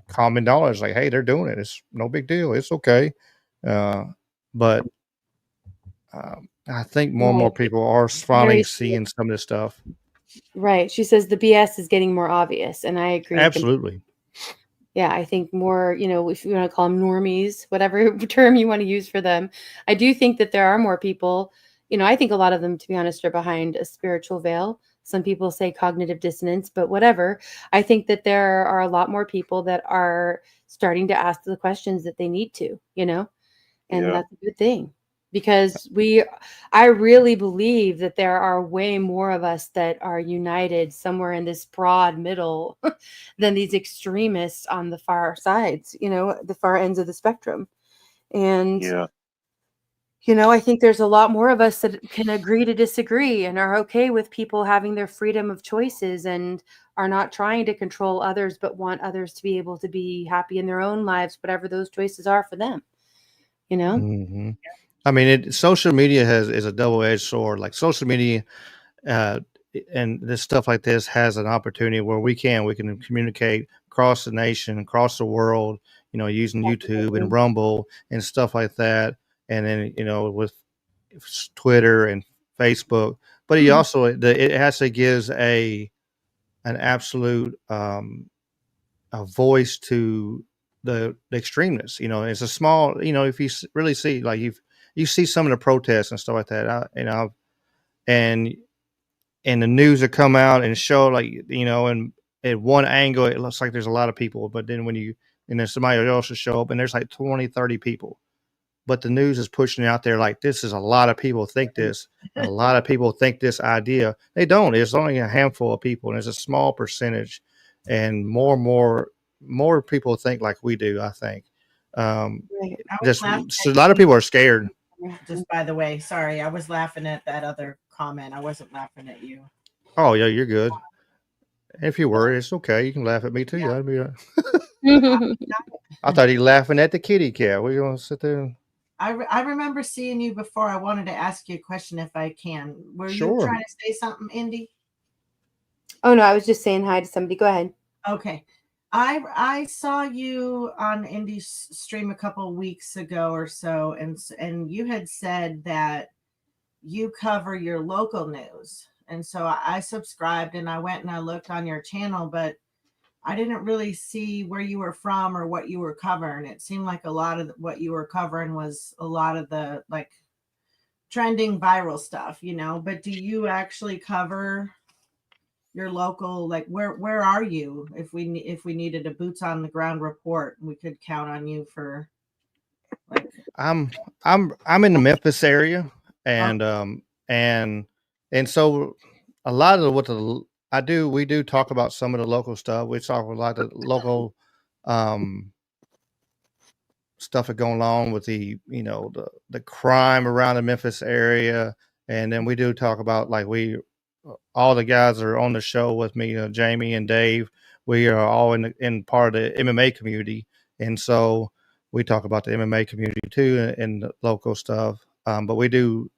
common knowledge. Like, hey, they're doing it. It's no big deal. It's okay. But I think more and more Right. people are finally Very true. seeing some of this stuff. Right. She says the BS is getting more obvious, and I agree. Absolutely. Yeah, I think more, if you want to call them normies, whatever term you want to use for them, I do think that there are more people, I think a lot of them, to be honest, are behind a spiritual veil. Some people say cognitive dissonance, but whatever. I think that there are a lot more people that are starting to ask the questions that they need to, and Yeah. that's a good thing. Because I really believe that there are way more of us that are united somewhere in this broad middle than these extremists on the far sides, the far ends of the spectrum. And, Yeah. I think there's a lot more of us that can agree to disagree and are okay with people having their freedom of choices and are not trying to control others, but want others to be able to be happy in their own lives, whatever those choices are for them, Mm-hmm. I mean, social media is a double-edged sword. Like social media, and this stuff like this has an opportunity where we can communicate across the nation, across the world. Using YouTube and Rumble and stuff like that, and then with Twitter and Facebook. But he also it actually gives an absolute a voice to the extremists. It's a small. If you really see like you see some of the protests and stuff like that, and the news will come out and show like, and at one angle, it looks like there's a lot of people, but then and then somebody else will show up and there's like 20, 30 people, but the news is pushing it out there. Like this is a lot of people think this, and a lot of people think this idea. They don't, it's only a handful of people and it's a small percentage, and more people think like we do. I think, just so a lot of people are scared. Just by the way, sorry, I was laughing at that other comment. I wasn't laughing at you. Oh yeah, you're good. If you were, it's okay. You can laugh at me too. Yeah. I'd be. I thought you laughing at the kitty cat. We're gonna sit there. I remember seeing you before. I wanted to ask you a question if I can. Were Sure. you trying to say something, Indy? Oh no, I was just saying hi to somebody. Go ahead. Okay. I saw you on Indy's stream a couple of weeks ago or so, and you had said that you cover your local news. And so I subscribed and I went and I looked on your channel, but I didn't really see where you were from or what you were covering. It seemed like a lot of what you were covering was a lot of the like trending viral stuff, you know. But do you actually cover your local, like where are you? If we needed a boots on the ground report, we could count on you for like. I'm in the Memphis area, and and so a lot of what we do talk about some of the local stuff. We talk a lot of the local stuff that's going on with the the crime around the Memphis area, and then we do talk about like all the guys are on the show with me, Jamie and Dave. We are all in part of the MMA community, and so we talk about the MMA community too and the local stuff. But we do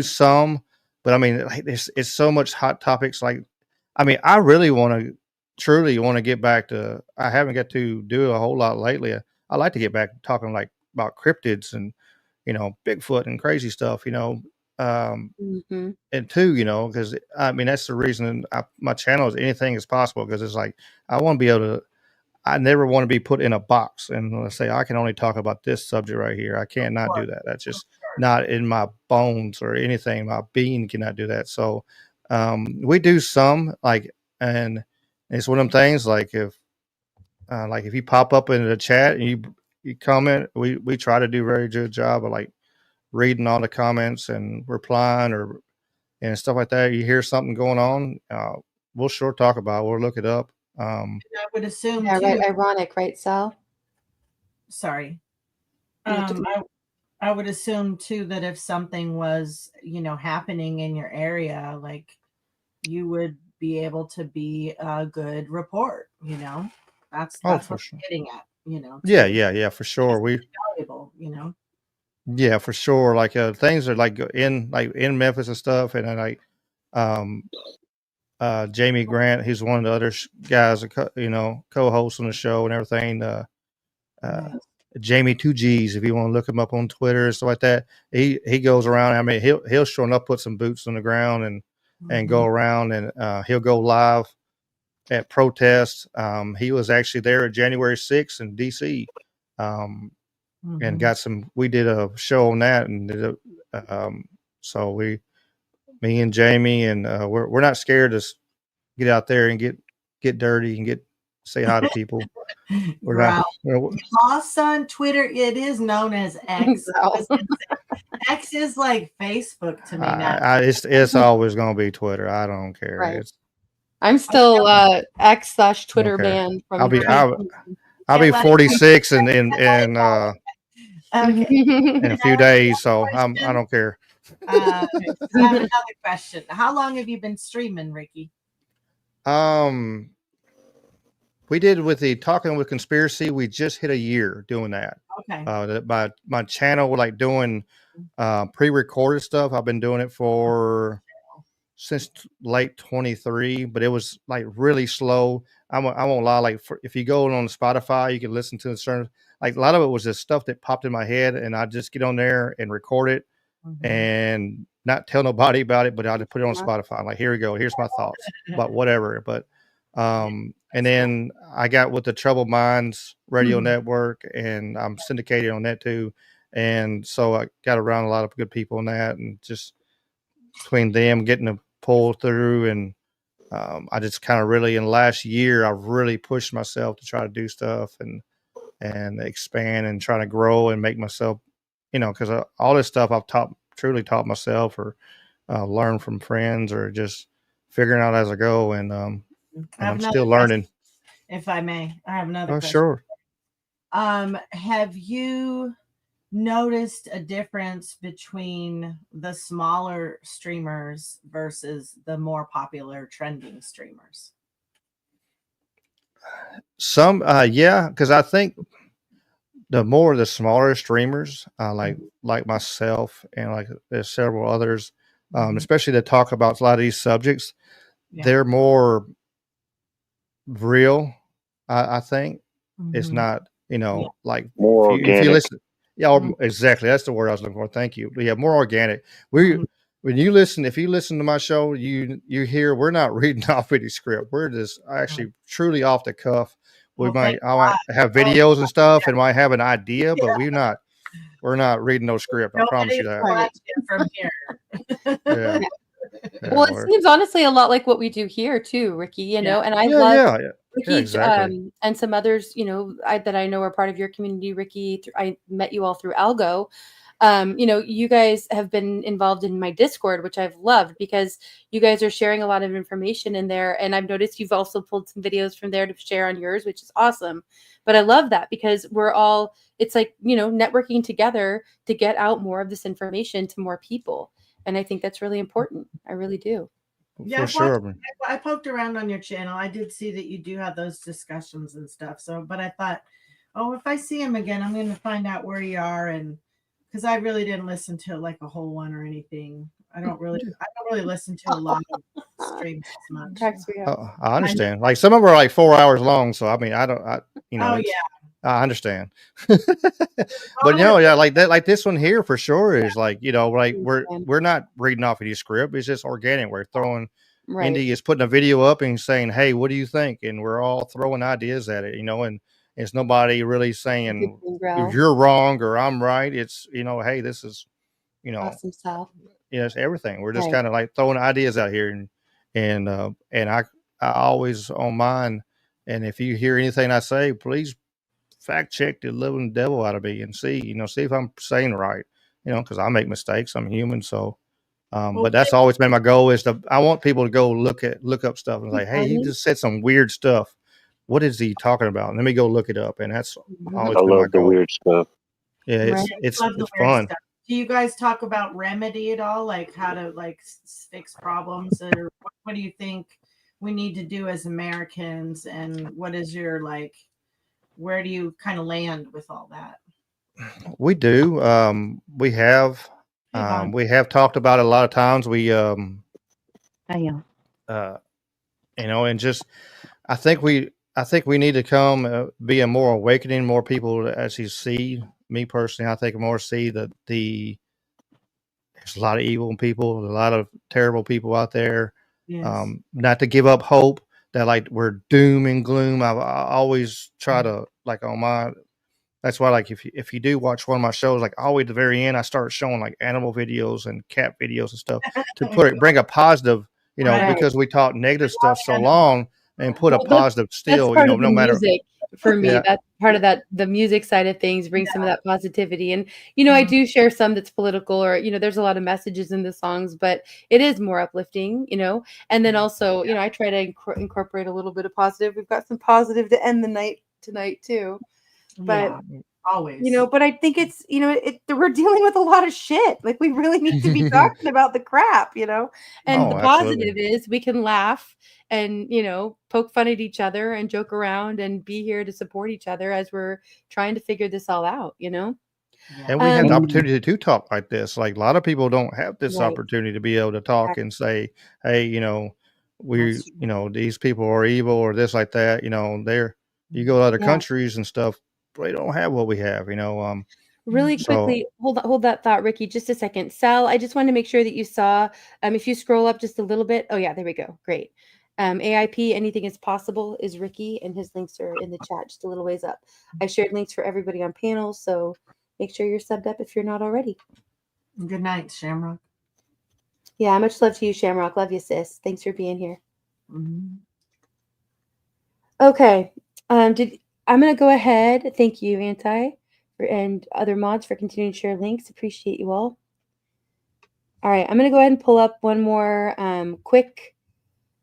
some, but I mean, like, it's so much hot topics. Like, I mean, I really truly want to get back to. I haven't got to do a whole lot lately. I like to get back talking like about cryptids and Bigfoot and crazy stuff. And two, because I mean that's the reason my channel is anything is possible, because it's like I want to be able to. I never want to be put in a box and let's say I can only talk about this subject right here. I can't not do that. That's just not in my bones or anything. My being cannot do that. So we do some and it's one of them things like if you pop up into the chat and you comment, we try to do a very good job of like reading all the comments and replying and stuff like that. You hear something going on, we'll sure talk about it. We'll look it up. I would assume Yeah, too. right. Ironic, right, Sal? Sorry. I would assume too that if something was, happening in your area, like you would be able to be a good report, That's what for I'm sure. getting at, Yeah, for sure. valuable, Yeah, for sure. Like things are like in Memphis and stuff, and then like Jamie Grant, he's one of the other guys, co-hosts on the show and everything. Jamie 2Gs, if you want to look him up on Twitter and stuff like that, he goes around. I mean, he'll sure enough put some boots on the ground and go around, and he'll go live at protests. He was actually there at January 6th in DC, and got some. We did a show on that, and so me and Jamie, and we're not scared to get out there and get dirty and say hi to people. We're Wow. not. Lost on Twitter, it is known as X. X is like Facebook to me now. It's always going to be Twitter. I don't care. Right. I'm still X/Twitter Okay. banned from. I'll be 46 in a few days, so I don't care. I have another question. How long have you been streaming, Ricky? We did with the Talking with Conspiracy. We just hit a year doing that. Okay. My channel, like doing pre-recorded stuff. I've been doing it since late 23, but it was like really slow. I won't lie. Like if you go on Spotify, you can listen to certain, like a lot of it was just stuff that popped in my head, and I just get on there and record it and not tell nobody about it, but I just put it on Spotify. Like, here we go. Here's my thoughts about whatever. But, and then I got with the Troubled Minds radio network, and I'm syndicated on that too. And so I got around a lot of good people on that, and just between them getting to pull through, and I just kind of really in the last year I've really pushed myself to try to do stuff and expand and try to grow and make myself, because all this stuff I've truly taught myself, or learned from friends, or just figuring out as I go, and I'm still learning. If I may, I have another question. Sure. Have you noticed a difference between the smaller streamers versus the more popular trending streamers? Some, yeah, because I think the smaller streamers, like myself, and like there's several others, especially that talk about a lot of these subjects, they're more real. I think it's not, like more if you organic. listen. Yeah, exactly. That's the word I was looking for. Thank you. Yeah, more organic. We when you listen, if you listen to my show, you hear we're not reading off any script. We're just actually truly off the cuff. I might have videos and stuff, and might have an idea, but we're not reading no script. I promise you that. From here. Yeah. Well, it seems honestly a lot like what we do here too, Ricky, you know, and I love Ricky exactly. and some others, you know, that I know are part of your community, Ricky. I met you all through Algo. You know, you guys have been involved in my Discord, which I've loved because you guys are sharing a lot of information in there. And I've noticed you've also pulled some videos from there to share on yours, which is awesome. But I love that because it's like, you know, networking together to get out more of this information to more people. And I think that's really important. I really do. Yeah, for sure. I poked around on your channel. I did see that you do have those discussions and stuff. So, but I thought, oh, if I see him again, I'm going to find out where you are. And because I really didn't listen to like a whole one or anything. I don't really listen to a lot of streams as much. I understand. Like some of them are like 4 hours long. So, I mean, you know, I understand. But you know, yeah, like that, like this one here for sure is like, you know, like we're not reading off any script. It's just organic. We're throwing Indy is putting a video up and saying, hey, what do you think? And we're all throwing ideas at it, you know, and it's nobody really saying you're wrong or I'm right. It's, you know, hey, this is, you know, awesome stuff. You know, it's everything. We're just kind of like throwing ideas out here and I always on mine. And if you hear anything I say, please fact check the living devil out of me and see if I'm saying right, you know, because I make mistakes. I'm human. So, but that's always been my goal I want people to go look up stuff and like, hey, he just said some weird stuff. What is he talking about? Let me go look it up. And that's always been my goal. The weird stuff. Yeah. It's fun. Stuff. Do you guys talk about remedy at all? Like how to like fix problems, or what do you think we need to do as Americans? And what is your where do you kind of land with all that? We do. We have talked about it a lot of times. We, you know, and just, I think we need to come be a more awakening, more people as you see. Me personally, I think more see that there's a lot of evil people, a lot of terrible people out there. Yes. Not to give up hope that like we're doom and gloom. I always try to like on my. That's why like if you do watch one of my shows, like always at the very end, I start showing like animal videos and cat videos and stuff to bring a positive, you know, because we talk negative stuff so long and put a positive still, you know, no matter. Music for me, that's part of that. The music side of things brings some of that positivity, and you know, I do share some that's political, or you know, there's a lot of messages in the songs, but it is more uplifting, you know. And then also, you know, I try to incorporate a little bit of positive. We've got some positive to end the night tonight too. But always, you know, but I think it's, you know, we're dealing with a lot of shit. Like we really need to be talking about the crap, you know. And the positive is we can laugh and, you know, poke fun at each other and joke around and be here to support each other as we're trying to figure this all out, you know. And we have the opportunity to talk like this. Like a lot of people don't have this opportunity to be able to talk and say, hey, you know, you know, these people are evil or this like that, you know, you go to other countries and stuff. They don't have what we have, you know. Really quickly, hold that thought, Ricky, just a second. Sal, I just want to make sure that you saw, if you scroll up just a little bit. Oh yeah, there we go. Great. AIP, anything is possible is Ricky, and his links are in the chat just a little ways up. I shared links for everybody on panels, so make sure you're subbed up if you're not already. Good night, Shamrock. Yeah, much love to you, Shamrock. Love you, sis. Thanks for being here. Okay. I'm going to go ahead. Thank you, and other mods for continuing to share links. Appreciate you all. All right. I'm going to go ahead and pull up one more quick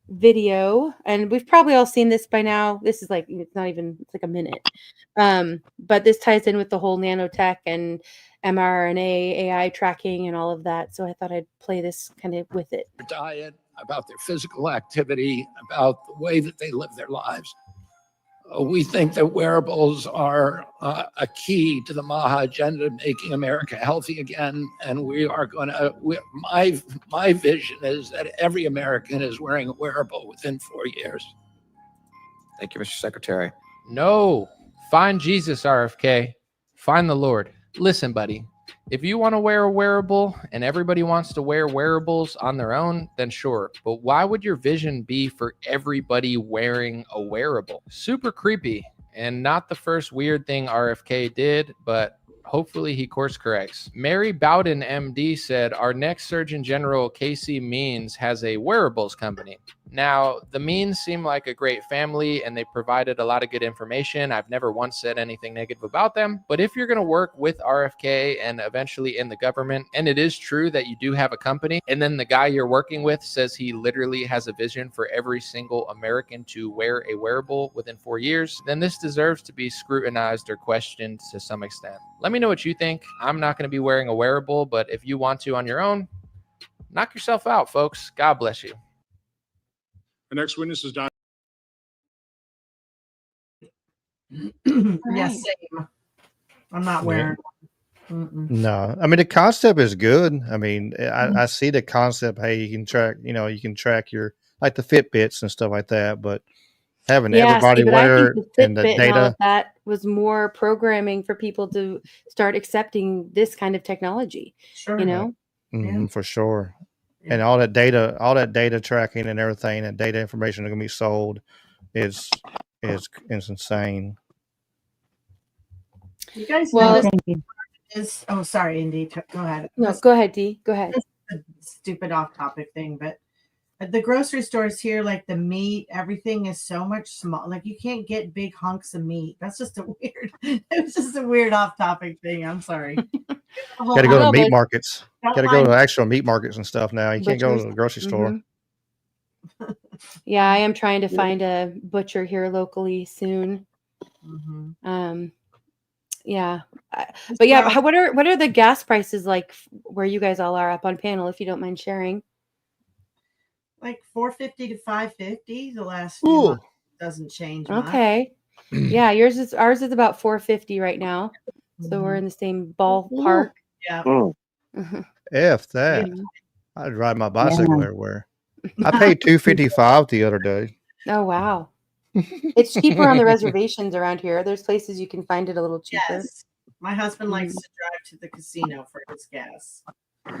video. And we've probably all seen this by now. This is like, it's like a minute. But this ties in with the whole nanotech and mRNA, AI tracking and all of that. So I thought I'd play this kind of with it. Their diet, about their physical activity, about the way that they live their lives. We think that wearables are a key to the Maha agenda, making America healthy again. And we are going to, my vision is that every American is wearing a wearable within 4 years. Thank you, Mr. Secretary. No, find Jesus, RFK. Find the Lord. Listen, buddy, If you want to wear a wearable and everybody wants to wear wearables on their own, then sure. But why would your vision be for everybody wearing a wearable? Super creepy, and not the first weird thing RFK did, but hopefully he course corrects. Mary Bowden, MD, said our next Surgeon General, Casey Means, has a wearables company. Now, the Means seem like a great family and they provided a lot of good information. I've never once said anything negative about them. But if you're going to work with RFK and eventually in the government, and it is true that you do have a company, and then the guy you're working with says he literally has a vision for every single American to wear a wearable within 4 years, then this deserves to be scrutinized or questioned to some extent. Let me know what you think. I'm not going to be wearing a wearable, but if you want to on your own, knock yourself out, folks. God bless you. The next witness is Don. Yes, same. I'm not wearing. No, I mean, the concept is good. I mean, I see the concept. Hey, you can track, you can track your, like the Fitbits and stuff like that, but having everybody but wear I think it the and the Fitbit and all data. of that was more programming for people to start accepting this kind of technology. Sure. You know? For sure. And all that data tracking and everything, and data information that can be sold is insane. You guys Well, is oh sorry, Indy. Go ahead. No, go ahead, Dee. Go ahead. A stupid off-topic thing, but at the grocery stores here, like the meat, everything is so much small. Like you can't get big hunks of meat. That's just a weird. It was just a weird off-topic thing. I'm sorry. Got to go to meat markets. Got to go to actual meat markets and stuff now. You can't go to the grocery store. Yeah, I am trying to find a butcher here locally soon. Yeah, but yeah, what are the gas prices like where you guys all are up on panel? If you don't mind sharing. Like $4.50 to $5.50 the last few months. Doesn't change much. Okay. Yeah, ours is about $4.50 right now. So we're in the same ballpark. Yeah. F that. I'd ride my bicycle everywhere. I paid $2.55 the other day. Oh wow. It's cheaper on the reservations around here. There's places you can find it a little cheaper. Yes. My husband likes to drive to the casino for his gas.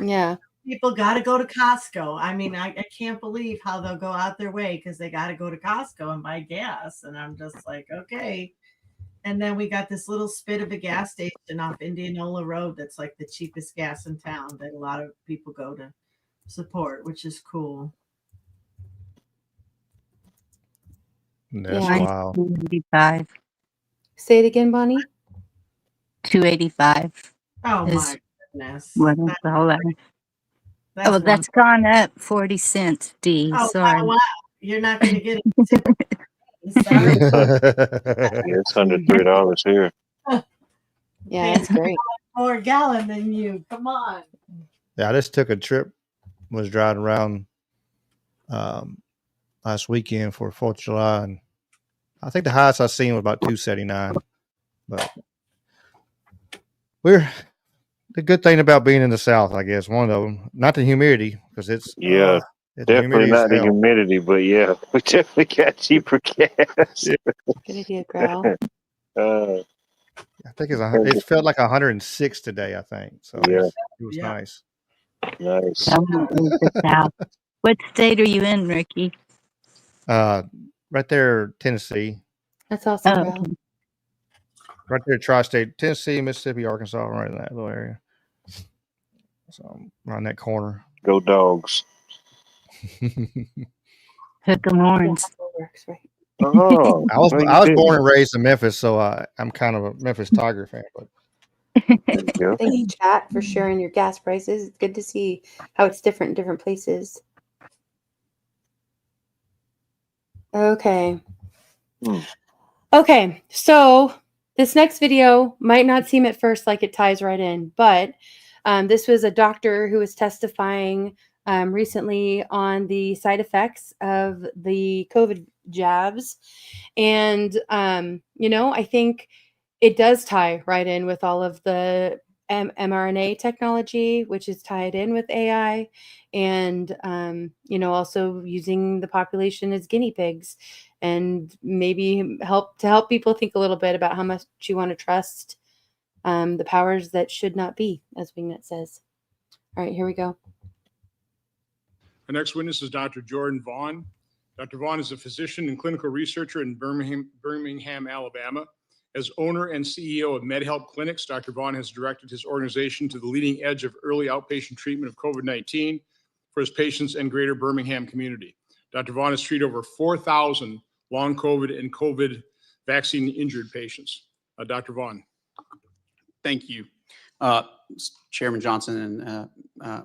Yeah. People got to go to Costco. I mean, I can't believe how they'll go out their way because they got to go to Costco and buy gas. And I'm just like, okay. And then we got this little spit of a gas station off Indianola Road that's like the cheapest gas in town that a lot of people go to support, which is cool. That's wild. 285. Say it again, Bonnie. 285. Oh my goodness. What is all that? Oh, that's gone up 40 cents, D. Oh, Sorry. wow. You're not going to get it. It's under $3 here. Yeah, that's great. More gallon than you. Come on. Yeah, I just took a trip. Was driving around last weekend for 4th of July, and I think the highest I've seen was about 279. But the good thing about being in the South, I guess, one of them, not the humidity, because it's definitely not the humidity, but yeah, we definitely got cheaper gas. Good idea, Growl. I think it felt like 106 today. I think so. Yeah, it was nice. Nice. What state are you in, Ricky? Right there, Tennessee. That's awesome, Growl. Right there, tri-state, Tennessee, Mississippi, Arkansas, right in that little area. So around that corner. Go Dogs. Hook 'em horns. Works, right? Oh, I was born and raised in Memphis, so I'm kind of a Memphis Tiger fan. But Thank you, chat, for sharing your gas prices. It's good to see how it's different in different places. Okay. Okay, so this next video might not seem at first like it ties right in, but this was a doctor who was testifying recently on the side effects of the COVID jabs. And, I think it does tie right in with all of the mRNA technology, which is tied in with AI, and, also using the population as guinea pigs, and maybe help people think a little bit about how much you want to trust the powers that should not be, as Wingnut says. All right, here we go. Our next witness is Dr. Jordan Vaughn. Dr. Vaughn is a physician and clinical researcher in Birmingham, Alabama. As owner and CEO of MedHelp Clinics, Dr. Vaughn has directed his organization to the leading edge of early outpatient treatment of COVID-19 for his patients and greater Birmingham community. Dr. Vaughn has treated over 4,000 long COVID and COVID vaccine injured patients. Dr. Vaughn. Thank you. Chairman Johnson and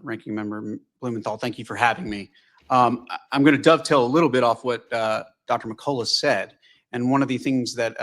Ranking Member Blumenthal, thank you for having me. I'm going to dovetail a little bit off what Dr. McCullough said. And one of the things that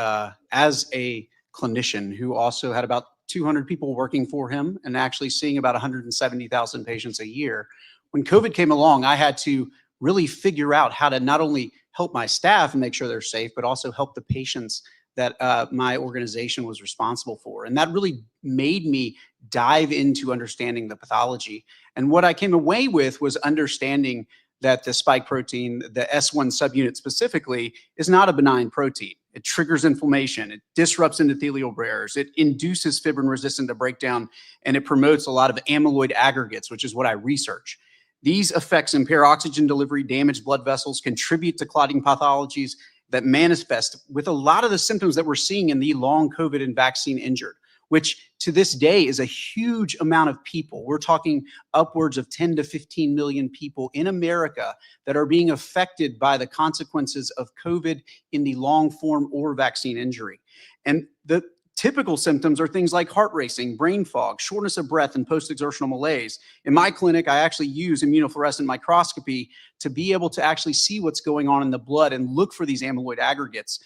as a clinician who also had about 200 people working for him and actually seeing about 170,000 patients a year, when COVID came along, I had to really figure out how to not only help my staff and make sure they're safe, but also help the patients that my organization was responsible for. And that really made me dive into understanding the pathology. And what I came away with was understanding that the spike protein, the S1 subunit specifically, is not a benign protein. It triggers inflammation, it disrupts endothelial barriers, it induces fibrin resistant to breakdown, and it promotes a lot of amyloid aggregates, which is what I research. These effects impair oxygen delivery, damage blood vessels, contribute to clotting pathologies that manifest with a lot of the symptoms that we're seeing in the long COVID and vaccine injured, which to this day is a huge amount of people. We're talking upwards of 10 to 15 million people in America that are being affected by the consequences of COVID in the long form or vaccine injury. And the typical symptoms are things like heart racing, brain fog, shortness of breath, and post-exertional malaise. In my clinic, I actually use immunofluorescent microscopy to be able to actually see what's going on in the blood and look for these amyloid aggregates.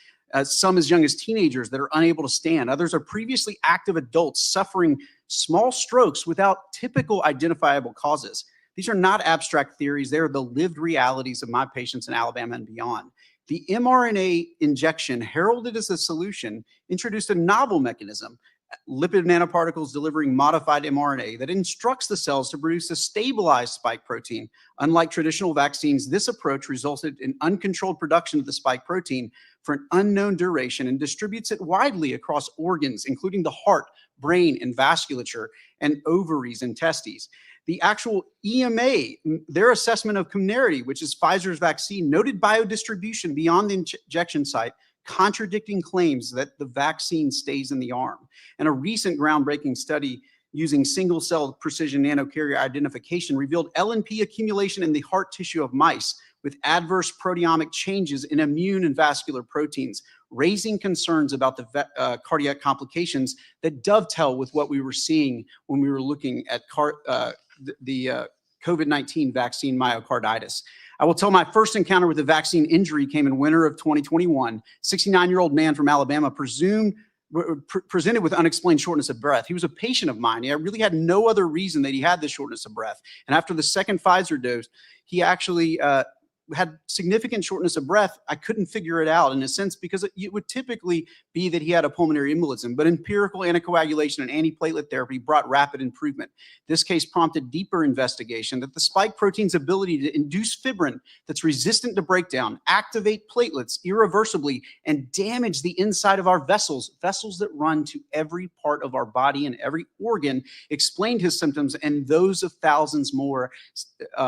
Some as young as teenagers that are unable to stand. Others are previously active adults suffering small strokes without typical identifiable causes. These are not abstract theories. They are the lived realities of my patients in Alabama and beyond. The mRNA injection, heralded as a solution, introduced a novel mechanism, lipid nanoparticles delivering modified mRNA that instructs the cells to produce a stabilized spike protein. Unlike traditional vaccines, this approach resulted in uncontrolled production of the spike protein for an unknown duration and distributes it widely across organs, including the heart, brain, and vasculature, and ovaries and testes. The actual EMA, their assessment of Comirnaty, which is Pfizer's vaccine, noted biodistribution beyond the injection site, contradicting claims that the vaccine stays in the arm. And a recent groundbreaking study using single-cell precision nanocarrier identification revealed LNP accumulation in the heart tissue of mice with adverse proteomic changes in immune and vascular proteins, raising concerns about the cardiac complications that dovetail with what we were seeing when we were looking at the COVID-19 vaccine myocarditis. I will tell my first encounter with the vaccine injury came in winter of 2021. 69-year-old man from Alabama presented with unexplained shortness of breath. He was a patient of mine. He really had no other reason that he had this shortness of breath. And after the second Pfizer dose, he actually had significant shortness of breath. I couldn't figure it out in a sense because it would typically be that he had a pulmonary embolism, but empirical anticoagulation and antiplatelet therapy brought rapid improvement. This case prompted deeper investigation that the spike protein's ability to induce fibrin that's resistant to breakdown, activate platelets irreversibly, and damage the inside of our vessels that run to every part of our body and every organ, explained his symptoms and those of thousands more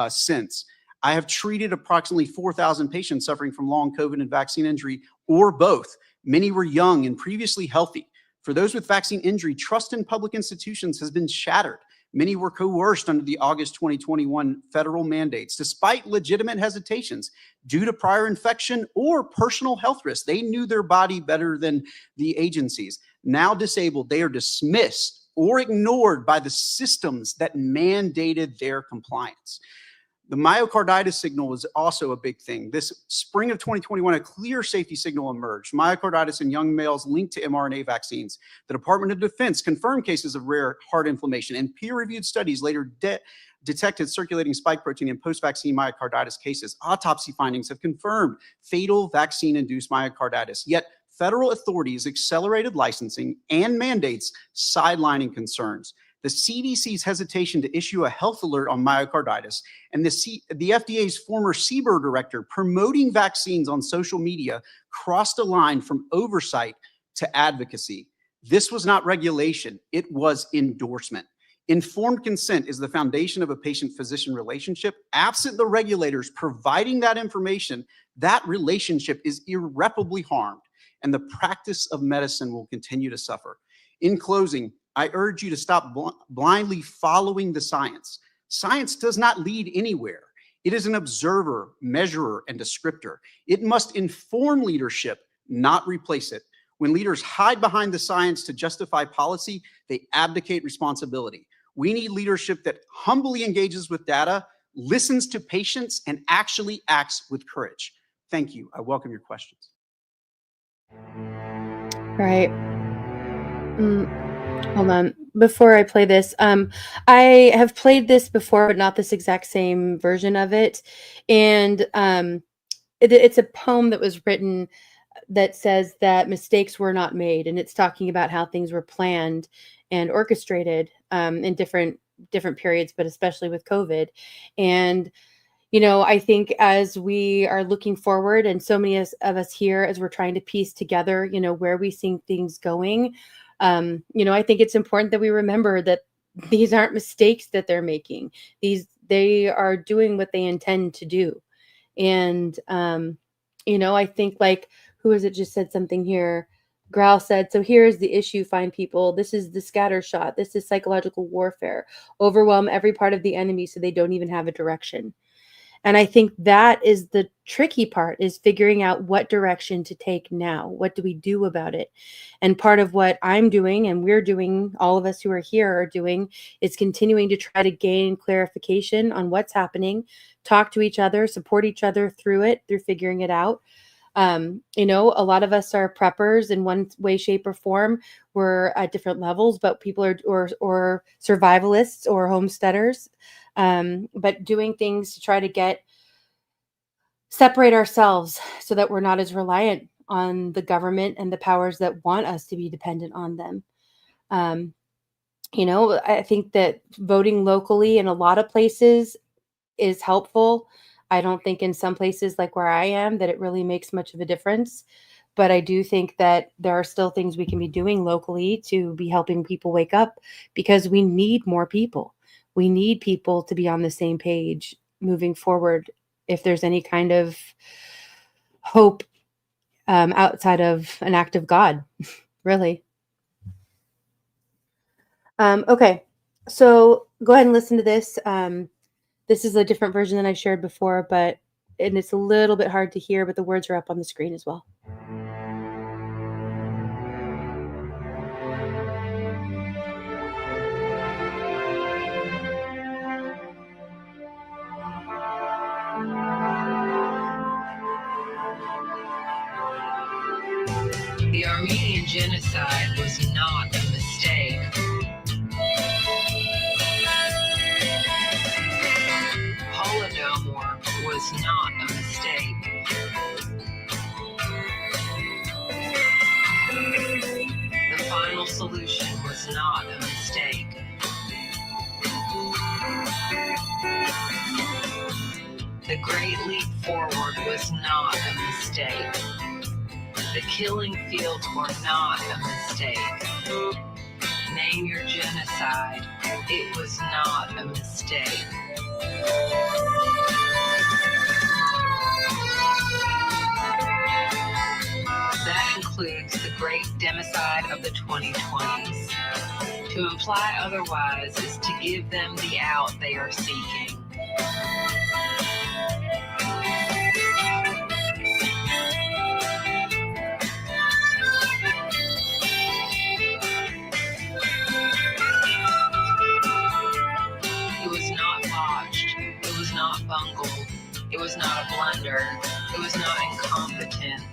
since. I have treated approximately 4,000 patients suffering from long COVID and vaccine injury, or both. Many were young and previously healthy. For those with vaccine injury, trust in public institutions has been shattered. Many were coerced under the August 2021 federal mandates, despite legitimate hesitations due to prior infection or personal health risks. They knew their body better than the agencies. Now disabled, they are dismissed or ignored by the systems that mandated their compliance. The myocarditis signal was also a big thing. This spring of 2021, a clear safety signal emerged. Myocarditis in young males linked to mRNA vaccines. The Department of Defense confirmed cases of rare heart inflammation, and peer-reviewed studies later detected circulating spike protein in post-vaccine myocarditis cases. Autopsy findings have confirmed fatal vaccine-induced myocarditis. Yet federal authorities accelerated licensing and mandates, sidelining concerns. The CDC's hesitation to issue a health alert on myocarditis, and the FDA's former CBER director promoting vaccines on social media crossed a line from oversight to advocacy. This was not regulation. It was endorsement. Informed consent is the foundation of a patient-physician relationship. Absent the regulators providing that information, that relationship is irreparably harmed, and the practice of medicine will continue to suffer. In closing, I urge you to stop blindly following the science. Science does not lead anywhere. It is an observer, measurer, and descriptor. It must inform leadership, not replace it. When leaders hide behind the science to justify policy, they abdicate responsibility. We need leadership that humbly engages with data, listens to patients, and actually acts with courage. Thank you. I welcome your questions. Right. Hold on. Before I play this, I have played this before, but not this exact same version of it. And it's a poem that was written that says that mistakes were not made, and it's talking about how things were planned and orchestrated in different periods, but especially with COVID. And I think as we are looking forward, and so many of us here, as we're trying to piece together, where we see things going, I think it's important that we remember that these aren't mistakes that they're making. They are doing what they intend to do. And, I think, like, who is it just said something here? Growl said, so here's the issue, fine people. This is the scatter shot. This is psychological warfare. Overwhelm every part of the enemy so they don't even have a direction. And I think that is the tricky part, is figuring out what direction to take now. What do we do about it? And part of what I'm doing, and we're doing, all of us who are here are doing, is continuing to try to gain clarification on what's happening, talk to each other, support each other through figuring it out. A lot of us are preppers in one way, shape, or form. We're at different levels, but people are or survivalists or homesteaders, but doing things to try to separate ourselves so that we're not as reliant on the government and the powers that want us to be dependent on them. I think that voting locally in a lot of places is helpful. I don't think in some places like where I am that it really makes much of a difference. But I do think that there are still things we can be doing locally to be helping people wake up, because we need more people. We need people to be on the same page moving forward if there's any kind of hope outside of an act of God, really. Okay, so go ahead and listen to this. This is a different version than I shared before, and it's a little bit hard to hear, but the words are up on the screen as well. The Armenian genocide was not a mistake. Holodomor was not a mistake. The final solution was not a mistake. The Great Leap Forward was not a mistake. The killing fields were not a mistake. Name your genocide. It was not a mistake. That includes the great democide of the 2020s. To imply otherwise is to give them the out they are seeking. It was not botched. It was not bungled. It was not a blunder. It was not incompetence.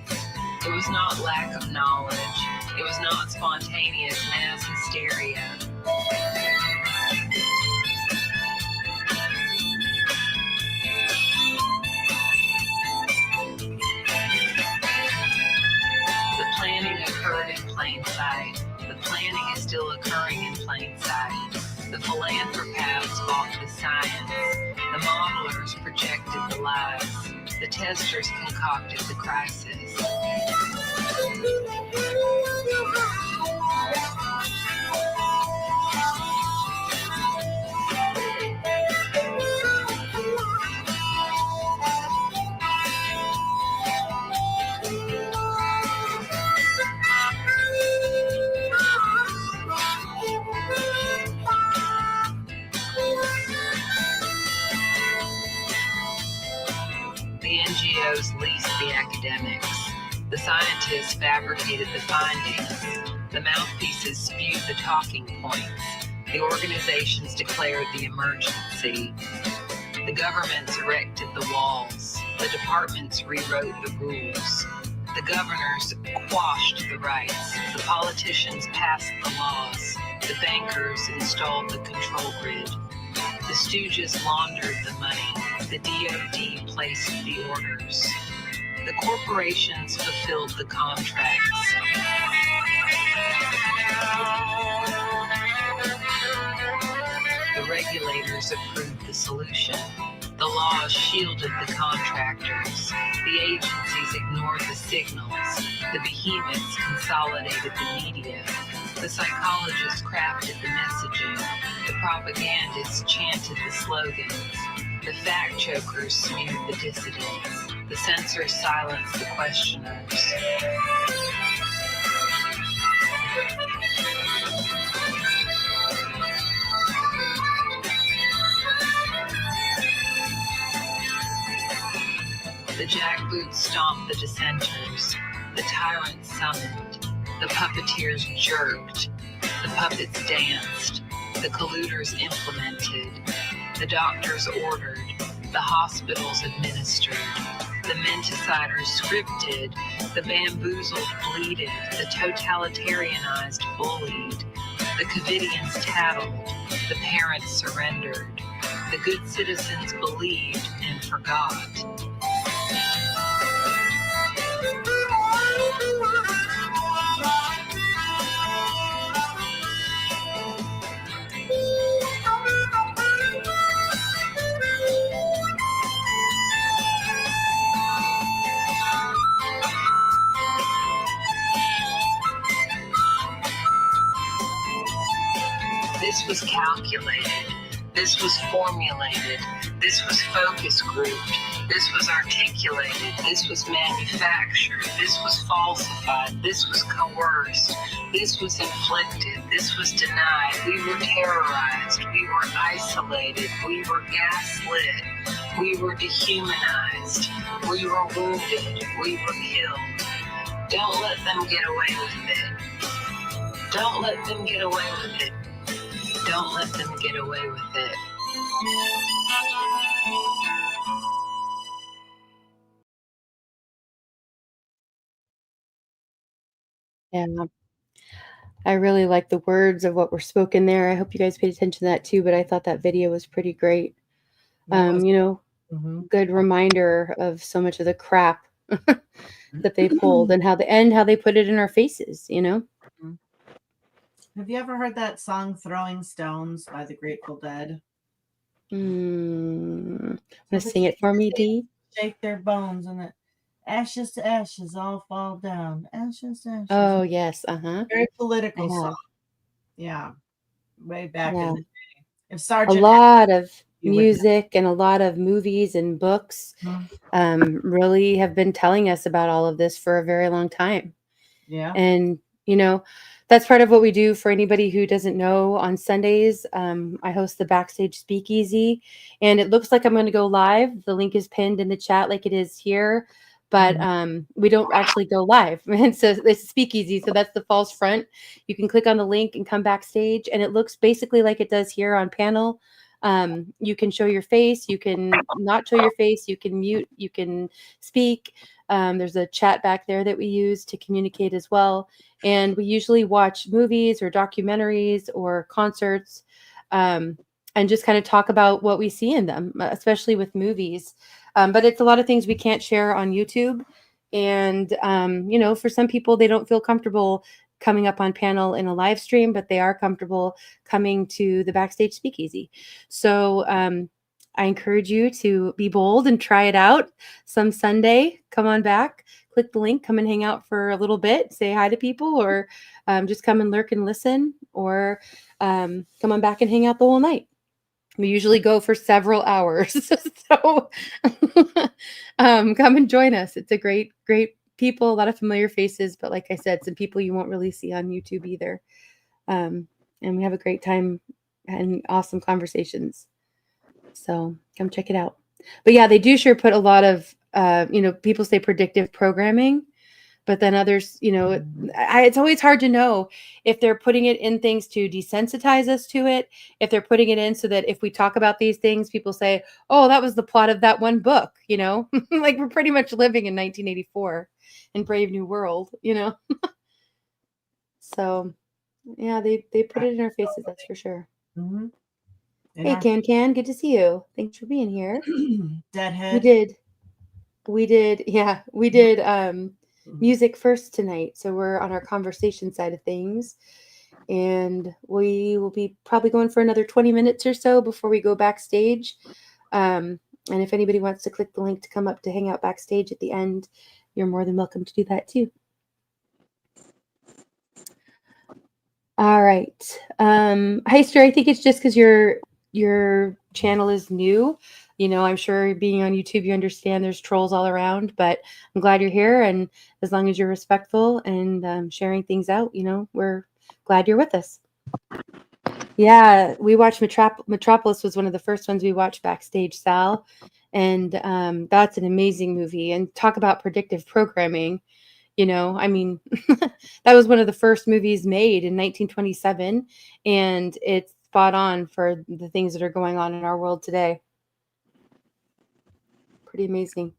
It was not lack of knowledge. It was not spontaneous mass hysteria. The planning occurred in plain sight. The planning is still occurring in plain sight. The philanthropaths fought the science. The modelers projected the lies. The testers concocted the crisis. those least the academics. The scientists fabricated the findings. The mouthpieces spewed the talking points. The organizations declared the emergency. The governments erected the walls. The departments rewrote the rules. The governors quashed the rights. The politicians passed the laws. The bankers installed the control grid. The stooges laundered the money. The DOD placed the orders. The corporations fulfilled the contracts. The regulators approved the solution. The laws shielded the contractors. The agencies ignored the signals. The behemoths consolidated the media. The psychologists crafted the messaging. The propagandists chanted the slogans. The fact chokers smeared the dissidents. The censors silenced the questioners. The jackboots stomped the dissenters. The tyrants summoned. The puppeteers jerked. The puppets danced. The colluders implemented. The doctors ordered. The hospitals administered. The menticiders scripted. The bamboozled bleated. The totalitarianized bullied. The Covidians tattled. The parents surrendered. The good citizens believed and forgot. This was calculated. This was formulated. This was focus grouped. This was articulated. This was manufactured. This was falsified. This was coerced. This was inflicted. This was denied. We were terrorized. We were isolated. We were gaslit. We were dehumanized. We were wounded. We were killed. Don't let them get away with it. Don't let them get away with it. Don't let them get away with it. Yeah. I really like the words of what were spoken there. I hope you guys paid attention to that too, but I thought that video was pretty great. You know, good reminder of so much of the crap that they pulled and how they put it in our faces, you know? Have you ever heard that song Throwing Stones by the Grateful Dead? Want to sing it for me, Dee? Shake their bones and it ashes to ashes all fall down. Ashes to ashes. Oh, yes. Uh-huh. Very political I have. song. Yeah. Way back Yeah. in the day. If A Sergeant lot of you would know. music and a lot of movies and books really have been telling us about all of this for a very long time. Yeah. And, you know, that's part of what we do. For anybody who doesn't know, on Sundays, I host the Backstage Speakeasy, and it looks like I'm going to go live. The link is pinned in the chat like it is here, but we don't actually go live. And so it's Speakeasy, so that's the false front. You can click on the link and come backstage, and it looks basically like it does here on panel. You can show your face, you can not show your face, you can mute, you can speak. There's a chat back there that we use to communicate as well. And we usually watch movies or documentaries or concerts and just kind of talk about what we see in them, especially with movies. But it's a lot of things we can't share on YouTube. And, you know, for some people, they don't feel comfortable coming up on panel in a live stream, but they are comfortable coming to the Backstage Speakeasy. So I encourage you to be bold and try it out some Sunday. Come on back, click the link, come and hang out for a little bit, say hi to people, or just come and lurk and listen, or come on back and hang out the whole night. We usually go for several hours. So come and join us. It's a great people, a lot of familiar faces, but like I said, some people you won't really see on YouTube either. And we have a great time and awesome conversations. So come check it out. But yeah, they do sure put a lot of people say predictive programming, but then others, it's always hard to know if they're putting it in things to desensitize us to it, if they're putting it in so that if we talk about these things, people say, oh, that was the plot of that one book, like we're pretty much living in 1984 in Brave New World, So, yeah, they put it in our faces, that's for sure. Mm-hmm. Hey, Can, good to see you. Thanks for being here. Deadhead. We did music first tonight, so we're on our conversation side of things, and we will be probably going for another 20 minutes or so before we go backstage. And if anybody wants to click the link to come up to hang out backstage at the end, you're more than welcome to do that too. All right. Heister, I think it's just because your channel is new. I'm sure being on YouTube, you understand there's trolls all around, but I'm glad you're here. And as long as you're respectful and sharing things out, we're glad you're with us. Yeah, we watched Metropolis was one of the first ones we watched backstage, Sal. And that's an amazing movie. And talk about predictive programming. That was one of the first movies made in 1927. And it's spot on for the things that are going on in our world today. Pretty amazing.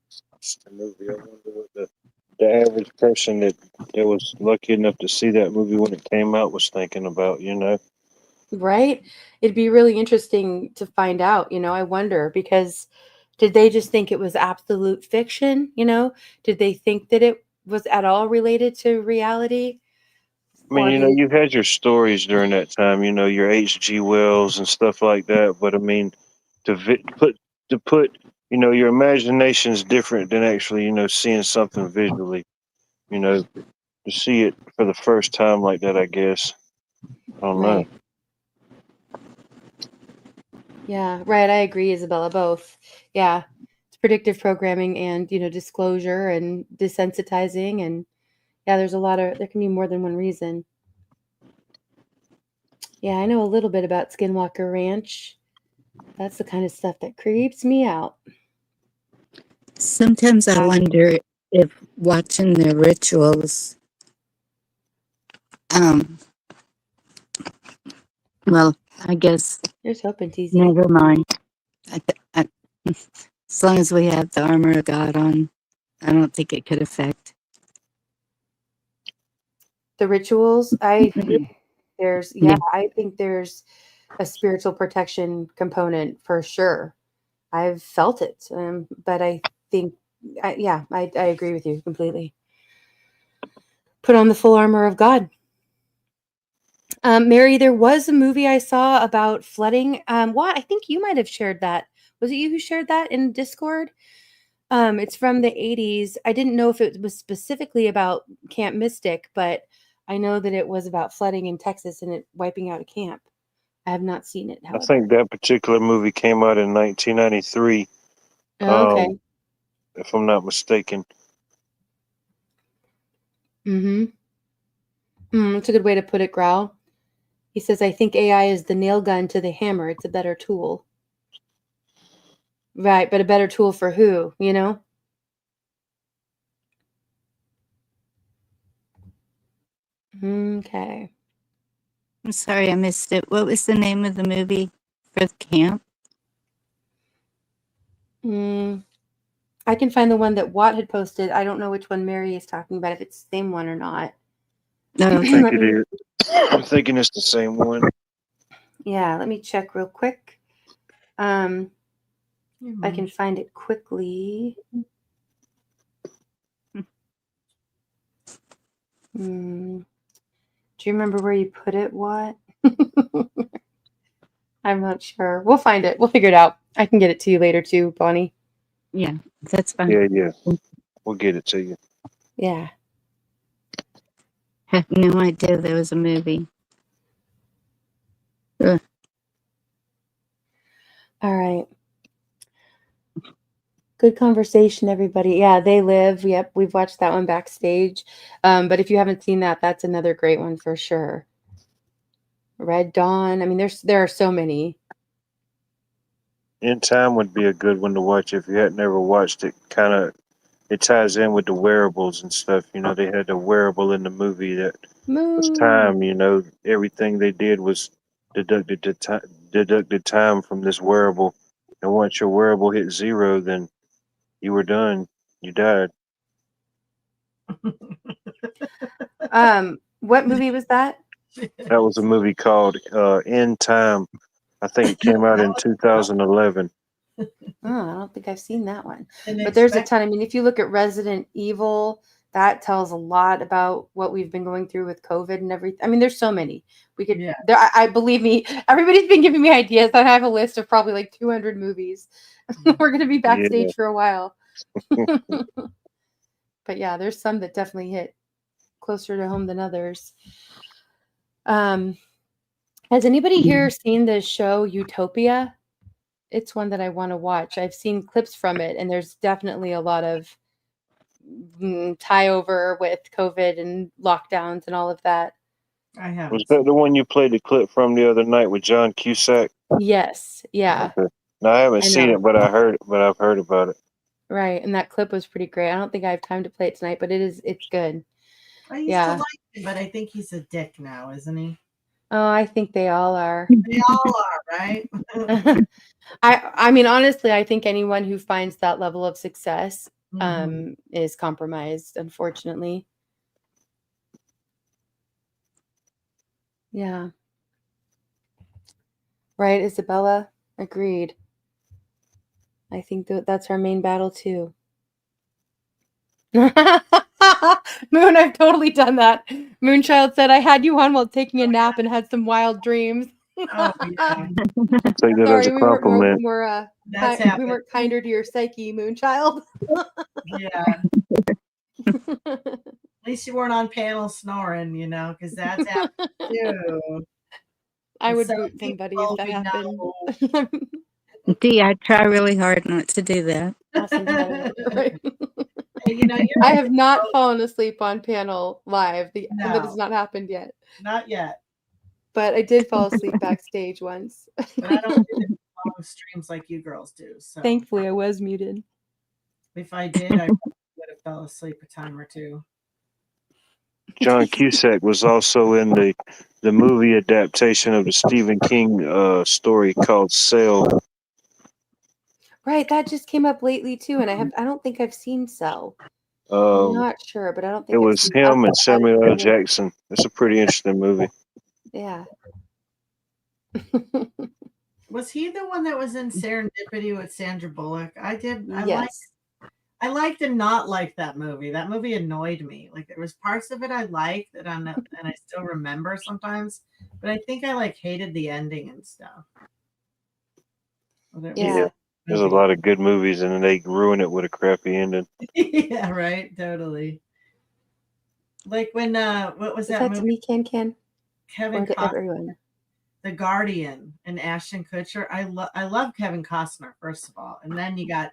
The movie. I wonder what the average person that was lucky enough to see that movie when it came out was thinking about, Right? It'd be really interesting to find out, I wonder, because did they just think it was absolute fiction? Did they think that it was at all related to reality? I mean, you had your stories during that time, your H.G. Wells and stuff like that. But I mean, to put, your imagination's different than actually, seeing something visually. To see it for the first time like that, I guess. I don't know. Yeah, right. I agree, Isabella. Both. Yeah, it's predictive programming and disclosure and desensitizing, and yeah, there can be more than one reason. Yeah, I know a little bit about Skinwalker Ranch. That's the kind of stuff that creeps me out. Sometimes I wonder if watching their rituals, well, I guess. Here's hoping, TZ. Never mind. As long as we have the armor of God on, I don't think it could affect the rituals. I think there's a spiritual protection component for sure. I've felt it, but I think, I agree with you completely. Put on the full armor of God. Mary, there was a movie I saw about flooding. I think you might have shared that. Was it you who shared that in Discord? It's from the 80s. I didn't know if it was specifically about Camp Mystic, but I know that it was about flooding in Texas and it wiping out a camp. I have not seen it, however. I think that particular movie came out in 1993. Okay. If I'm not mistaken. That's a good way to put it, Growl. He says, I think AI is the nail gun to the hammer. It's a better tool. Right, but a better tool for who, Okay. I'm sorry I missed it. What was the name of the movie for the camp? I can find the one that Watt had posted. I don't know which one Mary is talking about, if it's the same one or not. No, I think it is. I'm thinking it's the same one. Yeah, let me check real quick. I can find it quickly. Do you remember where you put it, Watt? I'm not sure. We'll find it. We'll figure it out. I can get it to you later too, Bonnie. Yeah, that's fine. Yeah. We'll get it to you. Yeah. I had no idea there was a movie. Ugh. All right. Good conversation, everybody. Yeah, They Live. Yep, we've watched that one backstage. But if you haven't seen that, that's another great one for sure. Red Dawn. I mean, there are so many. In Time would be a good one to watch if you had never watched it. It ties in with the wearables and stuff. You know, they had the wearable in the movie that was time. You know, everything they did was deducted time from this wearable, and once your wearable hit zero, then you were done. You died. What movie was that? That was a movie called In Time. I think it came out in 2011. Oh, I don't think I've seen that one. And But there's a ton. I mean, if you look at Resident Evil, that tells a lot about what we've been going through with COVID and everything. I mean, there's so many. We could. Yeah. There, I believe me. Everybody's been giving me ideas. I have a list of probably like 200 movies. We're gonna be backstage for a while. But yeah, there's some that definitely hit closer to home than others. Has anybody here seen the show Utopia? It's one that I want to watch. I've seen clips from it, and there's definitely a lot of tie over with COVID and lockdowns and all of that. I have. Was that the one you played the clip from the other night with John Cusack? Yes. Yeah. Okay. No, I haven't seen know. it, but I've heard about it. Right. And that clip was pretty great. I don't think I have time to play it tonight, but it's good. I used to like him, but I think he's a dick now, isn't he? Oh, I think they all are. They all are, right? I mean, honestly, I think anyone who finds that level of success is compromised, unfortunately. Yeah. Right, Isabella? Agreed. I think that's our main battle too. Moon, I've totally done that. Moonchild said, I had you on while taking a nap and had some wild dreams. Oh, yeah. Take that as a compliment. We weren't kinder to your psyche, Moonchild. Yeah. At least you weren't on panel snoring, you know, because that's happened too. I would boot somebody if that happened. Dee, I try really hard not to do that. Right. You know, I have not fallen asleep on panel live. That has not happened yet. Not yet. But I did fall asleep backstage once. But I don't do long streams like you girls do. So thankfully, I was muted. If I did, I would have fell asleep a time or two. John Cusack was also in the movie adaptation of the Stephen King story called Cell. Right, that just came up lately too, and I don't think I've seen Cell. I'm not sure, but I don't think it was him and Samuel L. Jackson. It's a pretty interesting movie. Yeah. Was he the one that was in Serendipity with Sandra Bullock? Yes. I liked and not like that movie. That movie annoyed me. Like there was parts of it I liked and I still remember sometimes, but I think I hated the ending and stuff. Yeah. There's a lot of good movies and then they ruin it with a crappy ending. Yeah, right. Totally. Like when what was that movie? To me, Can? Kevin to Costner, everyone. The Guardian, and Ashton Kutcher. I love Kevin Costner, first of all, and then you got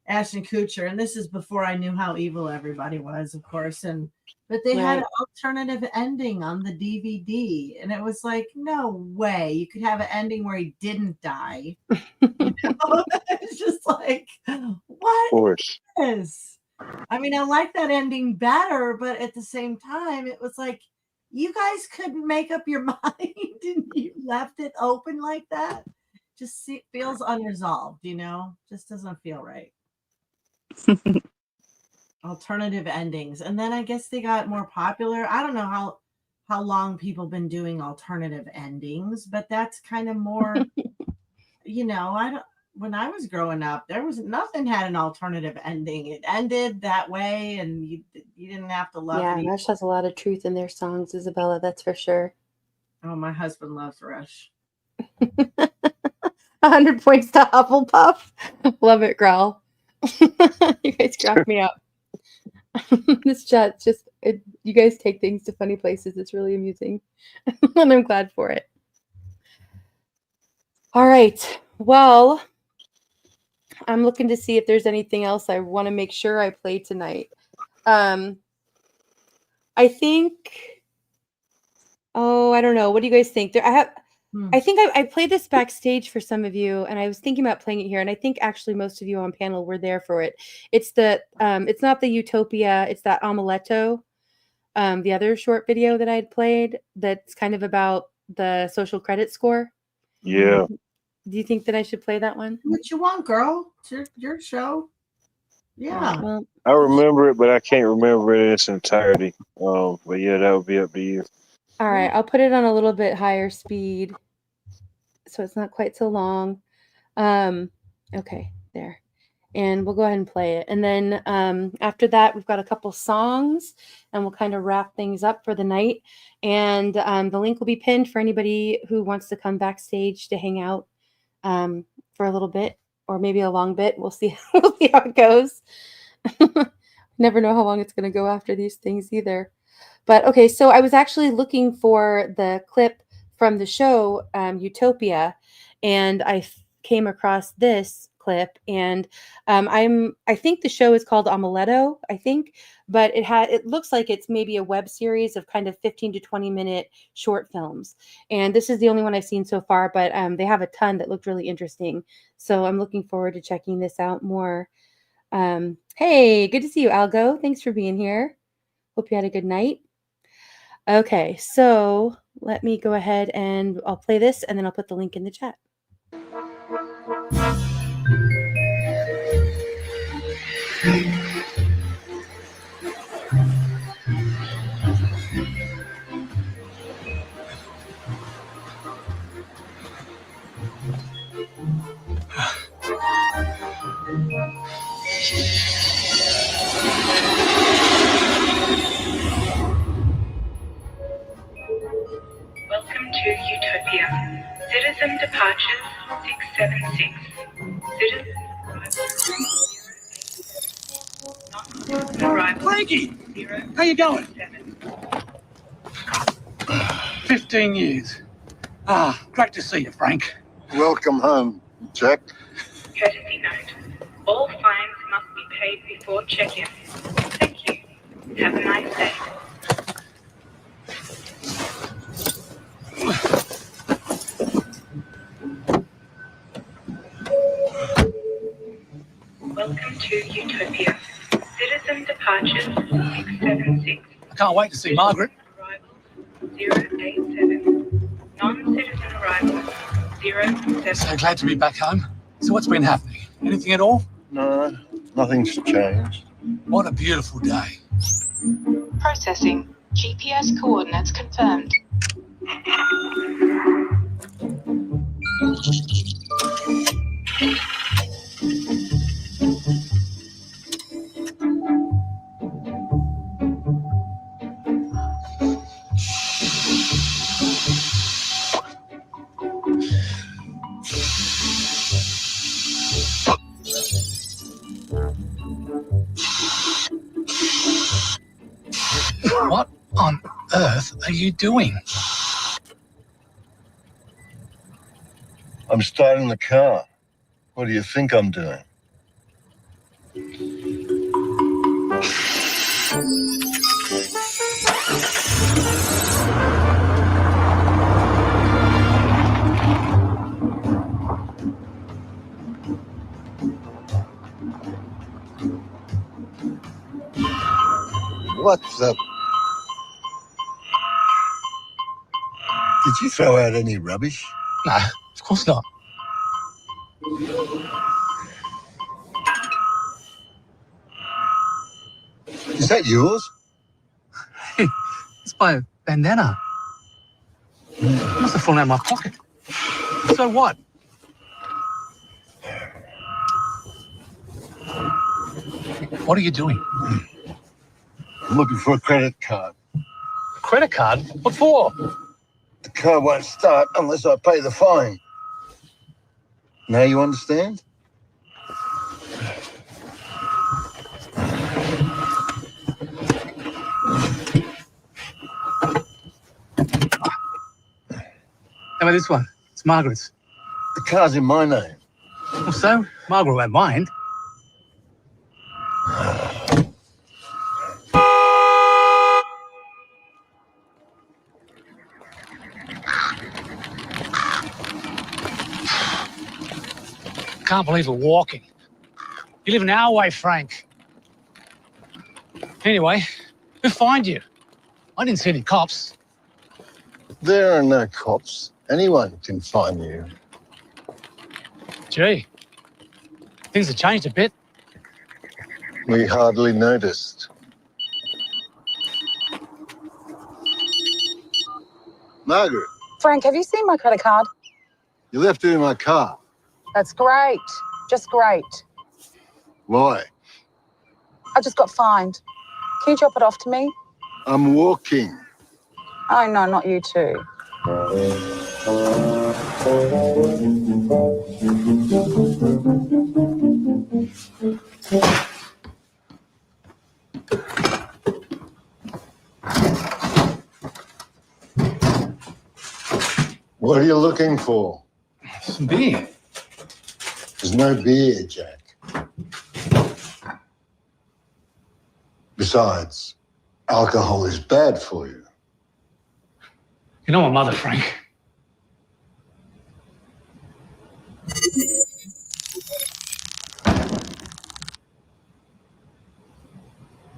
Ashton Kutcher, and this is before I knew how evil everybody was, of course. But they had an alternative ending on the DVD, and it was like, no way you could have an ending where he didn't die. It's just like, what? Of course. Is? I mean, I like that ending better, but at the same time, it was like, you guys couldn't make up your mind and you left it open like that. Just feels unresolved, you know? Just doesn't feel right. Alternative endings. And then I guess they got more popular. I don't know how long people been doing alternative endings, but that's kind of more, you know, when I was growing up, nothing had an alternative ending. It ended that way, and you didn't have to love it. Yeah, Rush has a lot of truth in their songs, Isabella. That's for sure. Oh, my husband loves Rush. 100 points to Hufflepuff. Love it, Growl. You guys crack me up. This chat you guys take things to funny places. It's really amusing, and I'm glad for it. All right. Well, I'm looking to see if there's anything else I want to make sure I play tonight. I think. Oh, I don't know. What do you guys think? I think I played this backstage for some of you, and I was thinking about playing it here. And I think actually most of you on panel were there for it. It's it's not the Utopia. It's that Omeletto, the other short video that I had played. That's kind of about the social credit score. Yeah. Do you think that I should play that one? What you want, girl? It's your show. Yeah. Well, I remember it, but I can't remember it in its entirety. But yeah, that would be up to you. all right. I'll put it on a little bit higher speed, so it's not quite so long. Okay, there. And we'll go ahead and play it. And then after that, we've got a couple songs, and we'll kind of wrap things up for the night. And the link will be pinned for anybody who wants to come backstage to hang out for a little bit, or maybe a long bit. We'll see. We'll see how it goes. Never know how long it's going to go after these things either. But okay, so I was actually looking for the clip from the show Utopia, and I came across this clip, and I think the show is called Omeletto, I think, but it looks like it's maybe a web series of kind of 15 to 20 minute short films, and this is the only one I've seen so far, but they have a ton that looked really interesting, so I'm looking forward to checking this out more. Hey, good to see you, Algo. Thanks for being here. Hope you had a good night. Okay, so let me go ahead and I'll play this, and then I'll put the link in the chat. Welcome to Utopia. Citizen departures 676. Citizen arrival. Frankie, how you going? 15 years. Great to see you, Frank. Welcome home, Jack. Courtesy note. All fines must be paid before check-in. Thank you. Have a nice day. Welcome to Utopia. Citizen departures 676. I can't wait to see Margaret. Arrival 087. Non-citizen arrival 07. So glad to be back home. So what's been happening? Anything at all? No, nothing's changed. What a beautiful day. Processing. GPS coordinates confirmed. What on earth are you doing? I'm starting the car. What do you think I'm doing? What the? Did you throw out any rubbish? No, of course not. Is that yours? It's my bandana. It must have fallen out of my pocket. So what? What are you doing? I'm looking for a credit card. Credit card? What for? The car won't start unless I pay the fine. Now you understand? How about this one? It's Margaret's. The car's in my name. Well, so? Margaret won't mind. Can't believe we're walking. You live an hour away, Frank. Anyway, who fined you? I didn't see any cops. There are no cops. Anyone can find you. Gee, things have changed a bit. We hardly noticed. Margaret, Frank, have you seen my credit card? you left it in my car. That's great. Just great. Why? I just got fined. Can you drop it off to me? I'm walking. Oh, no, not you too. What are you looking for? Some beer. There's no beer, Jack. Besides, alcohol is bad for you. You know my mother, Frank.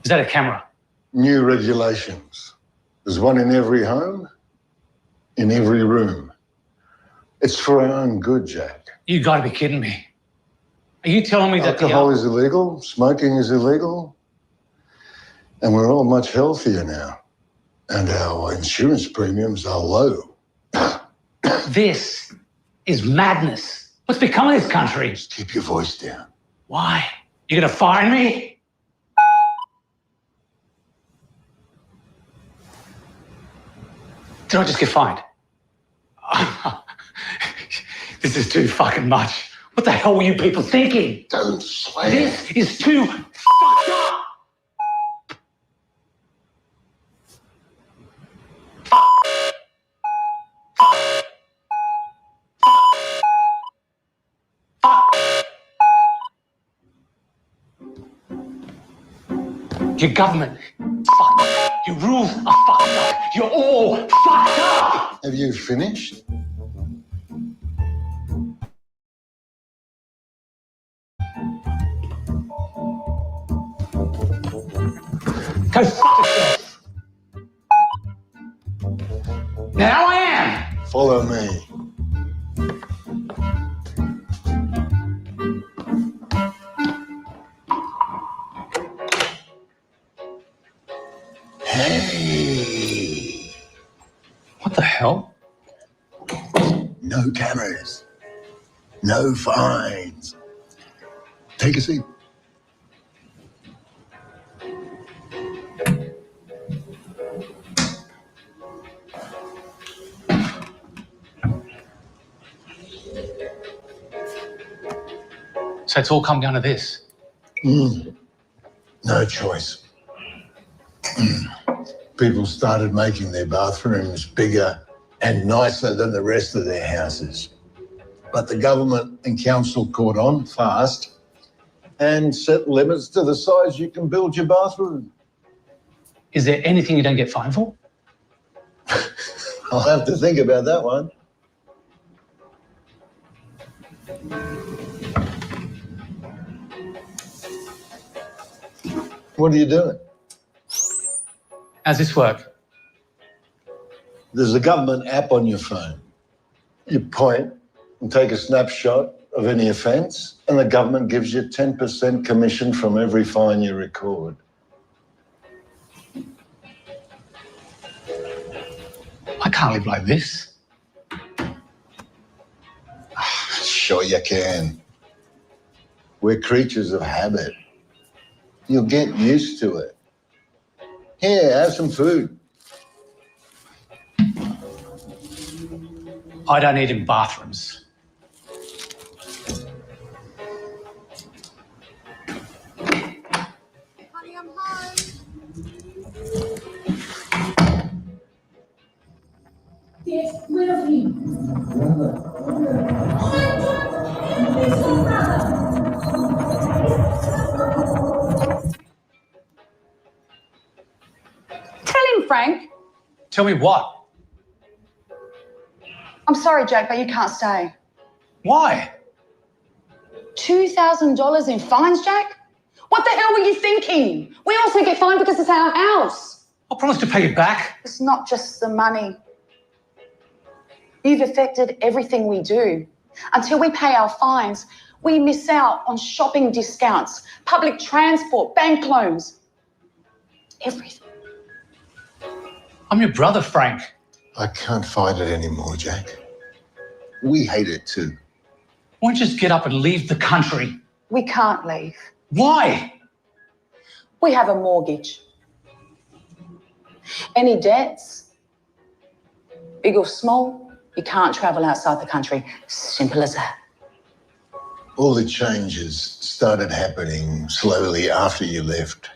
Is that a camera? New regulations. There's one in every home, in every room. It's for our own good, Jack. You gotta be kidding me. Are you telling me that alcohol is illegal, smoking is illegal, and we're all much healthier now. And our insurance premiums are low. This is madness. What's become of this country? Just keep your voice down. Why? You gonna fire me? Did I just get fined? This is too fucking much. What the hell were you people thinking? Don't swear. This is too fucked up. Your government, fucked up. Your rules are fucked up. You're all fucked up. Have you finished? Go fuck yourself. Now I am. Follow me. Hey. What the hell? No cameras. No fines. Take a seat. So it's all come down to this. No choice. People started making their bathrooms bigger and nicer than the rest of their houses. But the government and council caught on fast and set limits to the size you can build your bathroom. Is there anything you don't get fined for? I'll have to think about that one. What are you doing? How's this work? There's a government app on your phone. You point and take a snapshot of any offence, and the government gives you 10% commission from every fine you record. I can't live like this. Sure you can. We're creatures of habit. You'll get used to it. Here, have some food. I don't need in bathrooms. Honey, I'm home. Get rid of him. Tell him, Frank. Tell me what? I'm sorry, Jack, but you can't stay. Why? $2,000 in fines, Jack? What the hell were you thinking? We also get fined because it's our house. I promise to pay it back. It's not just the money. You've affected everything we do. Until we pay our fines, we miss out on shopping discounts, public transport, bank loans, everything. I'm your brother, Frank. I can't fight it anymore, Jack. We hate it too. Why don't you just get up and leave the country? We can't leave. Why? We have a mortgage. Any debts, big or small, you can't travel outside the country. Simple as that. All the changes started happening slowly after you left.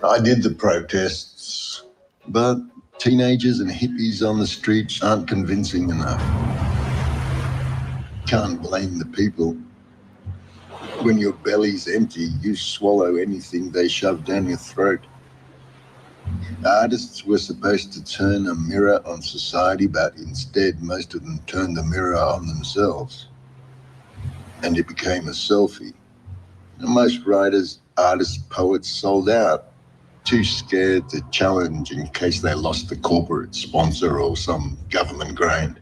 I did the protests, but teenagers and hippies on the streets aren't convincing enough. Can't blame the people. When your belly's empty, you swallow anything they shove down your throat. Artists were supposed to turn a mirror on society, but instead most of them turned the mirror on themselves. And it became a selfie. And most writers, artists, poets sold out, too scared to challenge in case they lost the corporate sponsor or some government grant.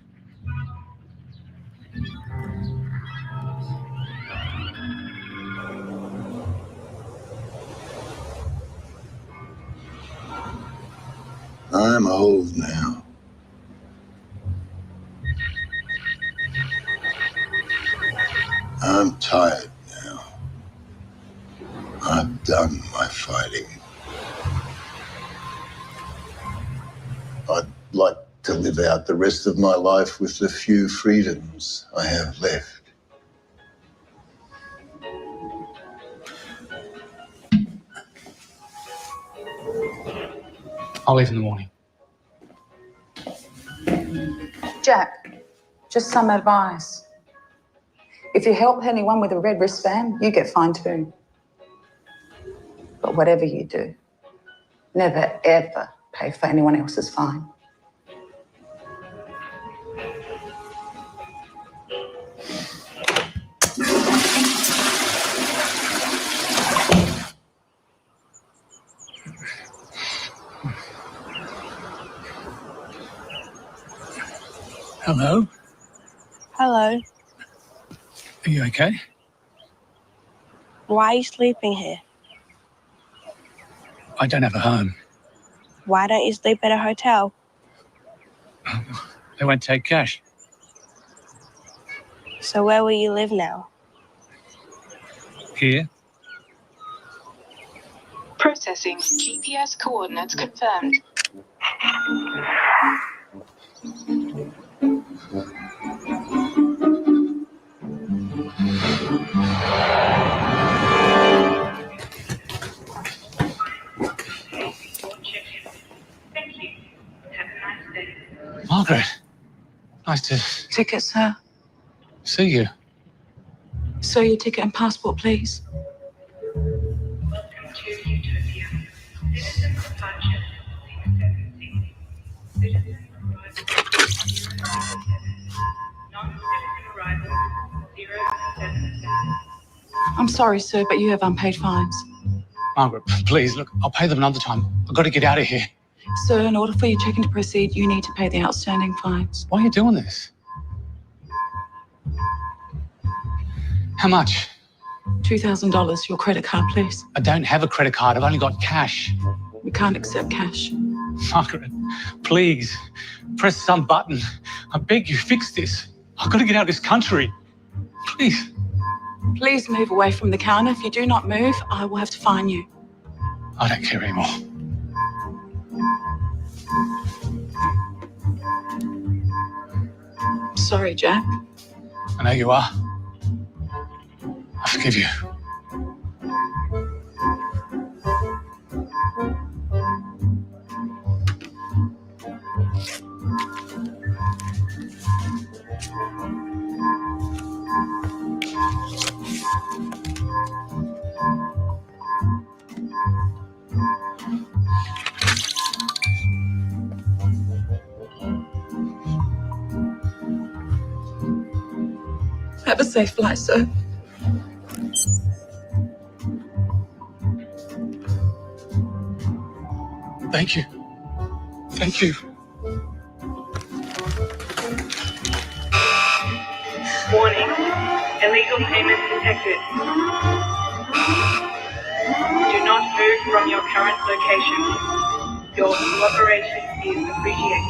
I'm old now. I'm tired now. I've done my fighting. I'd like to live out the rest of my life with the few freedoms I have left. I'll leave in the morning. Jack, just some advice. If you help anyone with a red wristband, you get fined too. But whatever you do, never ever pay for anyone else's fine. Hello? Hello. Are you okay? Why are you sleeping here? I don't have a home. Why don't you sleep at a hotel? They won't take cash. So where will you live now? Here? Processing. GPS coordinates confirmed. Margaret, nice to Ticket, sir. see you. Sir, your ticket and passport, please. I'm sorry, sir, but you have unpaid fines. Margaret, please, look, I'll pay them another time. I've got to get out of here. Sir, in order for your check-in to proceed, you need to pay the outstanding fines. Why are you doing this? How much? $2,000, your credit card, please. I don't have a credit card. I've only got cash. We can't accept cash. Margaret, please, press some button. I beg you, fix this. I've got to get out of this country. Please. Please move away from the counter. If you do not move, I will have to fine you. I don't care anymore. Sorry, Jack. I know you are. I forgive you. Have a safe flight, sir. Thank you. Thank you. Warning. Illegal payments detected. Do not move from your current location. Your cooperation is appreciated.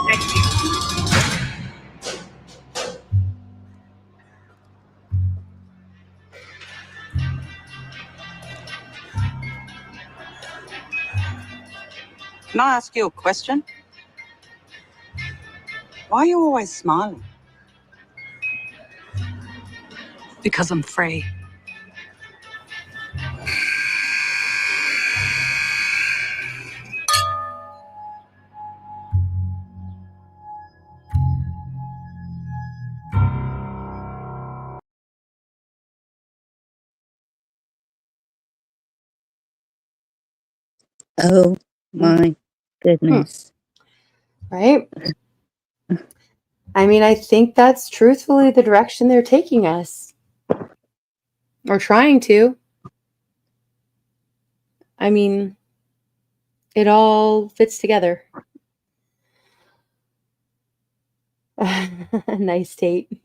Thank you. Can I ask you a question? Why are you always smiling? Because I'm free. Oh my goodness. Right? I mean, I think that's truthfully the direction they're taking us. Or trying to. I mean, it all fits together. Nice, Tate.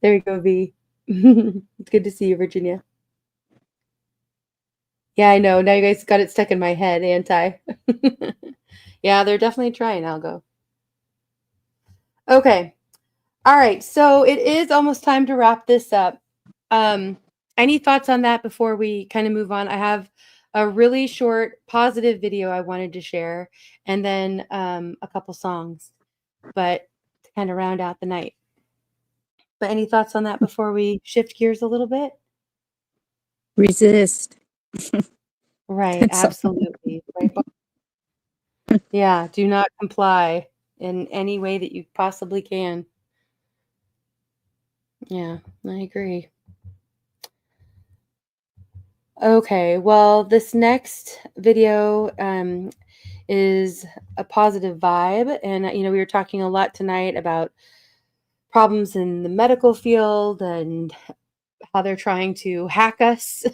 There you go, V. It's good to see you, Virginia. Yeah, I know. Now you guys got it stuck in my head, anti. Yeah, they're definitely trying, Algo. Okay. All right. So it is almost time to wrap this up. Any thoughts on that before we kind of move on? I have a really short positive video I wanted to share, and then a couple songs, but to kind of round out the night. But any thoughts on that before we shift gears a little bit? Resist. Right, That's all. absolutely. Right. Yeah, do not comply in any way that you possibly can. Yeah, I agree. Okay, well, this next video is a positive vibe. And, we were talking a lot tonight about problems in the medical field and how they're trying to hack us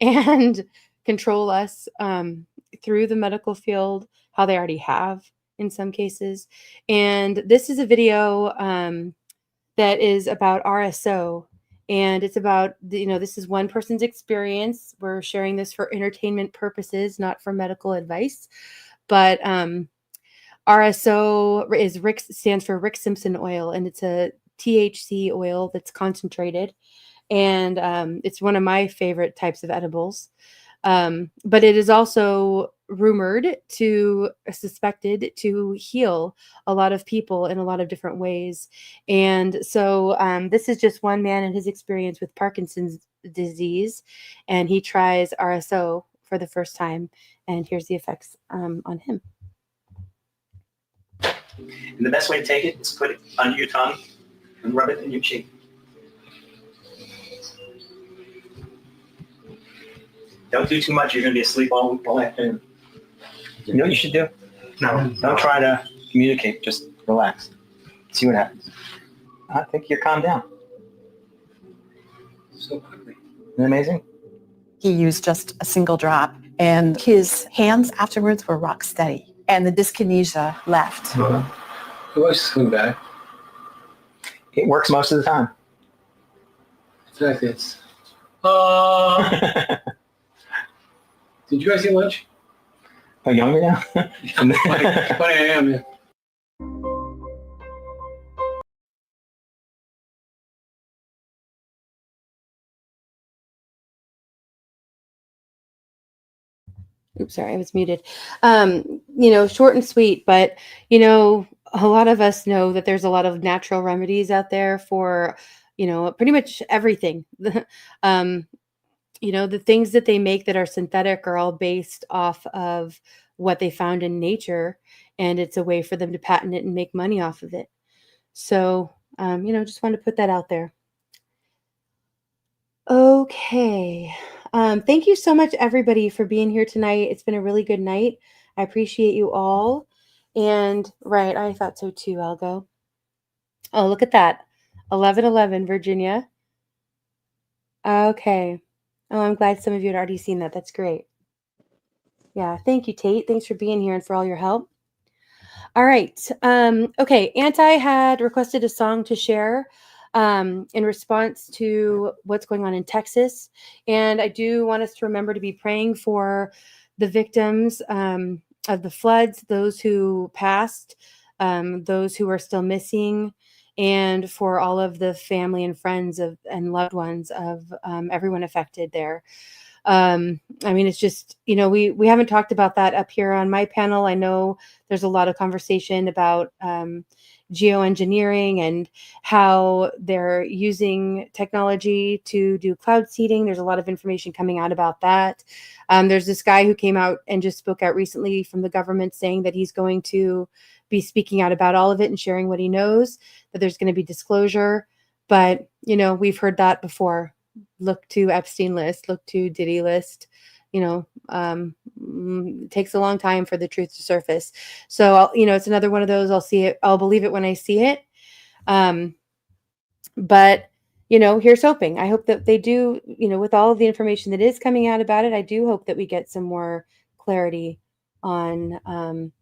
and control us through the medical field, how they already have in some cases. And this is a video that is about RSO. And it's about, this is one person's experience. We're sharing this for entertainment purposes, not for medical advice. But RSO stands for Rick Simpson oil, and it's a THC oil that's concentrated. And it's one of my favorite types of edibles. But it is also suspected to heal a lot of people in a lot of different ways. And so this is just one man and his experience with Parkinson's disease. And he tries RSO for the first time. And here's the effects on him. And the best way to take it is put it under your tongue and rub it in your cheek. Don't do too much. You're going to be asleep all afternoon. You know what you should do? No, don't try to communicate. Just relax. See what happens. I think you're calmed down. So quickly. Isn't that amazing? He used just a single drop, and his hands afterwards were rock steady, and the dyskinesia left. It was coming back. It works most of the time. In fact, it's... Did you guys eat lunch? Are you hungry now? 20 a.m. Yeah. Oops, sorry, I was muted. Short and sweet, but a lot of us know that there's a lot of natural remedies out there for, pretty much everything. The things that they make that are synthetic are all based off of what they found in nature, and it's a way for them to patent it and make money off of it. So, just wanted to put that out there. Okay. Thank you so much, everybody, for being here tonight. It's been a really good night. I appreciate you all. And right, I thought so too, Algo. Oh, look at that. 1111, Virginia. Okay. Oh, I'm glad some of you had already seen that. That's great. Yeah. Thank you, Tate. Thanks for being here and for all your help. All right. Okay. Anti had requested a song to share in response to what's going on in Texas. And I do want us to remember to be praying for the victims of the floods, those who passed, those who are still missing, and for all of the family and friends of and loved ones of everyone affected there. I mean, it's just, we haven't talked about that up here on my panel. I know there's a lot of conversation about geoengineering and how they're using technology to do cloud seeding. There's a lot of information coming out about that. There's this guy who came out and just spoke out recently from the government saying that he's going to be speaking out about all of it and sharing what he knows, that there's going to be disclosure. But, we've heard that before. Look to Epstein list, look to Diddy list, it takes a long time for the truth to surface. So, it's another one of those, I'll see it, I'll believe it when I see it. But, here's hoping. I hope that they do, with all of the information that is coming out about it, I do hope that we get some more clarity on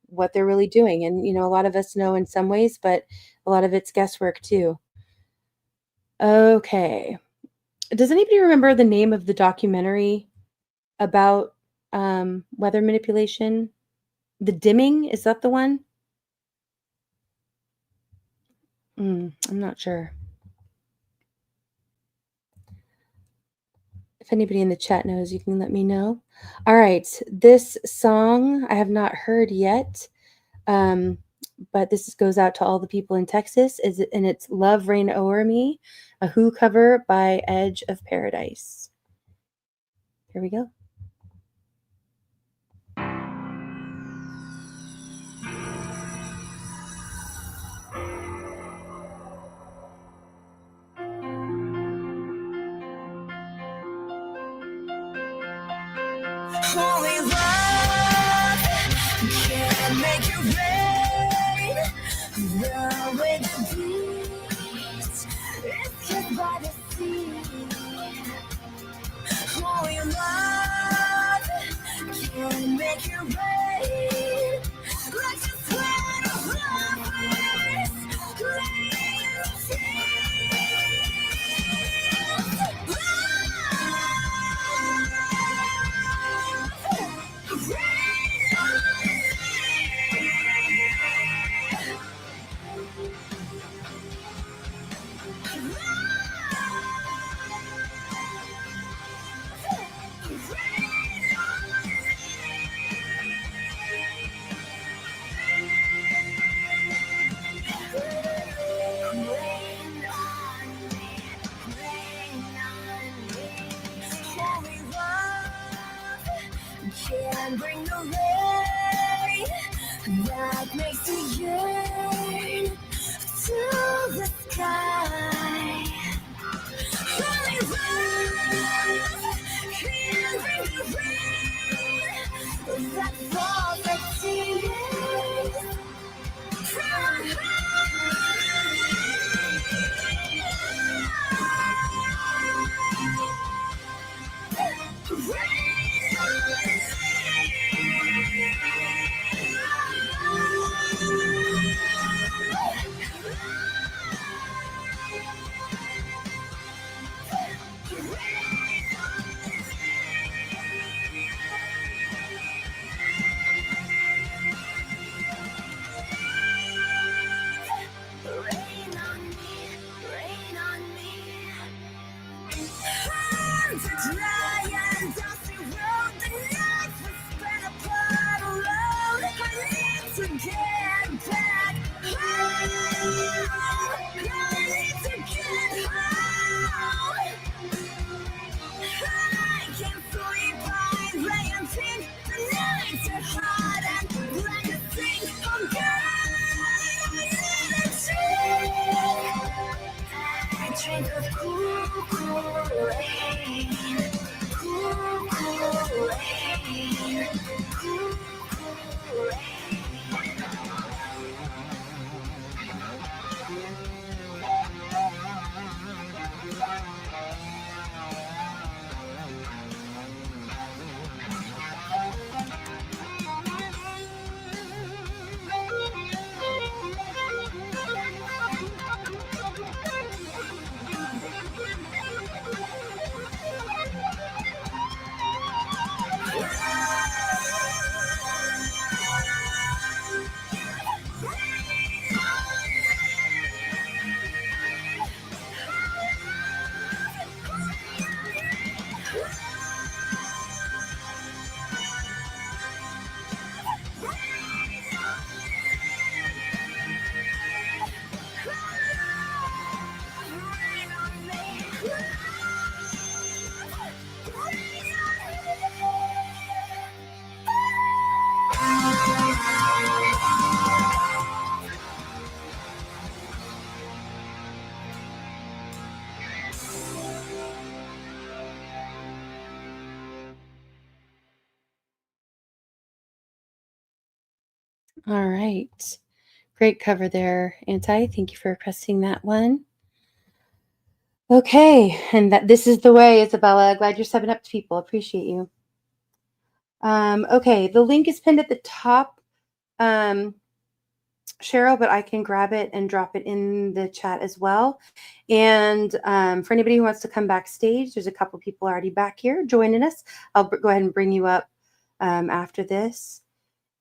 what they're really doing. And, a lot of us know in some ways, but a lot of it's guesswork too. Okay. Does anybody remember the name of the documentary about weather manipulation? The Dimming, is that the one? I'm not sure. If anybody in the chat knows, you can let me know. All right. This song I have not heard yet, but this goes out to all the people in Texas, and it's Love Reign O'er Me, a Who cover by Edge of Paradise. Here we go. Holy love can make you rain. The way the beats is kissed by the sea. Holy love can make you rain. Like the sweat of lovers laying in the sea. Can bring the rain that makes you yearn to the sky. Holy love can bring the rain that falls like tears from drink of cool, cool rain. Cool, cool rain. Cool, cool rain. All right. Great cover there, Anti. Thank you for requesting that one. Okay, and this is the way, Isabella. Glad you're stepping up to people. Appreciate you. Okay, the link is pinned at the top, Cheryl, but I can grab it and drop it in the chat as well. And for anybody who wants to come backstage, there's a couple people already back here joining us. I'll go ahead and bring you up after this.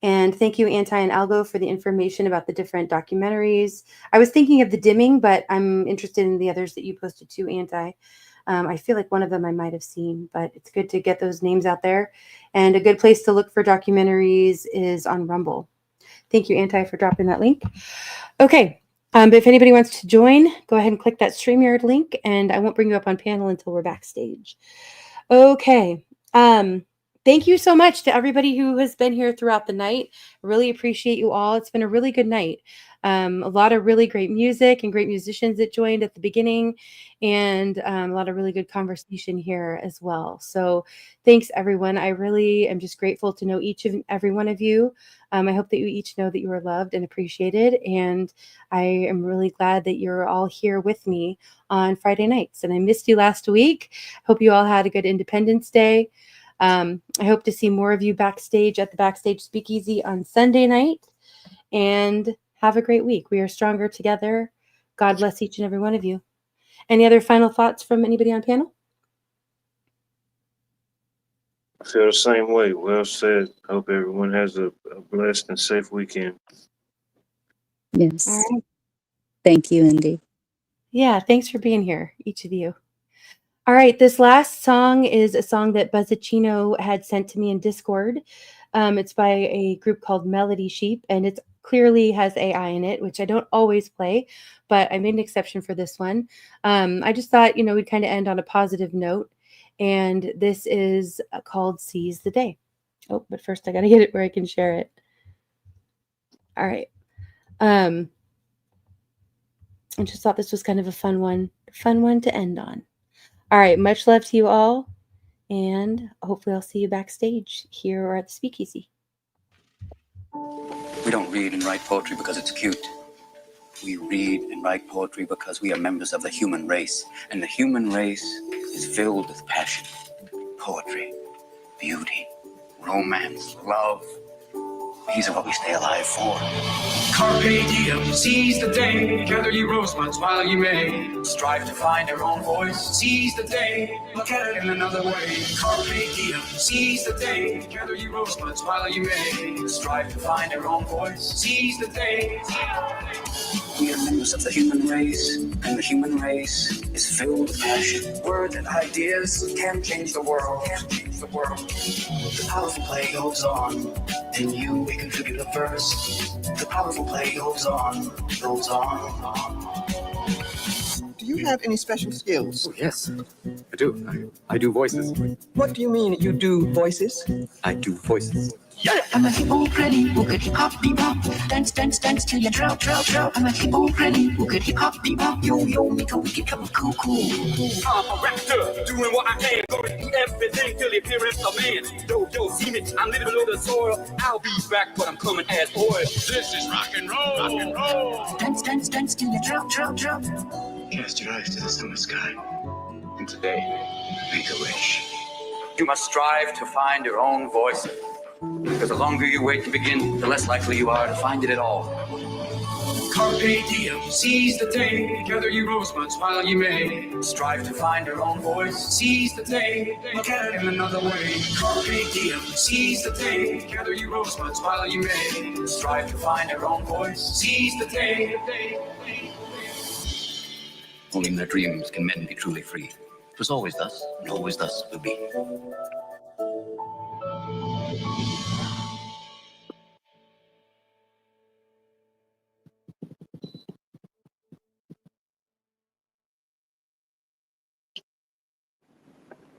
And thank you, Anti and Algo, for the information about the different documentaries. I was thinking of The Dimming, but I'm interested in the others that you posted too, Anti. I feel like one of them I might have seen, but it's good to get those names out there. And a good place to look for documentaries is on Rumble. Thank you, Anti, for dropping that link. Okay, but if anybody wants to join, go ahead and click that StreamYard link, and I won't bring you up on panel until we're backstage. Okay. Thank you so much to everybody who has been here throughout the night. I really appreciate you all. It's been a really good night. A lot of really great music and great musicians that joined at the beginning, and a lot of really good conversation here as well. So thanks, everyone. I really am just grateful to know each and every one of you. I hope that you each know that you are loved and appreciated, and I am really glad that you're all here with me on Friday nights. And I missed you last week. Hope you all had a good Independence Day. I hope to see more of you backstage at the Backstage Speakeasy on Sunday night, and have a great week. We are stronger together. God bless each and every one of you. Any other final thoughts from anybody on panel? I feel the same way. Well said. Hope everyone has a blessed and safe weekend. Yes. All right. Thank you, Indy. Yeah, thanks for being here, each of you. All right, this last song is a song that Buzzacino had sent to me in Discord. It's by a group called Melody Sheep, and it clearly has AI in it, which I don't always play, but I made an exception for this one. I just thought, we'd kind of end on a positive note, and this is called Seize the Day. Oh, but first I got to get it where I can share it. All right. I just thought this was kind of a fun one to end on. All right, much love to you all, and hopefully I'll see you backstage here or at the Speakeasy. We don't read and write poetry because it's cute. We read and write poetry because we are members of the human race, and the human race is filled with passion, poetry, beauty, romance, love. These are what we stay alive for. Carpe diem, seize the day, gather your rosebuds while you may. Strive to find your own voice. Seize the day, look at it in another way. Carpe diem, seize the day, gather your rosebuds while you may. Strive to find your own voice. Seize the day. We are members of the human race, and the human race is filled with passion. Words and ideas can change the world. The powerful play goes on. In you we contribute a verse. The powerful play goes on. Do you have any special skills? Oh, yes, I do. I do voices. What do you mean you do voices? I do voices. Yeah. I'm a hip old granny who could hip hop bebop. Dance, dance, dance till you drop. I'm a hip old granny who could hip hop bebop. Yo, make a wicked cup of cool. I'm a raptor, doing what I can. Gonna do everything till the appearance of man. Yo, see me, I'm living below the soil. I'll be back, but I'm coming as oil. This is rock and roll. Dance, dance, dance till you drop. Cast your eyes to the summer sky, and today, make a wish. You must strive to find your own voice, because the longer you wait to begin, the less likely you are to find it at all. Carpe diem, seize the day, gather your rosebuds while you may. Strive to find your own voice. Seize the day, look at it in another way. Carpe diem, seize the day, gather your rosebuds while you may. Strive to find your own voice. Seize the day. Only in their dreams can men be truly free. It was always thus, and always thus will be.